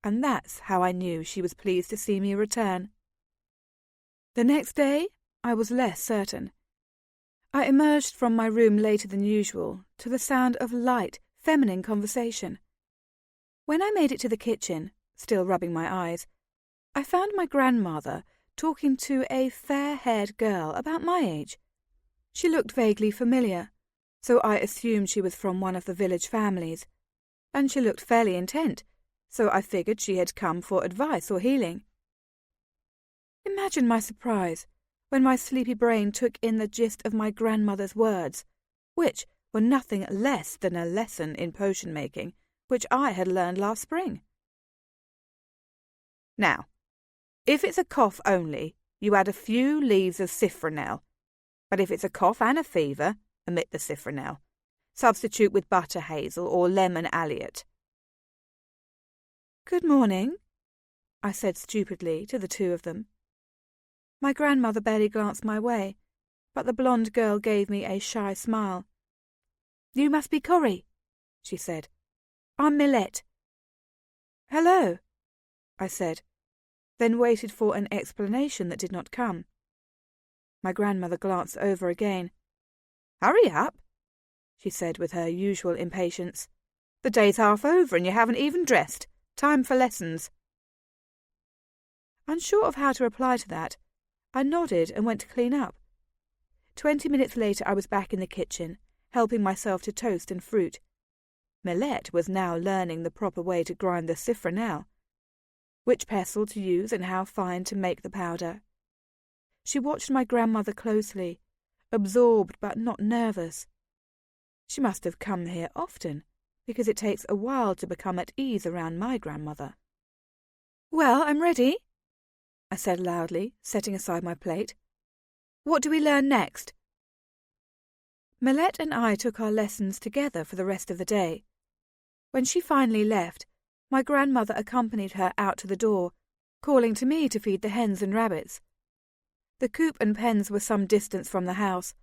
And that's how I knew she was pleased to see me return. The next day, I was less certain. I emerged from my room later than usual to the sound of light, feminine conversation. When I made it to the kitchen, still rubbing my eyes, I found my grandmother talking to a fair-haired girl about my age. She looked vaguely familiar, so I assumed she was from one of the village families, and she looked fairly intent, so I figured she had come for advice or healing. Imagine my surprise when my sleepy brain took in the gist of my grandmother's words, which were nothing less than a lesson in potion-making, which I had learned last spring. "Now, if it's a cough only, you add a few leaves of citronelle. But if it's a cough and a fever, omit the citronelle. Substitute with butter hazel or lemon alliot." "Good morning," I said stupidly to the two of them. My grandmother barely glanced my way, but the blonde girl gave me a shy smile. "You must be Corrie," she said. "I'm Millette." "Hello," I said, then waited for an explanation that did not come. My grandmother glanced over again. "Hurry up," she said with her usual impatience. "The day's half over and you haven't even dressed. Time for lessons." Unsure of how to reply to that, I nodded and went to clean up. 20 minutes later I was back in the kitchen, helping myself to toast and fruit. Millette was now learning the proper way to grind the citronelle, which pestle to use and how fine to make the powder. She watched my grandmother closely, absorbed but not nervous. She must have come here often, because it takes a while to become at ease around my grandmother. "Well, I'm ready," I said loudly, setting aside my plate. "What do we learn next?" Millette and I took our lessons together for the rest of the day. When she finally left, my grandmother accompanied her out to the door, calling to me to feed the hens and rabbits. The coop and pens were some distance from the house,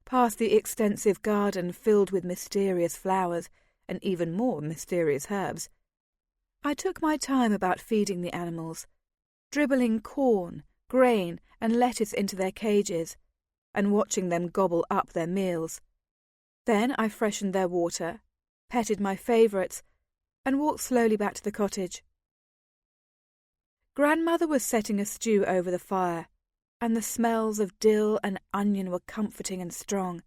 past the extensive garden filled with mysterious flowers and even more mysterious herbs. I took my time about feeding the animals, dribbling corn, grain, and lettuce into their cages, and watching them gobble up their meals. Then I freshened their water, petted my favourites, and walked slowly back to the cottage. Grandmother was setting a stew over the fire, and the smells of dill and onion were comforting and strong.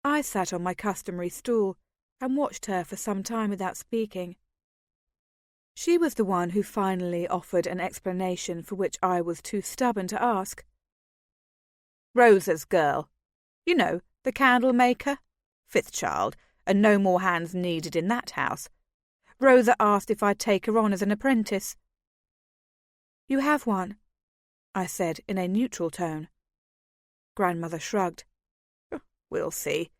I sat on my customary stool and watched her for some time without speaking. She was the one who finally offered an explanation for which I was too stubborn to ask. "Rosa's girl. You know, the candle maker. 5th child, and no more hands needed in that house. Rosa asked if I'd take her on as an apprentice." "You have one," I said in a neutral tone. Grandmother shrugged. "We'll see.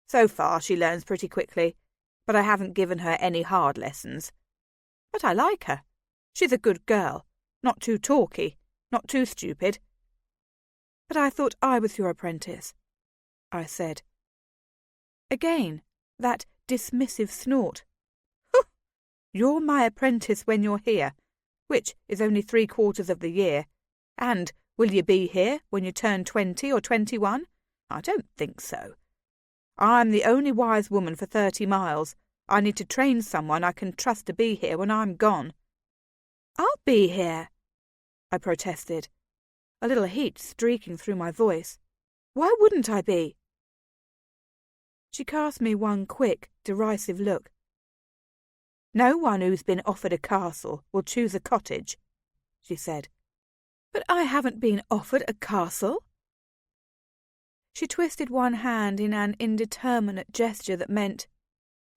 So far she learns pretty quickly, but I haven't given her any hard lessons. But I like her. She's a good girl, not too talky, not too stupid." "But I thought I was your apprentice," I said. Again, that dismissive snort. "You're my apprentice when you're here, which is only 3/4 of the year. And will you be here when you turn 20 or 21? I don't think so. I'm the only wise woman for 30 miles. I need to train someone I can trust to be here when I'm gone." "I'll be here," I protested, a little heat streaking through my voice. "Why wouldn't I be?" She cast me one quick, derisive look. "No one who's been offered a castle will choose a cottage," she said. "But I haven't been offered a castle." She twisted one hand in an indeterminate gesture that meant,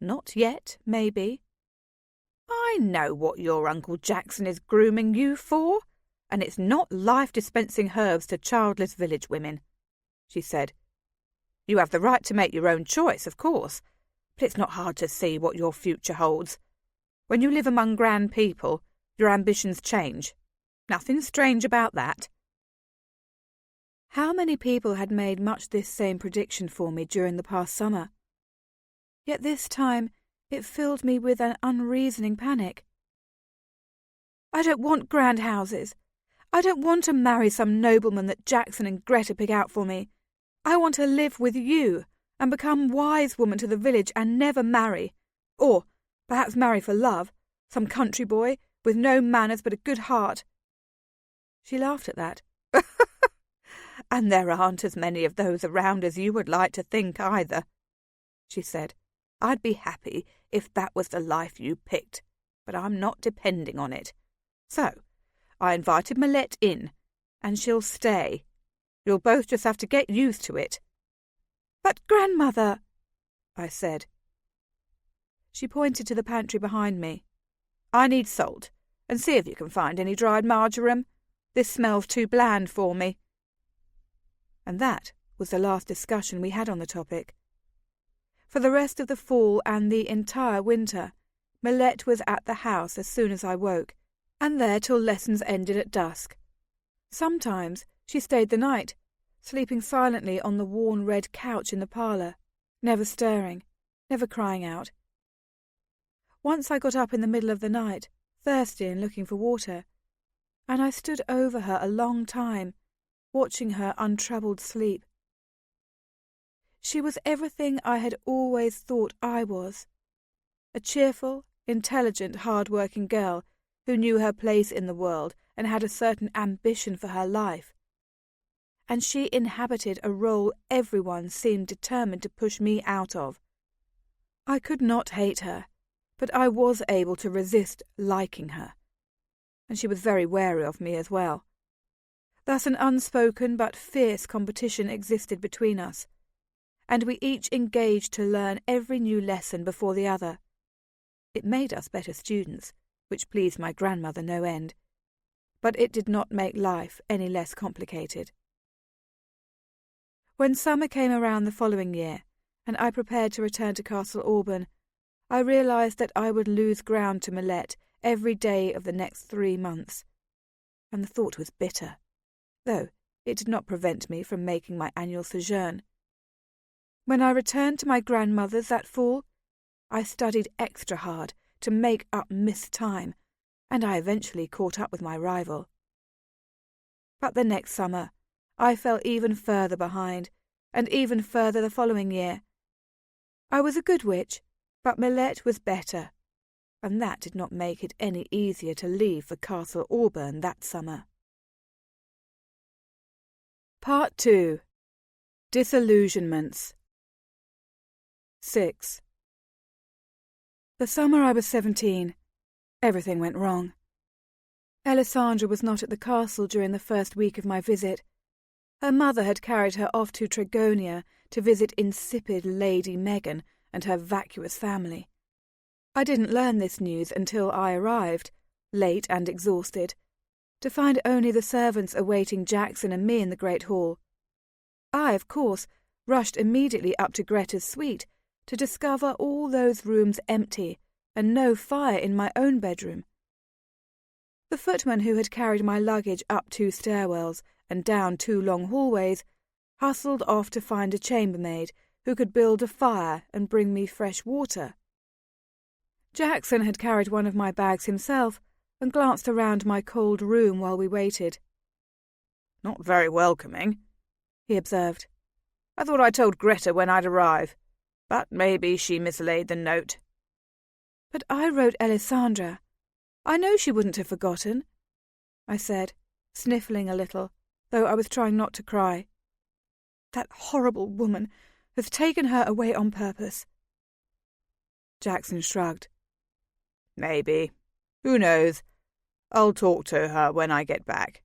"Not yet, maybe." "I know what your Uncle Jackson is grooming you for, and it's not life-dispensing herbs to childless village women," she said. "You have the right to make your own choice, of course, but it's not hard to see what your future holds. When you live among grand people, your ambitions change. Nothing strange about that." How many people had made much this same prediction for me during the past summer? Yet this time it filled me with an unreasoning panic. "I don't want grand houses. I don't want to marry some nobleman that Jackson and Greta pick out for me. I want to live with you and become wise woman to the village and never marry. Or perhaps marry for love, some country boy with no manners but a good heart." She laughed at that. "And there aren't as many of those around as you would like to think either," she said. "I'd be happy if that was the life you picked, but I'm not depending on it. So, I invited Millette in, and she'll stay. You'll both just have to get used to it." "But, Grandmother," I said. She pointed to the pantry behind me. "I need salt, and see if you can find any dried marjoram. This smells too bland for me." And that was the last discussion we had on the topic. For the rest of the fall and the entire winter, Millette was at the house as soon as I woke, and there till lessons ended at dusk. Sometimes she stayed the night, sleeping silently on the worn red couch in the parlour, never stirring, never crying out. Once I got up in the middle of the night, thirsty and looking for water, and I stood over her a long time, watching her untroubled sleep. She was everything I had always thought I was, a cheerful, intelligent, hard-working girl who knew her place in the world and had a certain ambition for her life. And she inhabited a role everyone seemed determined to push me out of. I could not hate her, but I was able to resist liking her. And she was very wary of me as well. Thus an unspoken but fierce competition existed between us, and we each engaged to learn every new lesson before the other. It made us better students, which pleased my grandmother no end, but it did not make life any less complicated. When summer came around the following year, and I prepared to return to Castle Auburn, I realised that I would lose ground to Millet every day of the next 3 months, and the thought was bitter, though it did not prevent me from making my annual sojourn. When I returned to my grandmother's that fall, I studied extra hard to make up missed time, and I eventually caught up with my rival. But the next summer, I fell even further behind, and even further the following year. I was a good witch, but Millet was better, and that did not make it any easier to leave for Castle Auburn that summer. Part 2. Disillusionments. 6. The summer I was 17, everything went wrong. Alessandra was not at the castle during the first week of my visit. Her mother had carried her off to Trigonia to visit insipid Lady Megan and her vacuous family. I didn't learn this news until I arrived, late and exhausted, to find only the servants awaiting Jackson and me in the great hall. I, of course, rushed immediately up to Greta's suite to discover all those rooms empty and no fire in my own bedroom. The footman who had carried my luggage up 2 stairwells and down 2 long hallways hustled off to find a chambermaid who could build a fire and bring me fresh water. Jackson had carried one of my bags himself and glanced around my cold room while we waited. "Not very welcoming," he observed. "I thought I told Greta when I'd arrive, but maybe she mislaid the note." "But I wrote Alessandra. I know she wouldn't have forgotten," I said, sniffling a little, though I was trying not to cry. "That horrible woman has taken her away on purpose." Jackson shrugged. "Maybe. Who knows? I'll talk to her when I get back."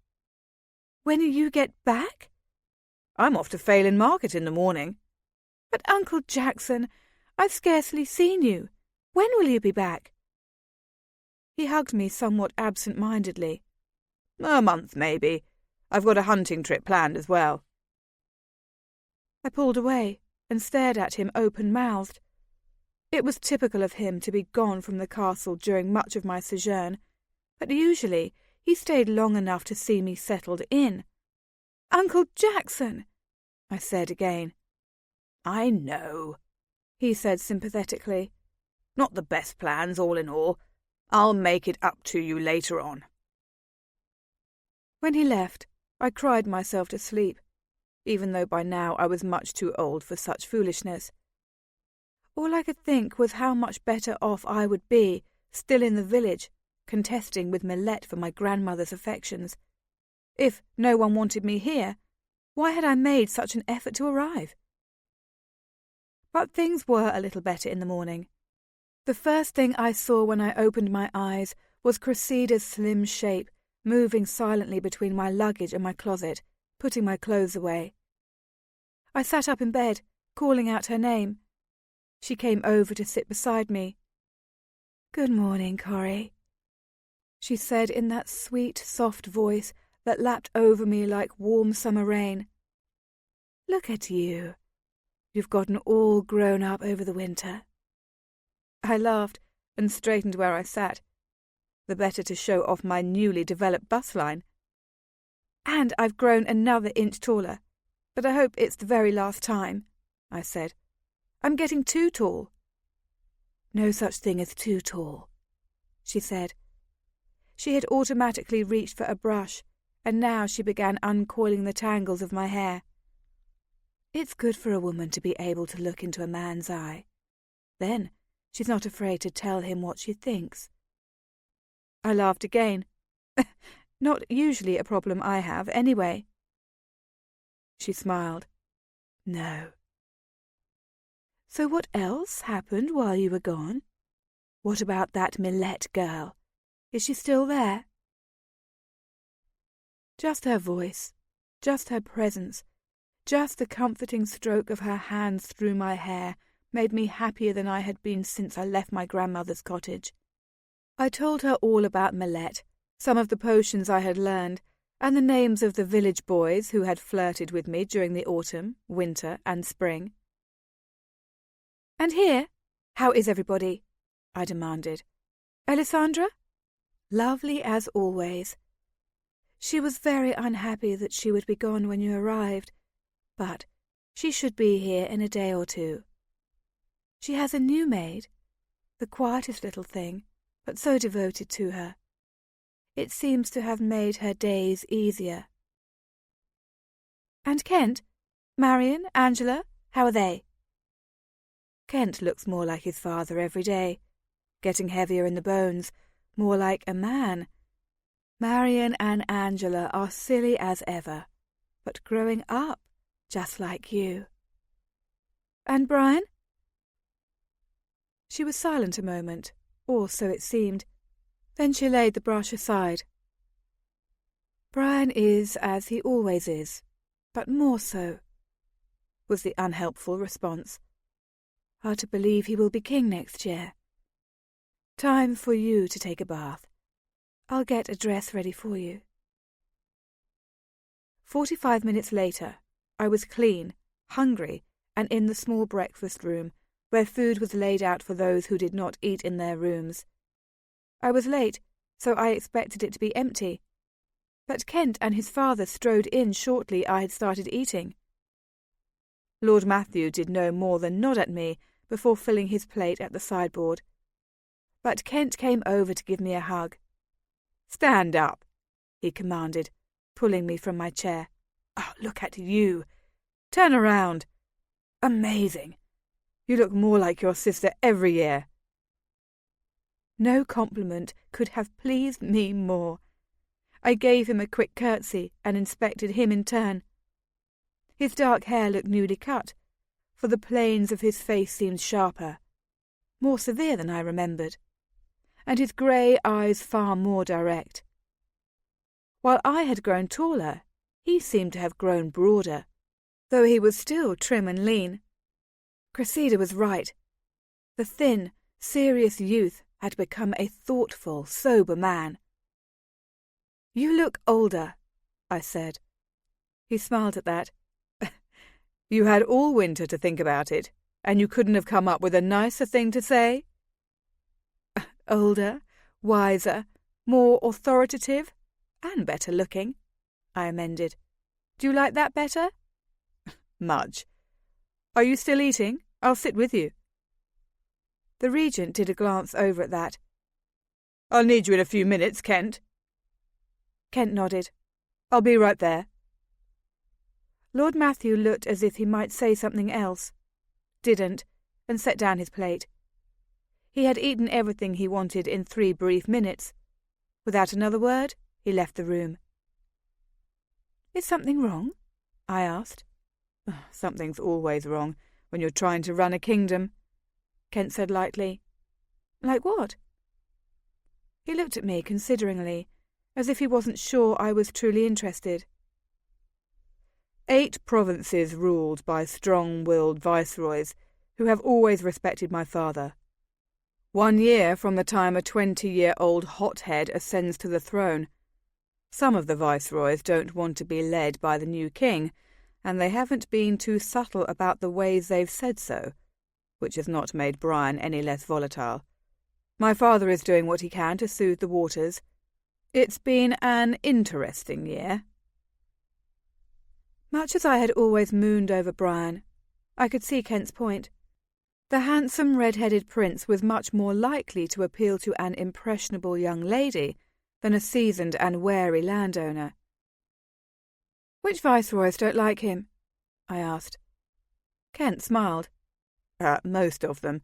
"When you get back?" "I'm off to Phelan Market in the morning." "But, Uncle Jackson, I've scarcely seen you. When will you be back?" He hugged me somewhat absent-mindedly. "A month, maybe. I've got a hunting trip planned as well." I pulled away and stared at him open-mouthed. It was typical of him to be gone from the castle during much of my sojourn, but usually he stayed long enough to see me settled in. "Uncle Jackson!" I said again. "I know," he said sympathetically. "Not the best plans, all in all. I'll make it up to you later on." When he left, I cried myself to sleep, even though by now I was much too old for such foolishness. All I could think was how much better off I would be, still in the village, contesting with Millet for my grandmother's affections. If no one wanted me here, why had I made such an effort to arrive? But things were a little better in the morning. The first thing I saw when I opened my eyes was Cressida's slim shape, moving silently between my luggage and my closet, putting my clothes away. I sat up in bed, calling out her name. She came over to sit beside me. "Good morning, Corey," she said in that sweet, soft voice that lapped over me like warm summer rain. "Look at you. You've gotten all grown up over the winter." I laughed and straightened where I sat, the better to show off my newly developed bust line. "And I've grown another inch taller, but I hope it's the very last time," I said. "I'm getting too tall." "No such thing as too tall," she said. She had automatically reached for a brush, and now she began uncoiling the tangles of my hair. "It's good for a woman to be able to look into a man's eye. Then she's not afraid to tell him what she thinks." I laughed again. Not usually a problem I have, anyway. She smiled. "No." "So what else happened while you were gone? What about that Millet girl? Is she still there?" Just her voice, Just her presence, just the comforting stroke of her hands through my hair made me happier than I had been since I left my grandmother's cottage. I told her all about Millet, some of the potions I had learned, and the names of the village boys who had flirted with me during the autumn, winter, and spring. "And here, how is everybody?" I demanded. "Alessandra?" "Lovely as always. She was very unhappy that she would be gone when you arrived, but she should be here in a day or two. She has a new maid, the quietest little thing, but so devoted to her. It seems to have made her days easier." "And Kent? Marion? Angela? How are they?" "Kent looks more like his father every day, getting heavier in the bones, more like a man. Marion and Angela are silly as ever, but growing up just like you." "And Brian?" She was silent a moment, or so it seemed. Then she laid the brush aside. "Brian is as he always is, but more so," was the unhelpful response. "Hard to believe he will be king next year. Time for you to take a bath. I'll get a dress ready for you." 45 minutes later, I was clean, hungry, and in the small breakfast room, where food was laid out for those who did not eat in their rooms. I was late, so I expected it to be empty. But Kent and his father strode in shortly I had started eating. Lord Matthew did no more than nod at me before filling his plate at the sideboard. But Kent came over to give me a hug. "Stand up," he commanded, pulling me from my chair. "Oh, look at you. Turn around. Amazing. You look more like your sister every year." No compliment could have pleased me more. I gave him a quick curtsy and inspected him in turn. His dark hair looked newly cut, for the planes of his face seemed sharper, more severe than I remembered, and his grey eyes far more direct. While I had grown taller, he seemed to have grown broader, though he was still trim and lean. Cressida was right. The thin, serious youth had become a thoughtful, sober man. "You look older," I said. He smiled at that. "You had all winter to think about it, and you couldn't have come up with a nicer thing to say?" "Older, wiser, more authoritative, and better looking," I amended. "Do you like that better?" "Much. Are you still eating? I'll sit with you." The Regent did a glance over at that. "I'll need you in a few minutes, Kent." Kent nodded. "I'll be right there." Lord Matthew looked as if he might say something else, didn't, and set down his plate. He had eaten everything he wanted in 3 brief minutes. Without another word, he left the room. "Is something wrong?" I asked. "Something's always wrong when you're trying to run a kingdom," Kent said lightly. "Like what?" He looked at me consideringly, as if he wasn't sure I was truly interested. 8 provinces ruled by strong-willed viceroys who have always respected my father. 1 year from the time a 20-year-old hothead ascends to the throne. Some of the viceroys don't want to be led by the new king, and they haven't been too subtle about the ways they've said so, which has not made Brian any less volatile. My father is doing what he can to soothe the waters. It's been an interesting year." Much as I had always mooned over Brian, I could see Kent's point. The handsome red-headed prince was much more likely to appeal to an impressionable young lady than a seasoned and wary landowner. "Which viceroys don't like him?" I asked. Kent smiled. "Most of them,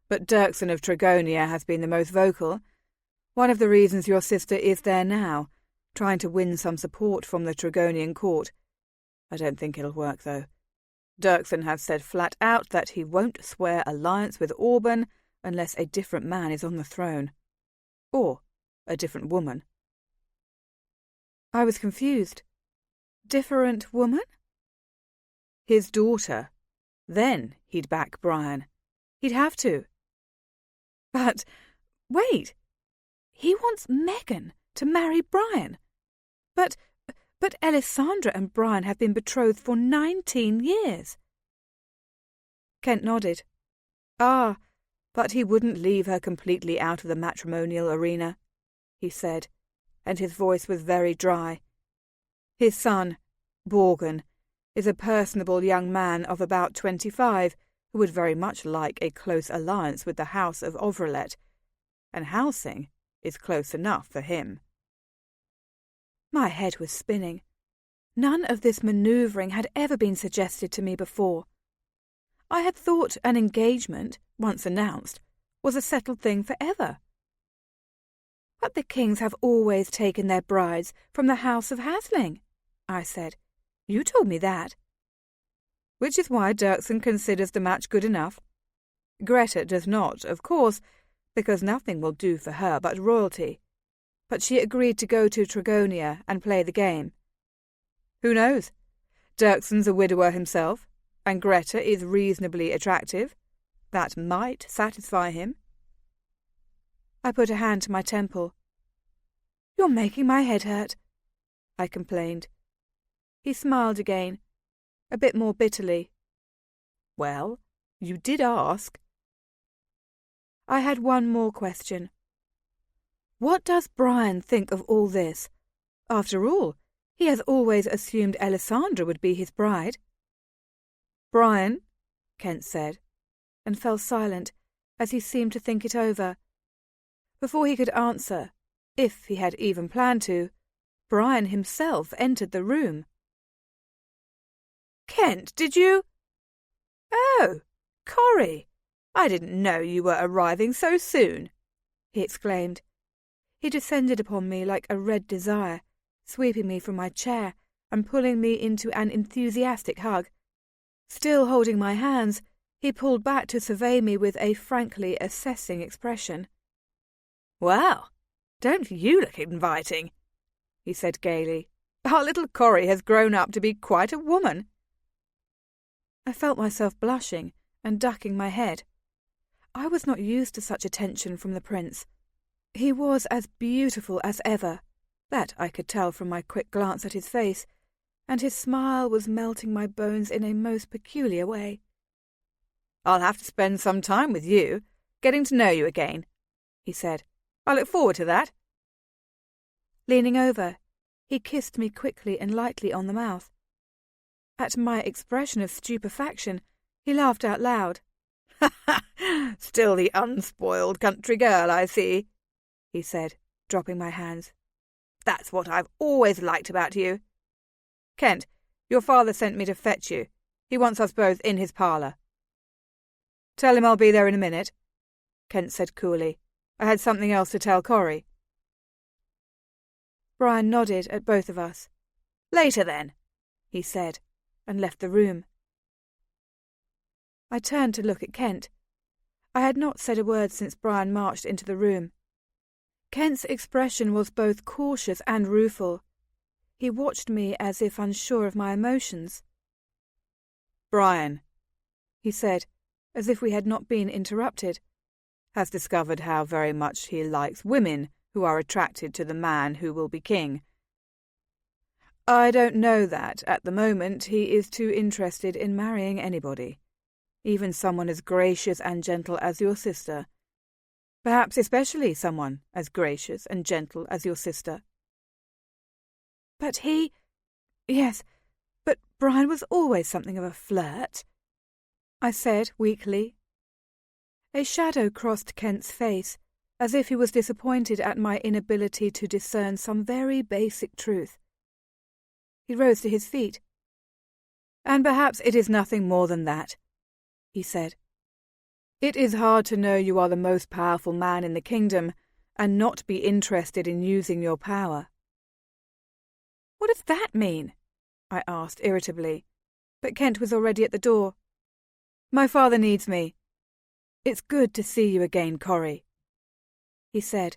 but Dirksen of Trigonia has been the most vocal. One of the reasons your sister is there now, trying to win some support from the Trigonian court. I don't think it'll work, though. Dirksen has said flat out that he won't swear alliance with Auburn unless a different man is on the throne. Or a different woman." I was confused. different woman? His daughter. Then he'd back Brian. He'd have to. But, wait. He wants Megan to marry Brian. But Alessandra and Brian have been betrothed for 19 years. Kent nodded. Ah, but he wouldn't leave her completely out of the matrimonial arena, he said, and his voice was very dry. His son, Borgen, is a personable young man of about 25 who would very much like a close alliance with the House of Ovrelet, and housing is close enough for him. My head was spinning. None of this manoeuvring had ever been suggested to me before. I had thought an engagement, once announced, was a settled thing forever. But the kings have always taken their brides from the House of Hasling, I said. You told me that. Which is why Dirksen considers the match good enough. Greta does not, of course, because nothing will do for her but royalty. But she agreed to go to Trigonia and play the game. Who knows? Dirksen's a widower himself, and Greta is reasonably attractive. That might satisfy him. I put a hand to my temple. You're making my head hurt, I complained. He smiled again, a bit more bitterly. Well, you did ask. I had one more question. What does Brian think of all this? After all, he has always assumed Alessandra would be his bride. Brian, Kent said, and fell silent as he seemed to think it over. Before he could answer, if he had even planned to, Brian himself entered the room. Kent, did you? Oh, Corrie, I didn't know you were arriving so soon, he exclaimed. He descended upon me like a red desire, sweeping me from my chair and pulling me into an enthusiastic hug. Still holding my hands, he pulled back to survey me with a frankly assessing expression. Well, don't you look inviting, he said gaily. Our little Corrie has grown up to be quite a woman. I felt myself blushing and ducking my head. I was not used to such attention from the prince. He was as beautiful as ever, that I could tell from my quick glance at his face, and his smile was melting my bones in a most peculiar way. I'll have to spend some time with you, getting to know you again, he said. I look forward to that. Leaning over, he kissed me quickly and lightly on the mouth. At my expression of stupefaction, he laughed out loud. Still the unspoiled country girl, I see, he said, dropping my hands. That's what I've always liked about you. Kent, your father sent me to fetch you. He wants us both in his parlour. Tell him I'll be there in a minute, Kent said coolly. I had something else to tell Corrie. Brian nodded at both of us. Later then, he said, and left the room. I turned to look at Kent. I had not said a word since Brian marched into the room. Kent's expression was both cautious and rueful. He watched me as if unsure of my emotions. Brian, he said, as if we had not been interrupted, has discovered how very much he likes women who are attracted to the man who will be king. I don't know that, at the moment, he is too interested in marrying anybody, even someone as gracious and gentle as your sister. Perhaps especially someone as gracious and gentle as your sister. But he... Yes, but Brian was always something of a flirt, I said weakly. A shadow crossed Kent's face, as if he was disappointed at my inability to discern some very basic truth. He rose to his feet. And perhaps it is nothing more than that, he said. It is hard to know you are the most powerful man in the kingdom and not be interested in using your power. What does that mean? I asked irritably, but Kent was already at the door. My father needs me. It's good to see you again, Corrie, he said.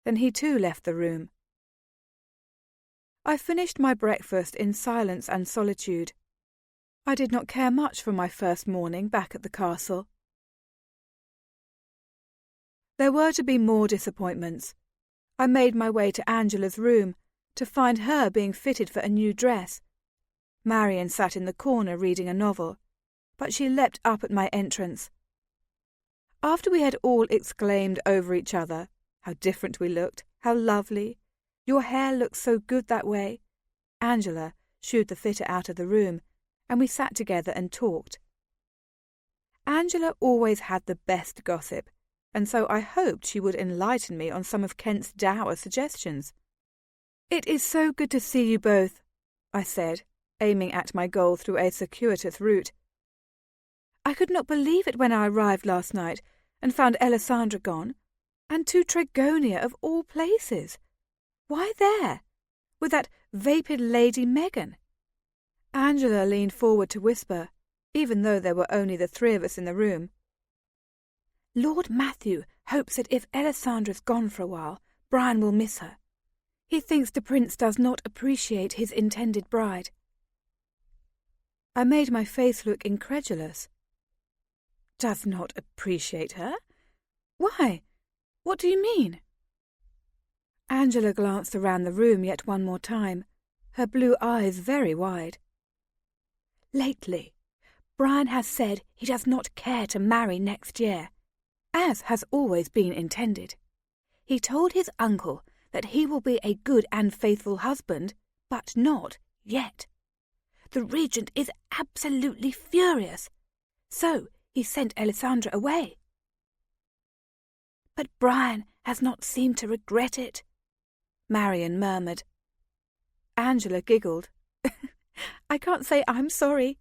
Then he too left the room. I finished my breakfast in silence and solitude. I did not care much for my first morning back at the castle. There were to be more disappointments. I made my way to Angela's room, to find her being fitted for a new dress. Marion sat in the corner reading a novel, but she leapt up at my entrance. After we had all exclaimed over each other, "How different we looked, how lovely! Your hair looks so good that way," Angela shooed the fitter out of the room, and we sat together and talked. Angela always had the best gossip, and so I hoped she would enlighten me on some of Kent's dour suggestions. "It is so good to see you both," I said, aiming at my goal through a circuitous route. "I could not believe it when I arrived last night and found Alessandra gone, and to Tregonia of all places. Why there? With that vapid Lady Megan?" Angela leaned forward to whisper, even though there were only the three of us in the room. "Lord Matthew hopes that if Alessandra's gone for a while, Brian will miss her. He thinks the prince does not appreciate his intended bride." I made my face look incredulous. "Does not appreciate her? Why? What do you mean?" Angela glanced around the room yet one more time, her blue eyes very wide. "Lately, Brian has said he does not care to marry next year, as has always been intended. He told his uncle that he will be a good and faithful husband, but not yet. The regent is absolutely furious, so he sent Alessandra away. But Brian has not seemed to regret it," Marion murmured. Angela giggled. "I can't say I'm sorry,"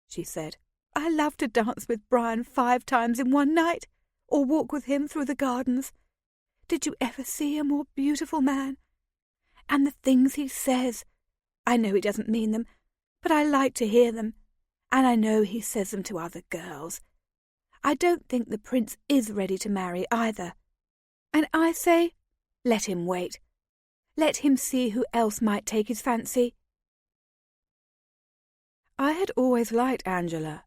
she said. "I love to dance with Brian 5 times in one night, or walk with him through the gardens. Did you ever see a more beautiful man? And the things he says, I know he doesn't mean them, but I like to hear them, and I know he says them to other girls. I don't think the prince is ready to marry either. And I say, let him wait. Let him see who else might take his fancy." I had always liked Angela,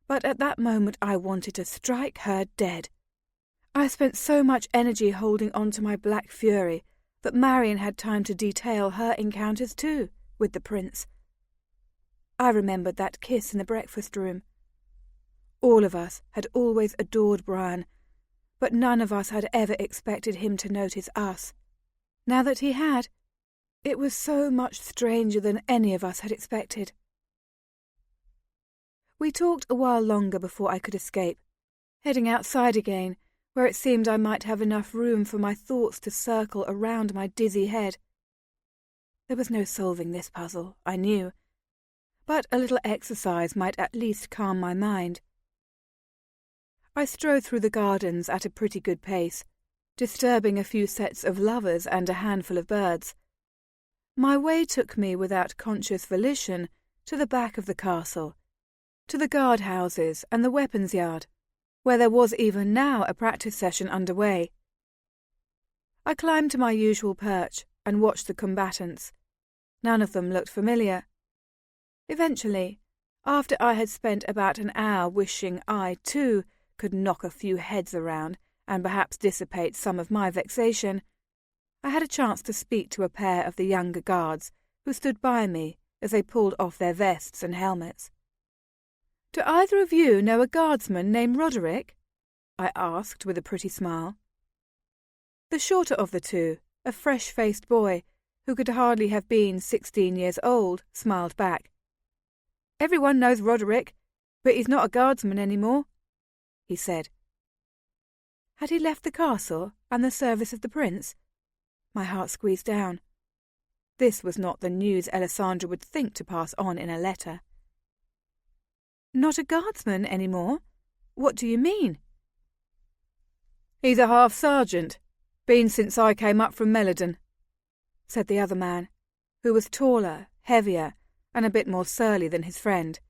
but at that moment I wanted to strike her dead. I spent so much energy holding on to my black fury that Marion had time to detail her encounters too with the prince. I remembered that kiss in the breakfast room. All of us had always adored Brian, but none of us had ever expected him to notice us. Now that he had, it was so much stranger than any of us had expected. We talked a while longer before I could escape, heading outside again, where it seemed I might have enough room for my thoughts to circle around my dizzy head. There was no solving this puzzle, I knew, but a little exercise might at least calm my mind. I strode through the gardens at a pretty good pace, disturbing a few sets of lovers and a handful of birds. My way took me without conscious volition to the back of the castle, to the guardhouses and the weapons yard, where there was even now a practice session underway. I climbed to my usual perch and watched the combatants. None of them looked familiar. Eventually, after I had spent about an hour wishing I, too, could knock a few heads around and perhaps dissipate some of my vexation, I had a chance to speak to a pair of the younger guards who stood by me as they pulled off their vests and helmets. "Do either of you know a guardsman named Roderick?" I asked with a pretty smile. The shorter of the two, a fresh-faced boy who could hardly have been 16 years old, smiled back. "Everyone knows Roderick, but he's not a guardsman any more," he said. Had he left the castle and the service of the prince? My heart squeezed down. This was not the news Alessandra would think to pass on in a letter. "Not a guardsman any more? What do you mean?" "He's a half-sergeant, been since I came up from Melodon," said the other man, who was taller, heavier, and a bit more surly than his friend.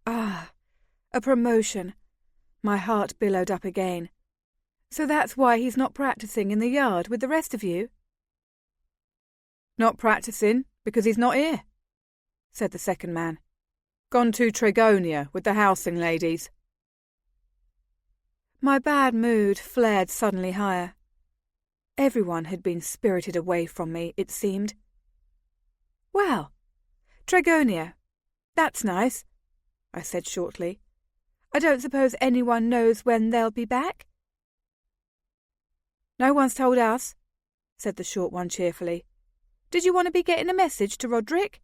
"Ah, a promotion." My heart billowed up again. "So that's why he's not practicing in the yard with the rest of you?" Not practising, because he's not here, said the second man. Gone to Tregonia with the housing ladies. My bad mood flared suddenly higher. Everyone had been spirited away from me, it seemed. Well, Tregonia, that's nice, I said shortly. I don't suppose anyone knows when they'll be back? No one's told us, said the short one cheerfully. Did you want to be getting a message to Roderick?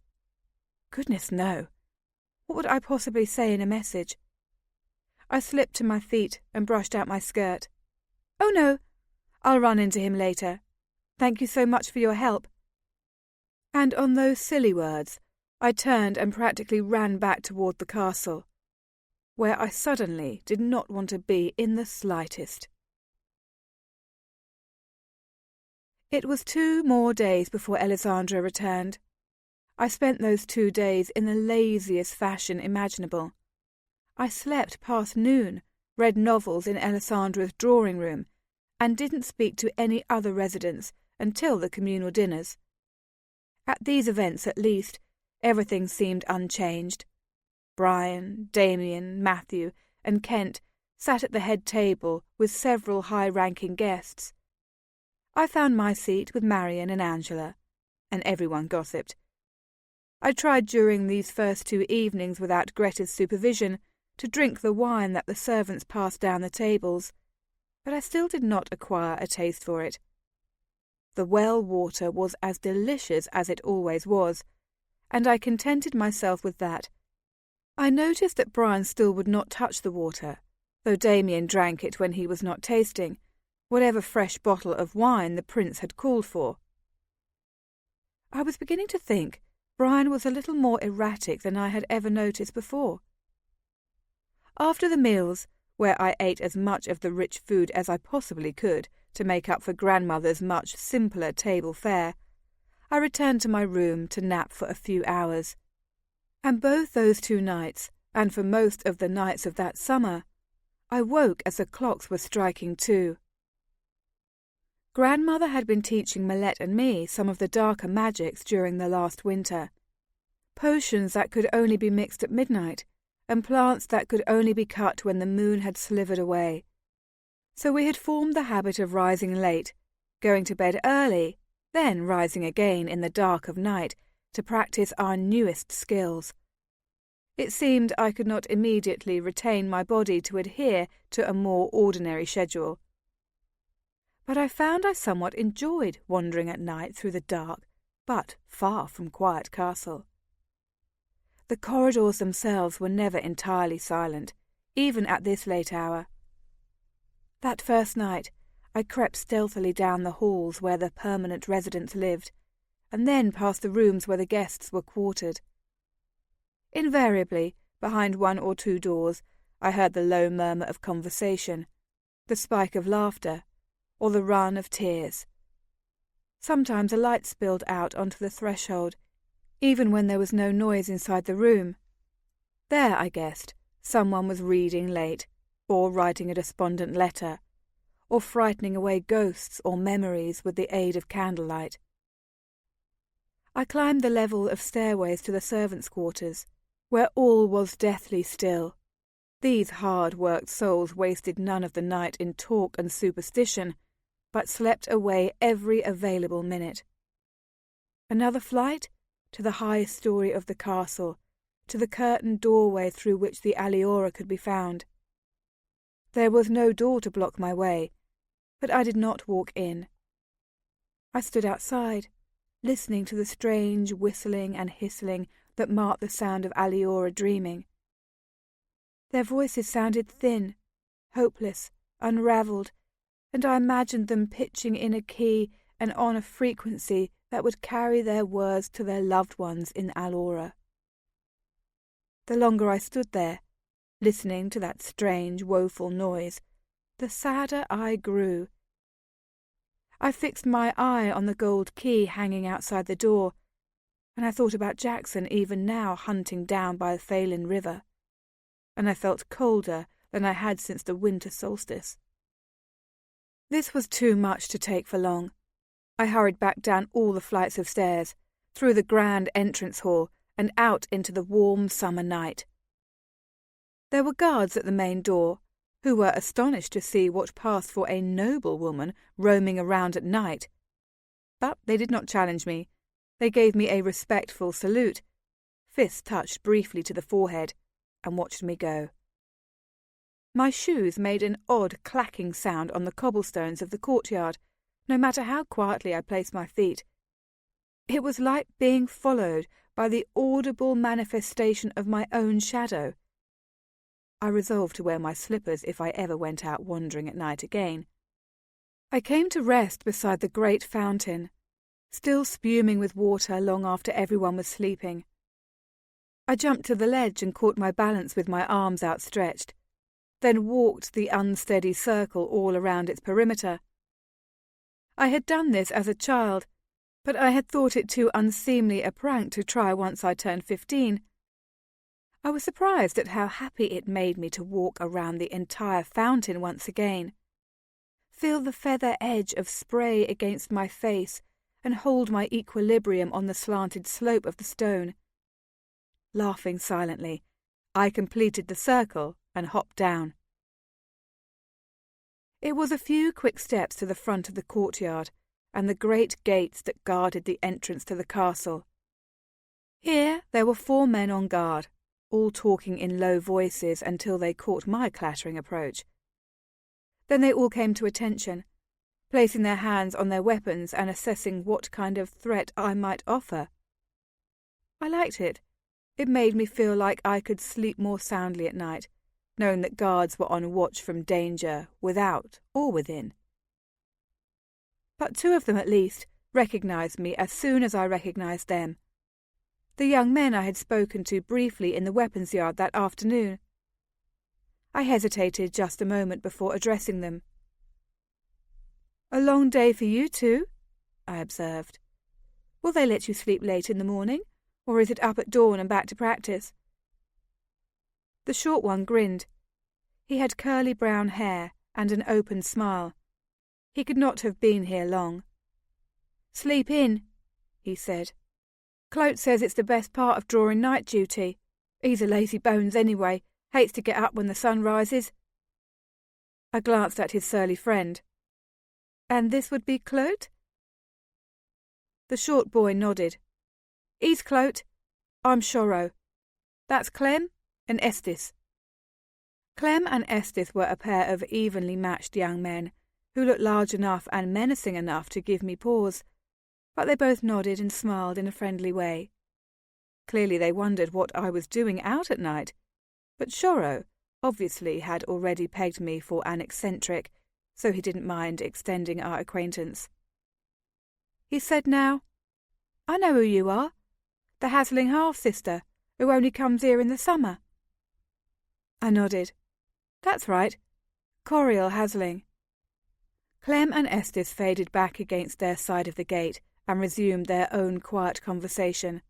Goodness, no. What would I possibly say in a message? I slipped to my feet and brushed out my skirt. Oh no, I'll run into him later. Thank you so much for your help. And on those silly words, I turned and practically ran back toward the castle, where I suddenly did not want to be in the slightest. It was 2 more days before Elisandra returned. I spent those 2 days in the laziest fashion imaginable. I slept past noon, read novels in Elisandra's drawing room, and didn't speak to any other residents until the communal dinners. At these events, at least, everything seemed unchanged. Brian, Damien, Matthew, and Kent sat at the head table with several high-ranking guests. I found my seat with Marion and Angela, and everyone gossiped. I tried during these first 2 evenings without Greta's supervision to drink the wine that the servants passed down the tables, but I still did not acquire a taste for it. The well water was as delicious as it always was, and I contented myself with that. I noticed that Brian still would not touch the water, though Damien drank it when he was not tasting, whatever fresh bottle of wine the prince had called for. I was beginning to think Brian was a little more erratic than I had ever noticed before. After the meals, where I ate as much of the rich food as I possibly could to make up for grandmother's much simpler table fare, I returned to my room to nap for a few hours. And both those 2 nights, and for most of the nights of that summer, I woke as the clocks were striking 2. Grandmother had been teaching Millette and me some of the darker magics during the last winter. Potions that could only be mixed at midnight, and plants that could only be cut when the moon had slivered away. So we had formed the habit of rising late, going to bed early, then rising again in the dark of night to practice our newest skills. It seemed I could not immediately retain my body to adhere to a more ordinary schedule. But I found I somewhat enjoyed wandering at night through the dark, but far from quiet castle. The corridors themselves were never entirely silent, even at this late hour. That first night, I crept stealthily down the halls where the permanent residents lived, and then past the rooms where the guests were quartered. Invariably, behind 1 or 2 doors, I heard the low murmur of conversation, the spike of laughter, or the run of tears. Sometimes a light spilled out onto the threshold, even when there was no noise inside the room. There, I guessed, someone was reading late, or writing a despondent letter, or frightening away ghosts or memories with the aid of candlelight. I climbed the level of stairways to the servants' quarters, where all was deathly still. These hard-worked souls wasted none of the night in talk and superstition, but slept away every available minute. Another flight? To the highest story of the castle, to the curtained doorway through which the aliora could be found. There was no door to block my way, but I did not walk in. I stood outside, listening to the strange whistling and hissing that marked the sound of aliora dreaming. Their voices sounded thin, hopeless, unravelled, and I imagined them pitching in a key and on a frequency that would carry their words to their loved ones in Aliora. The longer I stood there, listening to that strange, woeful noise, the sadder I grew. I fixed my eye on the gold key hanging outside the door, and I thought about Jackson even now hunting down by the Phelan River, and I felt colder than I had since the winter solstice. This was too much to take for long. I hurried back down all the flights of stairs, through the grand entrance hall, and out into the warm summer night. There were guards at the main door, who were astonished to see what passed for a noble woman roaming around at night. But they did not challenge me. They gave me a respectful salute, fists touched briefly to the forehead, and watched me go. My shoes made an odd clacking sound on the cobblestones of the courtyard, no matter how quietly I placed my feet. It was like being followed by the audible manifestation of my own shadow. I resolved to wear my slippers if I ever went out wandering at night again. I came to rest beside the great fountain, still spuming with water long after everyone was sleeping. I jumped to the ledge and caught my balance with my arms outstretched, then walked the unsteady circle all around its perimeter. I had done this as a child, but I had thought it too unseemly a prank to try once I turned 15. I was surprised at how happy it made me to walk around the entire fountain once again, feel the feather edge of spray against my face, and hold my equilibrium on the slanted slope of the stone. Laughing silently, I completed the circle and hopped down. It was a few quick steps to the front of the courtyard and the great gates that guarded the entrance to the castle. Here there were 4 men on guard, all talking in low voices until they caught my clattering approach. Then they all came to attention, placing their hands on their weapons and assessing what kind of threat I might offer. I liked it. It made me feel like I could sleep more soundly at night, knowing that guards were on watch from danger without or within. But 2 of them at least recognized me as soon as I recognized them. The young men I had spoken to briefly in the weapons yard that afternoon. I hesitated just a moment before addressing them. "A long day for you 2, I observed. "Will they let you sleep late in the morning, or is it up at dawn and back to practice?" The short one grinned. He had curly brown hair and an open smile. He could not have been here long. "Sleep in," he said. "Clote says it's the best part of drawing night duty. He's a lazy bones anyway, hates to get up when the sun rises." I glanced at his surly friend. "And this would be Clote?" The short boy nodded. "He's Clote. I'm Shoro. That's Clem and Estes." Clem and Estes were a pair of evenly matched young men, who looked large enough and menacing enough to give me pause, but they both nodded and smiled in a friendly way. Clearly they wondered what I was doing out at night, but Shoro obviously had already pegged me for an eccentric, so he didn't mind extending our acquaintance. He said now, "I know who you are, the Hasling half-sister, who only comes here in the summer." I nodded. "That's right, Coriel Hasling." Clem and Estes faded back against their side of the gate and resumed their own quiet conversation,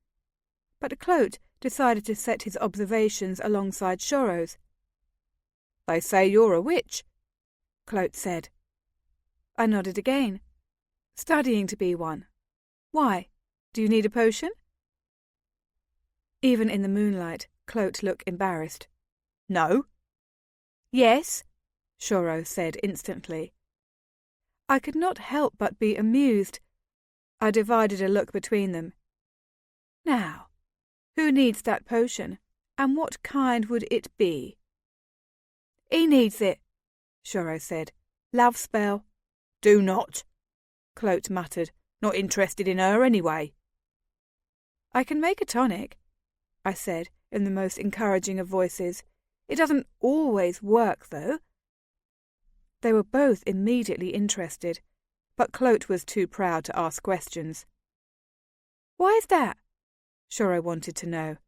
but Clote decided to set his observations alongside Shoro's. "They say you're a witch," Clote said. I nodded again. "Studying to be one. Why? Do you need a potion?" Even in the moonlight, Clote looked embarrassed. "No." "Yes," Shoro said instantly. I could not help but be amused. I divided a look between them. "Now, who needs that potion, and what kind would it be?" "He needs it," Shoro said. "Love spell." "Do not," Clote muttered. "Not interested in her anyway." "I can make a tonic," I said in the most encouraging of voices. "It doesn't always work, though." They were both immediately interested, but Clote was too proud to ask questions. "Why is that?" Shoro wanted to know.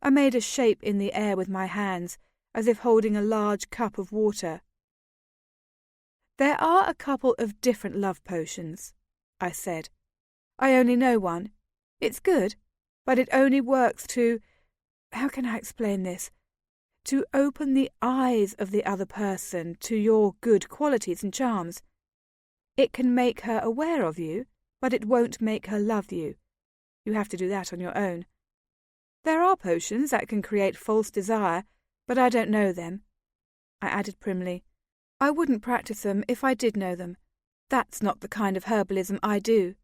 I made a shape in the air with my hands, as if holding a large cup of water. "There are a couple of different love potions," I said. "I only know one. It's good, but it only works to— how can I explain this? To open the eyes of the other person to your good qualities and charms. It can make her aware of you, but it won't make her love you. You have to do that on your own. There are potions that can create false desire, but I don't know them. I added primly, I wouldn't practice them if I did know them. That's not the kind of herbalism I do.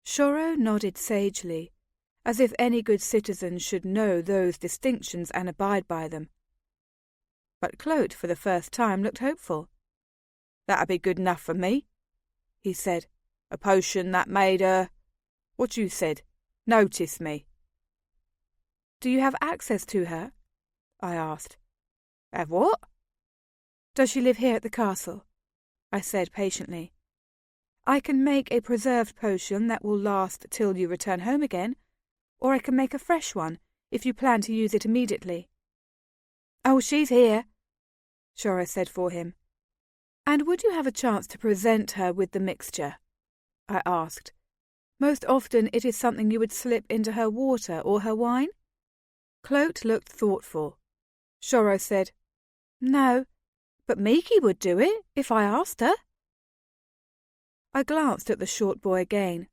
Shoro nodded sagely, as if any good citizen should know those distinctions and abide by them. But Clote, for the first time, looked hopeful. That'd be good enough for me, he said. A potion that made her, what you said, notice me. Do you have access to her? I asked. Have what? Does she live here at the castle? I said patiently. I can make a preserved potion that will last till you return home again, or I can make a fresh one if you plan to use it immediately. Oh, she's here, Shoro said for him. And would you have a chance to present her with the mixture? I asked. Most often it is something you would slip into her water or her wine? Clote looked thoughtful. Shoro said, No, but Miki would do it if I asked her. I glanced at the short boy again,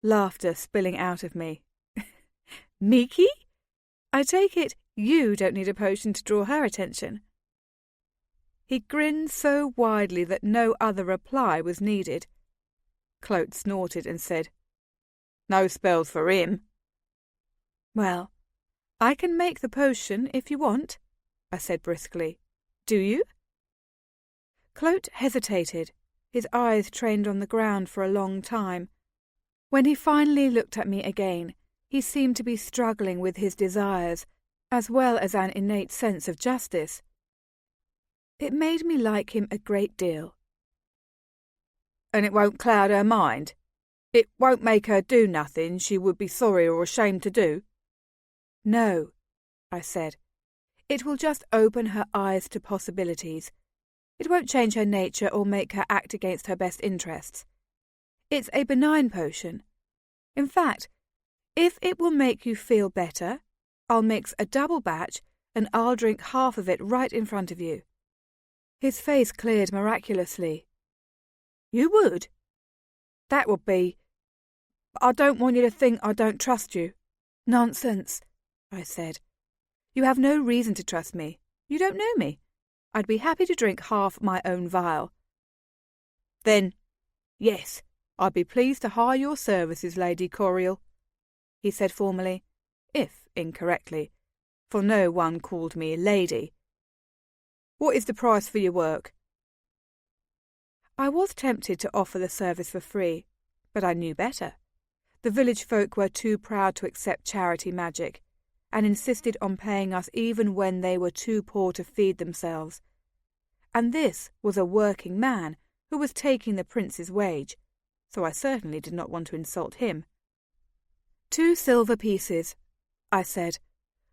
laughter spilling out of me. Miki? I take it you don't need a potion to draw her attention. He grinned so widely that no other reply was needed. Clote snorted and said, No spells for him. Well, I can make the potion if you want, I said briskly. Do you? Clote hesitated, his eyes trained on the ground for a long time. When he finally looked at me again, he seemed to be struggling with his desires, as well as an innate sense of justice. It made me like him a great deal. And it won't cloud her mind? It won't make her do nothing she would be sorry or ashamed to do? No, I said. It will just open her eyes to possibilities. It won't change her nature or make her act against her best interests. It's a benign potion. In fact, if it will make you feel better, I'll mix a double batch and I'll drink half of it right in front of you. His face cleared miraculously. You would? That would be... I don't want you to think I don't trust you. Nonsense, I said. You have no reason to trust me. You don't know me. I'd be happy to drink half my own vial. Then, yes, I'd be pleased to hire your services, Lady Coriel, he said formally, if incorrectly, for no one called me lady. What is the price for your work? I was tempted to offer the service for free, but I knew better. The village folk were too proud to accept charity magic, and insisted on paying us even when they were too poor to feed themselves. And this was a working man who was taking the prince's wage, so I certainly did not want to insult him. 2 silver pieces, I said,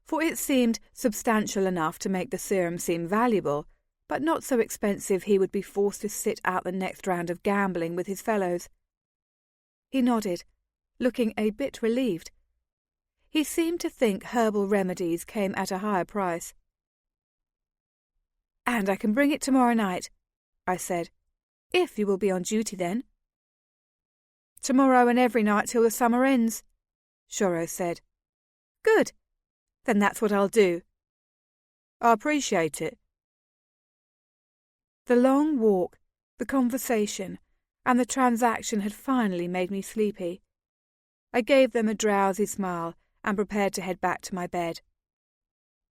for it seemed substantial enough to make the serum seem valuable, but not so expensive he would be forced to sit out the next round of gambling with his fellows. He nodded, looking a bit relieved. He seemed to think herbal remedies came at a higher price. And I can bring it tomorrow night, I said, if you will be on duty then. Tomorrow and every night till the summer ends, Shoro said. Good. Then that's what I'll do. I appreciate it. The long walk, the conversation, and the transaction had finally made me sleepy. I gave them a drowsy smile and prepared to head back to my bed.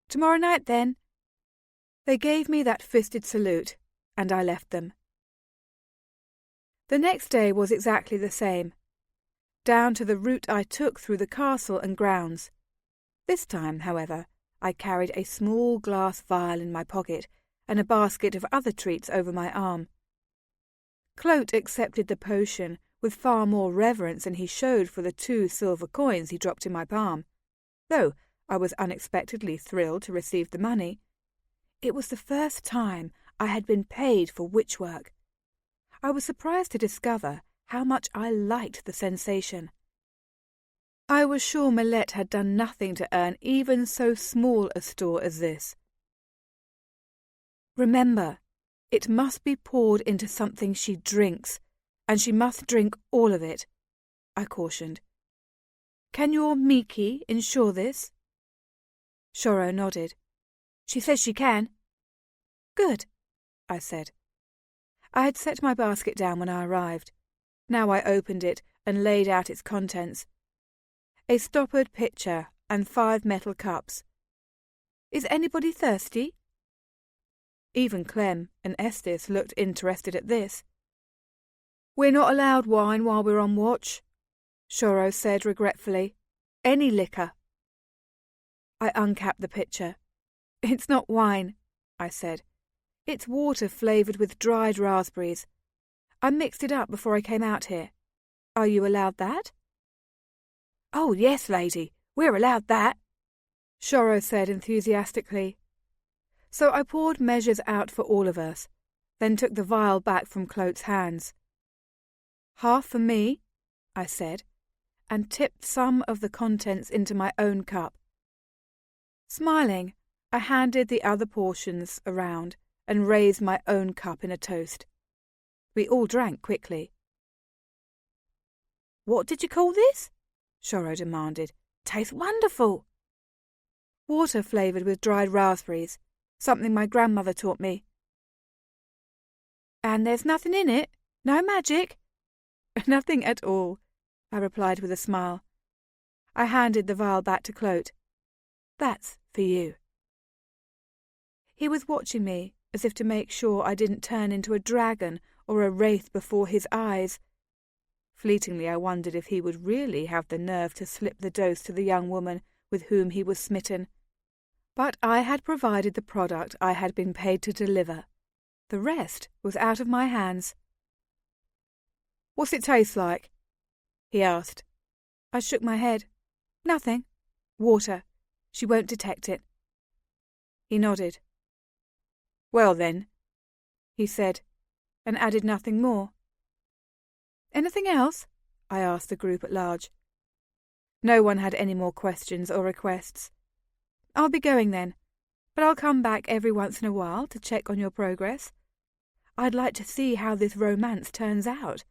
Tomorrow night, then. They gave me that fisted salute, and I left them. The next day was exactly the same, down to the route I took through the castle and grounds. This time, however, I carried a small glass vial in my pocket and a basket of other treats over my arm. Clote accepted the potion with far more reverence than he showed for the 2 silver coins he dropped in my palm, though I was unexpectedly thrilled to receive the money. It was the first time I had been paid for witch work. I was surprised to discover how much I liked the sensation. I was sure Millet had done nothing to earn even so small a store as this. Remember, It must be poured into something she drinks, and she must drink all of it, I cautioned. Can your Miki ensure this? Shoro nodded. She says she can. Good, I said. I had set my basket down when I arrived. Now I opened it and laid out its contents. A stoppered pitcher and 5 metal cups. Is anybody thirsty? Even Clem and Estes looked interested at this. We're not allowed wine while we're on watch, Shoro said regretfully. Any liquor. I uncapped the pitcher. It's not wine, I said. It's water flavoured with dried raspberries. I mixed it up before I came out here. Are you allowed that? Oh, yes, lady, we're allowed that, Shoro said enthusiastically. So I poured measures out for all of us, then took the vial back from Clote's hands. Half for me, I said, and tipped some of the contents into my own cup. Smiling, I handed the other portions around and raised my own cup in a toast. We all drank quickly. What did you call this? Shoro demanded. Tastes wonderful. Water flavoured with dried raspberries, something my grandmother taught me. And there's nothing in it? No magic? Nothing at all, I replied with a smile. I handed the vial back to Clote. That's for you. He was watching me, as if to make sure I didn't turn into a dragon or a wraith before his eyes. Fleetingly I wondered if he would really have the nerve to slip the dose to the young woman with whom he was smitten. But I had provided the product I had been paid to deliver. The rest was out of my hands. What's it taste like? He asked. I shook my head. Nothing. Water. She won't detect it. He nodded. Well then, he said, and added nothing more. Anything else? I asked the group at large. No one had any more questions or requests. I'll be going then, but I'll come back every once in a while to check on your progress. I'd like to see how this romance turns out.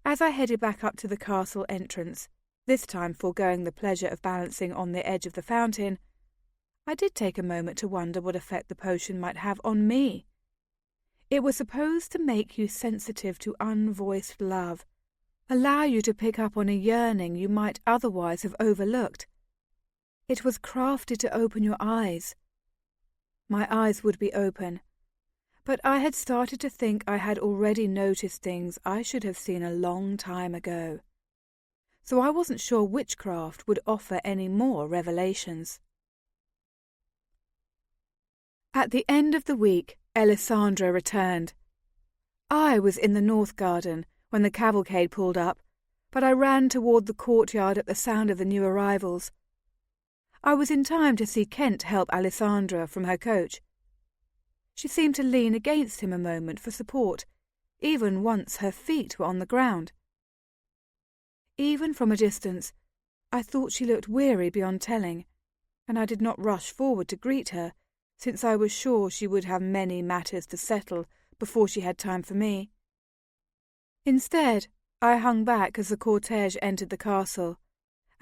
As I headed back up to the castle entrance, this time foregoing the pleasure of balancing on the edge of the fountain, I did take a moment to wonder what effect the potion might have on me. It was supposed to make you sensitive to unvoiced love, allow you to pick up on a yearning you might otherwise have overlooked. It was crafted to open your eyes. My eyes would be open, but I had started to think I had already noticed things I should have seen a long time ago. So I wasn't sure witchcraft would offer any more revelations. At the end of the week, Alessandra returned. I was in the north garden when the cavalcade pulled up, but I ran toward the courtyard at the sound of the new arrivals. I was in time to see Kent help Alessandra from her coach. She seemed to lean against him a moment for support, even once her feet were on the ground. Even from a distance, I thought she looked weary beyond telling, and I did not rush forward to greet her, since I was sure she would have many matters to settle before she had time for me. Instead, I hung back as the cortege entered the castle,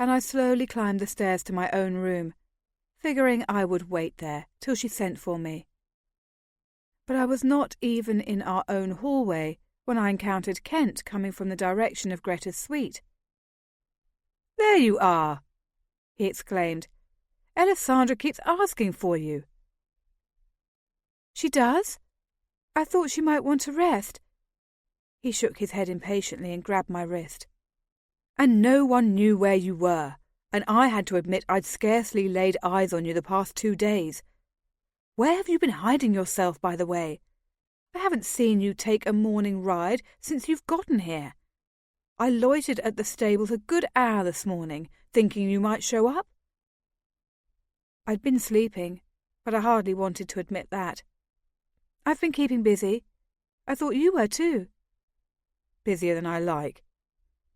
and I slowly climbed the stairs to my own room, figuring I would wait there till she sent for me. But I was not even in our own hallway when I encountered Kent coming from the direction of Greta's suite. "There you are!" he exclaimed. "Alessandra keeps asking for you." "She does? I thought she might want to rest." He shook his head impatiently and grabbed my wrist. "And no one knew where you were, and I had to admit I'd scarcely laid eyes on you the past 2 days. Where have you been hiding yourself, by the way? I haven't seen you take a morning ride since you've gotten here. I loitered at the stables a good hour this morning, thinking you might show up." I'd been sleeping, but I hardly wanted to admit that. "I've been keeping busy. I thought you were too." "Busier than I like,"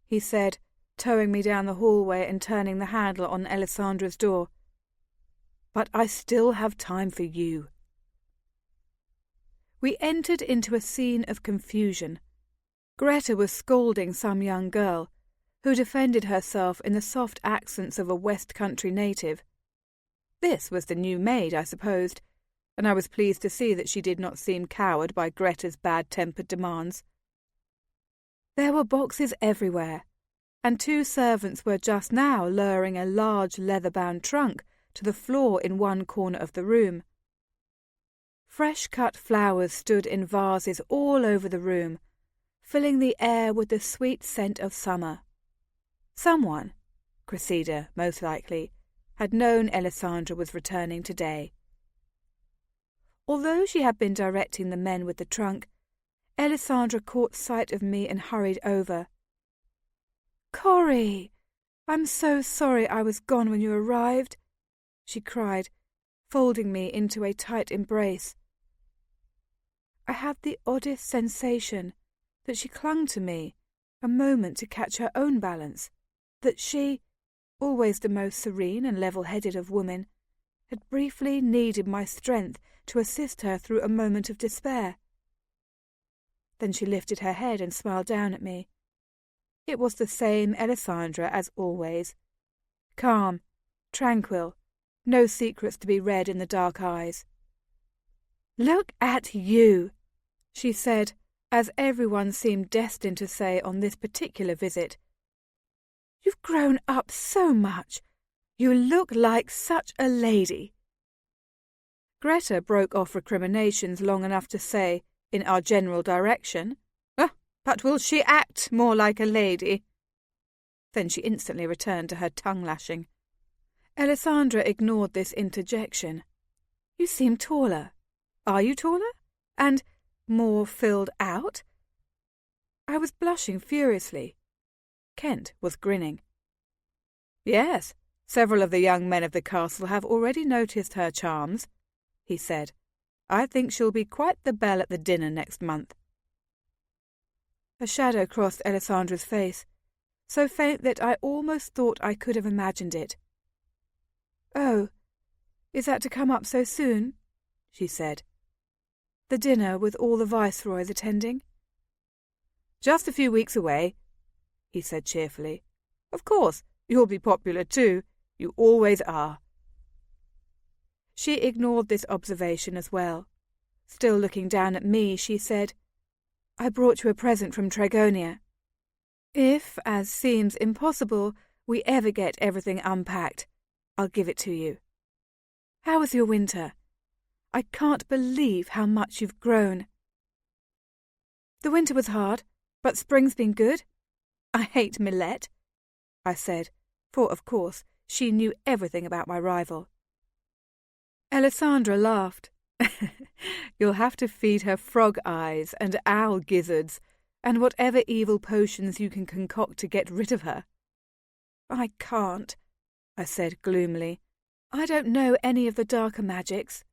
he said, towing me down the hallway and turning the handle on Alessandra's door. "But I still have time for you." We entered into a scene of confusion. Greta was scolding some young girl, who defended herself in the soft accents of a West Country native. This was the new maid, I supposed, and I was pleased to see that she did not seem cowed by Greta's bad-tempered demands. There were boxes everywhere, and 2 servants were just now lowering a large leather-bound trunk to the floor in one corner of the room. Fresh-cut flowers stood in vases all over the room, filling the air with the sweet scent of summer. Someone, Cressida most likely, had known Alessandra was returning today. Although she had been directing the men with the trunk, Alessandra caught sight of me and hurried over. "Corey, I'm so sorry I was gone when you arrived," she cried, folding me into a tight embrace. I had the oddest sensation that she clung to me a moment to catch her own balance, that she, always the most serene and level-headed of women, had briefly needed my strength to assist her through a moment of despair. Then she lifted her head and smiled down at me. It was the same Alessandra as always. Calm, tranquil, no secrets to be read in the dark eyes. "Look at you," she said, as everyone seemed destined to say on this particular visit. "You've grown up so much. You look like such a lady." Greta broke off recriminations long enough to say, in our general direction, "But will she act more like a lady?" Then she instantly returned to her tongue-lashing. Alessandra ignored this interjection. "You seem taller. Are you taller? And more filled out?" I was blushing furiously. Kent was grinning. "Yes, several of the young men of the castle have already noticed her charms," he said. "I think she'll be quite the belle at the dinner next month." A shadow crossed Alessandra's face, so faint that I almost thought I could have imagined it. "Oh, is that to come up so soon?" she said. "The dinner with all the viceroys attending?" "Just a few weeks away," he said cheerfully. "Of course, you'll be popular too. You always are." She ignored this observation as well. Still looking down at me, she said, "I brought you a present from Tregonia. If, as seems impossible, we ever get everything unpacked, I'll give it to you. How was your winter? I can't believe how much you've grown." "The winter was hard, but spring's been good. I hate millet," I said, for, of course, she knew everything about my rival. Alessandra laughed. "You'll have to feed her frog eyes and owl gizzards, and whatever evil potions you can concoct to get rid of her." "I can't," I said gloomily. "I don't know any of the darker magics."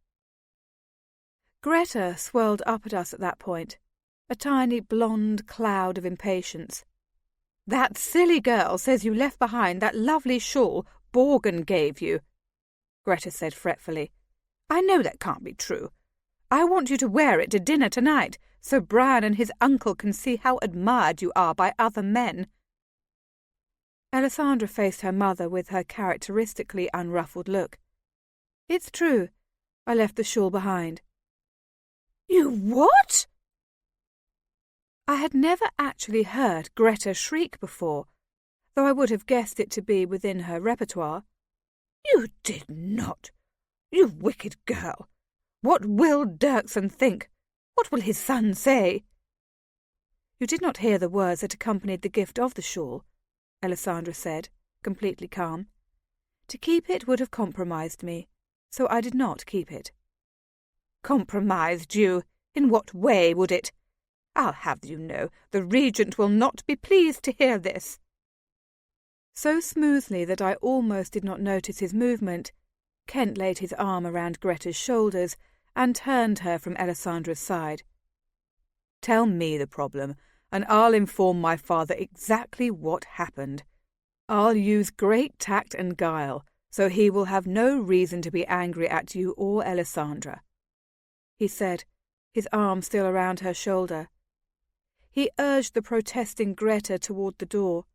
Greta swirled up at us at that point, a tiny blonde cloud of impatience. "That silly girl says you left behind that lovely shawl Borgen gave you," Greta said fretfully. "I know that can't be true. I want you to wear it to dinner tonight, so Brian and his uncle can see how admired you are by other men." Alessandra faced her mother with her characteristically unruffled look. "It's true. I left the shawl behind." "You what?" I had never actually heard Greta shriek before, though I would have guessed it to be within her repertoire. "You did not! You wicked girl! What will Dirksen think? What will his son say?" "You did not hear the words that accompanied the gift of the shawl," Alessandra said, completely calm. "To keep it would have compromised me, so I did not keep it." "Compromised you? In what way would it? I'll have you know, the Regent will not be pleased to hear this." So smoothly that I almost did not notice his movement, Kent laid his arm around Greta's shoulders and turned her from Alessandra's side. "Tell me the problem, and I'll inform my father exactly what happened. I'll use great tact and guile, so he will have no reason to be angry at you or Alessandra," he said, his arm still around her shoulder. He urged the protesting Greta toward the door.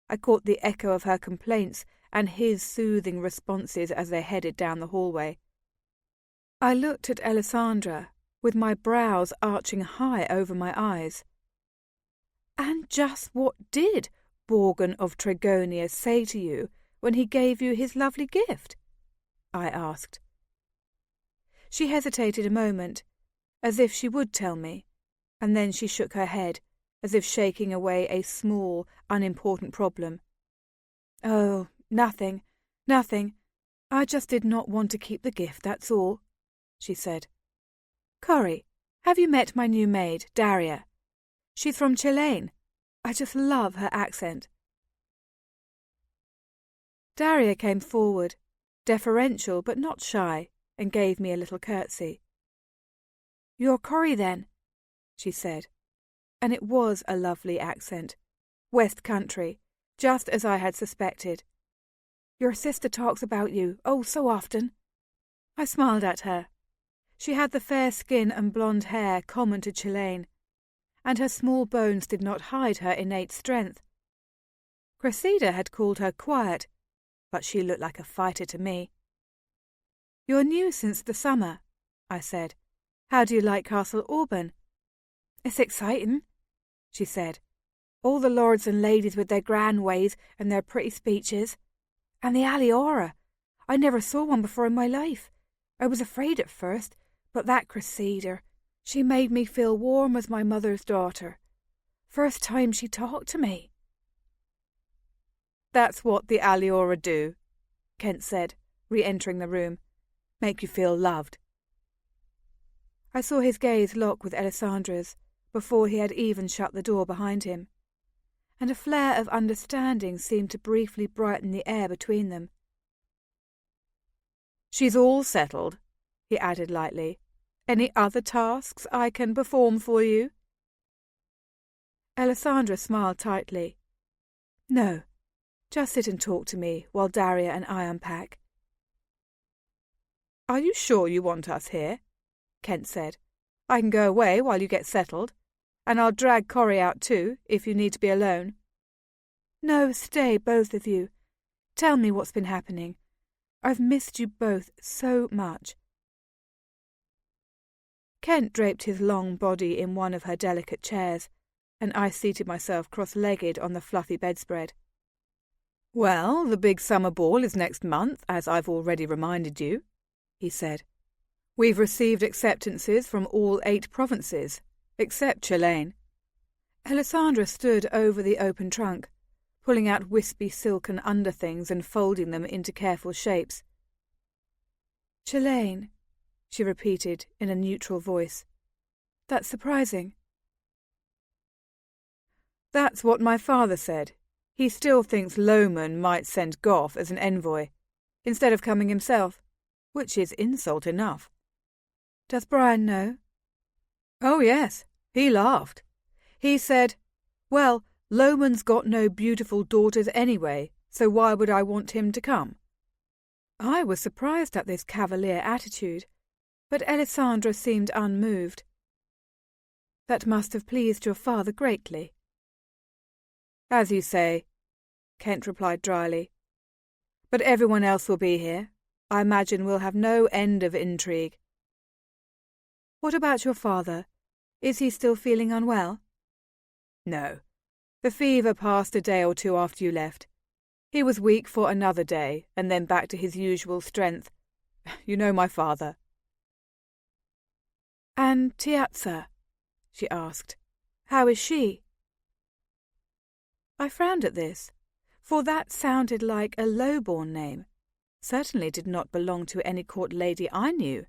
I caught the echo of her complaints and his soothing responses as they headed down the hallway. I looked at Alessandra, with my brows arching high over my eyes. "And just what did Borghen of Tregonia say to you when he gave you his lovely gift?" I asked. She hesitated a moment, as if she would tell me, and then she shook her head, as if shaking away a small, unimportant problem. "Oh, nothing. I just did not want to keep the gift, that's all," she said. "Cori, have you met my new maid, Daria? She's from Chilane. I just love her accent." Daria came forward, deferential but not shy, and gave me a little curtsy. "You're Cori, then?" she said, and it was a lovely accent. West Country, just as I had suspected. "Your sister talks about you, oh, so often." I smiled at her. She had the fair skin and blonde hair common to Chilane, and her small bones did not hide her innate strength. Cressida had called her quiet, but she looked like a fighter to me. "You're new since the summer," I said. "How do you like Castle Auburn?" "It's exciting," she said. "All the lords and ladies with their grand ways and their pretty speeches. And the aliora. I never saw one before in my life. I was afraid at first, but that Cressida, she made me feel warm as my mother's daughter. First time she talked to me." "That's what the aliora do," Kent said, re-entering the room. "Make you feel loved." I saw his gaze lock with Alessandra's before he had even shut the door behind him, and a flare of understanding seemed to briefly brighten the air between them. "She's all settled," he added lightly. "Any other tasks I can perform for you?" Alessandra smiled tightly. "No, just sit and talk to me while Daria and I unpack." "Are you sure you want us here?" Kent said. "I can go away while you get settled, and I'll drag Cori out too, if you need to be alone." "No, stay, both of you. Tell me what's been happening. I've missed you both so much." Kent draped his long body in one of her delicate chairs, and I seated myself cross-legged on the fluffy bedspread. "Well, the big summer ball is next month, as I've already reminded you," he said. "We've received acceptances from all 8 provinces, except Chilane." Alessandra stood over the open trunk, pulling out wispy silken underthings and folding them into careful shapes. "Chilane," she repeated in a neutral voice. "That's surprising." "That's what my father said. He still thinks Lohman might send Goff as an envoy, instead of coming himself, which is insult enough." "Does Brian know?" "Oh, yes. He laughed. He said, 'Well, Lohman's got no beautiful daughters anyway, so why would I want him to come?'" I was surprised at this cavalier attitude, but Alessandra seemed unmoved. "That must have pleased your father greatly." "As you say," Kent replied dryly. "But everyone else will be here. I imagine we'll have no end of intrigue." "What about your father? Is he still feeling unwell?" "No. The fever passed a day or 2 after you left. He was weak for another day, and then back to his usual strength. You know my father." "And Tiazza?" she asked. "How is she?" I frowned at this, for that sounded like a low-born name. Certainly did not belong to any court lady I knew.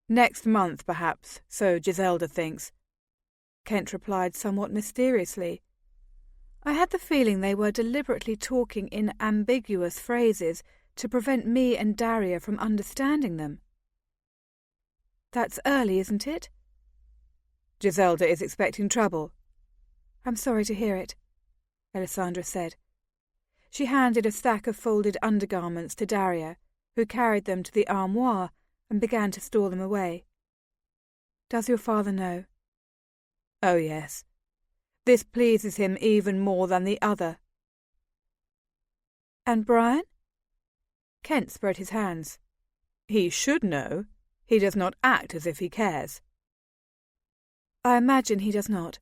"Next month, perhaps, so Giselda thinks," Kent replied somewhat mysteriously. I had the feeling they were deliberately talking in ambiguous phrases to prevent me and Daria from understanding them. "That's early, isn't it?" "Giselda is expecting trouble." "I'm sorry to hear it," Alessandra said. She handed a stack of folded undergarments to Daria, who carried them to the armoire and began to store them away. Does your father know? Oh, yes. This pleases him even more than the other. And Brian? Kent spread his hands. He should know. He does not act as if he cares. I imagine he does not.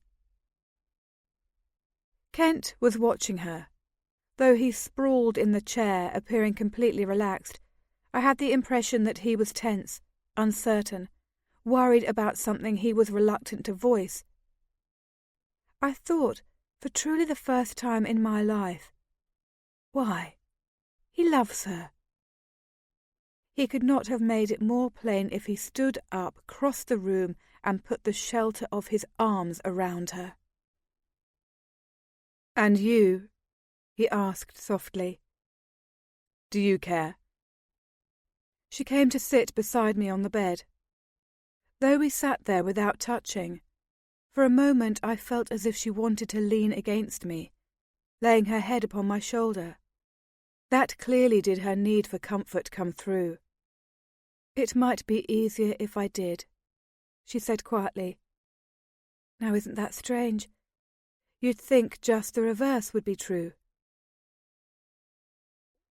Kent was watching her. Though he sprawled in the chair, appearing completely relaxed, I had the impression that he was tense, uncertain, worried about something he was reluctant to voice. I thought, for truly the first time in my life, why? He loves her. He could not have made it more plain if he stood up, crossed the room, and put the shelter of his arms around her. And you? He asked softly. Do you care? She came to sit beside me on the bed. Though we sat there without touching, for a moment I felt as if she wanted to lean against me, laying her head upon my shoulder. That clearly did her need for comfort come through. It might be easier if I did, she said quietly. Now isn't that strange? You'd think just the reverse would be true.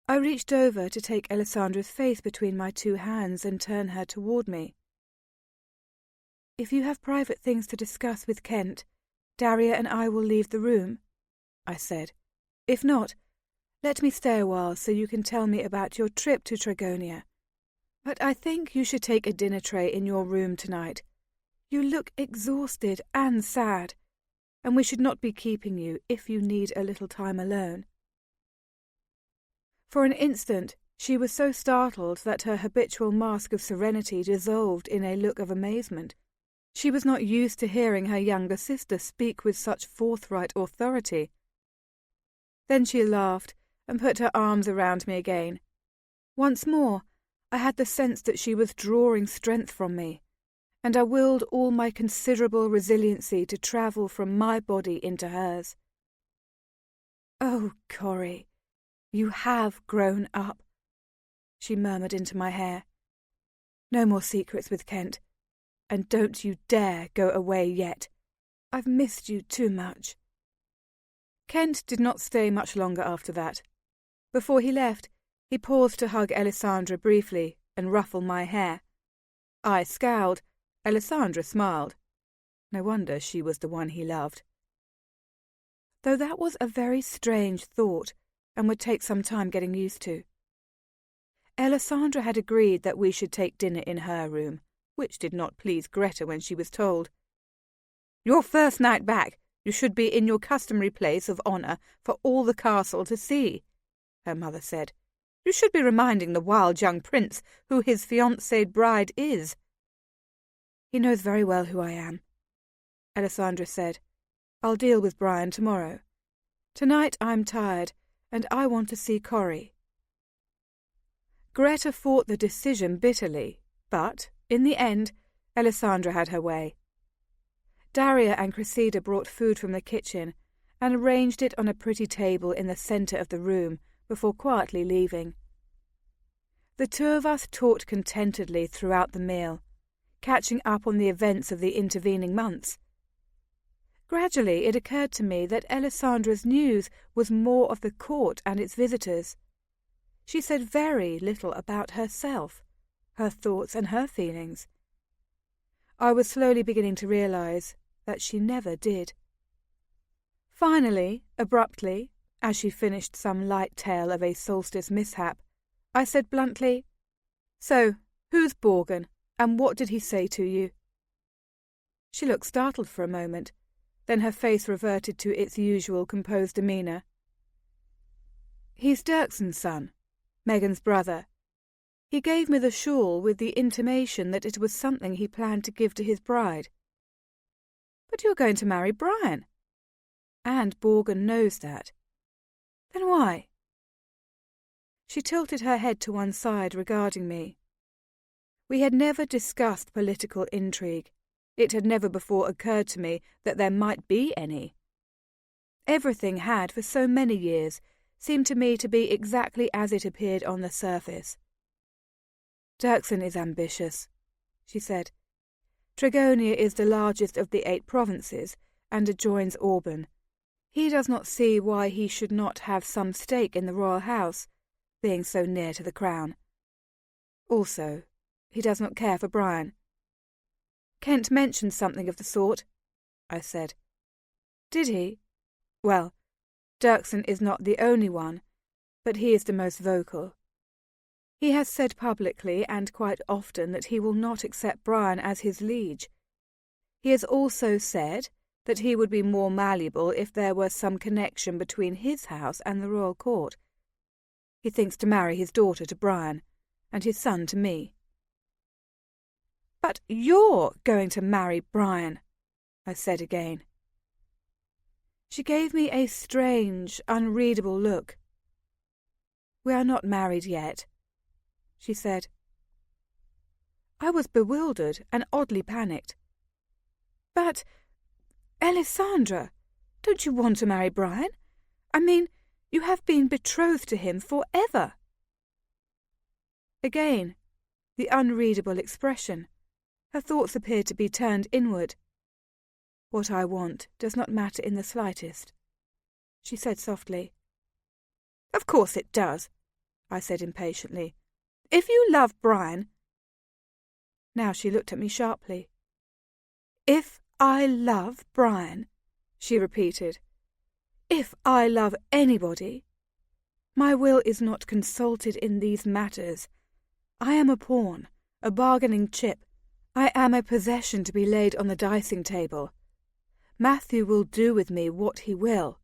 I reached over to take Alessandra's face between my two hands and turn her toward me. If you have private things to discuss with Kent, Daria and I will leave the room, I said. If not, let me stay a while so you can tell me about your trip to Tragonia. But I think you should take a dinner tray in your room tonight. You look exhausted and sad, and we should not be keeping you if you need a little time alone. For an instant, she was so startled that her habitual mask of serenity dissolved in a look of amazement. She was not used to hearing her younger sister speak with such forthright authority. Then she laughed and put her arms around me again. Once more, I had the sense that she was drawing strength from me, and I willed all my considerable resiliency to travel from my body into hers. "Oh, Corey, you have grown up," she murmured into my hair. "No more secrets with Kent, and don't you dare go away yet. I've missed you too much." Kent did not stay much longer after that. Before he left, he paused to hug Alessandra briefly and ruffle my hair. I scowled. Alessandra smiled. No wonder she was the one he loved. Though that was a very strange thought, and would take some time getting used to. Alessandra had agreed that we should take dinner in her room, which did not please Greta when she was told. "Your first night back, you should be in your customary place of honour for all the castle to see," her mother said. "You should be reminding the wild young prince who his fiancéed bride is." "He knows very well who I am," Alessandra said. "I'll deal with Brian tomorrow. Tonight I'm tired, and I want to see Corey." Greta fought the decision bitterly, but, in the end, Alessandra had her way. Daria and Cressida brought food from the kitchen and arranged it on a pretty table in the centre of the room before quietly leaving. The two of us talked contentedly throughout the meal, catching up on the events of the intervening months. Gradually it occurred to me that Alessandra's news was more of the court and its visitors. She said very little about herself, her thoughts and her feelings. I was slowly beginning to realize that she never did. Finally, abruptly, as she finished some light tale of a solstice mishap, I said bluntly, "So, who's Borgen, and what did he say to you?" She looked startled for a moment, then her face reverted to its usual composed demeanour. "He's Dirkson's son, Megan's brother. He gave me the shawl with the intimation that it was something he planned to give to his bride." "But you're going to marry Brian." "And Borgen knows that." "Then why?" She tilted her head to one side regarding me. We had never discussed political intrigue. It had never before occurred to me that there might be any. Everything had, for so many years, seemed to me to be exactly as it appeared on the surface. "Dirkson is ambitious," she said. Trigonia is the largest of the 8 provinces and adjoins Auburn. He does not see why he should not have some stake in the royal house, being so near to the crown. Also, he does not care for Brian. Kent mentioned something of the sort, I said. Did he? Well, Dirksen is not the only one, but he is the most vocal. He has said publicly and quite often that he will not accept Brian as his liege. He has also said that he would be more malleable if there were some connection between his house and the royal court. He thinks to marry his daughter to Brian, and his son to me. But you're going to marry Brian, I said again. She gave me a strange, unreadable look. We are not married yet, she said. I was bewildered and oddly panicked. But, Alessandra, don't you want to marry Brian? I mean, you have been betrothed to him forever. Again, the unreadable expression. Her thoughts appeared to be turned inward. What I want does not matter in the slightest, she said softly. Of course it does, I said impatiently. If you love Brian... Now she looked at me sharply. If I love Brian, she repeated. If I love anybody. My will is not consulted in these matters. I am a pawn, a bargaining chip. I am a possession to be laid on the dicing table. Matthew will do with me what he will.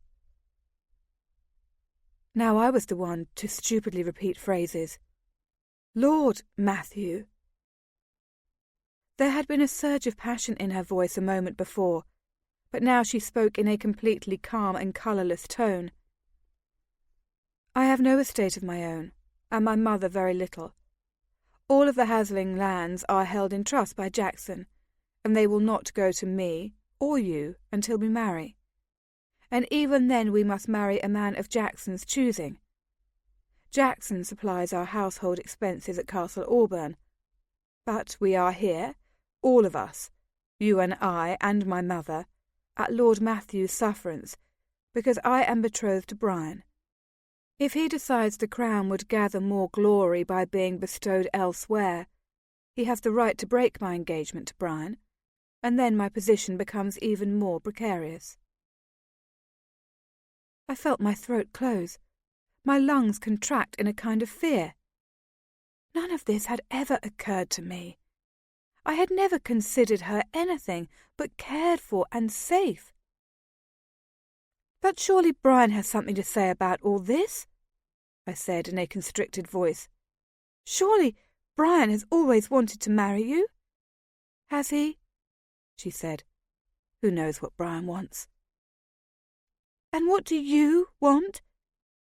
Now I was the one to stupidly repeat phrases. Lord Matthew. There had been a surge of passion in her voice a moment before, but now she spoke in a completely calm and colourless tone. I have no estate of my own, and my mother very little. All of the Hasling lands are held in trust by Jackson, and they will not go to me or you until we marry. And even then we must marry a man of Jackson's choosing. Jackson supplies our household expenses at Castle Auburn. But we are here, all of us, you and I and my mother, at Lord Matthew's sufferance, because I am betrothed to Brian. If he decides the crown would gather more glory by being bestowed elsewhere, he has the right to break my engagement to Brian, and then my position becomes even more precarious. I felt my throat close, my lungs contract in a kind of fear. None of this had ever occurred to me. I had never considered her anything but cared for and safe. But surely Brian has something to say about all this, I said in a constricted voice. Surely Brian has always wanted to marry you? Has he? She said. Who knows what Brian wants? And what do you want?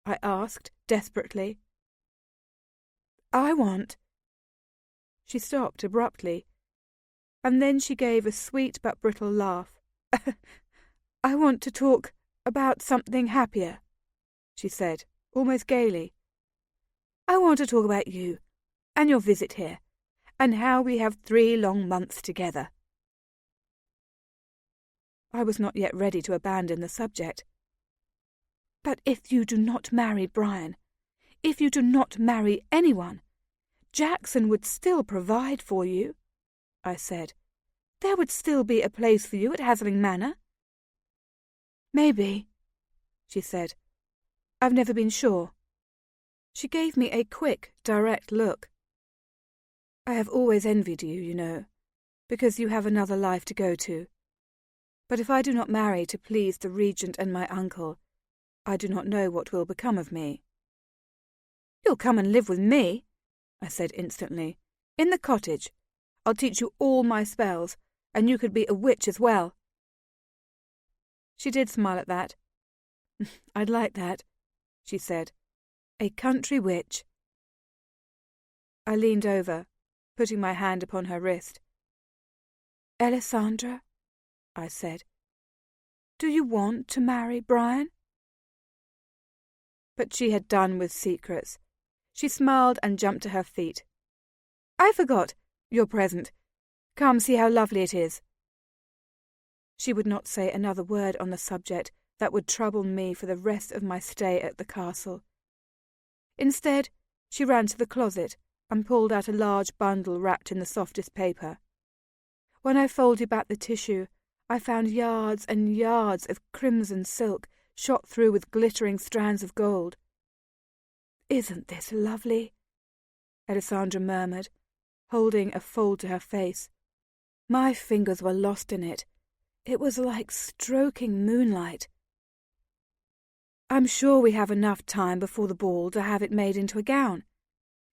I asked desperately. I want... She stopped abruptly, and then she gave a sweet but brittle laugh. I want to talk about something happier, she said, almost gaily. I want to talk about you, and your visit here, and how we have 3 long months together. I was not yet ready to abandon the subject. But if you do not marry Brian, if you do not marry anyone, Jackson would still provide for you, I said. There would still be a place for you at Hasling Manor. Maybe, she said. I've never been sure. She gave me a quick, direct look. I have always envied you, you know, because you have another life to go to. But if I do not marry to please the regent and my uncle, I do not know what will become of me. You'll come and live with me, I said instantly. In the cottage. I'll teach you all my spells, and you could be a witch as well. She did smile at that. I'd like that, she said. A country witch. I leaned over, putting my hand upon her wrist. Alessandra, I said, do you want to marry Brian? But she had done with secrets. She smiled and jumped to her feet. I forgot. You're present. Come see how lovely it is." She would not say another word on the subject that would trouble me for the rest of my stay at the castle. Instead, she ran to the closet and pulled out a large bundle wrapped in the softest paper. When I folded back the tissue, I found yards and yards of crimson silk shot through with glittering strands of gold. "Isn't this lovely?" Alessandra murmured, holding a fold to her face. My fingers were lost in it. It was like stroking moonlight. "I'm sure we have enough time before the ball to have it made into a gown.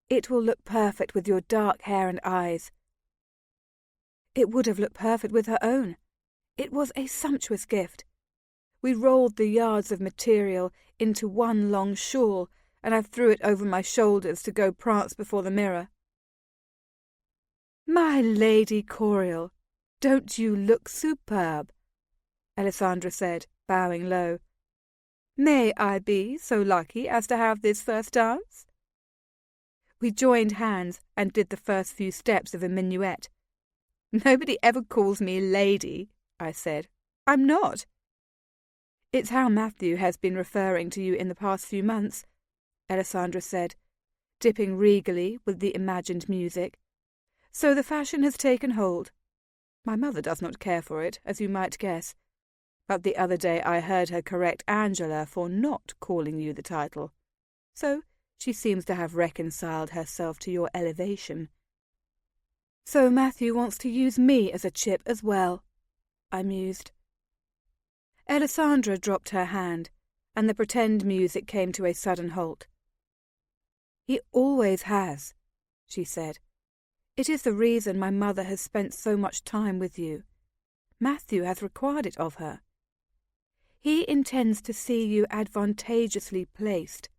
It will look perfect with your dark hair and eyes." It would have looked perfect with her own. It was a sumptuous gift. We rolled the yards of material into one long shawl, and I threw it over my shoulders to go prance before the mirror. "My Lady Coriel, don't you look superb?" Alessandra said, bowing low. "May I be so lucky as to have this first dance?" We joined hands and did the first few steps of a minuet. "Nobody ever calls me lady," I said. "I'm not." "It's how Matthew has been referring to you in the past few months," Alessandra said, dipping regally with the imagined music. "So the fashion has taken hold. My mother does not care for it, as you might guess, but the other day I heard her correct Angela for not calling you the title. So she seems to have reconciled herself to your elevation." "So Matthew wants to use me as a chip as well," I mused. Alessandra dropped her hand, and the pretend music came to a sudden halt. "He always has," she said. "It is the reason my mother has spent so much time with you. Matthew has required it of her. He intends to see you advantageously placed."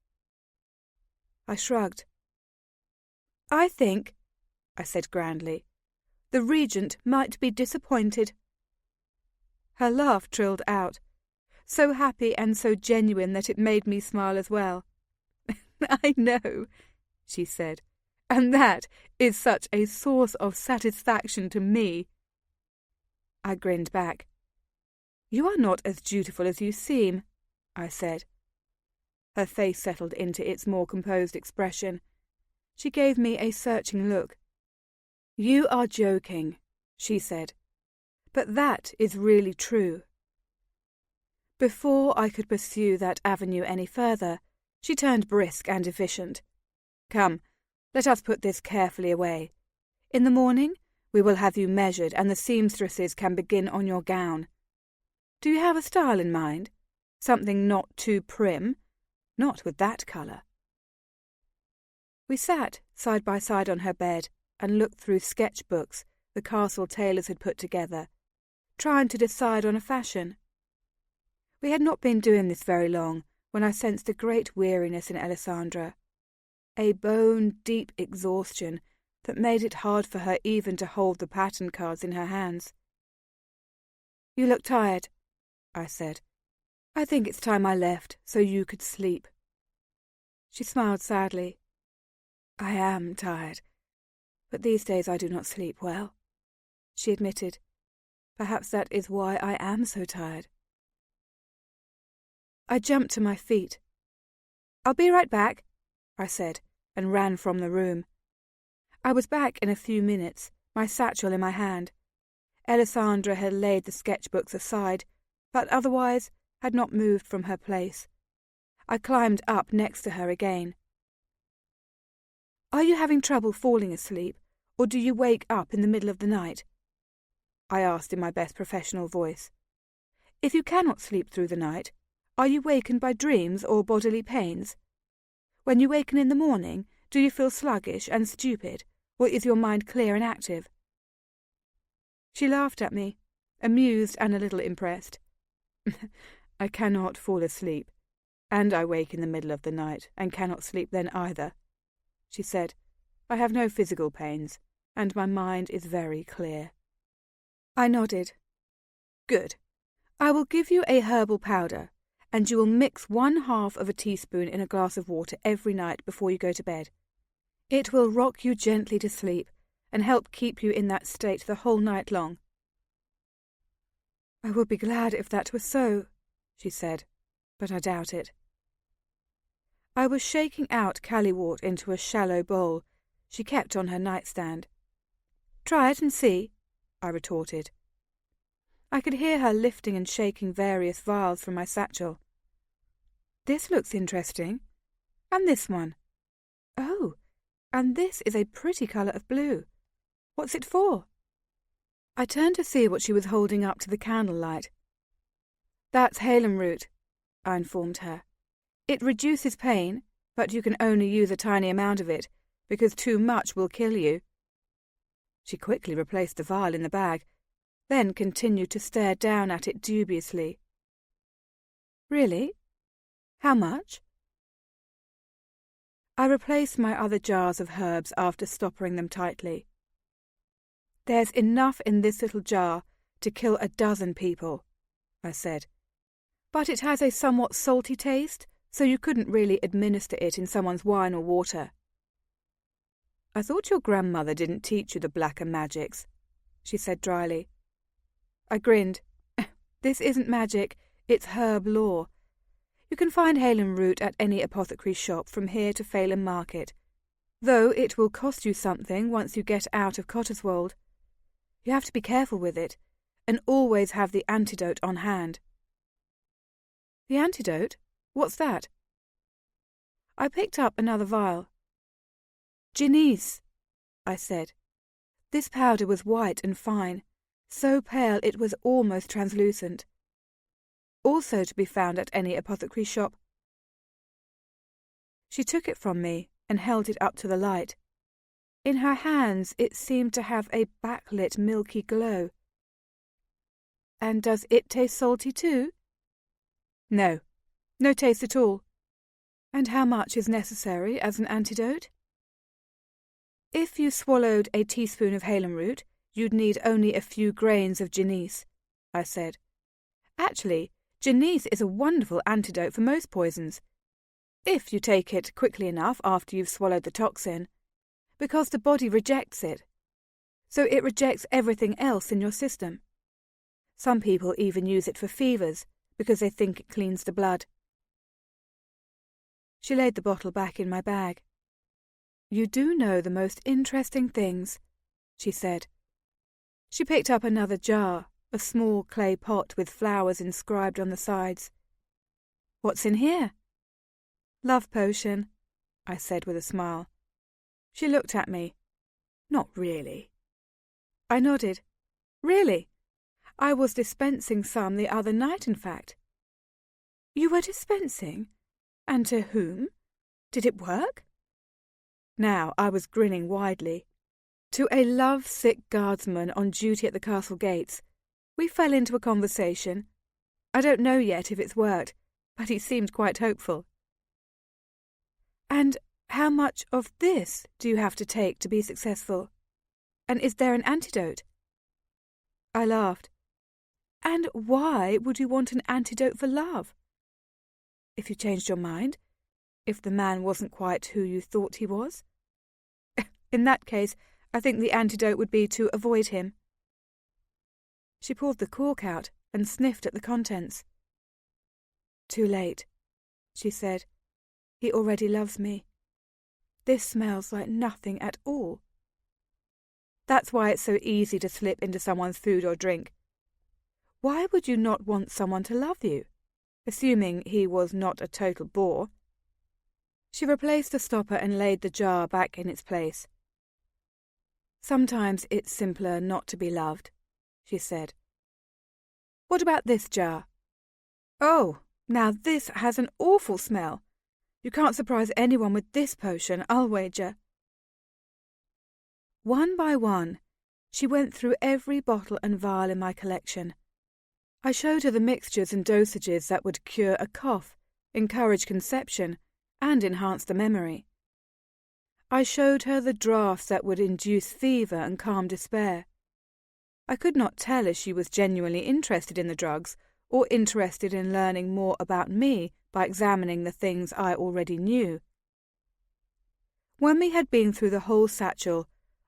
I shrugged. "I think," I said grandly, "the Regent might be disappointed." Her laugh trilled out, so happy and so genuine that it made me smile as well. "I know," she said, "and that is such a source of satisfaction to me." I grinned back. "You are not as dutiful as you seem," I said. Her face settled into its more composed expression. She gave me a searching look. "You are joking," she said, "but that is really true." Before I could pursue that avenue any further, she turned brisk and efficient. "Come, let us put this carefully away. In the morning we will have you measured, and the seamstresses can begin on your gown. Do you have a style in mind? Something not too prim? Not with that colour." We sat side by side on her bed and looked through sketchbooks the castle tailors had put together, trying to decide on a fashion. We had not been doing this very long when I sensed a great weariness in Alessandra, a bone-deep exhaustion that made it hard for her even to hold the pattern cards in her hands. "You look tired," I said. "I think it's time I left so you could sleep." She smiled sadly. "I am tired, but these days I do not sleep well," she admitted. "Perhaps that is why I am so tired." I jumped to my feet. "I'll be right back," I said, and ran from the room. I was back in a few minutes, my satchel in my hand. Alessandra had laid the sketchbooks aside, but otherwise had not moved from her place. I climbed up next to her again. "Are you having trouble falling asleep, or do you wake up in the middle of the night?" I asked in my best professional voice. "If you cannot sleep through the night, are you wakened by dreams or bodily pains? When you waken in the morning, do you feel sluggish and stupid, or is your mind clear and active?" She laughed at me, amused and a little impressed. "I cannot fall asleep, and I wake in the middle of the night, and cannot sleep then either," she said. "I have no physical pains, and my mind is very clear." I nodded. "Good. I will give you a herbal powder, and you will mix 1/2 of a teaspoon in a glass of water every night before you go to bed. It will rock you gently to sleep, and help keep you in that state the whole night long." "I would be glad if that were so," she said, "but I doubt it." I was shaking out callywort into a shallow bowl she kept on her nightstand. "Try it and see," I retorted. I could hear her lifting and shaking various vials from my satchel. "This looks interesting. And this one. Oh, and this is a pretty colour of blue. What's it for?" I turned to see what she was holding up to the candlelight. "That's halum root," I informed her. "It reduces pain, but you can only use a tiny amount of it, because too much will kill you." She quickly replaced the vial in the bag, then continued to stare down at it dubiously. "Really? How much?" I replaced my other jars of herbs after stoppering them tightly. "There's enough in this little jar to kill 12 people," I said. "But it has a somewhat salty taste, so you couldn't really administer it in someone's wine or water." "I thought your grandmother didn't teach you the blacker magics," she said dryly. I grinned. "This isn't magic, it's herb lore. You can find halum root at any apothecary shop from here to Phelan Market, though it will cost you something once you get out of Cotteswold. You have to be careful with it, and always have the antidote on hand." "The antidote? What's that?" I picked up another vial. "Ginese," I said. This powder was white and fine, so pale it was almost translucent. Also to be found at any apothecary shop. She took it from me and held it up to the light. In her hands it seemed to have a backlit milky glow. "And does it taste salty too?" "No. No taste at all." "And how much is necessary as an antidote?" "If you swallowed a teaspoon of halum root, you'd need only a few grains of ginese," I said. "Actually, ginese is a wonderful antidote for most poisons, if you take it quickly enough after you've swallowed the toxin, because the body rejects it. So it rejects everything else in your system. Some people even use it for fevers, because they think it cleans the blood." She laid the bottle back in my bag. "You do know the most interesting things," she said. She picked up another jar, a small clay pot with flowers inscribed on the sides. "What's in here?" "Love potion," I said with a smile. She looked at me. "Not really." I nodded. "Really? I was dispensing some the other night, in fact." "You were dispensing? And to whom? Did it work?" Now I was grinning widely. "To a love-sick guardsman on duty at the castle gates. We fell into a conversation. I don't know yet if it's worked, but he seemed quite hopeful." "And how much of this do you have to take to be successful? And is there an antidote?" I laughed. "And why would you want an antidote for love?" "If you changed your mind? If the man wasn't quite who you thought he was?" "In that case, I think the antidote would be to avoid him." She pulled the cork out and sniffed at the contents. "Too late," she said. "He already loves me. This smells like nothing at all." That's why it's so easy to slip into someone's food or drink. Why would you not want someone to love you, assuming he was not a total bore? She replaced the stopper and laid the jar back in its place. "Sometimes it's simpler not to be loved," she said. "What about this jar?" "Oh, now this has an awful smell. You can't surprise anyone with this potion, I'll wager." One by one, she went through every bottle and vial in my collection. I showed her the mixtures and dosages that would cure a cough, encourage conception, and enhance the memory. I showed her the draughts that would induce fever and calm despair. I could not tell if she was genuinely interested in the drugs or interested in learning more about me by examining the things I already knew. When we had been through the whole satchel,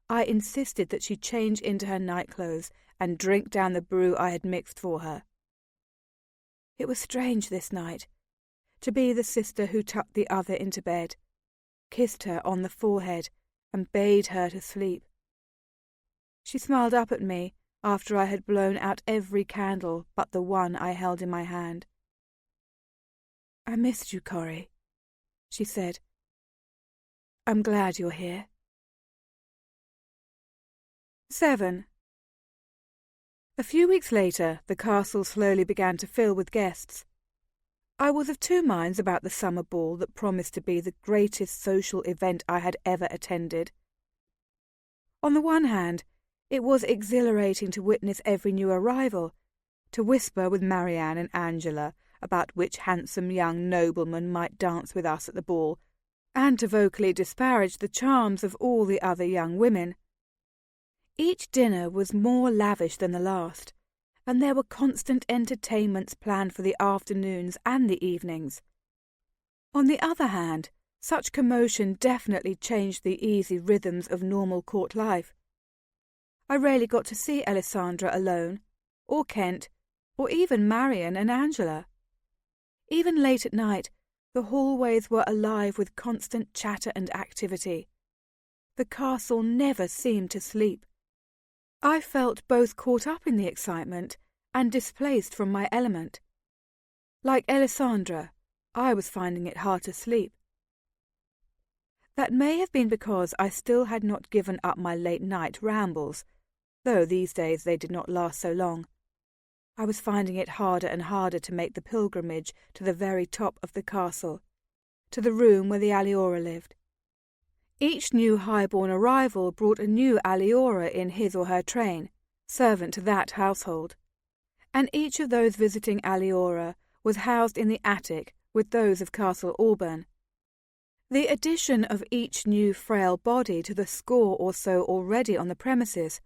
I insisted that she change into her nightclothes and drink down the brew I had mixed for her. It was strange this night, to be the sister who tucked the other into bed, kissed her on the forehead, and bade her to sleep. She smiled up at me after I had blown out every candle but the one I held in my hand. "I missed you, Corrie," she said. "I'm glad you're here." 7. A few weeks later, the castle slowly began to fill with guests. I was of two minds about the summer ball that promised to be the greatest social event I had ever attended. On the one hand, it was exhilarating to witness every new arrival, to whisper with Marianne and Angela about which handsome young nobleman might dance with us at the ball, and to vocally disparage the charms of all the other young women. Each dinner was more lavish than the last, and there were constant entertainments planned for the afternoons and the evenings. On the other hand, such commotion definitely changed the easy rhythms of normal court life. I rarely got to see Alessandra alone, or Kent, or even Marian and Angela. Even late at night, the hallways were alive with constant chatter and activity. The castle never seemed to sleep. I felt both caught up in the excitement and displaced from my element. Like Alessandra, I was finding it hard to sleep. That may have been because I still had not given up my late-night rambles, though these days they did not last so long. I was finding it harder and harder to make the pilgrimage to the very top of the castle, to the room where the aliora lived. Each new high-born arrival brought a new aliora in his or her train, servant to that household, and each of those visiting aliora was housed in the attic with those of Castle Auburn. The addition of each new frail body to the score or so already on the premises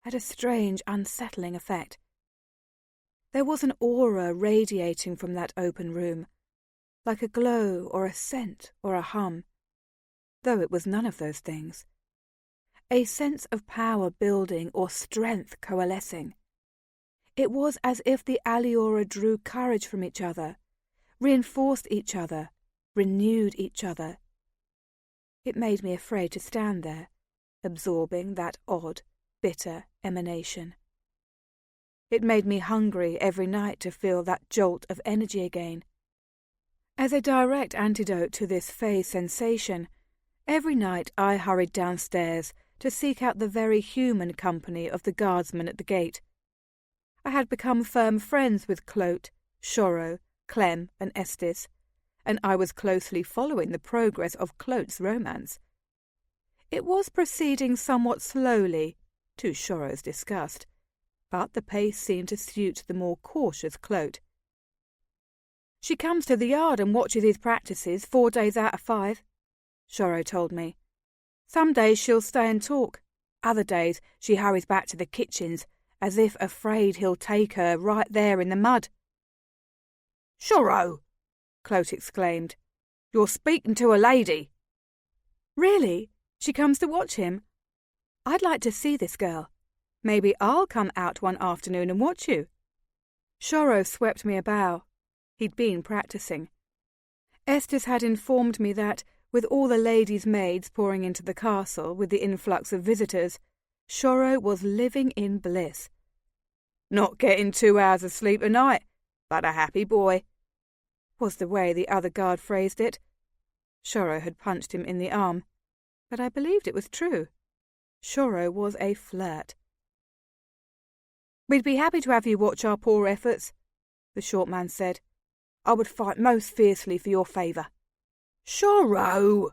had a strange, unsettling effect. There was an aura radiating from that open room, like a glow or a scent or a hum, though it was none of those things. A sense of power building or strength coalescing. It was as if the aliora drew courage from each other, reinforced each other, renewed each other. It made me afraid to stand there, absorbing that odd, bitter emanation. It made me hungry every night to feel that jolt of energy again. As a direct antidote to this fey sensation, every night I hurried downstairs to seek out the very human company of the guardsmen at the gate. I had become firm friends with Clote, Shoro, Clem, and Estes, and I was closely following the progress of Clote's romance. It was proceeding somewhat slowly, to Shoro's disgust, but the pace seemed to suit the more cautious Clote. "She comes to the yard and watches his practices 4 days out of 5, Shoro told me. "Some days she'll stay and talk. Other days she hurries back to the kitchens, as if afraid he'll take her right there in the mud." "Shoro!" Clote exclaimed. "You're speaking to a lady." "Really? She comes to watch him? I'd like to see this girl. Maybe I'll come out one afternoon and watch you." Shoro swept me a bow. He'd been practicing. Estes had informed me that, with all the ladies' maids pouring into the castle with the influx of visitors, Shoro was living in bliss. "Not getting 2 hours of sleep a night, but a happy boy," was the way the other guard phrased it. Shoro had punched him in the arm, but I believed it was true. Shoro was a flirt. "We'd be happy to have you watch our poor efforts," the short man said. "I would fight most fiercely for your favour." "Shoro!"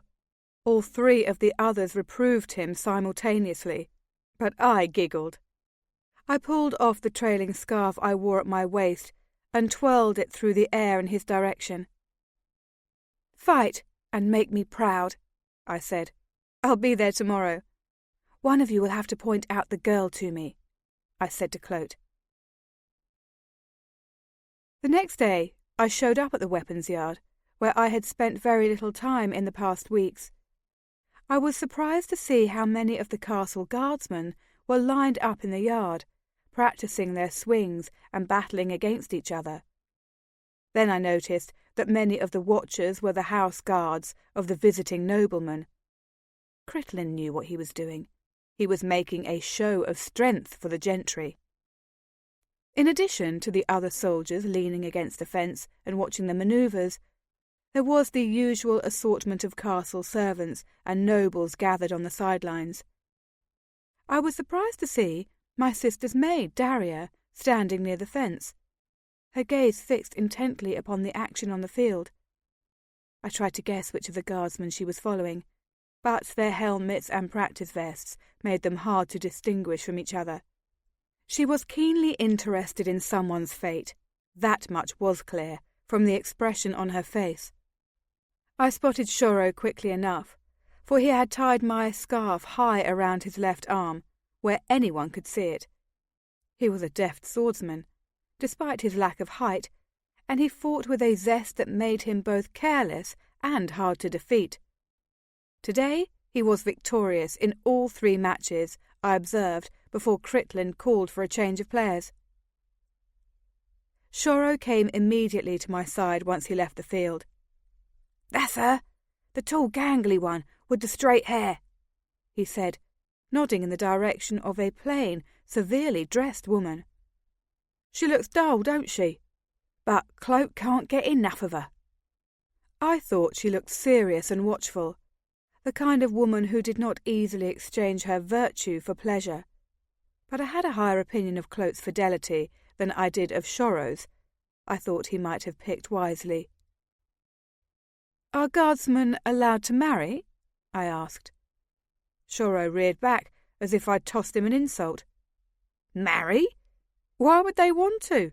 All 3 of the others reproved him simultaneously, but I giggled. I pulled off the trailing scarf I wore at my waist and twirled it through the air in his direction. "Fight and make me proud," I said. "I'll be there tomorrow. One of you will have to point out the girl to me," I said to Clote. The next day I showed up at the weapons yard, where I had spent very little time in the past weeks. I was surprised to see how many of the castle guardsmen were lined up in the yard, practicing their swings and battling against each other. Then I noticed that many of the watchers were the house guards of the visiting nobleman. Coriel knew what he was doing. He was making a show of strength for the gentry. In addition to the other soldiers leaning against the fence and watching the manoeuvres, there was the usual assortment of castle servants and nobles gathered on the sidelines. I was surprised to see my sister's maid, Daria, standing near the fence, her gaze fixed intently upon the action on the field. I tried to guess which of the guardsmen she was following, but their helmets and practice vests made them hard to distinguish from each other. She was keenly interested in someone's fate. That much was clear from the expression on her face. I spotted Shoro quickly enough, for he had tied my scarf high around his left arm, where anyone could see it. He was a deft swordsman, despite his lack of height, and he fought with a zest that made him both careless and hard to defeat. Today he was victorious in all 3 matches I observed before Coriel called for a change of players. Shoro came immediately to my side once he left the field. "That's her, the tall gangly one with the straight hair," he said, nodding in the direction of a plain, severely dressed woman. "She looks dull, don't she? But Cloak can't get enough of her." I thought she looked serious and watchful, the kind of woman who did not easily exchange her virtue for pleasure. But I had a higher opinion of Cloak's fidelity than I did of Shoro's. I thought he might have picked wisely. "Are guardsmen allowed to marry?" I asked. Shoro reared back as if I'd tossed him an insult. "Marry? Why would they want to?"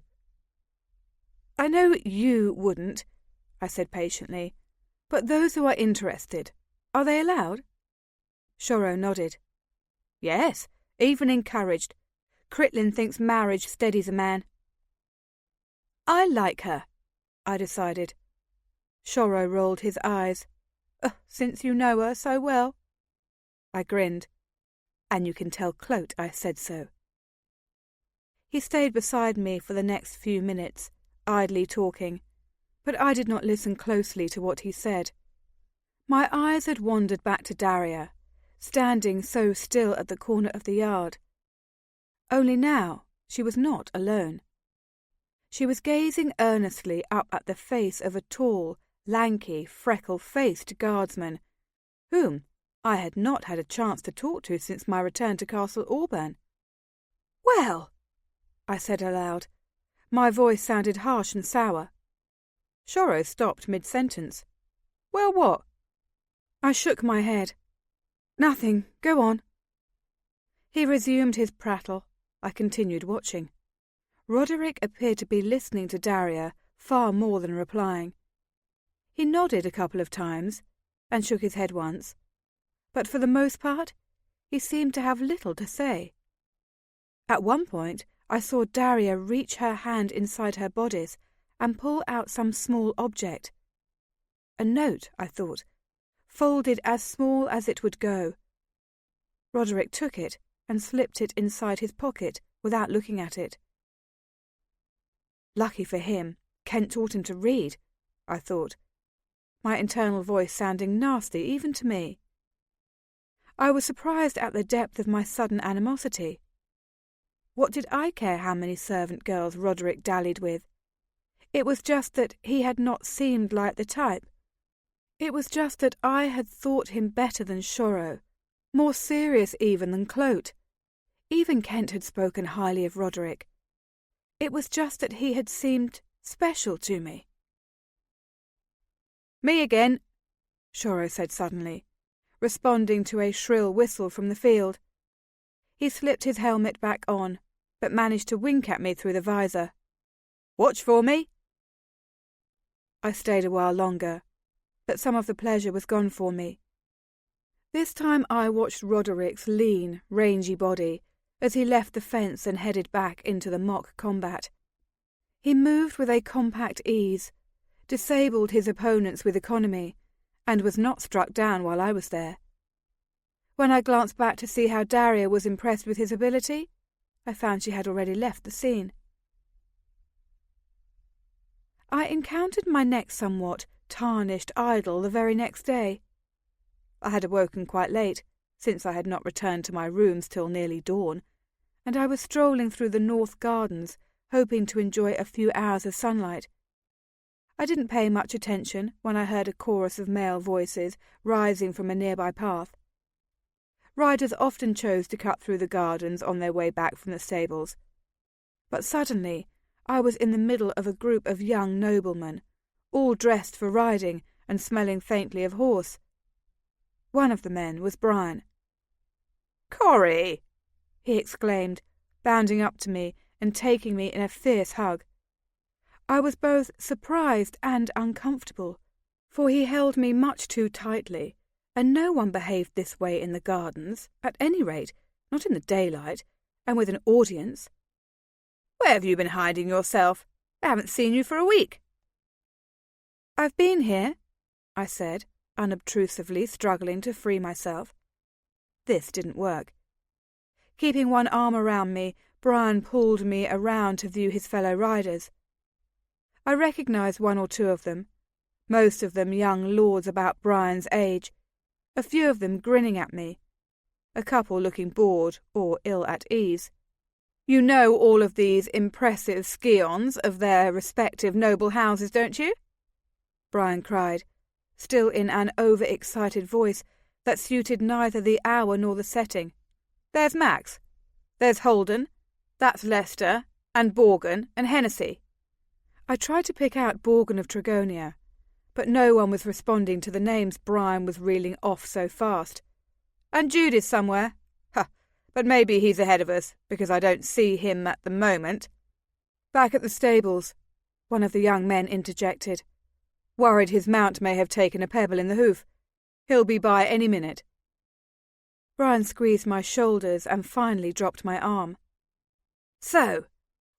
"I know you wouldn't," I said patiently, "but those who are interested, are they allowed?" Shoro nodded. "Yes, even encouraged. Coriel thinks marriage steadies a man." "I like her," I decided. Shoro rolled his eyes. "Since you know her so well." I grinned. "And you can tell Cloak I said so." He stayed beside me for the next few minutes, idly talking, but I did not listen closely to what he said. My eyes had wandered back to Daria, standing so still at the corner of the yard. Only now she was not alone. She was gazing earnestly up at the face of a tall, lanky, freckle-faced guardsman, whom I had not had a chance to talk to since my return to Castle Auburn. "Well," I said aloud. My voice sounded harsh and sour. Shoro stopped mid-sentence. "Well, what?" I shook my head. "Nothing. Go on." He resumed his prattle. I continued watching. Roderick appeared to be listening to Daria far more than replying. He nodded a couple of times and shook his head once, but for the most part he seemed to have little to say. At one point I saw Daria reach her hand inside her bodice and pull out some small object. A note, I thought, folded as small as it would go. Roderick took it and slipped it inside his pocket without looking at it. Lucky for him, Kent taught him to read, I thought, my internal voice sounding nasty even to me. I was surprised at the depth of my sudden animosity. What did I care how many servant girls Roderick dallied with? It was just that he had not seemed like the type. It was just that I had thought him better than Shoro, more serious even than Cloak. Even Kent had spoken highly of Roderick. It was just that he had seemed special to me. "Me again," Shoro said suddenly, responding to a shrill whistle from the field. He slipped his helmet back on, but managed to wink at me through the visor. "Watch for me." I stayed a while longer, but some of the pleasure was gone for me. This time I watched Roderick's lean, rangy body as he left the fence and headed back into the mock combat. He moved with a compact ease, disabled his opponents with economy, and was not struck down while I was there. When I glanced back to see how Daria was impressed with his ability, I found she had already left the scene. I encountered my next somewhat tarnished idol the very next day. I had awoken quite late, since I had not returned to my rooms till nearly dawn, and I was strolling through the north gardens, hoping to enjoy a few hours of sunlight. I didn't pay much attention when I heard a chorus of male voices rising from a nearby path. Riders often chose to cut through the gardens on their way back from the stables. But suddenly I was in the middle of a group of young noblemen, all dressed for riding and smelling faintly of horse. One of the men was Brian. "Corey!" he exclaimed, bounding up to me and taking me in a fierce hug. I was both surprised and uncomfortable, for he held me much too tightly, and no one behaved this way in the gardens, at any rate, not in the daylight, and with an audience. "Where have you been hiding yourself? I haven't seen you for a week." "I've been here," I said, unobtrusively struggling to free myself. This didn't work. Keeping one arm around me, Brian pulled me around to view his fellow riders. I recognised one or two of them, most of them young lords about Brian's age, a few of them grinning at me, a couple looking bored or ill at ease. "You know all of these impressive scions of their respective noble houses, don't you?" Brian cried, still in an over-excited voice that suited neither the hour nor the setting. "There's Max. There's Holden. That's Leicester, and Borgen, and Hennessy." I tried to pick out Borgen of Trigonia, but no one was responding to the names Brian was reeling off so fast. "And Jude is somewhere. But maybe he's ahead of us, because I don't see him at the moment." "Back at the stables," one of the young men interjected. "Worried his mount may have taken a pebble in the hoof. He'll be by any minute." Brian squeezed my shoulders and finally dropped my arm. "So,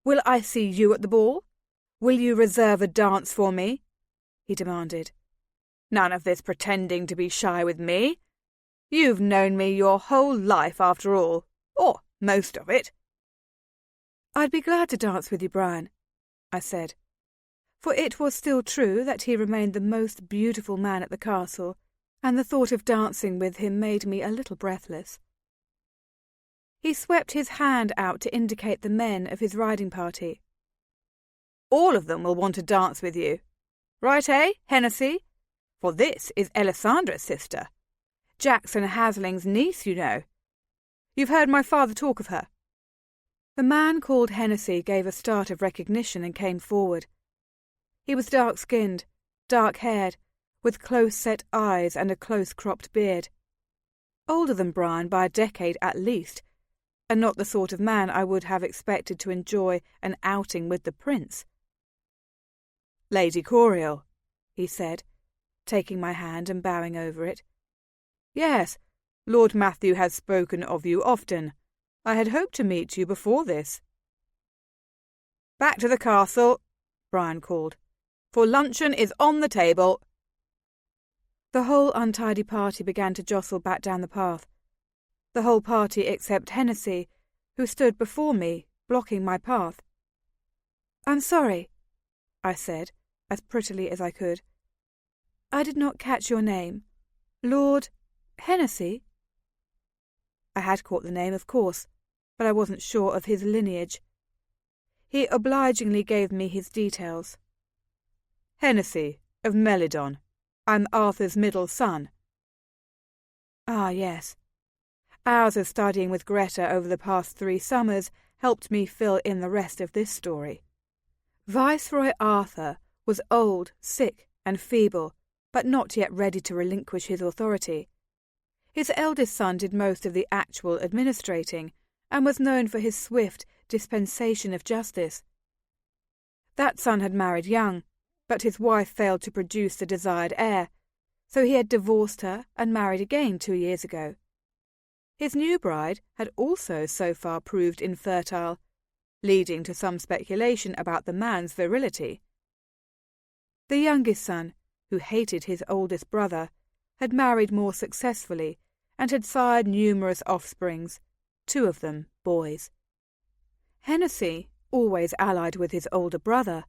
will I see you at the ball? Will you reserve a dance for me?" he demanded. "None of this pretending to be shy with me. You've known me your whole life after all, or most of it." "I'd be glad to dance with you, Brian," I said, for it was still true that he remained the most beautiful man at the castle, and the thought of dancing with him made me a little breathless. He swept his hand out to indicate the men of his riding party. "All of them will want to dance with you. Right, Hennessy? For this is Elisandra's sister. Jackson Hasling's niece, you know. You've heard my father talk of her." The man called Hennessy gave a start of recognition and came forward. He was dark-skinned, dark-haired, with close-set eyes and a close-cropped beard. Older than Brian by a decade at least, and not the sort of man I would have expected to enjoy an outing with the prince. "Lady Coriel," he said, taking my hand and bowing over it. "Yes, Lord Matthew has spoken of you often. I had hoped to meet you before this." "Back to the castle," Brian called, "for luncheon is on the table." The whole untidy party began to jostle back down the path. The whole party except Hennessy, who stood before me, blocking my path. "I'm sorry," I said, as prettily as I could. "I did not catch your name. Lord Hennessy?" I had caught the name, of course, but I wasn't sure of his lineage. He obligingly gave me his details. "Hennessy, of Melidon. I'm Arthur's middle son." "Ah, yes. Hours of studying with Greta over the past 3 summers helped me fill in the rest of this story. Viceroy Arthur was old, sick, and feeble, but not yet ready to relinquish his authority. His eldest son did most of the actual administrating, and was known for his swift dispensation of justice. That son had married young, but his wife failed to produce the desired heir, so he had divorced her and married again 2 years ago. His new bride had also so far proved infertile, leading to some speculation about the man's virility. The youngest son, who hated his oldest brother, had married more successfully and had sired numerous offsprings, 2 of them boys. Hennessy, always allied with his older brother,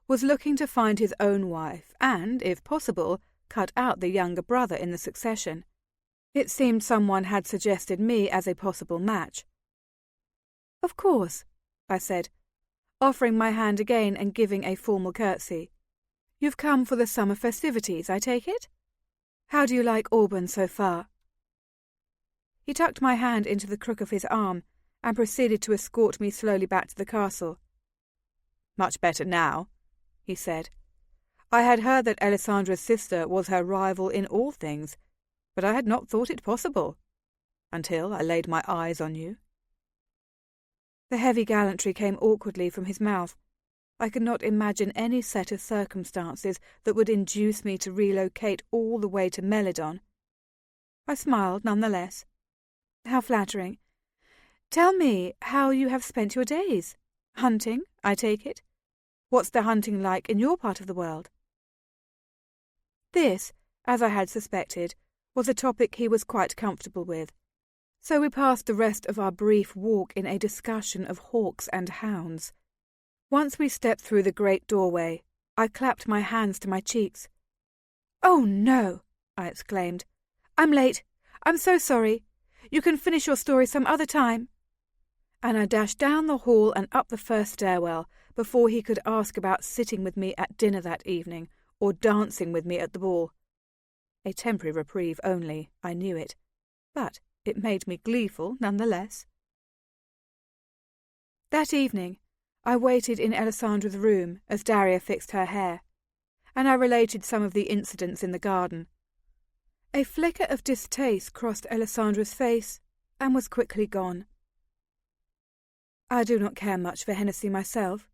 was looking to find his own wife and, if possible, cut out the younger brother in the succession. It seemed someone had suggested me as a possible match. "Of course," I said, offering my hand again and giving a formal curtsy. "You've come for the summer festivities, I take it? How do you like Auburn so far?" He tucked my hand into the crook of his arm and proceeded to escort me slowly back to the castle. "Much better now," he said. "I had heard that Alessandra's sister was her rival in all things, but I had not thought it possible, until I laid my eyes on you." The heavy gallantry came awkwardly from his mouth. I could not imagine any set of circumstances that would induce me to relocate all the way to Melidon. I smiled nonetheless. "How flattering. Tell me how you have spent your days. Hunting, I take it? What's the hunting like in your part of the world?" This, as I had suspected, was a topic he was quite comfortable with, so we passed the rest of our brief walk in a discussion of hawks and hounds. Once we stepped through the great doorway, I clapped my hands to my cheeks. "Oh, no!" I exclaimed. "I'm late. I'm so sorry. You can finish your story some other time." And I dashed down the hall and up the first stairwell before he could ask about sitting with me at dinner that evening or dancing with me at the ball. A temporary reprieve only, I knew it, but it made me gleeful nonetheless. That evening, I waited in Alessandra's room as Daria fixed her hair, and I related some of the incidents in the garden. A flicker of distaste crossed Alessandra's face and was quickly gone. "I do not care much for Hennessy myself,"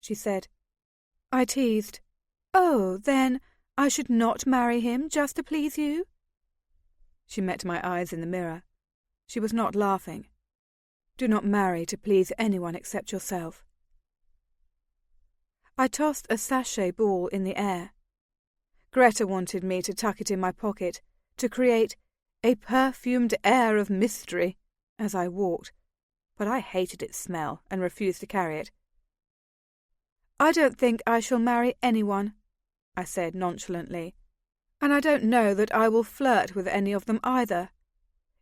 she said. I teased. "Oh, then I should not marry him just to please you?" She met my eyes in the mirror. She was not laughing. "Do not marry to please anyone except yourself." I tossed a sachet ball in the air. Greta wanted me to tuck it in my pocket, to create a perfumed air of mystery as I walked, but I hated its smell and refused to carry it. "I don't think I shall marry anyone," I said nonchalantly, "and I don't know that I will flirt with any of them either.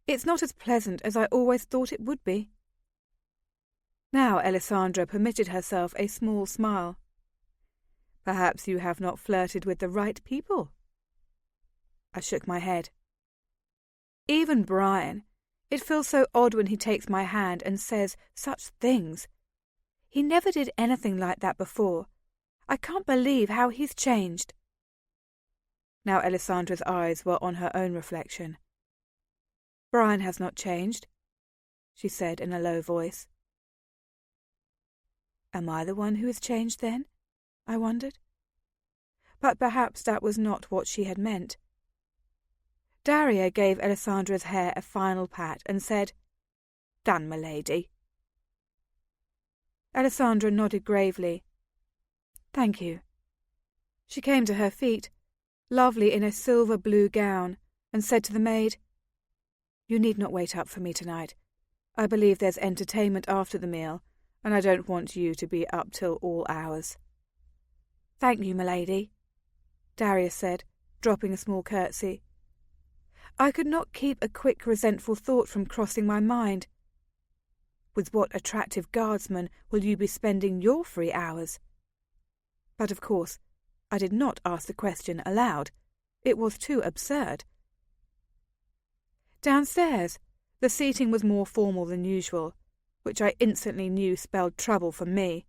It's not as pleasant as I always thought it would be." Now Alessandra permitted herself a small smile. "Perhaps you have not flirted with the right people." I shook my head. "Even Brian, it feels so odd when he takes my hand and says such things. He never did anything like that before. I can't believe how he's changed." Now Alessandra's eyes were on her own reflection. "Brian has not changed," she said in a low voice. Am I the one who has changed then? I wondered. But perhaps that was not what she had meant. Daria gave Alessandra's hair a final pat and said, "Done, my lady." Alessandra nodded gravely. "Thank you." She came to her feet, lovely in a silver-blue gown, and said to the maid, "You need not wait up for me tonight. I believe there's entertainment after the meal, and I don't want you to be up till all hours." "Thank you, my lady," Daria said, dropping a small curtsy. I could not keep a quick resentful thought from crossing my mind. With what attractive guardsman will you be spending your free hours? But of course, I did not ask the question aloud. It was too absurd. Downstairs, the seating was more formal than usual, which I instantly knew spelled trouble for me.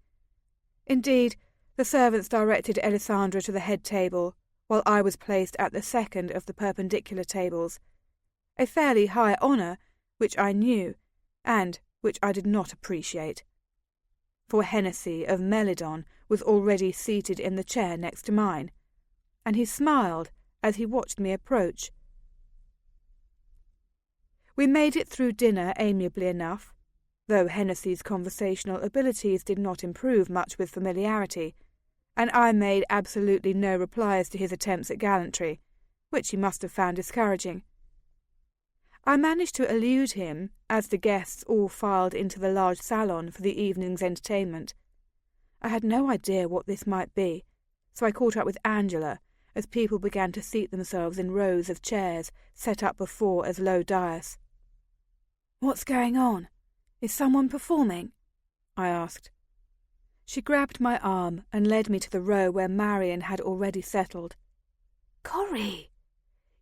Indeed, the servants directed Alessandra to the head table, while I was placed at the second of the perpendicular tables, a fairly high honour which I knew, and which I did not appreciate. For Hennessy of Melidon was already seated in the chair next to mine, and he smiled as he watched me approach. We made it through dinner amiably enough, though Hennessy's conversational abilities did not improve much with familiarity, and I made absolutely no replies to his attempts at gallantry, which he must have found discouraging. I managed to elude him as the guests all filed into the large salon for the evening's entertainment. I had no idea what this might be, so I caught up with Angela as people began to seat themselves in rows of chairs set up before as low dais. "What's going on? Is someone performing?" I asked. She grabbed my arm and led me to the row where Marian had already settled. "Corrie,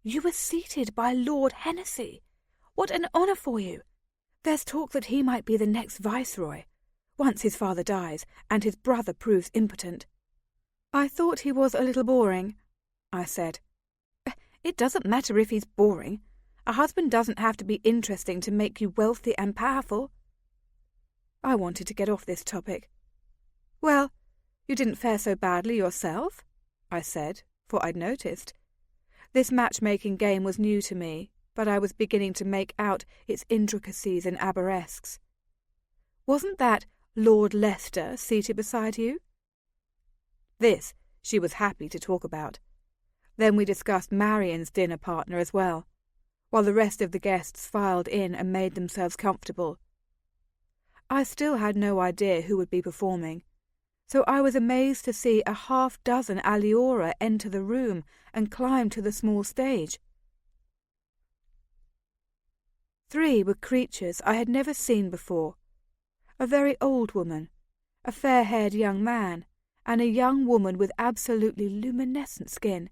you were seated by Lord Hennessy. What an honour for you! There's talk that he might be the next viceroy, once his father dies and his brother proves impotent." "I thought he was a little boring," I said. "It doesn't matter if he's boring. A husband doesn't have to be interesting to make you wealthy and powerful." I wanted to get off this topic. "Well, you didn't fare so badly yourself," I said, for I'd noticed. This matchmaking game was new to me, but I was beginning to make out its intricacies and arabesques. "Wasn't that Lord Leicester seated beside you?" This she was happy to talk about. Then we discussed Marian's dinner partner as well, while the rest of the guests filed in and made themselves comfortable. I still had no idea who would be performing, so I was amazed to see a half-dozen aliora enter the room and climb to the small stage. 3 were creatures I had never seen before: a very old woman, a fair-haired young man, and a young woman with absolutely luminescent skin.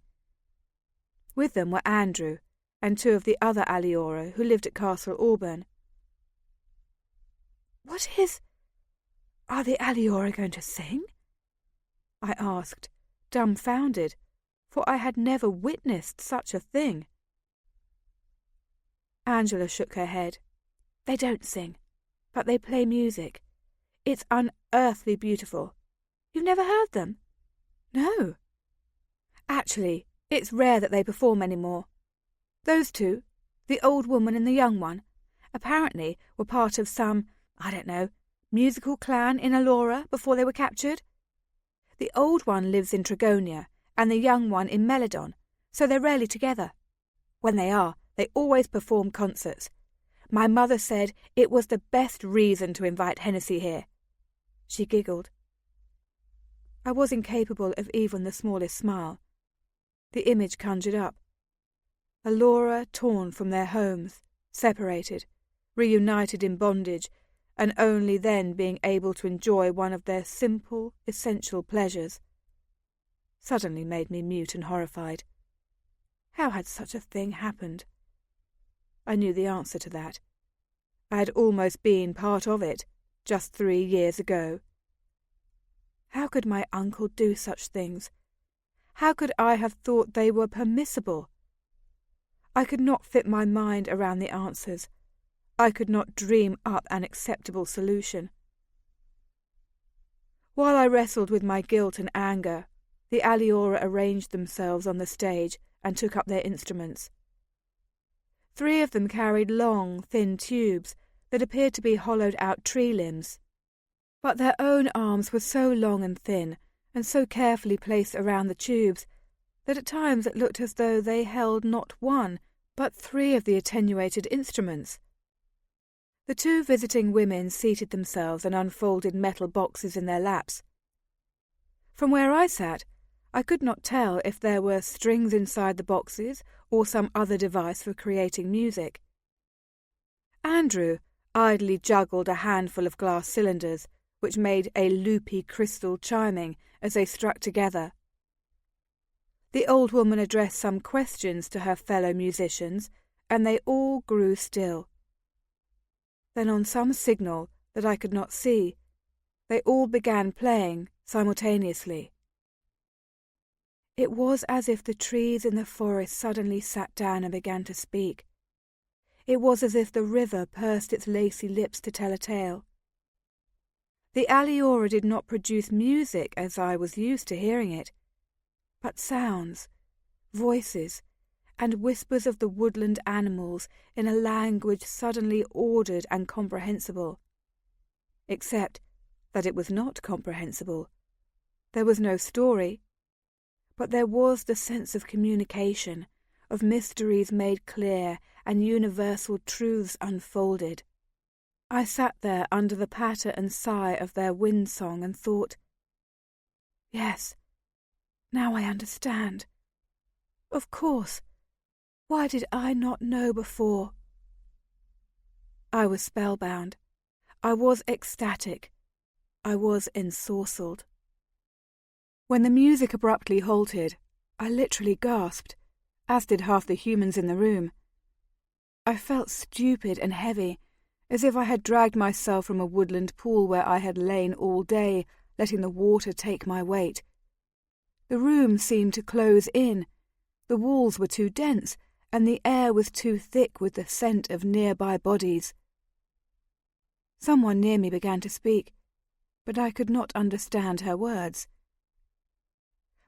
With them were Andrew and 2 of the other aliora who lived at Castle Auburn. Are the aliora going to sing?" I asked, dumbfounded, for I had never witnessed such a thing. Angela shook her head. "They don't sing, but they play music. It's unearthly beautiful. You've never heard them?" "No." "Actually, it's rare that they perform anymore. Those 2, the old woman and the young one, apparently were part of some, I don't know, musical clan in Aliora before they were captured. The old one lives in Trigonia and the young one in Meladon, so they're rarely together. When they are, they always perform concerts. My mother said it was the best reason to invite Hennessy here." She giggled. I was incapable of even the smallest smile. The image conjured up: Aliora torn from their homes, separated, reunited in bondage, and only then being able to enjoy one of their simple, essential pleasures, suddenly made me mute and horrified. How had such a thing happened? I knew the answer to that. I had almost been part of it, just 3 years ago. How could my uncle do such things? How could I have thought they were permissible? I could not fit my mind around the answers. I could not dream up an acceptable solution. While I wrestled with my guilt and anger, the aliora arranged themselves on the stage and took up their instruments. 3 of them carried long, thin tubes that appeared to be hollowed-out tree limbs. But their own arms were so long and thin, and so carefully placed around the tubes, that at times it looked as though they held not 1, but 3 of the attenuated instruments. The 2 visiting women seated themselves and unfolded metal boxes in their laps. From where I sat, I could not tell if there were strings inside the boxes or some other device for creating music. Andrew idly juggled a handful of glass cylinders, which made a loopy crystal chiming as they struck together. The old woman addressed some questions to her fellow musicians, and they all grew still. Then on some signal that I could not see, they all began playing simultaneously. It was as if the trees in the forest suddenly sat down and began to speak. It was as if the river pursed its lacy lips to tell a tale. The aliora did not produce music as I was used to hearing it, but sounds, voices, and whispers of the woodland animals in a language suddenly ordered and comprehensible. Except that it was not comprehensible. There was no story, but there was the sense of communication, of mysteries made clear and universal truths unfolded. I sat there under the patter and sigh of their wind song and thought, yes, now I understand. Of course. Why did I not know before? I was spellbound. I was ecstatic. I was ensorcelled. When the music abruptly halted, I literally gasped, as did half the humans in the room. I felt stupid and heavy, as if I had dragged myself from a woodland pool where I had lain all day, letting the water take my weight. The room seemed to close in. The walls were too dense, and the air was too thick with the scent of nearby bodies. Someone near me began to speak, but I could not understand her words.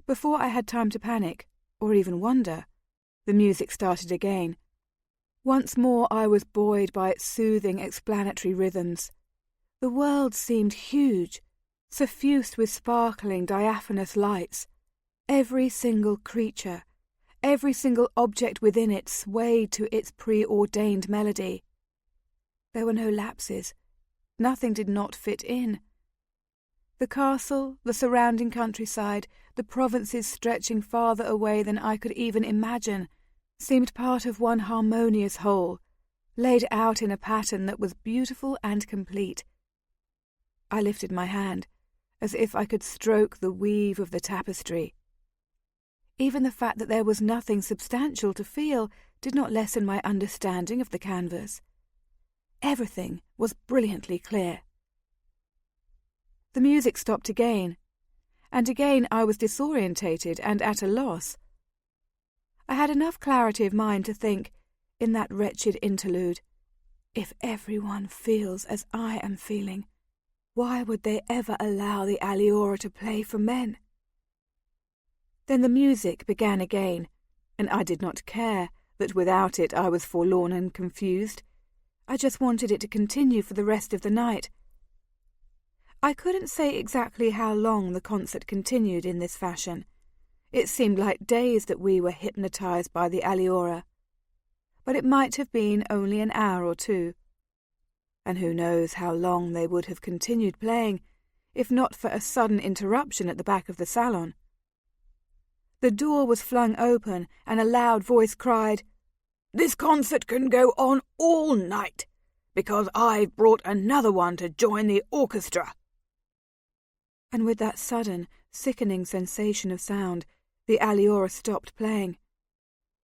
Before I had time to panic, or even wonder, the music started again. Once more I was buoyed by its soothing explanatory rhythms. The world seemed huge, suffused with sparkling diaphanous lights. Every single creature, every single object within it swayed to its preordained melody. There were no lapses. Nothing did not fit in. The castle, the surrounding countryside, the provinces stretching farther away than I could even imagine, seemed part of one harmonious whole, laid out in a pattern that was beautiful and complete. I lifted my hand, as if I could stroke the weave of the tapestry. Even the fact that there was nothing substantial to feel did not lessen my understanding of the canvas. Everything was brilliantly clear. The music stopped again, and again I was disorientated and at a loss. I had enough clarity of mind to think, in that wretched interlude, if everyone feels as I am feeling, why would they ever allow the aliora to play for men? Then the music began again, and I did not care that without it I was forlorn and confused. I just wanted it to continue for the rest of the night. I couldn't say exactly how long the concert continued in this fashion. It seemed like days that we were hypnotized by the aliora, but it might have been only an hour or two. And who knows how long they would have continued playing, if not for a sudden interruption at the back of the salon. The door was flung open, and a loud voice cried, "This concert can go on all night, because I've brought another one to join the orchestra." And with that sudden, sickening sensation of sound, the aliora stopped playing.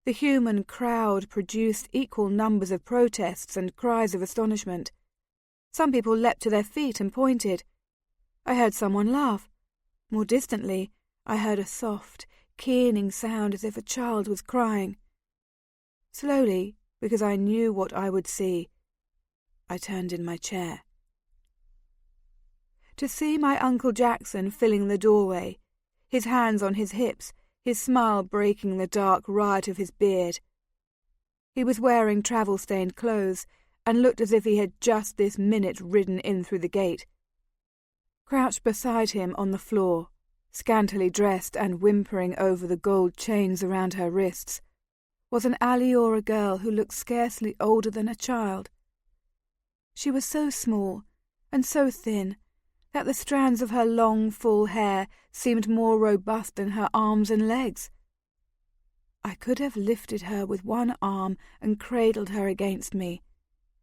The human crowd produced equal numbers of protests and cries of astonishment. Some people leapt to their feet and pointed. I heard someone laugh. More distantly, I heard a soft, keening sound as if a child was crying. Slowly, because I knew what I would see, I turned in my chair. To see my Uncle Jackson filling the doorway, his hands on his hips, his smile breaking the dark riot of his beard. He was wearing travel-stained clothes, and looked as if he had just this minute ridden in through the gate. Crouched beside him on the floor, scantily dressed and whimpering over the gold chains around her wrists, was an aliora girl who looked scarcely older than a child. She was so small and so thin that the strands of her long, full hair seemed more robust than her arms and legs. I could have lifted her with one arm and cradled her against me,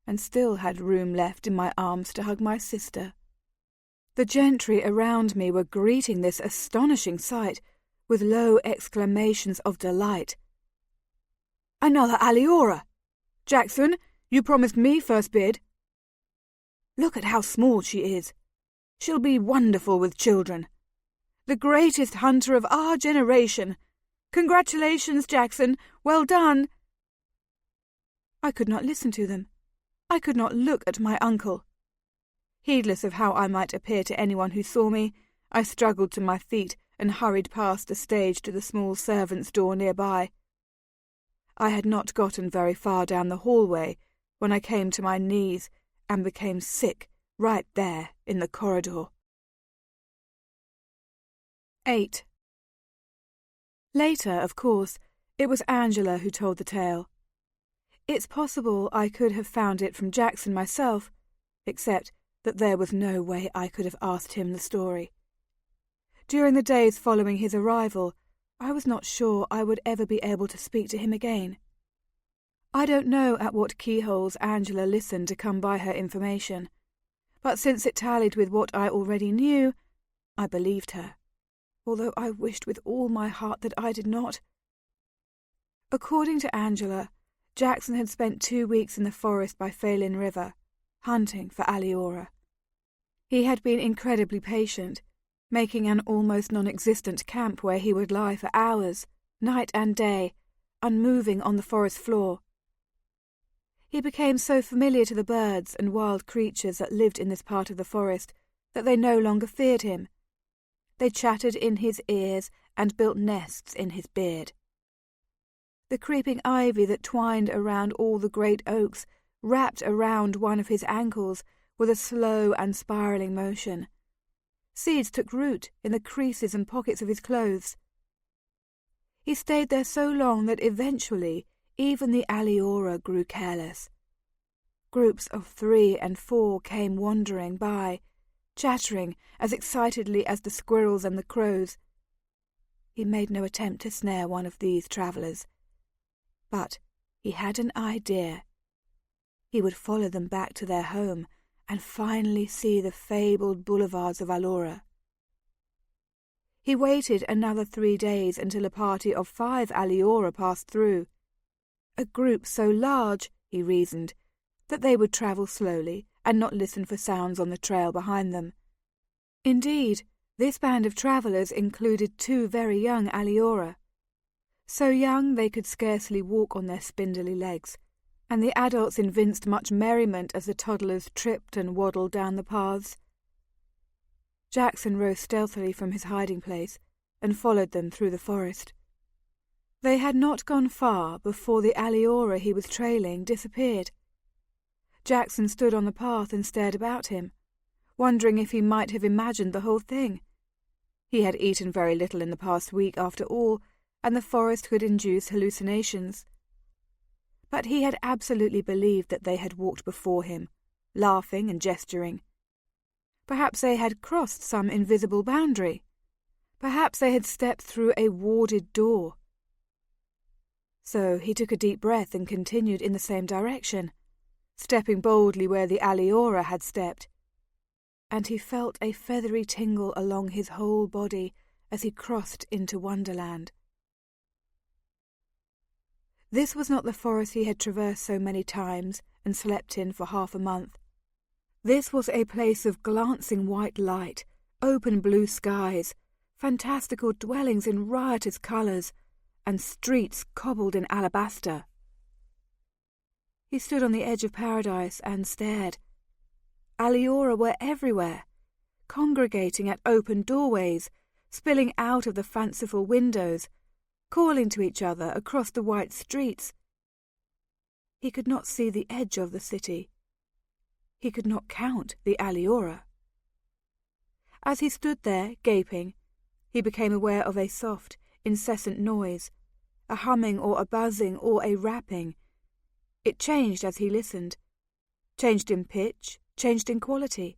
and still had room left in my arms to hug my sister. The gentry around me were greeting this astonishing sight with low exclamations of delight. "Another aliora! Jackson, you promised me first bid. Look at how small she is. She'll be wonderful with children. The greatest hunter of our generation. Congratulations, Jackson. Well done." I could not listen to them. I could not look at my uncle. Heedless of how I might appear to anyone who saw me, I struggled to my feet and hurried past the stage to the small servants' door nearby. I had not gotten very far down the hallway when I came to my knees and became sick right there in the corridor. 8. Later, of course, It was Angela who told the tale. It's possible I could have found it from Jackson myself, except that there was no way I could have asked him the story. During the days following his arrival, I was not sure I would ever be able to speak to him again. I don't know at what keyholes Angela listened to come by her information, but since it tallied with what I already knew, I believed her, although I wished with all my heart that I did not. According to Angela, Jackson had spent 2 weeks in the forest by Phelan River, hunting for aliora. He had been incredibly patient, making an almost non-existent camp where he would lie for hours, night and day, unmoving on the forest floor. He became so familiar to the birds and wild creatures that lived in this part of the forest that they no longer feared him. They chattered in his ears and built nests in his beard. The creeping ivy that twined around all the great oaks wrapped around one of his ankles with a slow and spiralling motion. Seeds took root in the creases and pockets of his clothes. He stayed there so long that eventually even the aliora grew careless. Groups of 3 and 4 came wandering by, chattering as excitedly as the squirrels and the crows. He made no attempt to snare one of these travellers, but he had an idea. He would follow them back to their home and finally see the fabled boulevards of aliora. He waited another 3 days until a party of 5 aliora passed through. A group so large, he reasoned, that they would travel slowly and not listen for sounds on the trail behind them. Indeed, this band of travellers included 2 very young aliora. So young they could scarcely walk on their spindly legs, and the adults evinced much merriment as the toddlers tripped and waddled down the paths. Jackson rose stealthily from his hiding place and followed them through the forest. They had not gone far before the aliora he was trailing disappeared. Jackson stood on the path and stared about him, wondering if he might have imagined the whole thing. He had eaten very little in the past week after all, and the forest could induce hallucinations. But he had absolutely believed that they had walked before him, laughing and gesturing. Perhaps they had crossed some invisible boundary. Perhaps they had stepped through a warded door. So he took a deep breath and continued in the same direction, stepping boldly where the aliora had stepped. And he felt a feathery tingle along his whole body as he crossed into Wonderland. This was not the forest he had traversed so many times and slept in for half a month. This was a place of glancing white light, open blue skies, fantastical dwellings in riotous colours, and streets cobbled in alabaster. He stood on the edge of paradise and stared. Aliora were everywhere, congregating at open doorways, spilling out of the fanciful windows, calling to each other across the white streets. He could not see the edge of the city. He could not count the aliora. As he stood there, gaping, he became aware of a soft, incessant noise, a humming or a buzzing or a rapping. It changed as he listened, changed in pitch, changed in quality.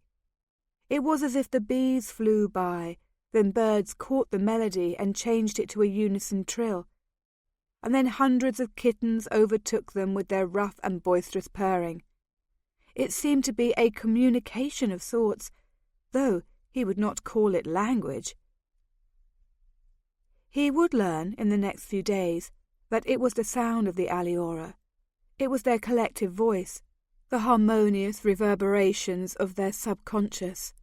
It was as if the bees flew by, then birds caught the melody and changed it to a unison trill, and then hundreds of kittens overtook them with their rough and boisterous purring. It seemed to be a communication of sorts, though he would not call it language. He would learn in the next few days that it was the sound of the aliora. It was their collective voice, the harmonious reverberations of their subconscious,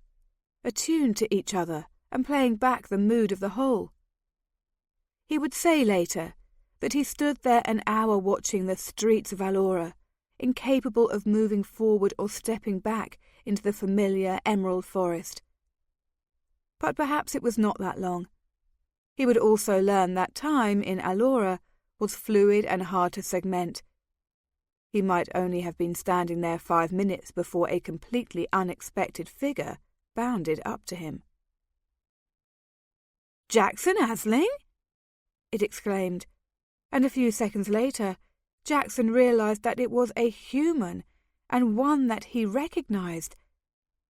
attuned to each other and playing back the mood of the whole. He would say later that he stood there an hour watching the streets of aliora, incapable of moving forward or stepping back into the familiar emerald forest. But perhaps it was not that long. He would also learn that time in aliora was fluid and hard to segment. He might only have been standing there 5 minutes before a completely unexpected figure bounded up to him. "Jackson Aisling?" it exclaimed, and a few seconds later, Jackson realized that it was a human, and one that he recognized.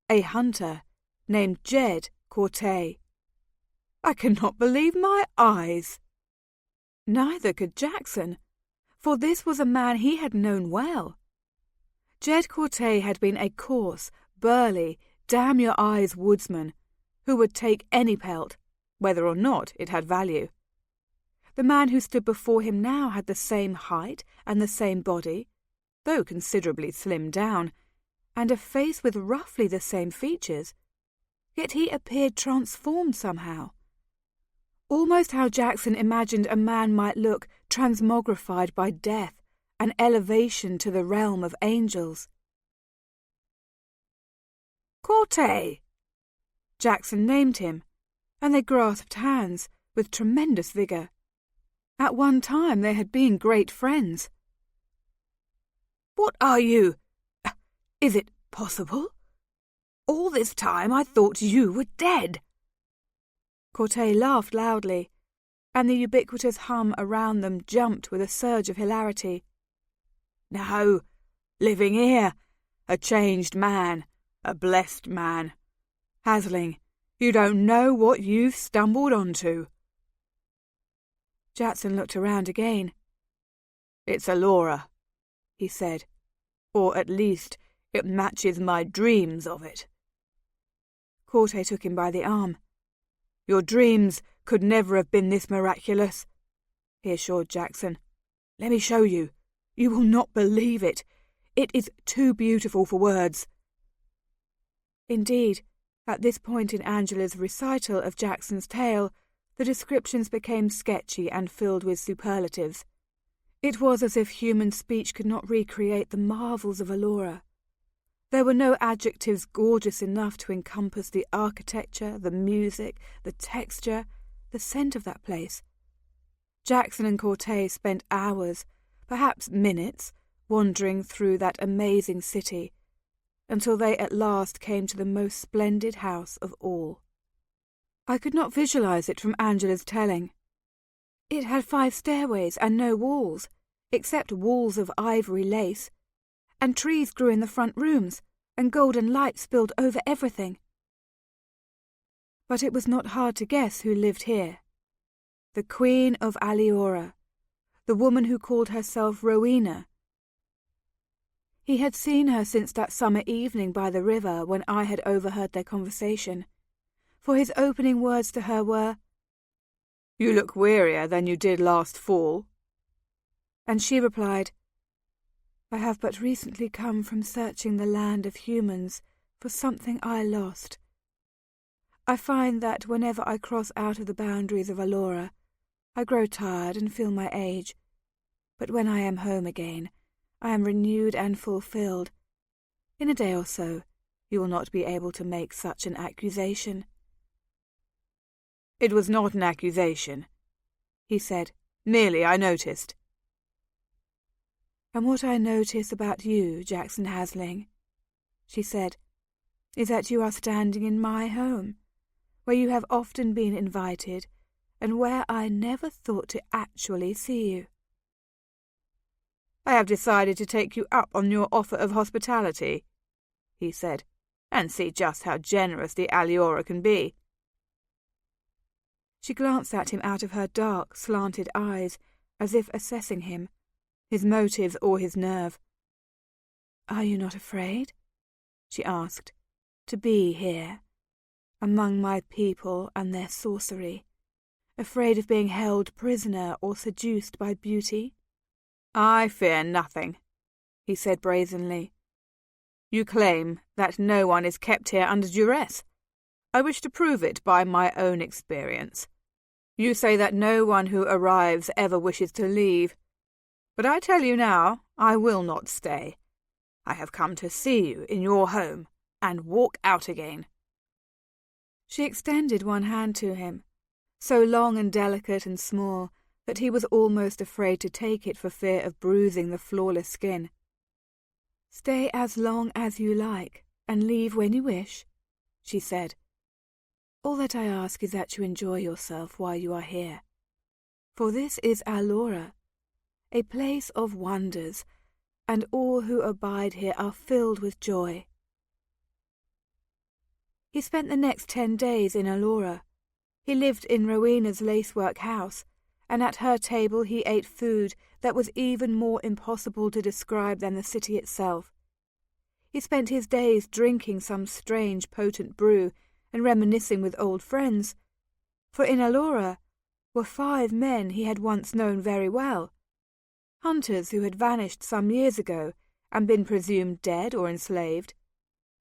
A hunter named Jed Cortay. I cannot believe my eyes. Neither could Jackson, for this was a man he had known well. Jed Cortay had been a coarse, burly, damn-your-eyes woodsman who would take any pelt, whether or not it had value. The man who stood before him now had the same height and the same body, though considerably slimmed down, and a face with roughly the same features, yet he appeared transformed somehow. Almost how Jackson imagined a man might look transmogrified by death and elevation to the realm of angels. Cortay! Jackson named him, and they grasped hands with tremendous vigour. At one time they had been great friends. What are you? Is it possible? All this time I thought you were dead. Cortay laughed loudly, and the ubiquitous hum around them jumped with a surge of hilarity. No, living here, a changed man, a blessed man. Hasling, you don't know what you've stumbled onto. Jackson looked around again. It's aliora, he said, or at least it matches my dreams of it. Cortay took him by the arm. Your dreams could never have been this miraculous, he assured Jackson. Let me show you. You will not believe it. It is too beautiful for words. Indeed, at this point in Angela's recital of Jackson's tale, the descriptions became sketchy and filled with superlatives. It was as if human speech could not recreate the marvels of aliora. There were no adjectives gorgeous enough to encompass the architecture, the music, the texture, the scent of that place. Jackson and Cortay spent hours, perhaps minutes, wandering through that amazing city, until they at last came to the most splendid house of all. I could not visualize it from Angela's telling. It had 5 stairways and no walls, except walls of ivory lace, and trees grew in the front rooms, and golden light spilled over everything. But it was not hard to guess who lived here. The Queen of Aliora, the woman who called herself Rowena. He had seen her since that summer evening by the river when I had overheard their conversation, for his opening words to her were, "You look wearier than you did last fall." And she replied, "I have but recently come from searching the land of humans for something I lost. I find that whenever I cross out of the boundaries of aliora, I grow tired and feel my age. But when I am home again, I am renewed and fulfilled. In a day or so, you will not be able to make such an accusation." "It was not an accusation," he said. "Merely I noticed." "And what I notice about you, Jackson Hasling," she said, "is that you are standing in my home, where you have often been invited, and where I never thought to actually see you." "I have decided to take you up on your offer of hospitality," he said, "and see just how generous the aliora can be." She glanced at him out of her dark, slanted eyes, as if assessing him, his motives or his nerve. "Are you not afraid," she asked, "to be here, among my people and their sorcery, afraid of being held prisoner or seduced by beauty?" "I fear nothing," he said brazenly. "You claim that no one is kept here under duress. I wish to prove it by my own experience. You say that no one who arrives ever wishes to leave. But I tell you now, I will not stay. I have come to see you in your home, and walk out again." She extended one hand to him, so long and delicate and small that he was almost afraid to take it for fear of bruising the flawless skin. "Stay as long as you like, and leave when you wish," she said. "All that I ask is that you enjoy yourself while you are here. For this is aliora, a place of wonders, and all who abide here are filled with joy." He spent the next 10 days in Aliora. He lived in Rowena's lacework house, and at her table he ate food that was even more impossible to describe than the city itself. He spent his days drinking some strange potent brew and reminiscing with old friends, for in Aliora were 5 men he had once known very well, hunters who had vanished some years ago and been presumed dead or enslaved.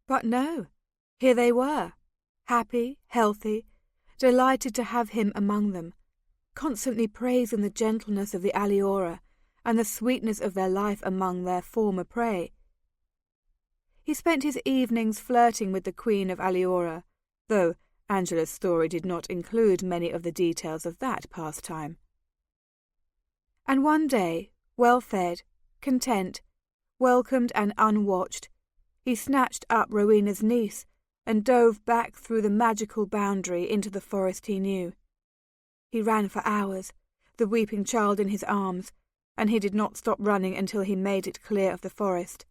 But no, here they were, happy, healthy, delighted to have him among them, constantly praising the gentleness of the aliora and the sweetness of their life among their former prey. He spent his evenings flirting with the Queen of Aliora, though Angela's story did not include many of the details of that pastime. And one day, well-fed, content, welcomed and unwatched, he snatched up Rowena's niece and dove back through the magical boundary into the forest he knew. He ran for hours, the weeping child in his arms, and he did not stop running until he made it clear of the forest.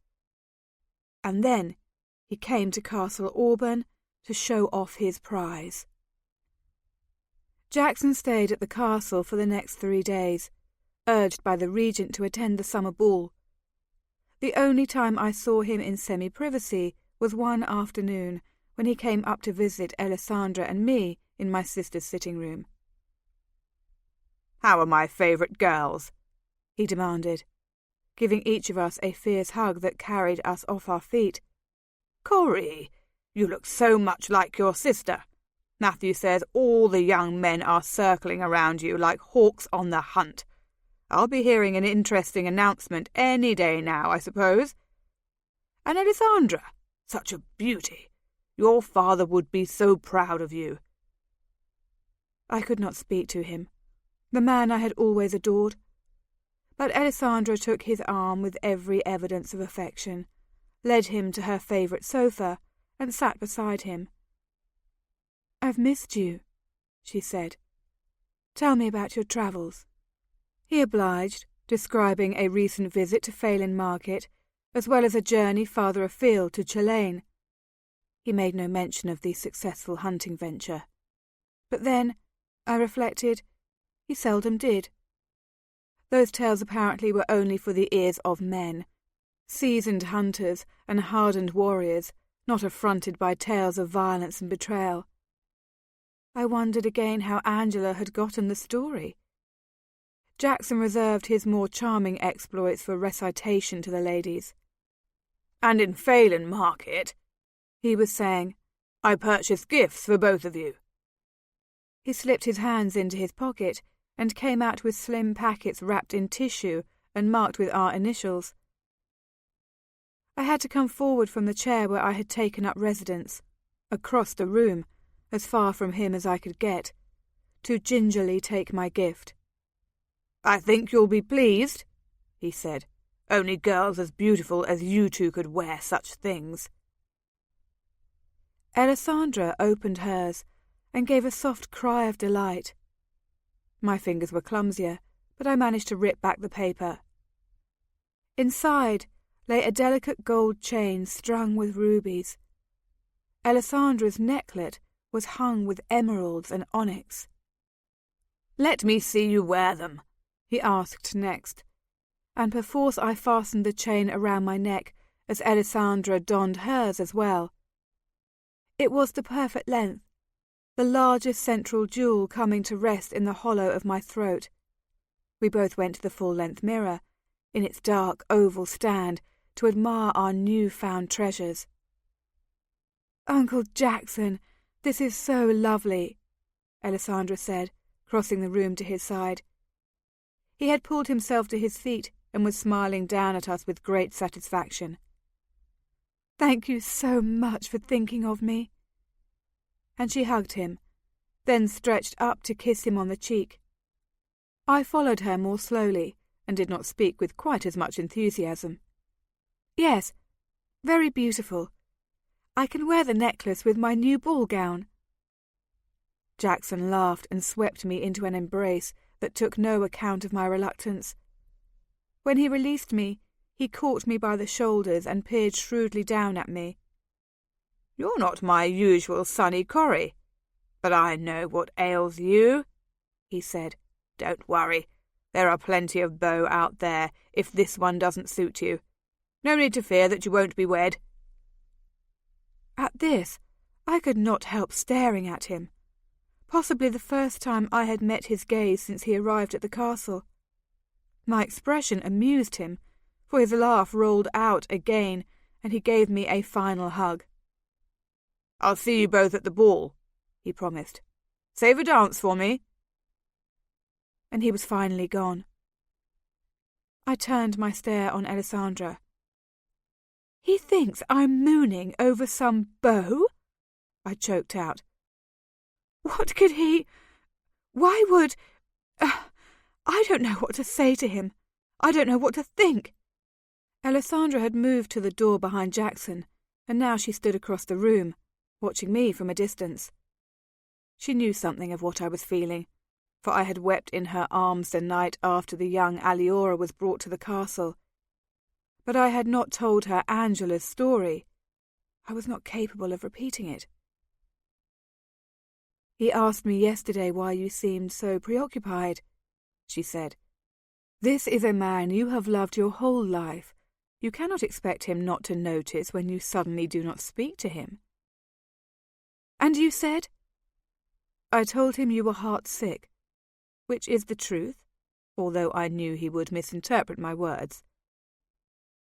And then he came to Castle Auburn to show off his prize. Jackson stayed at the castle for the next 3 days, urged by the regent to attend the summer ball. The only time I saw him in semi-privacy was one afternoon when he came up to visit Alessandra and me in my sister's sitting room. "How are my favourite girls?" he demanded, giving each of us a fierce hug that carried us off our feet. "Corey, you look so much like your sister. Matthew says all the young men are circling around you like hawks on the hunt. I'll be hearing an interesting announcement any day now, I suppose. And Alessandra, such a beauty. Your father would be so proud of you." I could not speak to him, the man I had always adored. But Alessandra took his arm with every evidence of affection, led him to her favourite sofa, and sat beside him. "I've missed you," she said. "Tell me about your travels." He obliged, describing a recent visit to Phelan Market, as well as a journey farther afield to Chillane. He made no mention of the successful hunting venture. But then, I reflected, he seldom did. Those tales apparently were only for the ears of men, seasoned hunters and hardened warriors, not affronted by tales of violence and betrayal. I wondered again how Angela had gotten the story. Jackson reserved his more charming exploits for recitation to the ladies. "And in Phelan Market," he was saying, "I purchased gifts for both of you." He slipped his hands into his pocket and came out with slim packets wrapped in tissue and marked with our initials. I had to come forward from the chair where I had taken up residence, across the room, as far from him as I could get, to gingerly take my gift. "I think you'll be pleased," he said. "Only girls as beautiful as you two could wear such things." Alessandra opened hers and gave a soft cry of delight. My fingers were clumsier, but I managed to rip back the paper. Inside lay a delicate gold chain strung with rubies. Alessandra's necklet was hung with emeralds and onyx. "Let me see you wear them," he asked next, and perforce I fastened the chain around my neck as Alessandra donned hers as well. It was the perfect length, the largest central jewel coming to rest in the hollow of my throat. We both went to the full-length mirror, in its dark oval stand, to admire our new-found treasures. "Uncle Jackson, this is so lovely," Alessandra said, crossing the room to his side. He had pulled himself to his feet and was smiling down at us with great satisfaction. "Thank you so much for thinking of me." And she hugged him, then stretched up to kiss him on the cheek. I followed her more slowly, and did not speak with quite as much enthusiasm. "Yes, very beautiful. I can wear the necklace with my new ball gown." Jackson laughed and swept me into an embrace that took no account of my reluctance. When he released me, he caught me by the shoulders and peered shrewdly down at me. "You're not my usual sunny Corrie, but I know what ails you," he said. "Don't worry. There are plenty of beaux out there if this one doesn't suit you. No need to fear that you won't be wed." At this, I could not help staring at him, possibly the first time I had met his gaze since he arrived at the castle. My expression amused him, for his laugh rolled out again, and he gave me a final hug. "I'll see you both at the ball," he promised. "Save a dance for me." And he was finally gone. I turned my stare on Alessandra. "He thinks I'm mooning over some beau?" I choked out. "What could he... Why would... I don't know what to say to him. I don't know what to think." Alessandra had moved to the door behind Jackson, and now she stood across the room, watching me from a distance. She knew something of what I was feeling, for I had wept in her arms the night after the young Aliora was brought to the castle. But I had not told her Angela's story. I was not capable of repeating it. "He asked me yesterday why you seemed so preoccupied," she said. "This is a man you have loved your whole life. You cannot expect him not to notice when you suddenly do not speak to him." "And you said?" "I told him you were heart-sick, which is the truth, although I knew he would misinterpret my words."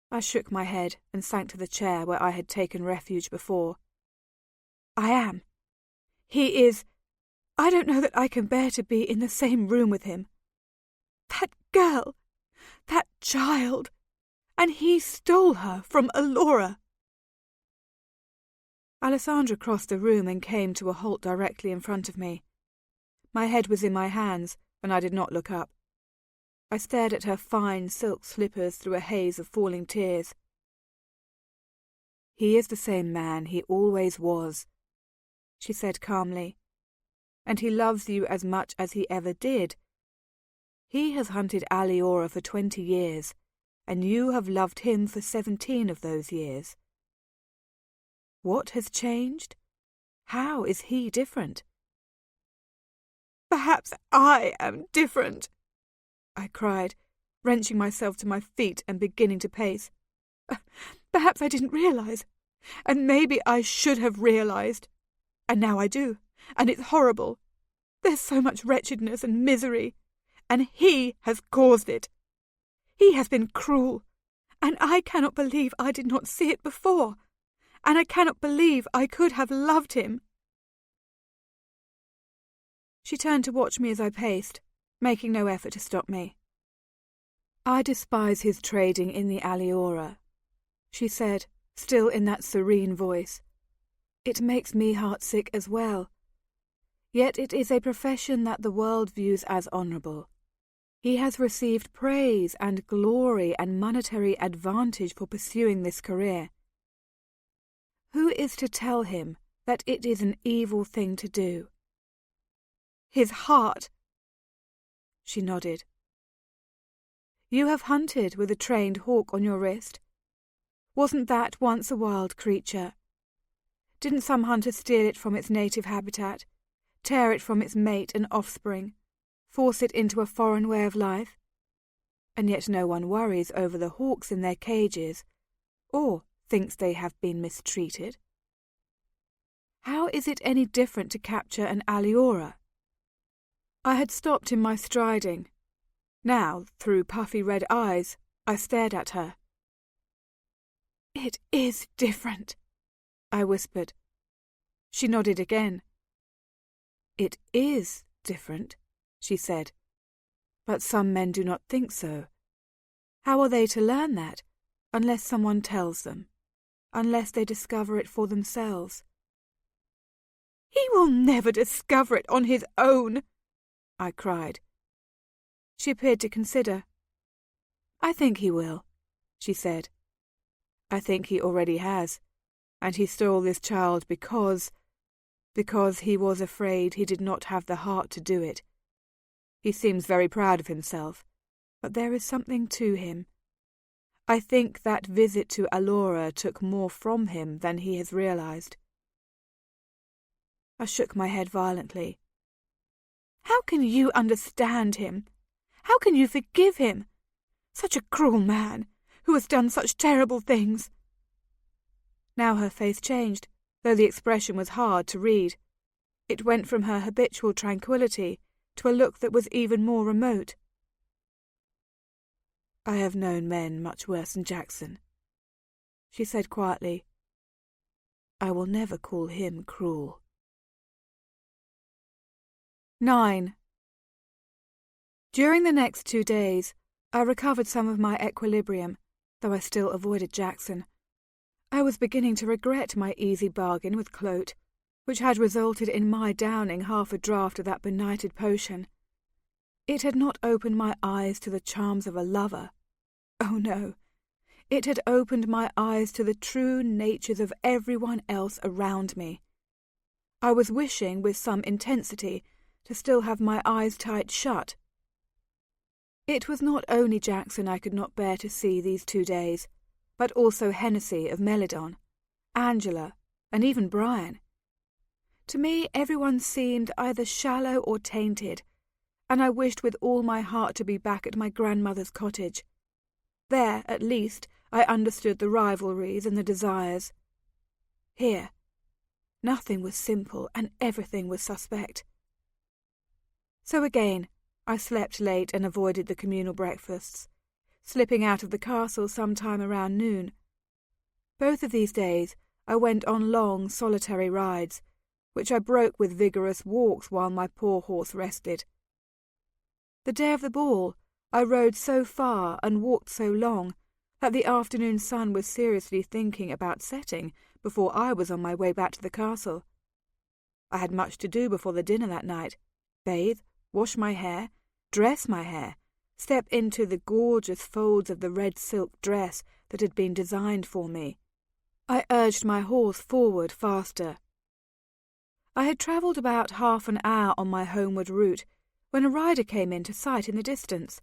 I shook my head and sank to the chair where I had taken refuge before. "I am. He is... I don't know that I can bear to be in the same room with him. That girl, that child, and he stole her from Aliora." Alessandra crossed the room and came to a halt directly in front of me. My head was in my hands, and I did not look up. I stared at her fine silk slippers through a haze of falling tears. "He is the same man he always was," she said calmly, "and he loves you as much as he ever did. He has hunted Aliora for 20 years, and you have loved him for 17 of those years. What has changed? How is he different?" "Perhaps I am different," I cried, wrenching myself to my feet and beginning to pace. "Perhaps I didn't realize, and maybe I should have realized. And now I do, and it's horrible. There's so much wretchedness and misery, and he has caused it. He has been cruel, and I cannot believe I did not see it before, and I cannot believe I could have loved him." She turned to watch me as I paced, making no effort to stop me. "I despise his trading in the Aliora," she said, still in that serene voice. "It makes me heartsick as well. Yet it is a profession that the world views as honourable. He has received praise and glory and monetary advantage for pursuing this career. Who is to tell him that it is an evil thing to do? His heart." She nodded. "You have hunted with a trained hawk on your wrist. Wasn't that once a wild creature? Didn't some hunter steal it from its native habitat, tear it from its mate and offspring, force it into a foreign way of life? And yet no one worries over the hawks in their cages, or thinks they have been mistreated. How is it any different to capture an aliora?" I had stopped in my striding. Now, through puffy red eyes, I stared at her. "It is different," I whispered. She nodded again. "It is different," she said. "But some men do not think so. How are they to learn that, unless someone tells them, unless they discover it for themselves?" "He will never discover it on his own," I cried. She appeared to consider. "I think he will," she said. "I think he already has, and he stole this child because he was afraid he did not have the heart to do it. He seems very proud of himself, but there is something to him. I think that visit to Aliora took more from him than he has realized. I shook my head violently. How can you understand him? How can you forgive him? Such a cruel man, who has done such terrible things. Now her face changed, though the expression was hard to read. It went from her habitual tranquillity to a look that was even more remote. I have known men much worse than Jackson, she said quietly. I will never call him cruel. 9. During the next 2 days, I recovered some of my equilibrium, though I still avoided Jackson. I was beginning to regret my easy bargain with Clote, which had resulted in my downing half a draught of that benighted potion. It had not opened my eyes to the charms of a lover. Oh no, it had opened my eyes to the true natures of everyone else around me. I was wishing with some intensity to still have my eyes tight shut. It was not only Jackson I could not bear to see these 2 days, but also Hennessy of Melidon, Angela, and even Brian. To me everyone seemed either shallow or tainted, and I wished with all my heart to be back at my grandmother's cottage. There, at least, I understood the rivalries and the desires. Here, nothing was simple and everything was suspect. So again, I slept late and avoided the communal breakfasts, slipping out of the castle sometime around noon. Both of these days I went on long, solitary rides, which I broke with vigorous walks while my poor horse rested. The day of the ball, I rode so far and walked so long that the afternoon sun was seriously thinking about setting before I was on my way back to the castle. I had much to do before the dinner that night: bathe, wash my hair, dress my hair, step into the gorgeous folds of the red silk dress that had been designed for me. I urged my horse forward faster. I had travelled about half an hour on my homeward route when a rider came into sight in the distance.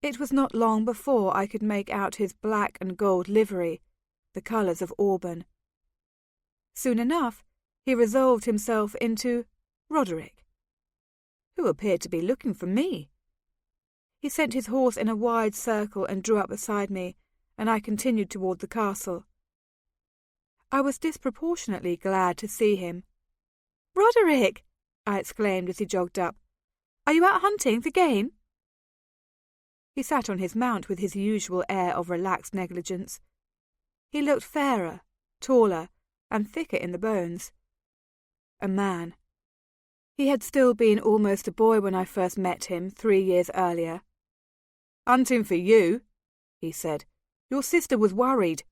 It was not long before I could make out his black and gold livery, the colours of Auburn. Soon enough, he resolved himself into Roderick, who appeared to be looking for me. He sent his horse in a wide circle and drew up beside me, and I continued toward the castle. I was disproportionately glad to see him. "Roderick!" I exclaimed as he jogged up. "Are you out hunting for game?" He sat on his mount with his usual air of relaxed negligence. He looked fairer, taller, and thicker in the bones. A man. He had still been almost a boy when I first met him 3 years earlier. "Hunting for you," he said. "Your sister was worried."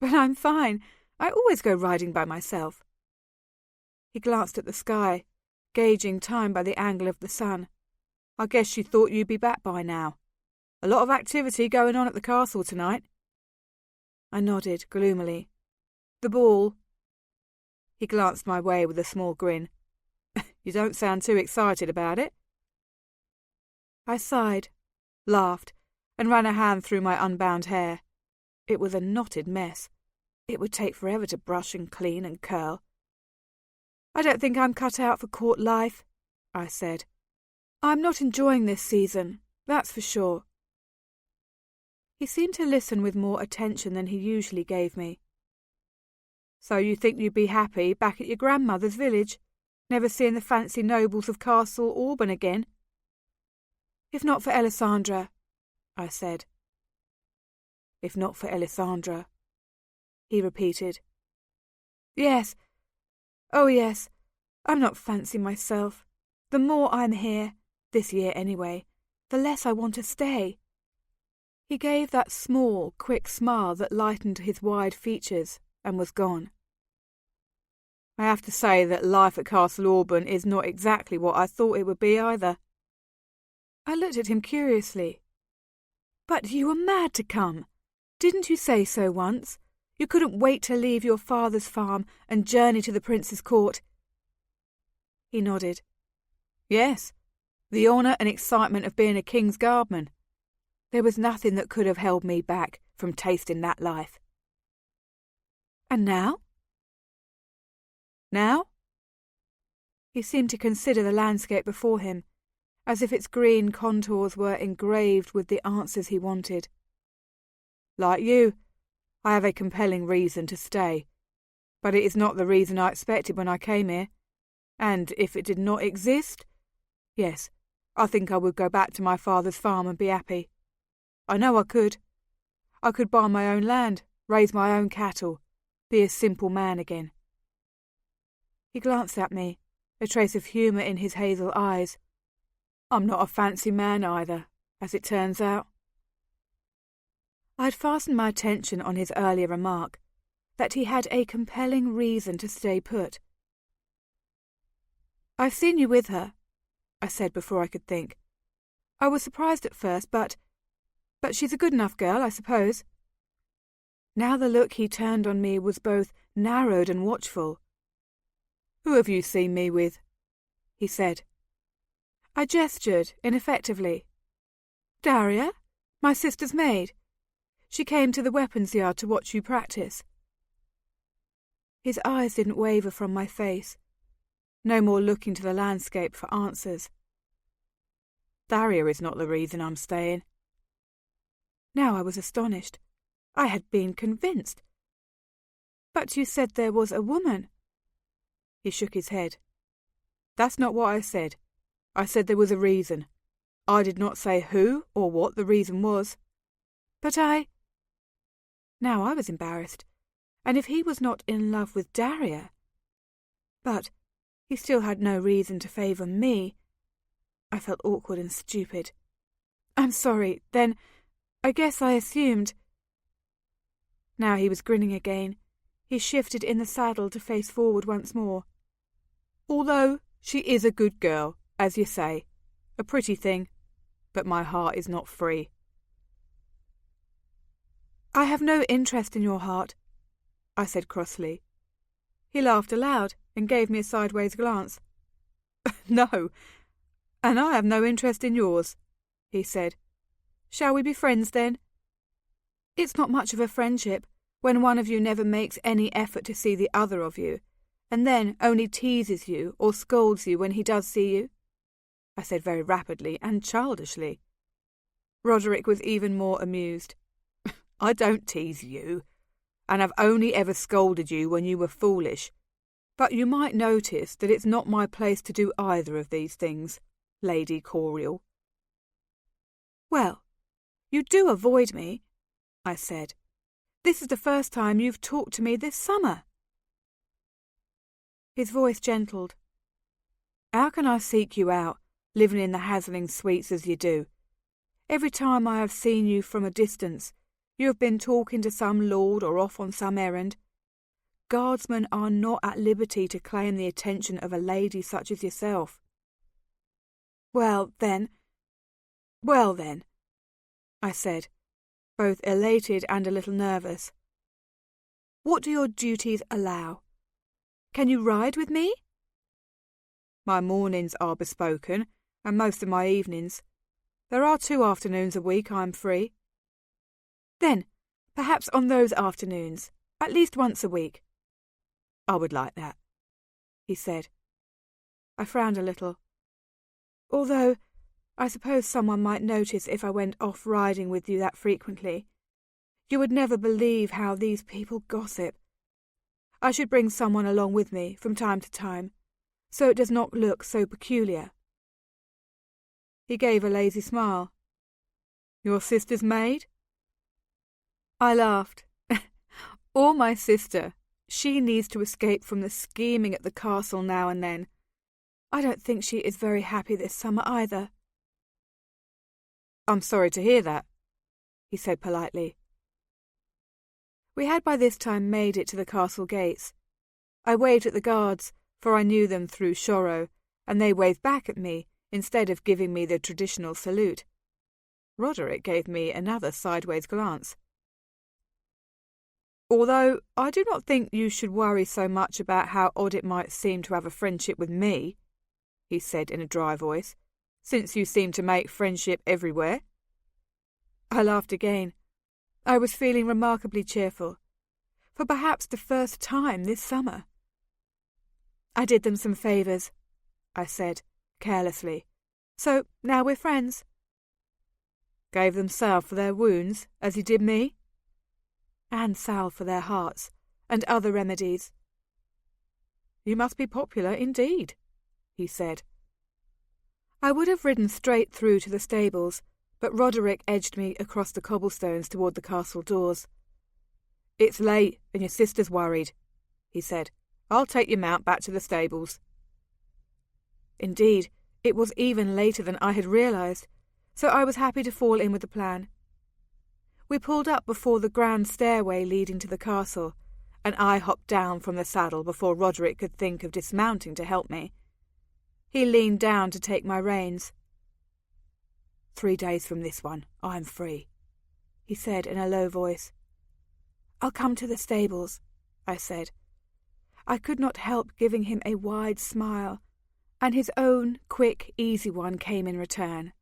"But I'm fine. I always go riding by myself." He glanced at the sky, gauging time by the angle of the sun. "I guess she thought you'd be back by now. A lot of activity going on at the castle tonight." I nodded gloomily. "The ball." He glanced my way with a small grin. "You don't sound too excited about it." I sighed, laughed, and ran a hand through my unbound hair. It was a knotted mess. It would take forever to brush and clean and curl. "I don't think I'm cut out for court life," I said. "I'm not enjoying this season, that's for sure." He seemed to listen with more attention than he usually gave me. "So you think you'd be happy back at your grandmother's village, never seeing the fancy nobles of Castle Auburn again?" "If not for Alessandra," I said. "If not for Alessandra," he repeated. "Yes. Oh, yes. I'm not fancy myself. The more I'm here, this year anyway, the less I want to stay." He gave that small, quick smile that lightened his wide features and was gone. "I have to say that life at Castle Auburn is not exactly what I thought it would be either." I looked at him curiously. "But you were mad to come. Didn't you say so once? You couldn't wait to leave your father's farm and journey to the prince's court." He nodded. "Yes, The honour and excitement of being a king's guardman. There was nothing that could have held me back from tasting that life. And now? Now? He seemed to consider the landscape before him, as if its green contours were engraved with the answers he wanted. Like you, I have a compelling reason to stay, but it is not the reason I expected when I came here, and if it did not exist, yes, I think I would go back to my father's farm and be happy. I know I could. I could buy my own land, raise my own cattle, be a simple man again. He glanced at me, a trace of humour in his hazel eyes. I'm not a fancy man either, as it turns out. I had fastened my attention on his earlier remark, that he had a compelling reason to stay put. I've seen you with her, I said before I could think. I was surprised at first, but she's a good enough girl, I suppose. Now the look he turned on me was both narrowed and watchful. Who have you seen me with? He said. I gestured, ineffectively. Daria, my sister's maid. She came to the weapons yard to watch you practice. His eyes didn't waver from my face, no more looking to the landscape for answers. Daria is not the reason I'm staying. Now I was astonished. I had been convinced. But you said there was a woman. He shook his head. That's not what I said. I said there was a reason. I did not say who or what the reason was. But Now I was embarrassed, and if he was not in love with Daria... But he still had no reason to favour me. I felt awkward and stupid. I'm sorry, then I guess I assumed... Now he was grinning again. He shifted in the saddle to face forward once more. Although she is a good girl, as you say, a pretty thing, but my heart is not free. I have no interest in your heart, I said crossly. He laughed aloud and gave me a sideways glance. No, and I have no interest in yours, he said. Shall we be friends then? It's not much of a friendship when one of you never makes any effort to see the other of you, and then only teases you or scolds you when he does see you, I said very rapidly and childishly. Roderick was even more amused. I don't tease you, and I've only ever scolded you when you were foolish, but you might notice that it's not my place to do either of these things, Lady Coriel. Well, you do avoid me, I said. This is the first time you've talked to me this summer. His voice gentled. How can I seek you out, living in the Hasling suites as you do? Every time I have seen you from a distance, you have been talking to some lord or off on some errand. Guardsmen are not at liberty to claim the attention of a lady such as yourself. Well then, I said, both elated and a little nervous. What do your duties allow? Can you ride with me? My mornings are bespoken, and most of my evenings. There are 2 afternoons a week I'm free. Then, perhaps on those afternoons, at least once a week. I would like that, he said. I frowned a little. Although, I suppose someone might notice if I went off riding with you that frequently. You would never believe how these people gossip. I should bring someone along with me from time to time, so it does not look so peculiar. He gave a lazy smile. Your sister's maid? I laughed. Or my sister. She needs to escape from the scheming at the castle now and then. I don't think she is very happy this summer either. I'm sorry to hear that, he said politely. We had by this time made it to the castle gates. I waved at the guards, for I knew them through Shoro, and they waved back at me instead of giving me the traditional salute. Roderick gave me another sideways glance. Although I do not think you should worry so much about how odd it might seem to have a friendship with me, he said in a dry voice, since you seem to make friendship everywhere." I laughed again. I was feeling remarkably cheerful, for perhaps the first time this summer. "I did them some favours," I said, carelessly. "So now we're friends." "Gave them salve for their wounds, as you did me?" "And salve for their hearts, and other remedies." "You must be popular indeed," he said. I would have ridden straight through to the stables, but Roderick edged me across the cobblestones toward the castle doors. "It's late, and your sister's worried," he said. "I'll take your mount back to the stables." Indeed, it was even later than I had realised, so I was happy to fall in with the plan. We pulled up before the grand stairway leading to the castle, and I hopped down from the saddle before Roderick could think of dismounting to help me. He leaned down to take my reins. 3 days from this one, I'm free," he said in a low voice. "I'll come to the stables," I said. I could not help giving him a wide smile, and his own quick, easy one came in return.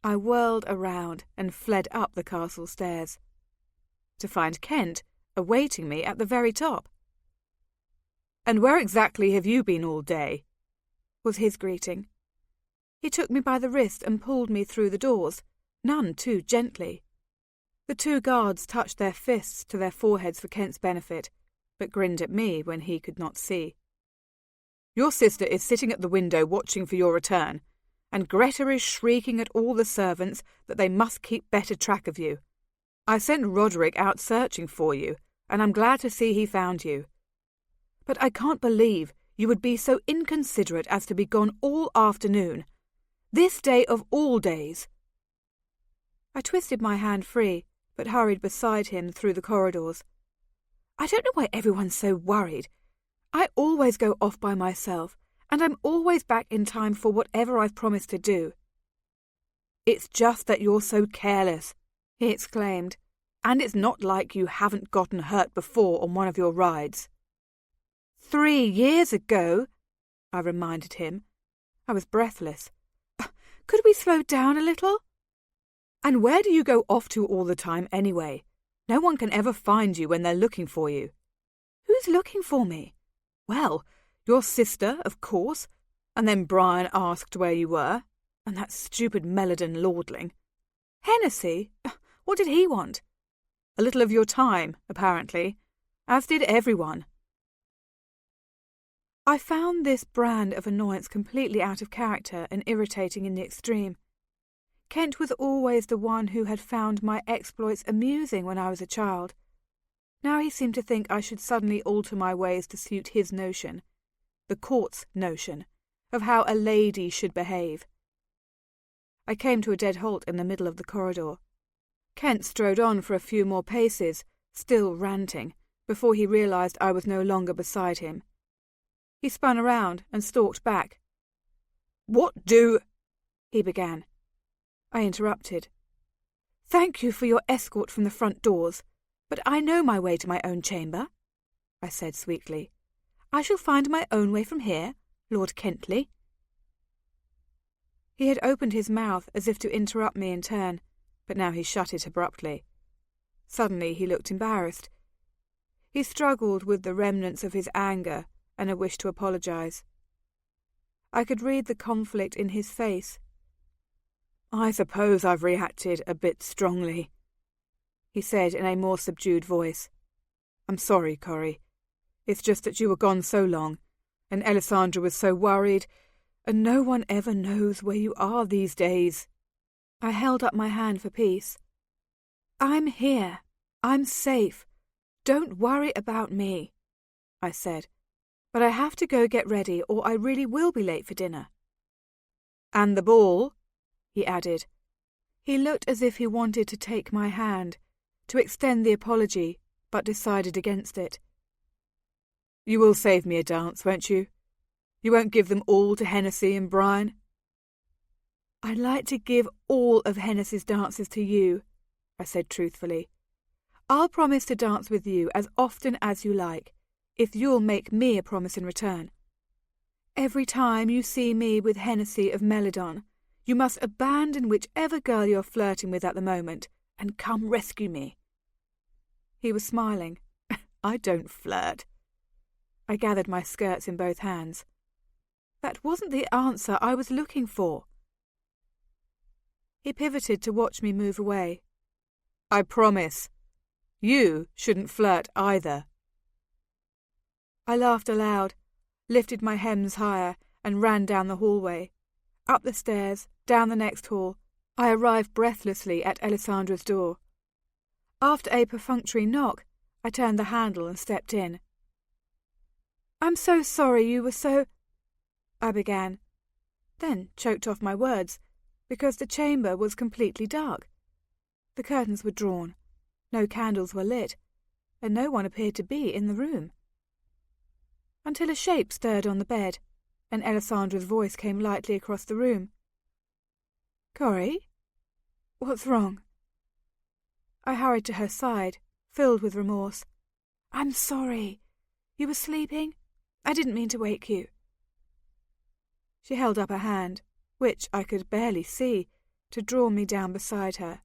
I whirled around and fled up the castle stairs, to find Kent awaiting me at the very top. "And where exactly have you been all day?" was his greeting. He took me by the wrist and pulled me through the doors, none too gently. The 2 guards touched their fists to their foreheads for Kent's benefit, but grinned at me when he could not see. "Your sister is sitting at the window watching for your return, and Greta is shrieking at all the servants that they must keep better track of you. I sent Roderick out searching for you, and I'm glad to see he found you. But I can't believe you would be so inconsiderate as to be gone all afternoon. This day of all days." I twisted my hand free, but hurried beside him through the corridors. I don't know why everyone's so worried. I always go off by myself, and I'm always back in time for whatever I've promised to do. "It's just that you're so careless," he exclaimed, "and it's not like you haven't gotten hurt before on one of your rides." 3 years ago, I reminded him. I was breathless. Could we slow down a little? "And where do you go off to all the time anyway? No one can ever find you when they're looking for you." "Who's looking for me?" "Well, your sister, of course, and then Brian asked where you were, and that stupid Melodon lordling." "Hennessy? What did he want?" "A little of your time, apparently, as did everyone." I found this brand of annoyance completely out of character and irritating in the extreme. Kent was always the one who had found my exploits amusing when I was a child. Now he seemed to think I should suddenly alter my ways to suit his notion, the court's notion, of how a lady should behave. I came to a dead halt in the middle of the corridor. Kent strode on for a few more paces, still ranting, before he realised I was no longer beside him. He spun around and stalked back. "What do—" he began. I interrupted. "Thank you for your escort from the front doors, but I know my way to my own chamber," I said sweetly. "I shall find my own way from here, Lord Kentley." He had opened his mouth as if to interrupt me in turn, but now he shut it abruptly. Suddenly he looked embarrassed. He struggled with the remnants of his anger and a wish to apologise. I could read the conflict in his face. "I suppose I've reacted a bit strongly," he said in a more subdued voice. "I'm sorry, Cori. It's just that you were gone so long, and Alessandra was so worried, and no one ever knows where you are these days." I held up my hand for peace. "I'm here. I'm safe. Don't worry about me," I said. "But I have to go get ready, or I really will be late for dinner." "And the ball?" he added. He looked as if he wanted to take my hand, to extend the apology, but decided against it. "You will save me a dance, won't you? You won't give them all to Hennessy and Brian?" "I'd like to give all of Hennessy's dances to you," I said truthfully. "I'll promise to dance with you as often as you like, if you'll make me a promise in return. Every time you see me with Hennessy of Melodon, You must abandon whichever girl you're flirting with at the moment and come rescue me." He was smiling. "I don't flirt." I gathered my skirts in both hands. That wasn't the answer I was looking for. He pivoted to watch me move away. "I promise. You shouldn't flirt either." I laughed aloud, lifted my hems higher, and ran down the hallway. Up the stairs, down the next hall, I arrived breathlessly at Alessandra's door. After a perfunctory knock, I turned the handle and stepped in. "I'm so sorry you were so—" I began, then choked off my words, because the chamber was completely dark. The curtains were drawn, no candles were lit, and no one appeared to be in the room. Until a shape stirred on the bed, and Alessandra's voice came lightly across the room. "Cori? What's wrong?" I hurried to her side, filled with remorse. "I'm sorry. You were sleeping? I didn't mean to wake you." She held up a hand, which I could barely see, to draw me down beside her.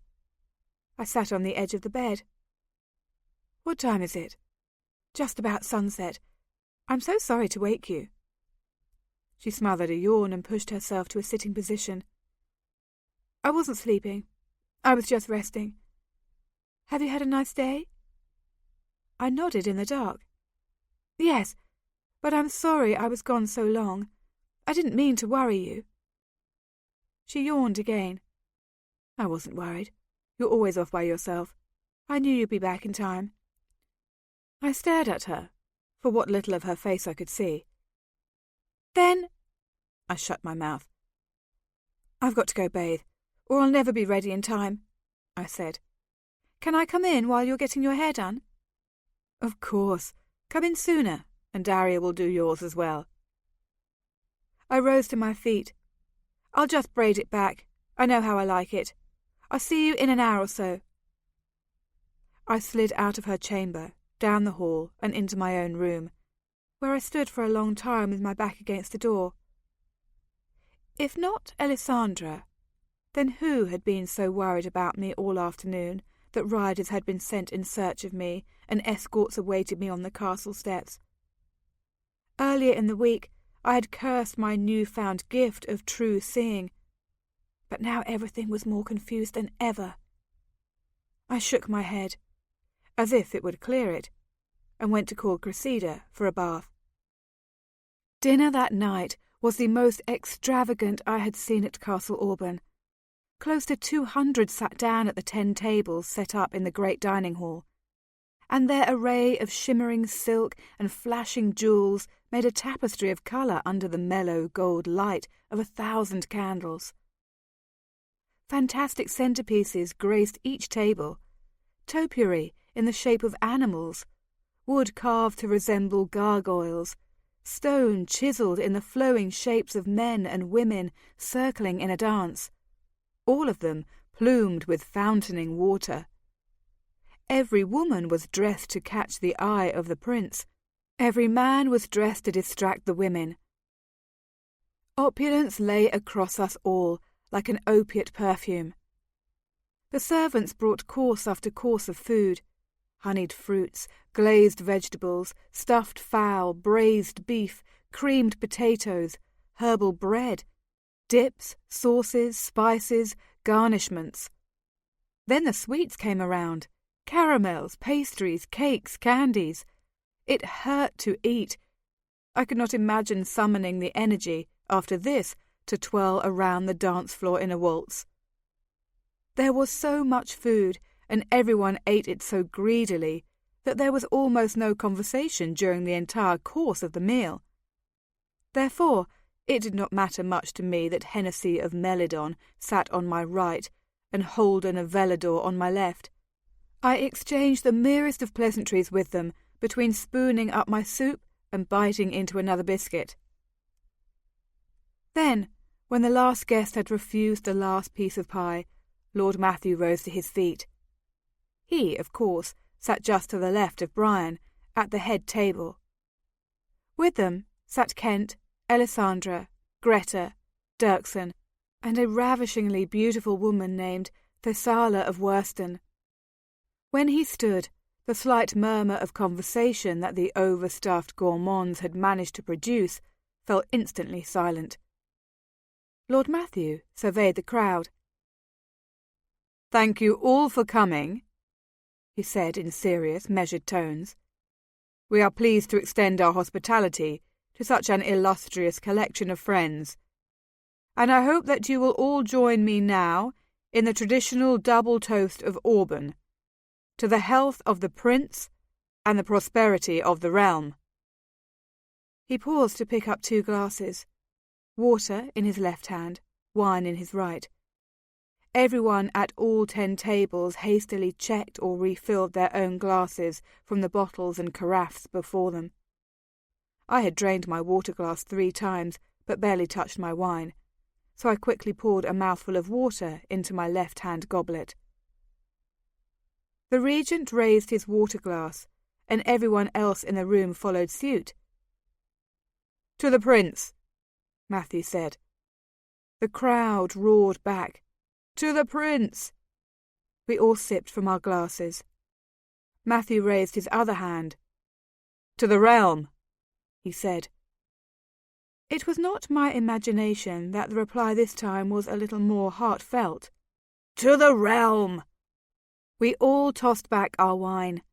I sat on the edge of the bed. "What time is it?" "Just about sunset. I'm so sorry to wake you." She smothered a yawn and pushed herself to a sitting position. "I wasn't sleeping. I was just resting. Have you had a nice day?" I nodded in the dark. "Yes, but I'm sorry I was gone so long. I didn't mean to worry you." She yawned again. "I wasn't worried. You're always off by yourself. I knew you'd be back in time." I stared at her, for what little of her face I could see. "Then—" I shut my mouth. "I've got to go bathe, or I'll never be ready in time," I said. "Can I come in while you're getting your hair done?" "Of course. Come in sooner, and Daria will do yours as well." I rose to my feet. "I'll just braid it back. I know how I like it. I'll see you in an hour or so." I slid out of her chamber, down the hall, and into my own room, where I stood for a long time with my back against the door. If not Alessandra, then who had been so worried about me all afternoon that riders had been sent in search of me and escorts awaited me on the castle steps? Earlier in the week, I had cursed my new-found gift of true seeing, but now everything was more confused than ever. I shook my head, as if it would clear it, and went to call Cressida for a bath. Dinner that night was the most extravagant I had seen at Castle Auburn. Close to 200 sat down at the 10 tables set up in the great dining hall, and their array of shimmering silk and flashing jewels made a tapestry of colour under the mellow gold light of 1,000 candles. Fantastic centerpieces graced each table, topiary in the shape of animals, wood carved to resemble gargoyles, stone chiselled in the flowing shapes of men and women circling in a dance, all of them plumed with fountaining water. Every woman was dressed to catch the eye of the prince. Every man was dressed to distract the women. Opulence lay across us all like an opiate perfume. The servants brought course after course of food: honeyed fruits, glazed vegetables, stuffed fowl, braised beef, creamed potatoes, herbal bread, dips, sauces, spices, garnishments. Then the sweets came around: caramels, pastries, cakes, candies. It hurt to eat. I could not imagine summoning the energy, after this, to twirl around the dance floor in a waltz. There was so much food, and everyone ate it so greedily, that there was almost no conversation during the entire course of the meal. Therefore, it did not matter much to me that Hennessy of Melidon sat on my right and Holden of Velador on my left. I exchanged the merest of pleasantries with them, between spooning up my soup and biting into another biscuit. Then, when the last guest had refused the last piece of pie, Lord Matthew rose to his feet. He, of course, sat just to the left of Brian, at the head table. With them sat Kent, Alessandra, Greta, Dirksen, and a ravishingly beautiful woman named Thessala of Worston. When he stood, the slight murmur of conversation that the overstuffed gourmands had managed to produce fell instantly silent. Lord Matthew surveyed the crowd. "Thank you all for coming," he said in serious, measured tones. "We are pleased to extend our hospitality to such an illustrious collection of friends, and I hope that you will all join me now in the traditional double toast of Auburn, to the health of the Prince and the prosperity of the realm." He paused to pick up 2 glasses, water in his left hand, wine in his right. Everyone at all 10 tables hastily checked or refilled their own glasses from the bottles and carafes before them. I had drained my water glass 3 times, but barely touched my wine, so I quickly poured a mouthful of water into my left-hand goblet. The Regent raised his water glass, and everyone else in the room followed suit. "To the Prince," Matthew said. The crowd roared back, "To the Prince!" We all sipped from our glasses. Matthew raised his other hand. "To the realm," he said. It was not my imagination that the reply this time was a little more heartfelt. "To the realm!" We all tossed back our wine.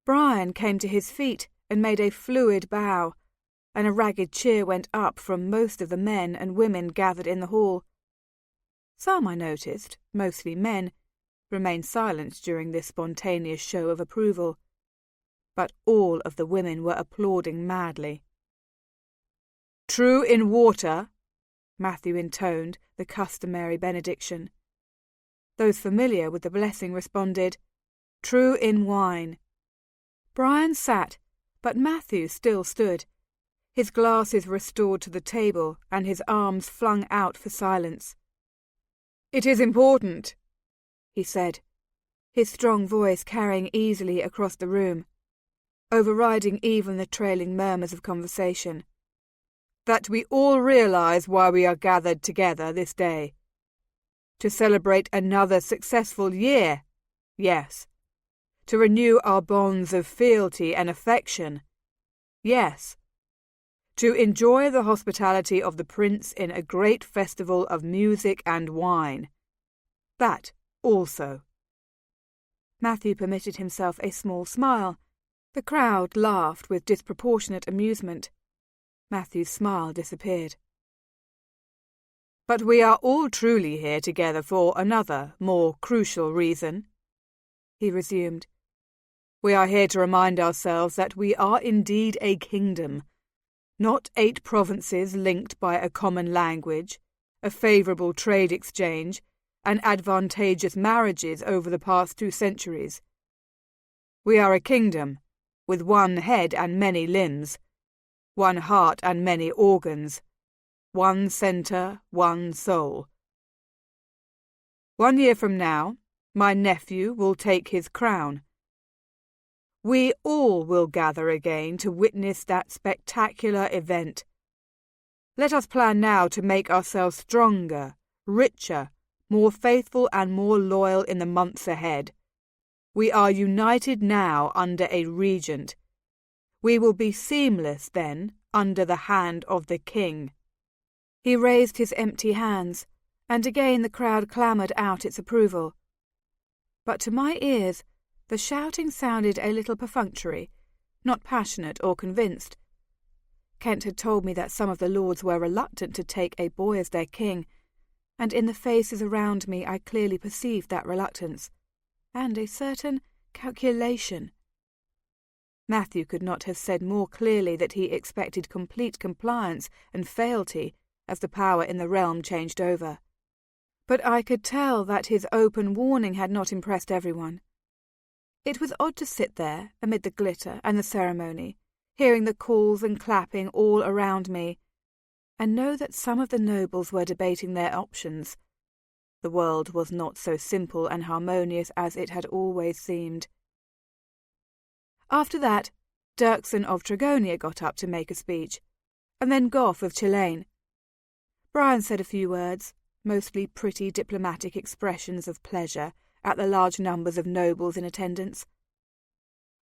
Brian came to his feet and made a fluid bow, and a ragged cheer went up from most of the men and women gathered in the hall. Some, I noticed, mostly men, remained silent during this spontaneous show of approval, but all of the women were applauding madly. "True in water," Matthew intoned the customary benediction. Those familiar with the blessing responded, "True in wine." Brian sat, but Matthew still stood, his glasses restored to the table and his arms flung out for silence. "It is important," he said, his strong voice carrying easily across the room, overriding even the trailing murmurs of conversation, "that we all realize why we are gathered together this day. To celebrate another successful year, yes. To renew our bonds of fealty and affection, yes. To enjoy the hospitality of the Prince in a great festival of music and wine, that also." Matthew permitted himself a small smile. The crowd laughed with disproportionate amusement. Matthew's smile disappeared. "But we are all truly here together for another, more crucial reason," he resumed. "We are here to remind ourselves that we are indeed a kingdom, not 8 provinces linked by a common language, a favourable trade exchange, and advantageous marriages over the past 2 centuries. We are a kingdom, with 1 head and many limbs, 1 heart and many organs, 1 centre, 1 soul. 1 year from now, my nephew will take his crown. We all will gather again to witness that spectacular event. Let us plan now to make ourselves stronger, richer, more faithful and more loyal in the months ahead. We are united now under a regent. We will be seamless then under the hand of the king." He raised his empty hands, and again the crowd clamoured out its approval. But to my ears, the shouting sounded a little perfunctory, not passionate or convinced. Kent had told me that some of the lords were reluctant to take a boy as their king, and in the faces around me I clearly perceived that reluctance, and a certain calculation. Matthew could not have said more clearly that he expected complete compliance and fealty as the power in the realm changed over. But I could tell that his open warning had not impressed everyone. It was odd to sit there, amid the glitter and the ceremony, hearing the calls and clapping all around me, and know that some of the nobles were debating their options. The world was not so simple and harmonious as it had always seemed. After that, Dirksen of Tragonia got up to make a speech, and then Goff of Chillane. Brian said a few words, mostly pretty diplomatic expressions of pleasure at the large numbers of nobles in attendance.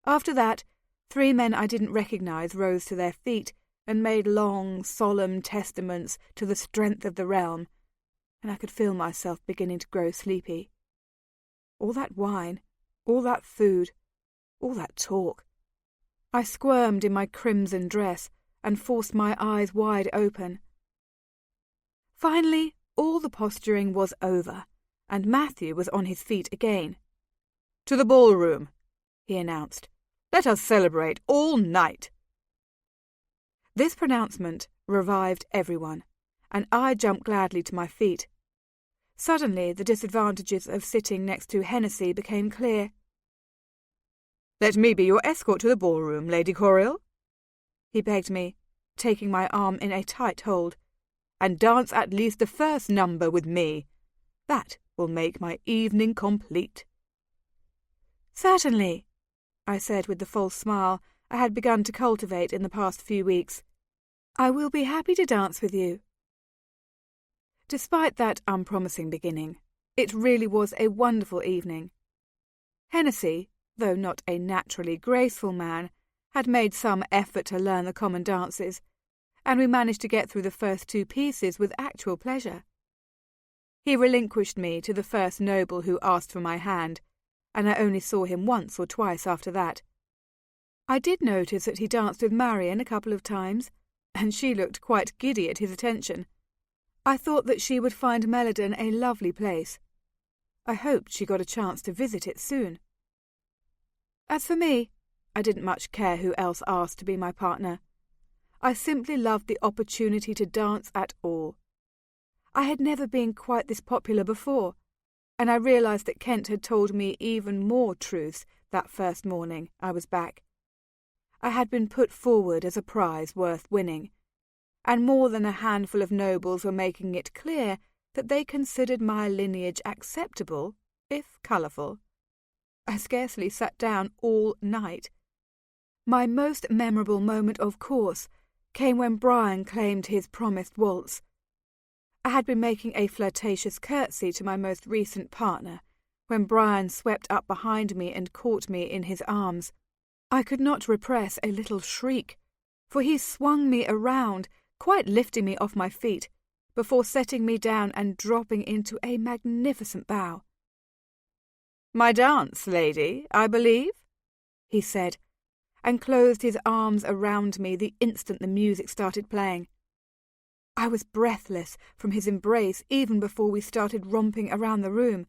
After that, 3 men I didn't recognise rose to their feet and made long, solemn testaments to the strength of the realm, and I could feel myself beginning to grow sleepy. All that wine, all that food, all that talk. I squirmed in my crimson dress and forced my eyes wide open. Finally, all the posturing was over, and Matthew was on his feet again. "To the ballroom," he announced. "Let us celebrate all night." This pronouncement revived everyone, and I jumped gladly to my feet. Suddenly the disadvantages of sitting next to Hennessy became clear. "Let me be your escort to the ballroom, Lady Coriel," he begged me, taking my arm in a tight hold. "and dance at least the first number with me. That will make my evening complete." "Certainly," I said with the false smile I had begun to cultivate in the past few weeks. "I will be happy to dance with you." Despite that unpromising beginning, it really was a wonderful evening. Hennessy, though not a naturally graceful man, had made some effort to learn the common dances, and we managed to get through the first 2 pieces with actual pleasure. He relinquished me to the first noble who asked for my hand, and I only saw him once or twice after that. I did notice that he danced with Marian a couple of times, and she looked quite giddy at his attention. I thought that she would find Melodon a lovely place. I hoped she got a chance to visit it soon. As for me, I didn't much care who else asked to be my partner. I simply loved the opportunity to dance at all. I had never been quite this popular before, and I realised that Kent had told me even more truths that first morning I was back. I had been put forward as a prize worth winning, and more than a handful of nobles were making it clear that they considered my lineage acceptable, if colourful. I scarcely sat down all night. My most memorable moment, of course, came when Brian claimed his promised waltz. I had been making a flirtatious curtsy to my most recent partner when Brian swept up behind me and caught me in his arms. I could not repress a little shriek, for he swung me around, quite lifting me off my feet, before setting me down and dropping into a magnificent bow. "My dance, lady, I believe?" he said, and closed his arms around me the instant the music started playing. I was breathless from his embrace even before we started romping around the room,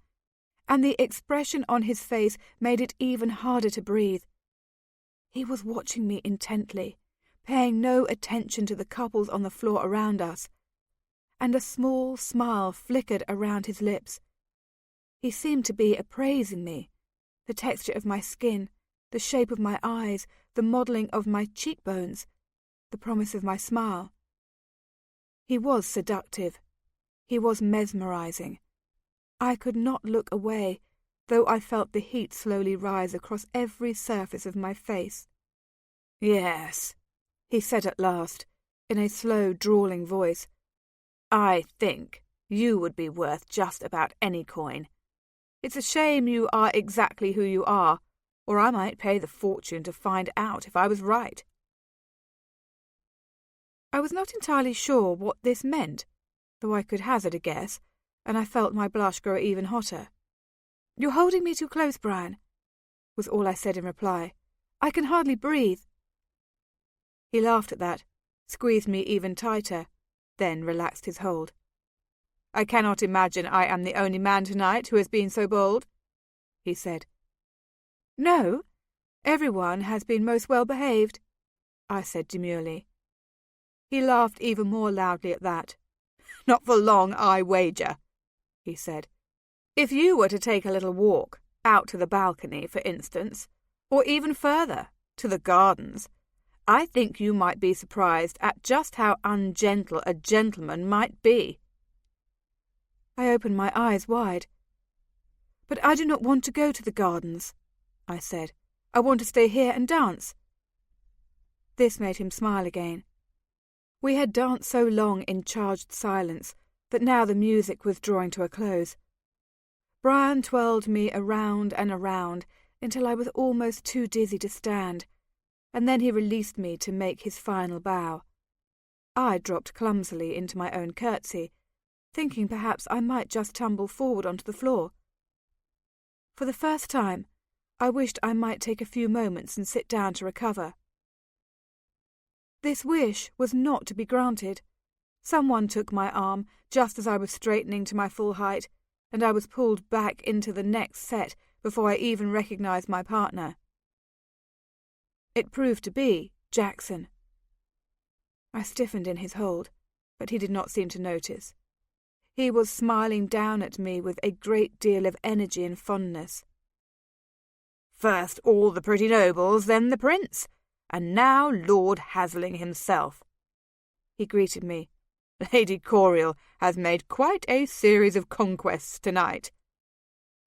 and the expression on his face made it even harder to breathe. He was watching me intently, paying no attention to the couples on the floor around us, and a small smile flickered around his lips. He seemed to be appraising me, the texture of my skin, the shape of my eyes, the modelling of my cheekbones, the promise of my smile. He was seductive. He was mesmerising. I could not look away, though I felt the heat slowly rise across every surface of my face. "Yes," he said at last, in a slow, drawling voice. "I think you would be worth just about any coin. It's a shame you are exactly who you are, or I might pay the fortune to find out if I was right." I was not entirely sure what this meant, though I could hazard a guess, and I felt my blush grow even hotter. "You're holding me too close, Brian," was all I said in reply. "I can hardly breathe." He laughed at that, squeezed me even tighter, then relaxed his hold. "I cannot imagine I am the only man tonight who has been so bold," he said. "No, everyone has been most well behaved," I said demurely. He laughed even more loudly at that. "Not for long, I wager," he said. "If you were to take a little walk, out to the balcony, for instance, or even further, to the gardens, I think you might be surprised at just how ungentle a gentleman might be." I opened my eyes wide. "But I do not want to go to the gardens," I said. "I want to stay here and dance." This made him smile again. We had danced so long in charged silence that now the music was drawing to a close. Brian twirled me around and around until I was almost too dizzy to stand, and then he released me to make his final bow. I dropped clumsily into my own curtsy, thinking perhaps I might just tumble forward onto the floor. For the first time, I wished I might take a few moments and sit down to recover. This wish was not to be granted. Someone took my arm just as I was straightening to my full height, and I was pulled back into the next set before I even recognized my partner. It proved to be Jackson. I stiffened in his hold, but he did not seem to notice. He was smiling down at me with a great deal of energy and fondness. "First all the pretty nobles, then the prince, and now Lord Hasling himself," he greeted me. "Lady Coriel has made quite a series of conquests tonight."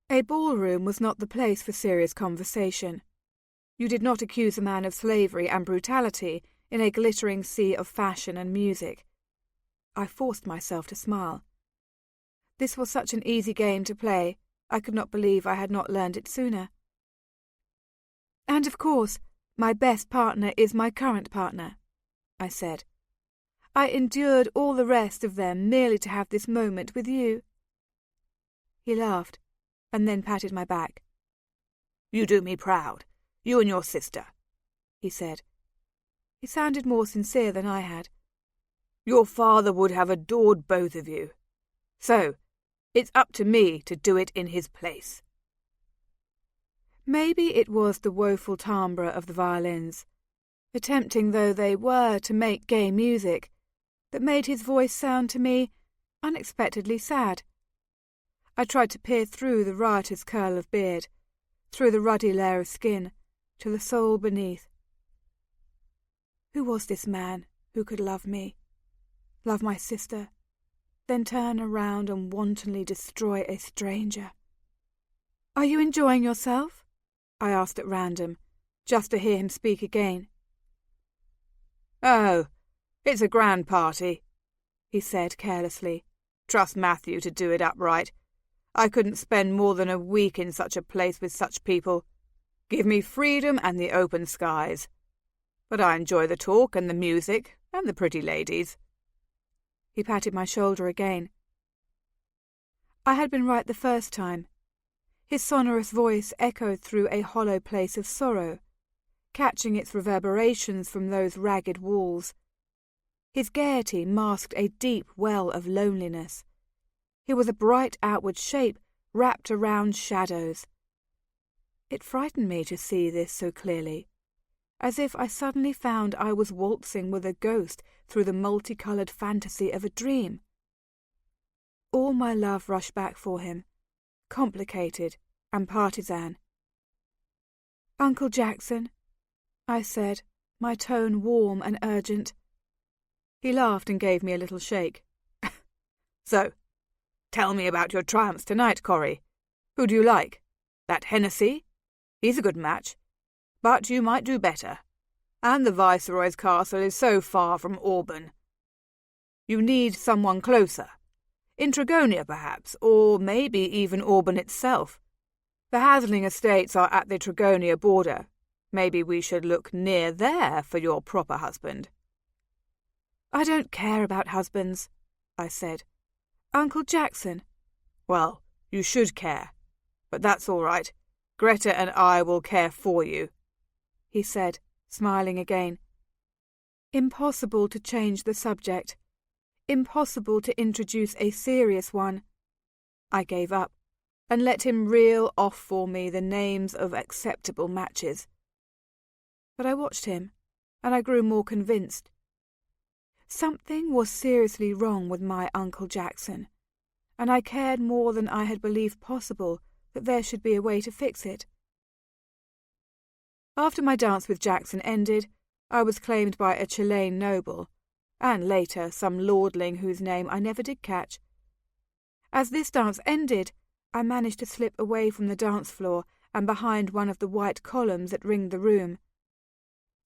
A ballroom was not the place for serious conversation. You did not accuse a man of slavery and brutality in a glittering sea of fashion and music. I forced myself to smile. This was such an easy game to play, I could not believe I had not learned it sooner. "And of course, my best partner is my current partner," I said. "I endured all the rest of them merely to have this moment with you." He laughed, and then patted my back. "You do me proud, you and your sister," he said. He sounded more sincere than I had. "Your father would have adored both of you. So, it's up to me to do it in his place." Maybe it was the woeful timbre of the violins, attempting though they were to make gay music, that made his voice sound to me unexpectedly sad. I tried to peer through the riotous curl of beard, through the ruddy layer of skin, to the soul beneath. Who was this man who could love me, love my sister, then turn around and wantonly destroy a stranger? "Are you enjoying yourself?" I asked at random, just to hear him speak again. "Oh, it's a grand party," he said carelessly. "Trust Matthew to do it up right. I couldn't spend more than a week in such a place with such people. Give me freedom and the open skies. But I enjoy the talk and the music and the pretty ladies." He patted my shoulder again. I had been right the first time. His sonorous voice echoed through a hollow place of sorrow, catching its reverberations from those ragged walls. His gaiety masked a deep well of loneliness. He was a bright outward shape wrapped around shadows. It frightened me to see this so clearly, as if I suddenly found I was waltzing with a ghost through the multicoloured fantasy of a dream. All my love rushed back for him, complicated and partisan. "Uncle Jackson," I said, my tone warm and urgent. He laughed and gave me a little shake. "So, tell me about your triumphs tonight, Corrie. Who do you like? That Hennessy? He's a good match. But you might do better. And the Viceroy's castle is so far from Auburn. You need someone closer. In Trigonia, perhaps, or maybe even Auburn itself. The Hasling estates are at the Trigonia border. Maybe we should look near there for your proper husband." "I don't care about husbands," I said. "Uncle Jackson." "Well, you should care. But that's all right. Greta and I will care for you," he said, smiling again. Impossible to change the subject. Impossible to introduce a serious one. I gave up, and let him reel off for me the names of acceptable matches. But I watched him, and I grew more convinced. Something was seriously wrong with my Uncle Jackson, and I cared more than I had believed possible that there should be a way to fix it. After my dance with Jackson ended, I was claimed by a Chilean noble, and later some lordling whose name I never did catch. As this dance ended, I managed to slip away from the dance floor and behind one of the white columns that ringed the room.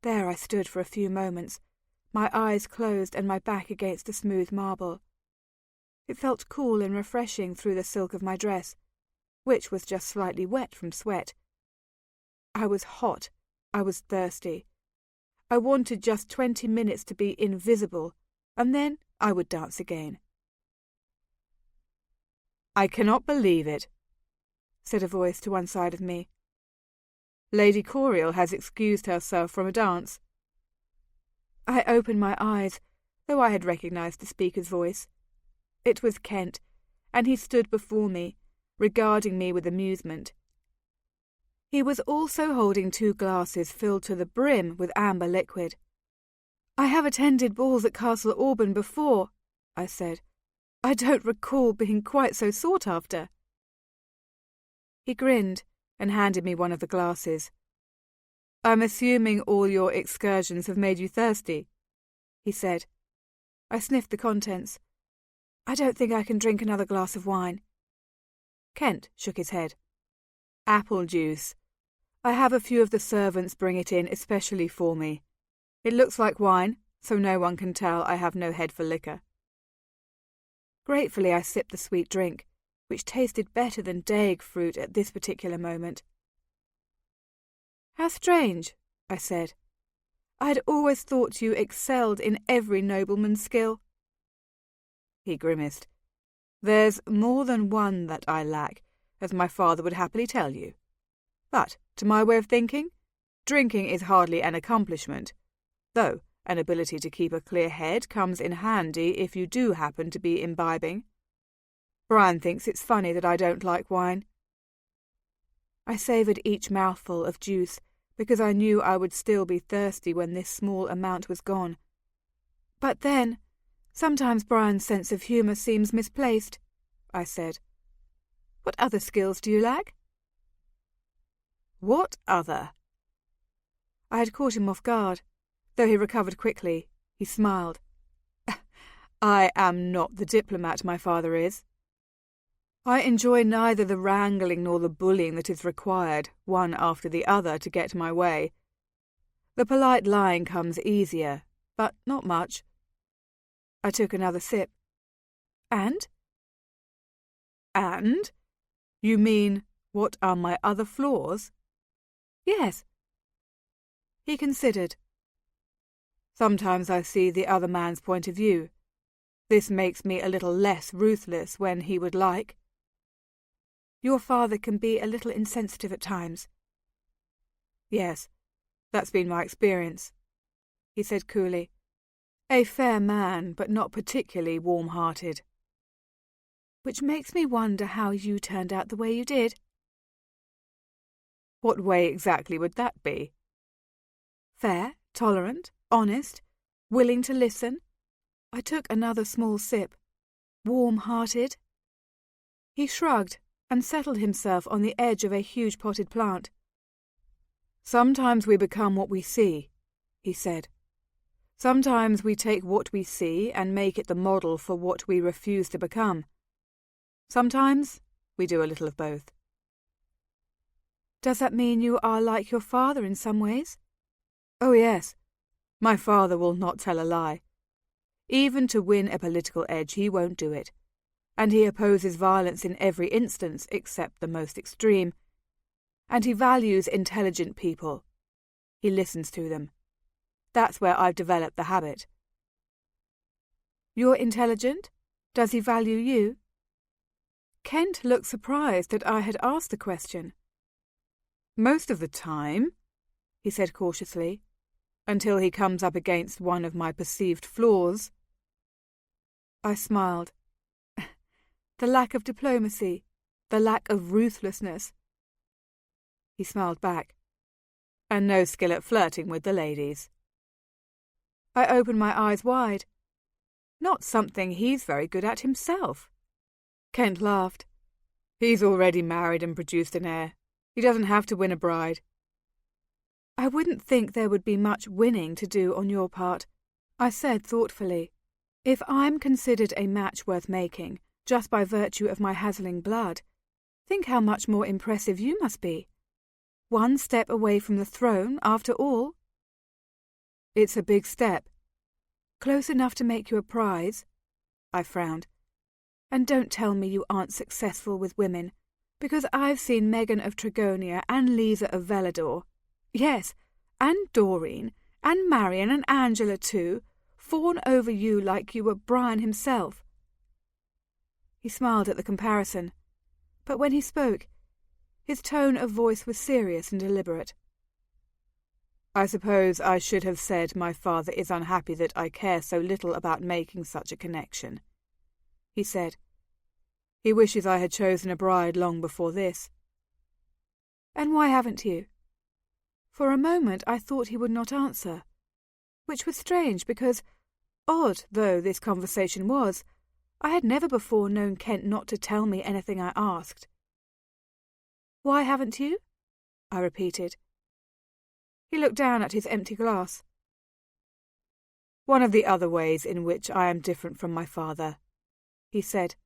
There I stood for a few moments, my eyes closed and my back against the smooth marble. It felt cool and refreshing through the silk of my dress, which was just slightly wet from sweat. I was hot. I was thirsty. I wanted just 20 minutes to be invisible, and then I would dance again. "I cannot believe it," said a voice to one side of me. "Lady Coriel has excused herself from a dance." I opened my eyes, though I had recognized the speaker's voice. It was Kent, and he stood before me, regarding me with amusement. He was also holding 2 glasses filled to the brim with amber liquid. "I have attended balls at Castle Auburn before," I said. "I don't recall being quite so sought after." He grinned and handed me one of the glasses. "I'm assuming all your excursions have made you thirsty," he said. I sniffed the contents. "I don't think I can drink another glass of wine." Kent shook his head. "Apple juice. I have a few of the servants bring it in especially for me. It looks like wine, so no one can tell I have no head for liquor." Gratefully I sipped the sweet drink, which tasted better than dague fruit at this particular moment. "How strange," I said. "I had always thought you excelled in every nobleman's skill." He grimaced. "There's more than one that I lack, as my father would happily tell you. But, to my way of thinking, drinking is hardly an accomplishment, though an ability to keep a clear head comes in handy if you do happen to be imbibing. Brian thinks it's funny that I don't like wine." I savoured each mouthful of juice because I knew I would still be thirsty when this small amount was gone. "But then, sometimes Brian's sense of humour seems misplaced," I said. "What other skills do you lack?" "What other?" I had caught him off guard. Though he recovered quickly, he smiled. "I am not the diplomat my father is. I enjoy neither the wrangling nor the bullying that is required, one after the other, to get my way. The polite lying comes easier, but not much." I took another sip. "And?" "And? You mean, what are my other flaws?" "Yes." He considered. "Sometimes I see the other man's point of view. This makes me a little less ruthless when he would like." "Your father can be a little insensitive at times." "Yes, that's been my experience," he said coolly. "A fair man, but not particularly warm-hearted." "Which makes me wonder how you turned out the way you did." "What way exactly would that be?" "Fair, tolerant, honest, willing to listen." I took another small sip. "Warm-hearted." He shrugged and settled himself on the edge of a huge potted plant. "Sometimes we become what we see," he said. "Sometimes we take what we see and make it the model for what we refuse to become. Sometimes we do a little of both." "Does that mean you are like your father in some ways?" "Oh, yes. My father will not tell a lie. Even to win a political edge he won't do it, and he opposes violence in every instance except the most extreme. And he values intelligent people. He listens to them. That's where I've developed the habit." "You're intelligent? Does he value you?" Kent looked surprised that I had asked the question. "Most of the time," he said cautiously, "until he comes up against one of my perceived flaws." I smiled. "The lack of diplomacy, the lack of ruthlessness." He smiled back. "And no skill at flirting with the ladies." I opened my eyes wide. "Not something he's very good at himself." Kent laughed. "He's already married and produced an heir. He doesn't have to win a bride." "I wouldn't think there would be much winning to do on your part," I said thoughtfully. "If I'm considered a match worth making, just by virtue of my Hazeling blood, think how much more impressive you must be. One step away from the throne, after all." "It's a big step." "Close enough to make you a prize?" I frowned. And don't tell me you aren't successful with women, because I've seen Megan of Trigonia and Lisa of Velador. Yes, and Doreen, and Marion and Angela too, fawn over you like you were Brian himself." He smiled at the comparison, but when he spoke, his tone of voice was serious and deliberate. "I suppose I should have said my father is unhappy that I care so little about making such a connection," he said. "He wishes I had chosen a bride long before this." "And why haven't you?" For a moment I thought he would not answer, which was strange because, odd though this conversation was, I had never before known Kent not to tell me anything I asked. "Why haven't you?" I repeated. He looked down at his empty glass. "One of the other ways in which I am different from my father," he said.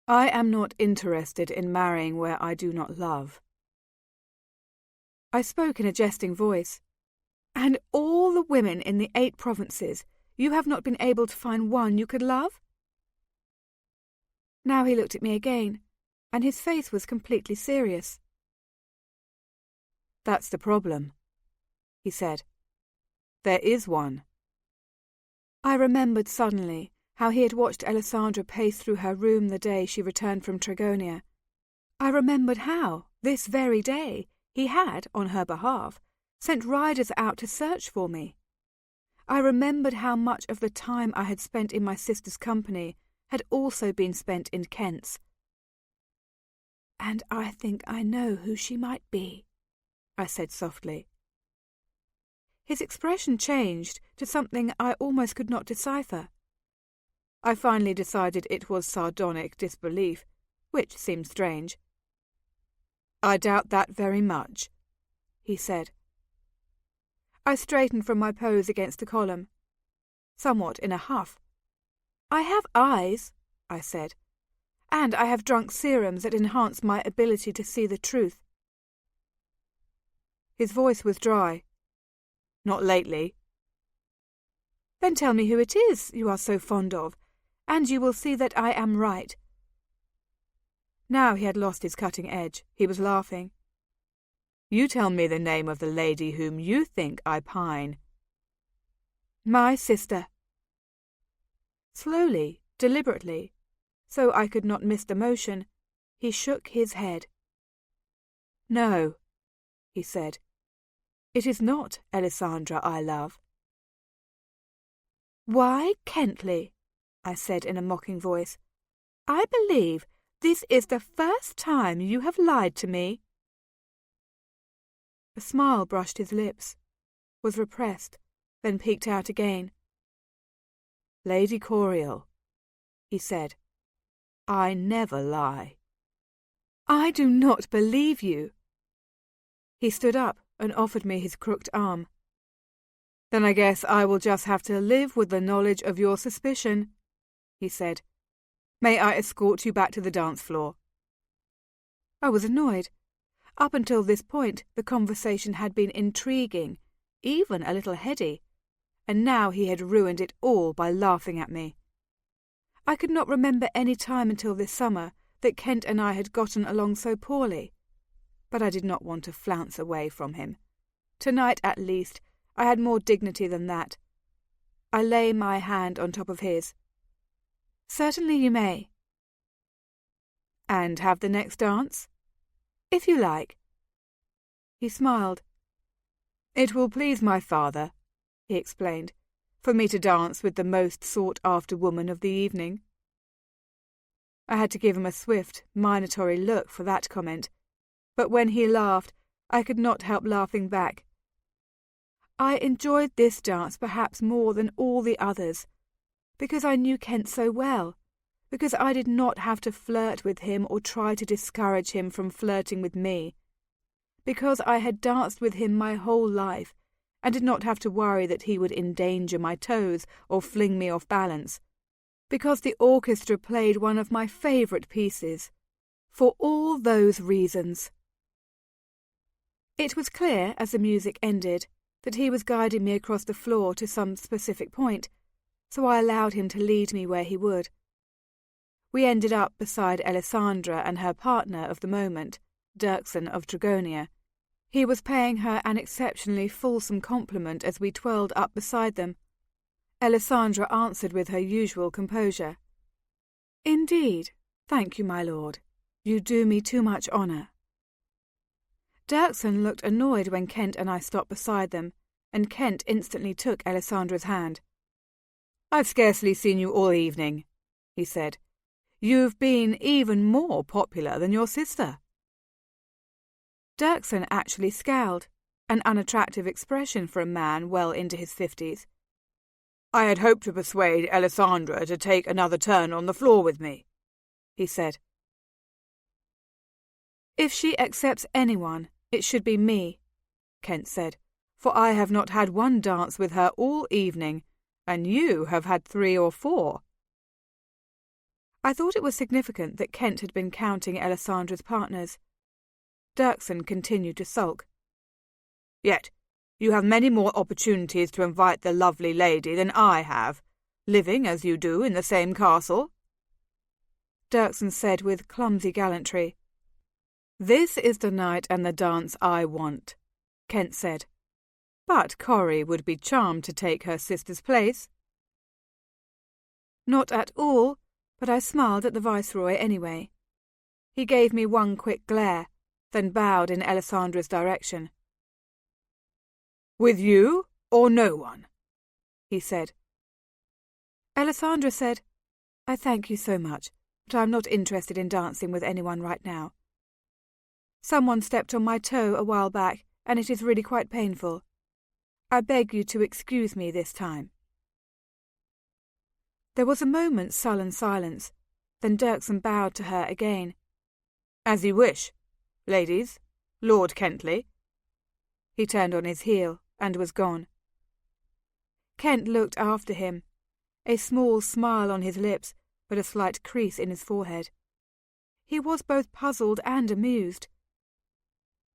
"I am not interested in marrying where I do not love." I spoke in a jesting voice. "And all the women in the 8 provinces, you have not been able to find one you could love?" Now he looked at me again, and his face was completely serious. "That's the problem," he said. "There is one." I remembered suddenly how he had watched Alessandra pace through her room the day she returned from Trigonia. I remembered how, this very day, he had, on her behalf, sent riders out to search for me. I remembered how much of the time I had spent in my sister's company had also been spent in Kent's. "And I think I know who she might be," I said softly. His expression changed to something I almost could not decipher. I finally decided it was sardonic disbelief, which seemed strange. "I doubt that very much," he said. I straightened from my pose against the column, somewhat in a huff. "I have eyes," I said, "and I have drunk serums that enhance my ability to see the truth." His voice was dry. "Not lately." "Then tell me who it is you are so fond of, and you will see that I am right." Now he had lost his cutting edge. He was laughing. "You tell me the name of the lady whom you think I pine." "My sister." Slowly, deliberately, so I could not miss the motion, he shook his head. "No," he said. "It is not Alessandra I love." "Why, Kentley," I said in a mocking voice, "I believe this is the first time you have lied to me." A smile brushed his lips, was repressed, then peeked out again. "Lady Coriel," he said, "I never lie." "I do not believe you." He stood up and offered me his crooked arm. "Then I guess I will just have to live with the knowledge of your suspicion," he said. "May I escort you back to the dance floor?" I was annoyed. Up until this point, the conversation had been intriguing, even a little heady, and now he had ruined it all by laughing at me. I could not remember any time until this summer that Kent and I had gotten along so poorly, but I did not want to flounce away from him. Tonight, at least, I had more dignity than that. I lay my hand on top of his. "Certainly you may." "And have the next dance?" "If you like." He smiled. "It will please my father," he explained, "for me to dance with the most sought-after woman of the evening." I had to give him a swift, minatory look for that comment, but when he laughed, I could not help laughing back. I enjoyed this dance perhaps more than all the others, because I knew Kent so well, because I did not have to flirt with him or try to discourage him from flirting with me, because I had danced with him my whole life and did not have to worry that he would endanger my toes or fling me off balance, because the orchestra played one of my favourite pieces. For all those reasons. It was clear, as the music ended, that he was guiding me across the floor to some specific point, so I allowed him to lead me where he would. We ended up beside Alessandra and her partner of the moment, Dirksen of Dragonia. He was paying her an exceptionally fulsome compliment as we twirled up beside them. Alessandra answered with her usual composure. "Indeed, thank you, my lord. You do me too much honour." Dirksen looked annoyed when Kent and I stopped beside them, and Kent instantly took Alessandra's hand. "I've scarcely seen you all evening," he said. "You've been even more popular than your sister." Dirksen actually scowled, an unattractive expression for a man well into his 50s. "I had hoped to persuade Alessandra to take another turn on the floor with me," he said. "If she accepts anyone, it should be me," Kent said, "for I have not had one dance with her all evening, and you have had 3 or 4. I thought it was significant that Kent had been counting Alessandra's partners. Dirksen continued to sulk. "Yet you have many more opportunities to invite the lovely lady than I have, living as you do in the same castle." Dirksen said with clumsy gallantry. "This is the night and the dance I want," Kent said. "But Cori would be charmed to take her sister's place." Not at all, but I smiled at the Viceroy anyway. He gave me one quick glare, then bowed in Alessandra's direction. "With you or no one?" he said. Alessandra said, "I thank you so much, but I'm not interested in dancing with anyone right now. Someone stepped on my toe a while back, and it is really quite painful. I beg you to excuse me this time." There was a moment's sullen silence, then Dirksen bowed to her again. "As you wish. Ladies, Lord Kentley." He turned on his heel and was gone. Kent looked after him, a small smile on his lips, but a slight crease in his forehead. He was both puzzled and amused.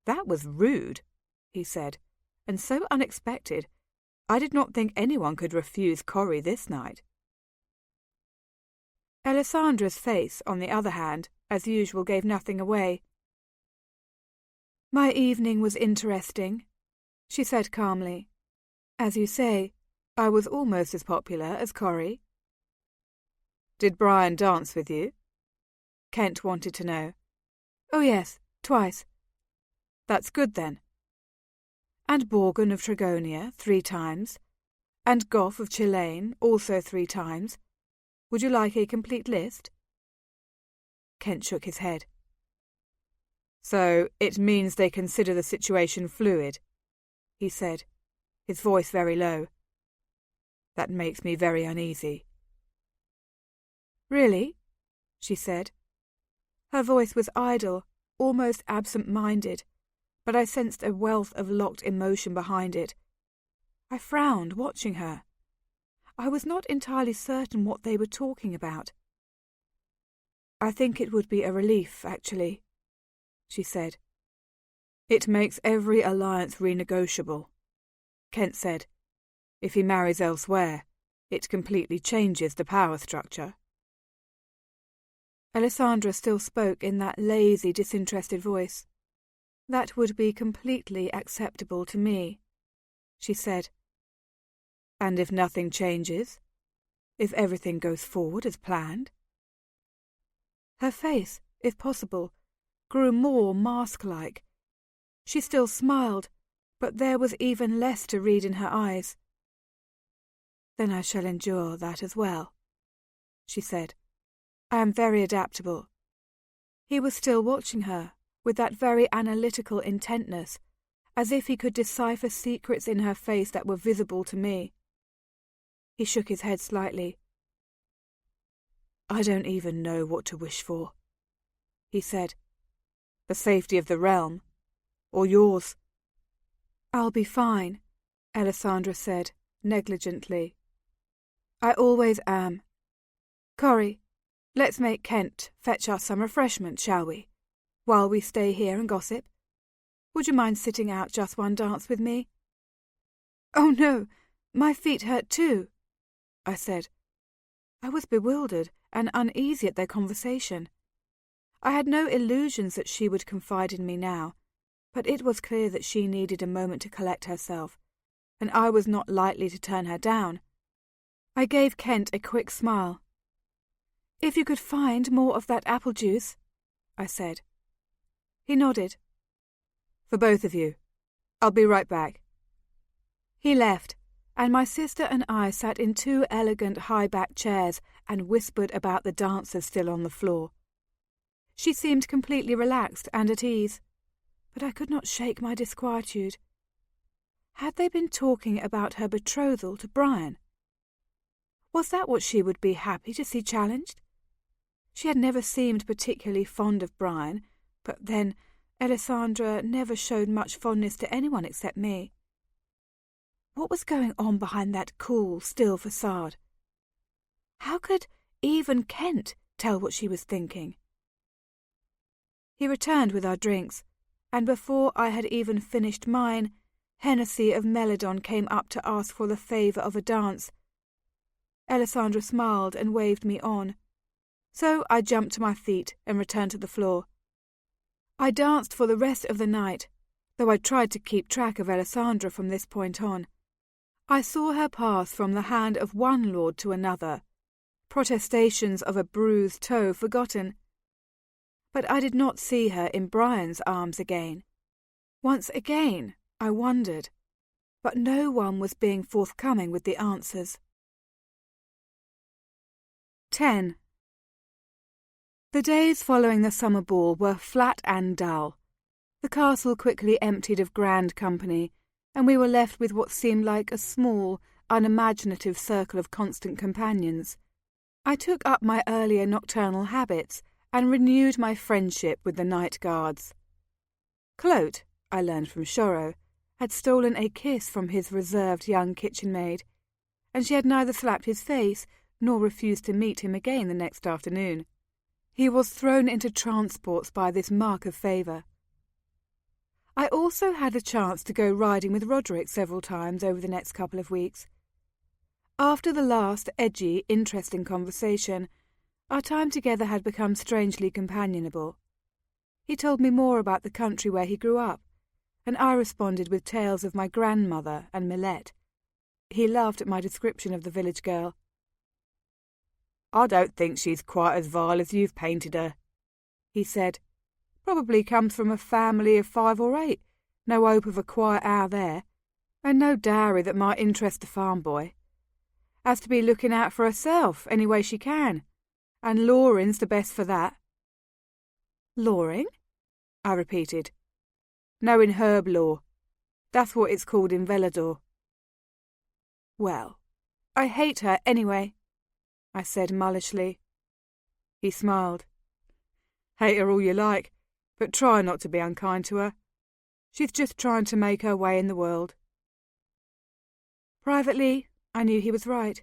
"That was rude," he said, "and so unexpected. I did not think anyone could refuse Cori this night." Alessandra's face, on the other hand, as usual gave nothing away. "My evening was interesting," she said calmly. "As you say, I was almost as popular as Cori." "Did Brian dance with you?" Kent wanted to know. "Oh yes, twice." "That's good then." "And Borgen of Tragonia 3 times, and Goff of Chillane also 3 times. Would you like a complete list?" Kent shook his head. "So it means they consider the situation fluid," he said, his voice very low. "That makes me very uneasy." "Really?" she said. Her voice was idle, almost absent-minded, but I sensed a wealth of locked emotion behind it. I frowned, watching her. I was not entirely certain what they were talking about. "I think it would be a relief, actually," she said. "It makes every alliance renegotiable," Kent said. "If he marries elsewhere, it completely changes the power structure." Alessandra still spoke in that lazy, disinterested voice. "That would be completely acceptable to me," she said. "And if nothing changes? If everything goes forward as planned?" Her face, if possible, grew more mask-like. She still smiled, but there was even less to read in her eyes. "Then I shall endure that as well," she said. "I am very adaptable." He was still watching her, with that very analytical intentness, as if he could decipher secrets in her face that were visible to me. He shook his head slightly. "I don't even know what to wish for," he said. "The safety of the realm, or yours?" "I'll be fine," Alessandra said, negligently. "I always am. Cori, let's make Kent fetch us some refreshment, shall we, while we stay here and gossip? Would you mind sitting out just one dance with me?" "Oh no, my feet hurt too," I said. I was bewildered and uneasy at their conversation. I had no illusions that she would confide in me now, but it was clear that she needed a moment to collect herself, and I was not likely to turn her down. I gave Kent a quick smile. "If you could find more of that apple juice," I said. He nodded. "For both of you. I'll be right back." He left, and my sister and I sat in 2 elegant high-backed chairs and whispered about the dancers still on the floor. She seemed completely relaxed and at ease, but I could not shake my disquietude. Had they been talking about her betrothal to Brian? Was that what she would be happy to see challenged? She had never seemed particularly fond of Brian, but then Alessandra never showed much fondness to anyone except me. What was going on behind that cool, still facade? How could even Kent tell what she was thinking? He returned with our drinks, and before I had even finished mine, Hennessy of Melodon came up to ask for the favour of a dance. Alessandra smiled and waved me on, so I jumped to my feet and returned to the floor. I danced for the rest of the night, though I tried to keep track of Alessandra from this point on. I saw her pass from the hand of one lord to another, protestations of a bruised toe forgotten. But I did not see her in Brian's arms again. Once again, I wondered, but no one was being forthcoming with the answers. 10. The days following the summer ball were flat and dull. The castle quickly emptied of grand company, and we were left with what seemed like a small, unimaginative circle of constant companions. I took up my earlier nocturnal habits and renewed my friendship with the night guards. Clote, I learned from Shoro, had stolen a kiss from his reserved young kitchen maid, and she had neither slapped his face nor refused to meet him again the next afternoon. He was thrown into transports by this mark of favour. I also had a chance to go riding with Roderick several times over the next couple of weeks. After the last edgy, interesting conversation, our time together had become strangely companionable. He told me more about the country where he grew up, and I responded with tales of my grandmother and Millet. He laughed at my description of the village girl. "I don't think she's quite as vile as you've painted her," he said. "Probably comes from a family of 5 or 8, no hope of a quiet hour there, and no dowry that might interest a farm boy. Has to be looking out for herself any way she can, and Loring's the best for that." "Loring?" I repeated. "Knowing herb law. That's what it's called in Velador." "Well, I hate her anyway," I said mullishly. He smiled. "Hate her all you like, but try not to be unkind to her. She's just trying to make her way in the world." Privately, I knew he was right,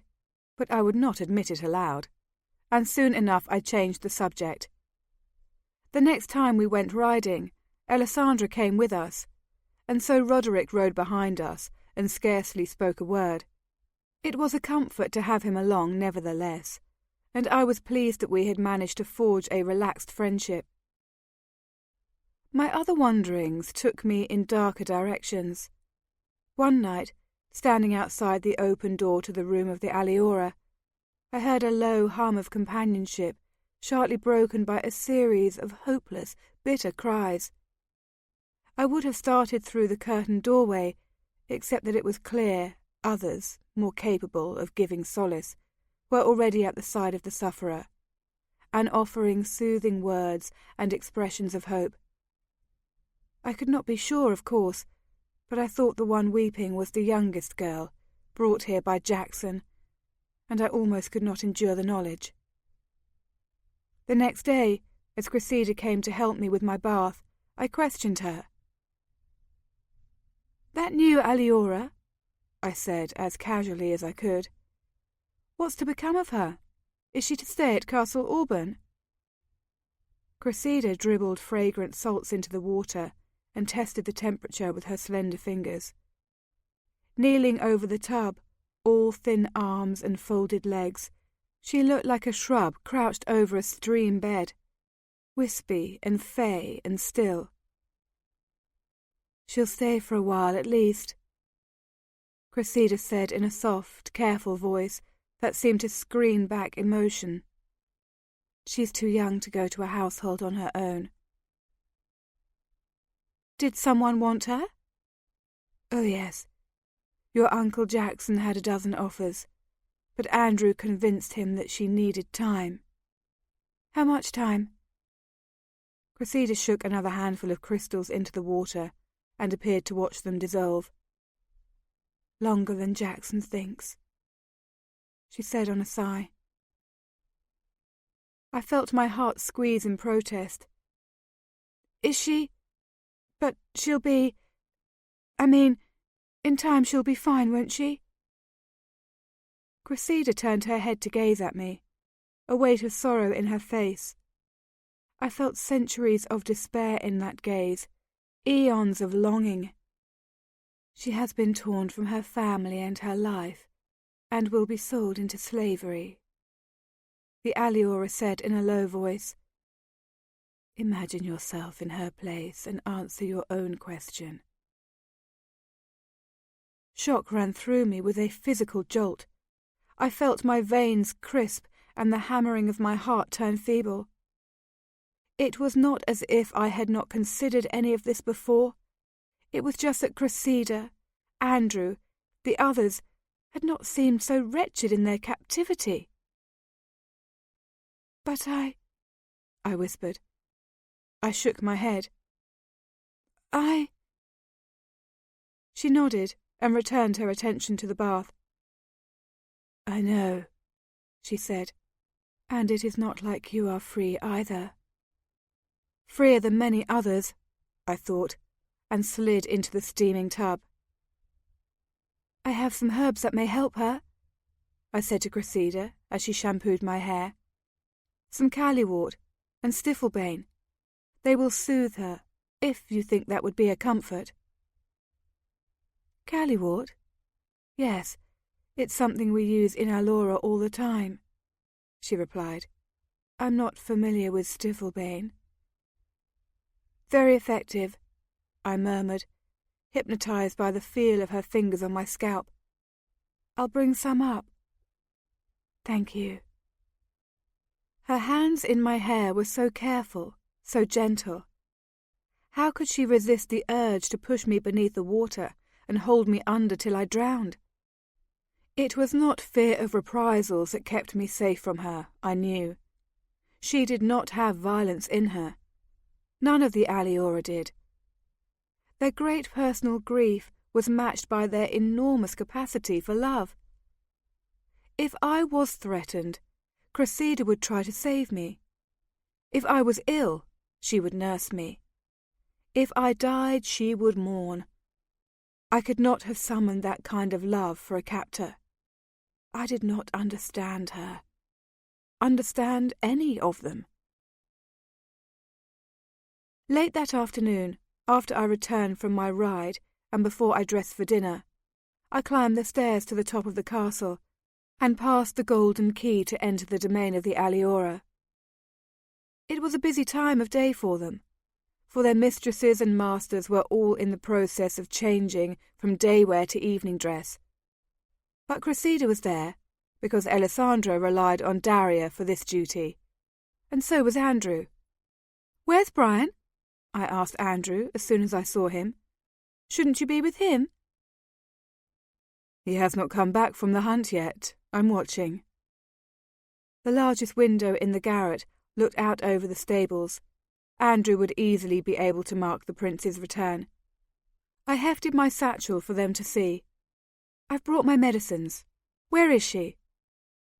but I would not admit it aloud, and soon enough I changed the subject. The next time we went riding, Alessandra came with us, and so Roderick rode behind us and scarcely spoke a word. It was a comfort to have him along nevertheless, and I was pleased that we had managed to forge a relaxed friendship. My other wanderings took me in darker directions. One night, standing outside the open door to the room of the aliora, I heard a low hum of companionship, sharply broken by a series of hopeless, bitter cries. I would have started through the curtained doorway, except that it was clear others, more capable of giving solace, were already at the side of the sufferer, and offering soothing words and expressions of hope. I could not be sure, of course, but I thought the one weeping was the youngest girl, brought here by Jackson, and I almost could not endure the knowledge. The next day, as Cressida came to help me with my bath, I questioned her. "That new aliora," I said as casually as I could. "What's to become of her? Is she to stay at Castle Auburn?" Cressida dribbled fragrant salts into the water and tested the temperature with her slender fingers. Kneeling over the tub, all thin arms and folded legs, She looked like a shrub crouched over a stream bed, wispy and fey and still. "She'll stay for a while at least," Cressida said in a soft, careful voice that seemed to screen back emotion. "She's too young to go to a household on her own." "Did someone want her?" "Oh, yes. Your Uncle Jackson had a dozen offers, but Andrew convinced him that she needed time." "How much time?" Cressida shook another handful of crystals into the water and appeared to watch them dissolve. "Longer than Jackson thinks," she said on a sigh. I felt my heart squeeze in protest. "Is she... But she'll be... I mean, in time she'll be fine, won't she?" Cressida turned her head to gaze at me, a weight of sorrow in her face. I felt centuries of despair in that gaze, eons of longing. "She has been torn from her family and her life, and will be sold into slavery," the aliora said in a low voice. "Imagine yourself in her place and answer your own question." Shock ran through me with a physical jolt. I felt my veins crisp and the hammering of my heart turn feeble. It was not as if I had not considered any of this before. It was just that Cressida, Andrew, the others, had not seemed so wretched in their captivity. "But I whispered. I shook my head. She nodded and returned her attention to the bath. "I know," she said, "and it is not like you are free either." Freer than many others, I thought, and slid into the steaming tub. "I have some herbs that may help her," I said to Cressida as she shampooed my hair. "Some callywort and stiflebane. They will soothe her, if you think that would be a comfort." "Callywort? Yes, it's something we use in aliora all the time," she replied. "I'm not familiar with stiflebane." "Very effective," I murmured, hypnotized by the feel of her fingers on my scalp. "I'll bring some up." "Thank you." Her hands in my hair were so careful, so gentle. How could she resist the urge to push me beneath the water and hold me under till I drowned? It was not fear of reprisals that kept me safe from her, I knew. She did not have violence in her. None of the aliora did. Their great personal grief was matched by their enormous capacity for love. If I was threatened, Cressida would try to save me. If I was ill, she would nurse me. If I died, she would mourn. I could not have summoned that kind of love for a captor. I did not understand her. Understand any of them. Late that afternoon, after I returned from my ride and before I dressed for dinner, I climbed the stairs to the top of the castle and passed the golden key to enter the domain of the aliora. It was a busy time of day for them, for their mistresses and masters were all in the process of changing from day wear to evening dress. But Cressida was there, because Alessandra relied on Daria for this duty, and so was Andrew. "Where's Brian?" I asked Andrew as soon as I saw him. "Shouldn't you be with him?" "He has not come back from the hunt yet. I'm watching." The largest window in the garret looked out over the stables. Andrew would easily be able to mark the prince's return. I hefted my satchel for them to see. "I've brought my medicines. Where is she?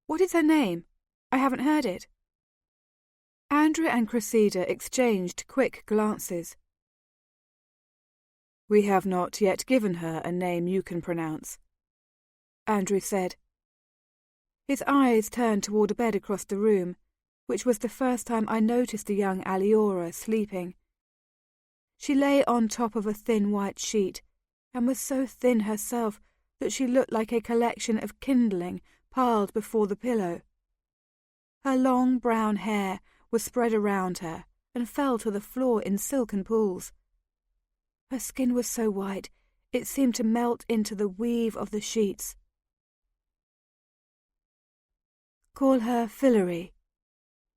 What is her name? I haven't heard it." Andrew and Cressida exchanged quick glances. "We have not yet given her a name you can pronounce," Andrew said. His eyes turned toward a bed across the room, which was the first time I noticed the young aliora sleeping. She lay on top of a thin white sheet, and was so thin herself that she looked like a collection of kindling piled before the pillow. Her long brown hair was spread around her and fell to the floor in silken pools. Her skin was so white it seemed to melt into the weave of the sheets. "Call her Fillory,"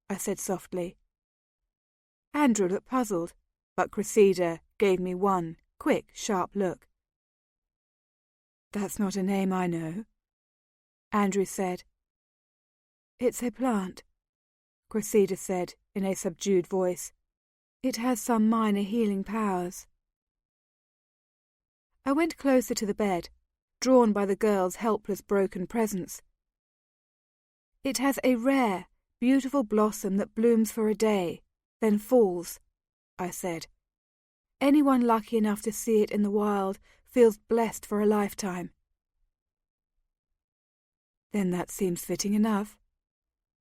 I said softly. Andrew looked puzzled, but Cressida gave me one quick, sharp look. "That's not a name I know," Andrew said. "It's a plant," Cressida said in a subdued voice. "It has some minor healing powers." I went closer to the bed, drawn by the girl's helpless, broken presence. "It has a rare, beautiful blossom that blooms for a day, then falls," I said. "Anyone lucky enough to see it in the wild feels blessed for a lifetime." "Then that seems fitting enough,"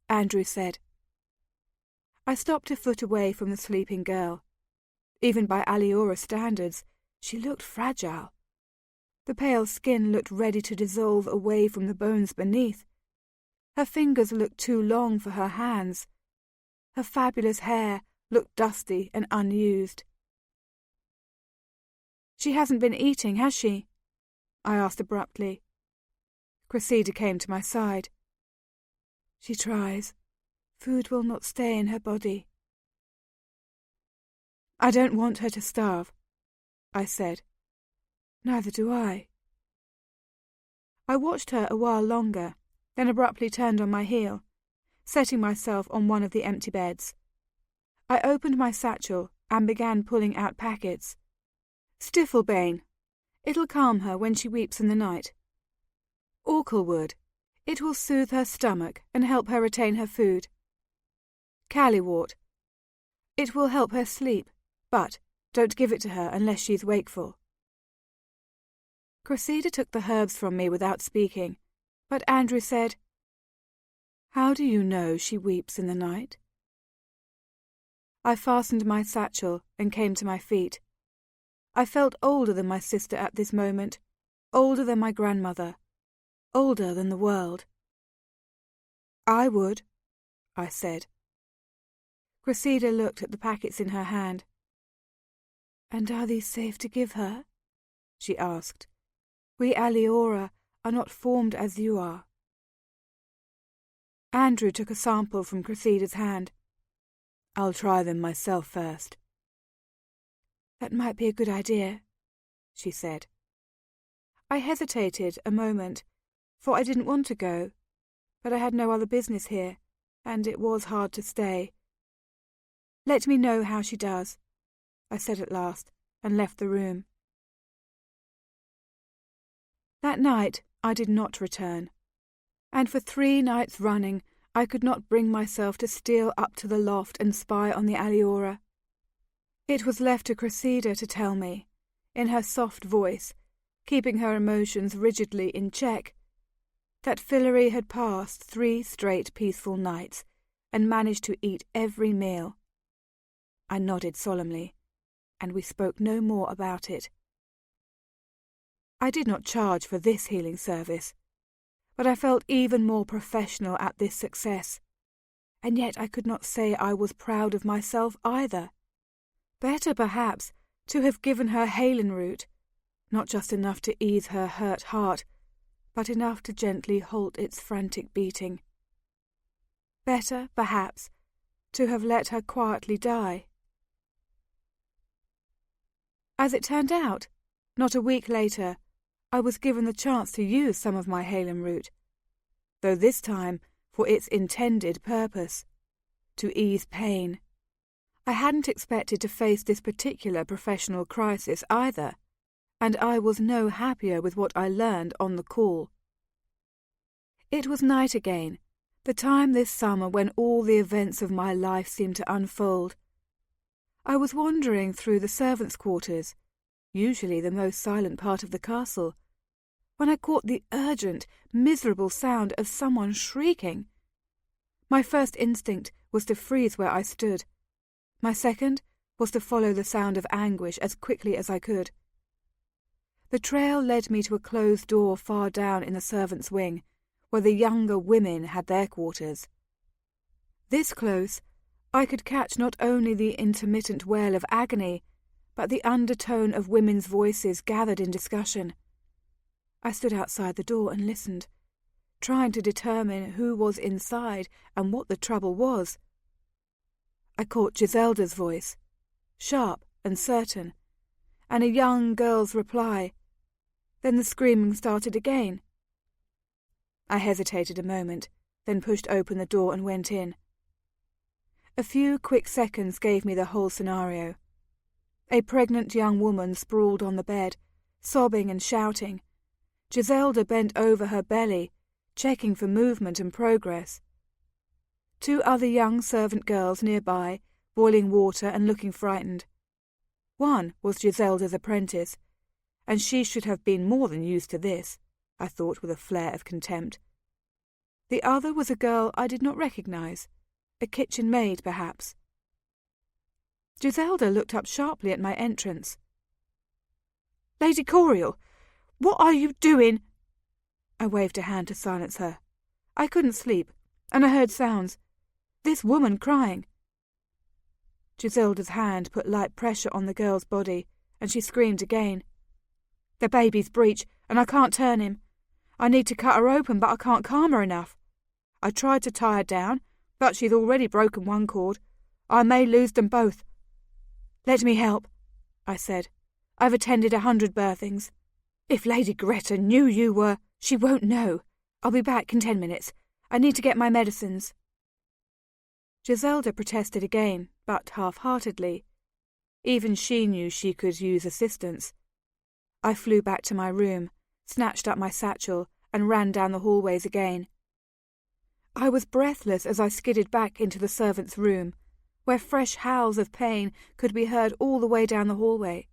Andrew said. I stopped a foot away from the sleeping girl. Even by aliora standards, she looked fragile. The pale skin looked ready to dissolve away from the bones beneath. Her fingers looked too long for her hands. Her fabulous hair looked dusty and unused. "She hasn't been eating, has she?" I asked abruptly. Cressida came to my side. "She tries. Food will not stay in her body." "I don't want her to starve," I said. "Neither do I." I watched her a while longer, then abruptly turned on my heel, setting myself on one of the empty beds. I opened my satchel and began pulling out packets. "Stiflebane. It'll calm her when she weeps in the night. Orkelwood. It will soothe her stomach and help her retain her food. Callywort. It will help her sleep, but don't give it to her unless she's wakeful." Cressida took the herbs from me without speaking, but Andrew said, "How do you know she weeps in the night?" I fastened my satchel and came to my feet. I felt older than my sister at this moment, older than my grandmother, older than the world. "I would," I said. Cressida looked at the packets in her hand. "And are these safe to give her?" she asked. "We aliora are not formed as you are." Andrew took a sample from Cressida's hand. "I'll try them myself first." "That might be a good idea," she said. I hesitated a moment, for I didn't want to go, but I had no other business here, and it was hard to stay. "Let me know how she does," I said at last, and left the room. That night I did not return, and for 3 nights running I could not bring myself to steal up to the loft and spy on the aliora. It was left to Cressida to tell me, in her soft voice, keeping her emotions rigidly in check, that Fillory had passed 3 straight peaceful nights and managed to eat every meal. I nodded solemnly, and we spoke no more about it. I did not charge for this healing service, but I felt even more professional at this success, and yet I could not say I was proud of myself either. Better, perhaps, to have given her halen root, not just enough to ease her hurt heart, but enough to gently halt its frantic beating. Better, perhaps, to have let her quietly die. As it turned out, not a week later, I was given the chance to use some of my halen root, though this time for its intended purpose, to ease pain. I hadn't expected to face this particular professional crisis either, and I was no happier with what I learned on the call. It was night again, the time this summer when all the events of my life seemed to unfold. I was wandering through the servants' quarters, usually the most silent part of the castle, when I caught the urgent, miserable sound of someone shrieking. My first instinct was to freeze where I stood. My second was to follow the sound of anguish as quickly as I could. The trail led me to a closed door far down in the servants' wing, where the younger women had their quarters. This close, I could catch not only the intermittent wail of agony, but the undertone of women's voices gathered in discussion. I stood outside the door and listened, trying to determine who was inside and what the trouble was. I caught Giselda's voice, sharp and certain, and a young girl's reply. Then the screaming started again. I hesitated a moment, then pushed open the door and went in. A few quick seconds gave me the whole scenario. A pregnant young woman sprawled on the bed, sobbing and shouting. Giselda bent over her belly, checking for movement and progress. 2 other young servant girls nearby, boiling water and looking frightened. One was Giselda's apprentice, and she should have been more than used to this, I thought with a flare of contempt. The other was a girl I did not recognize, a kitchen maid perhaps. Giselda looked up sharply at my entrance. "Lady Coriel, what are you doing?" I waved a hand to silence her. I couldn't sleep, and I heard sounds. This woman crying. Giselda's hand put light pressure on the girl's body, and she screamed again. "The baby's breech, and I can't turn him. I need to cut her open, but I can't calm her enough. I tried to tie her down, but she's already broken one cord. I may lose them both." "Let me help," I said. "I've attended 100 birthings. If Lady Greta knew you were—" "She won't know. I'll be back in 10 minutes. I need to get my medicines." Giselda protested again, but half-heartedly. Even she knew she could use assistance. I flew back to my room, snatched up my satchel, and ran down the hallways again. I was breathless as I skidded back into the servants' room, where fresh howls of pain could be heard all the way down the hallway.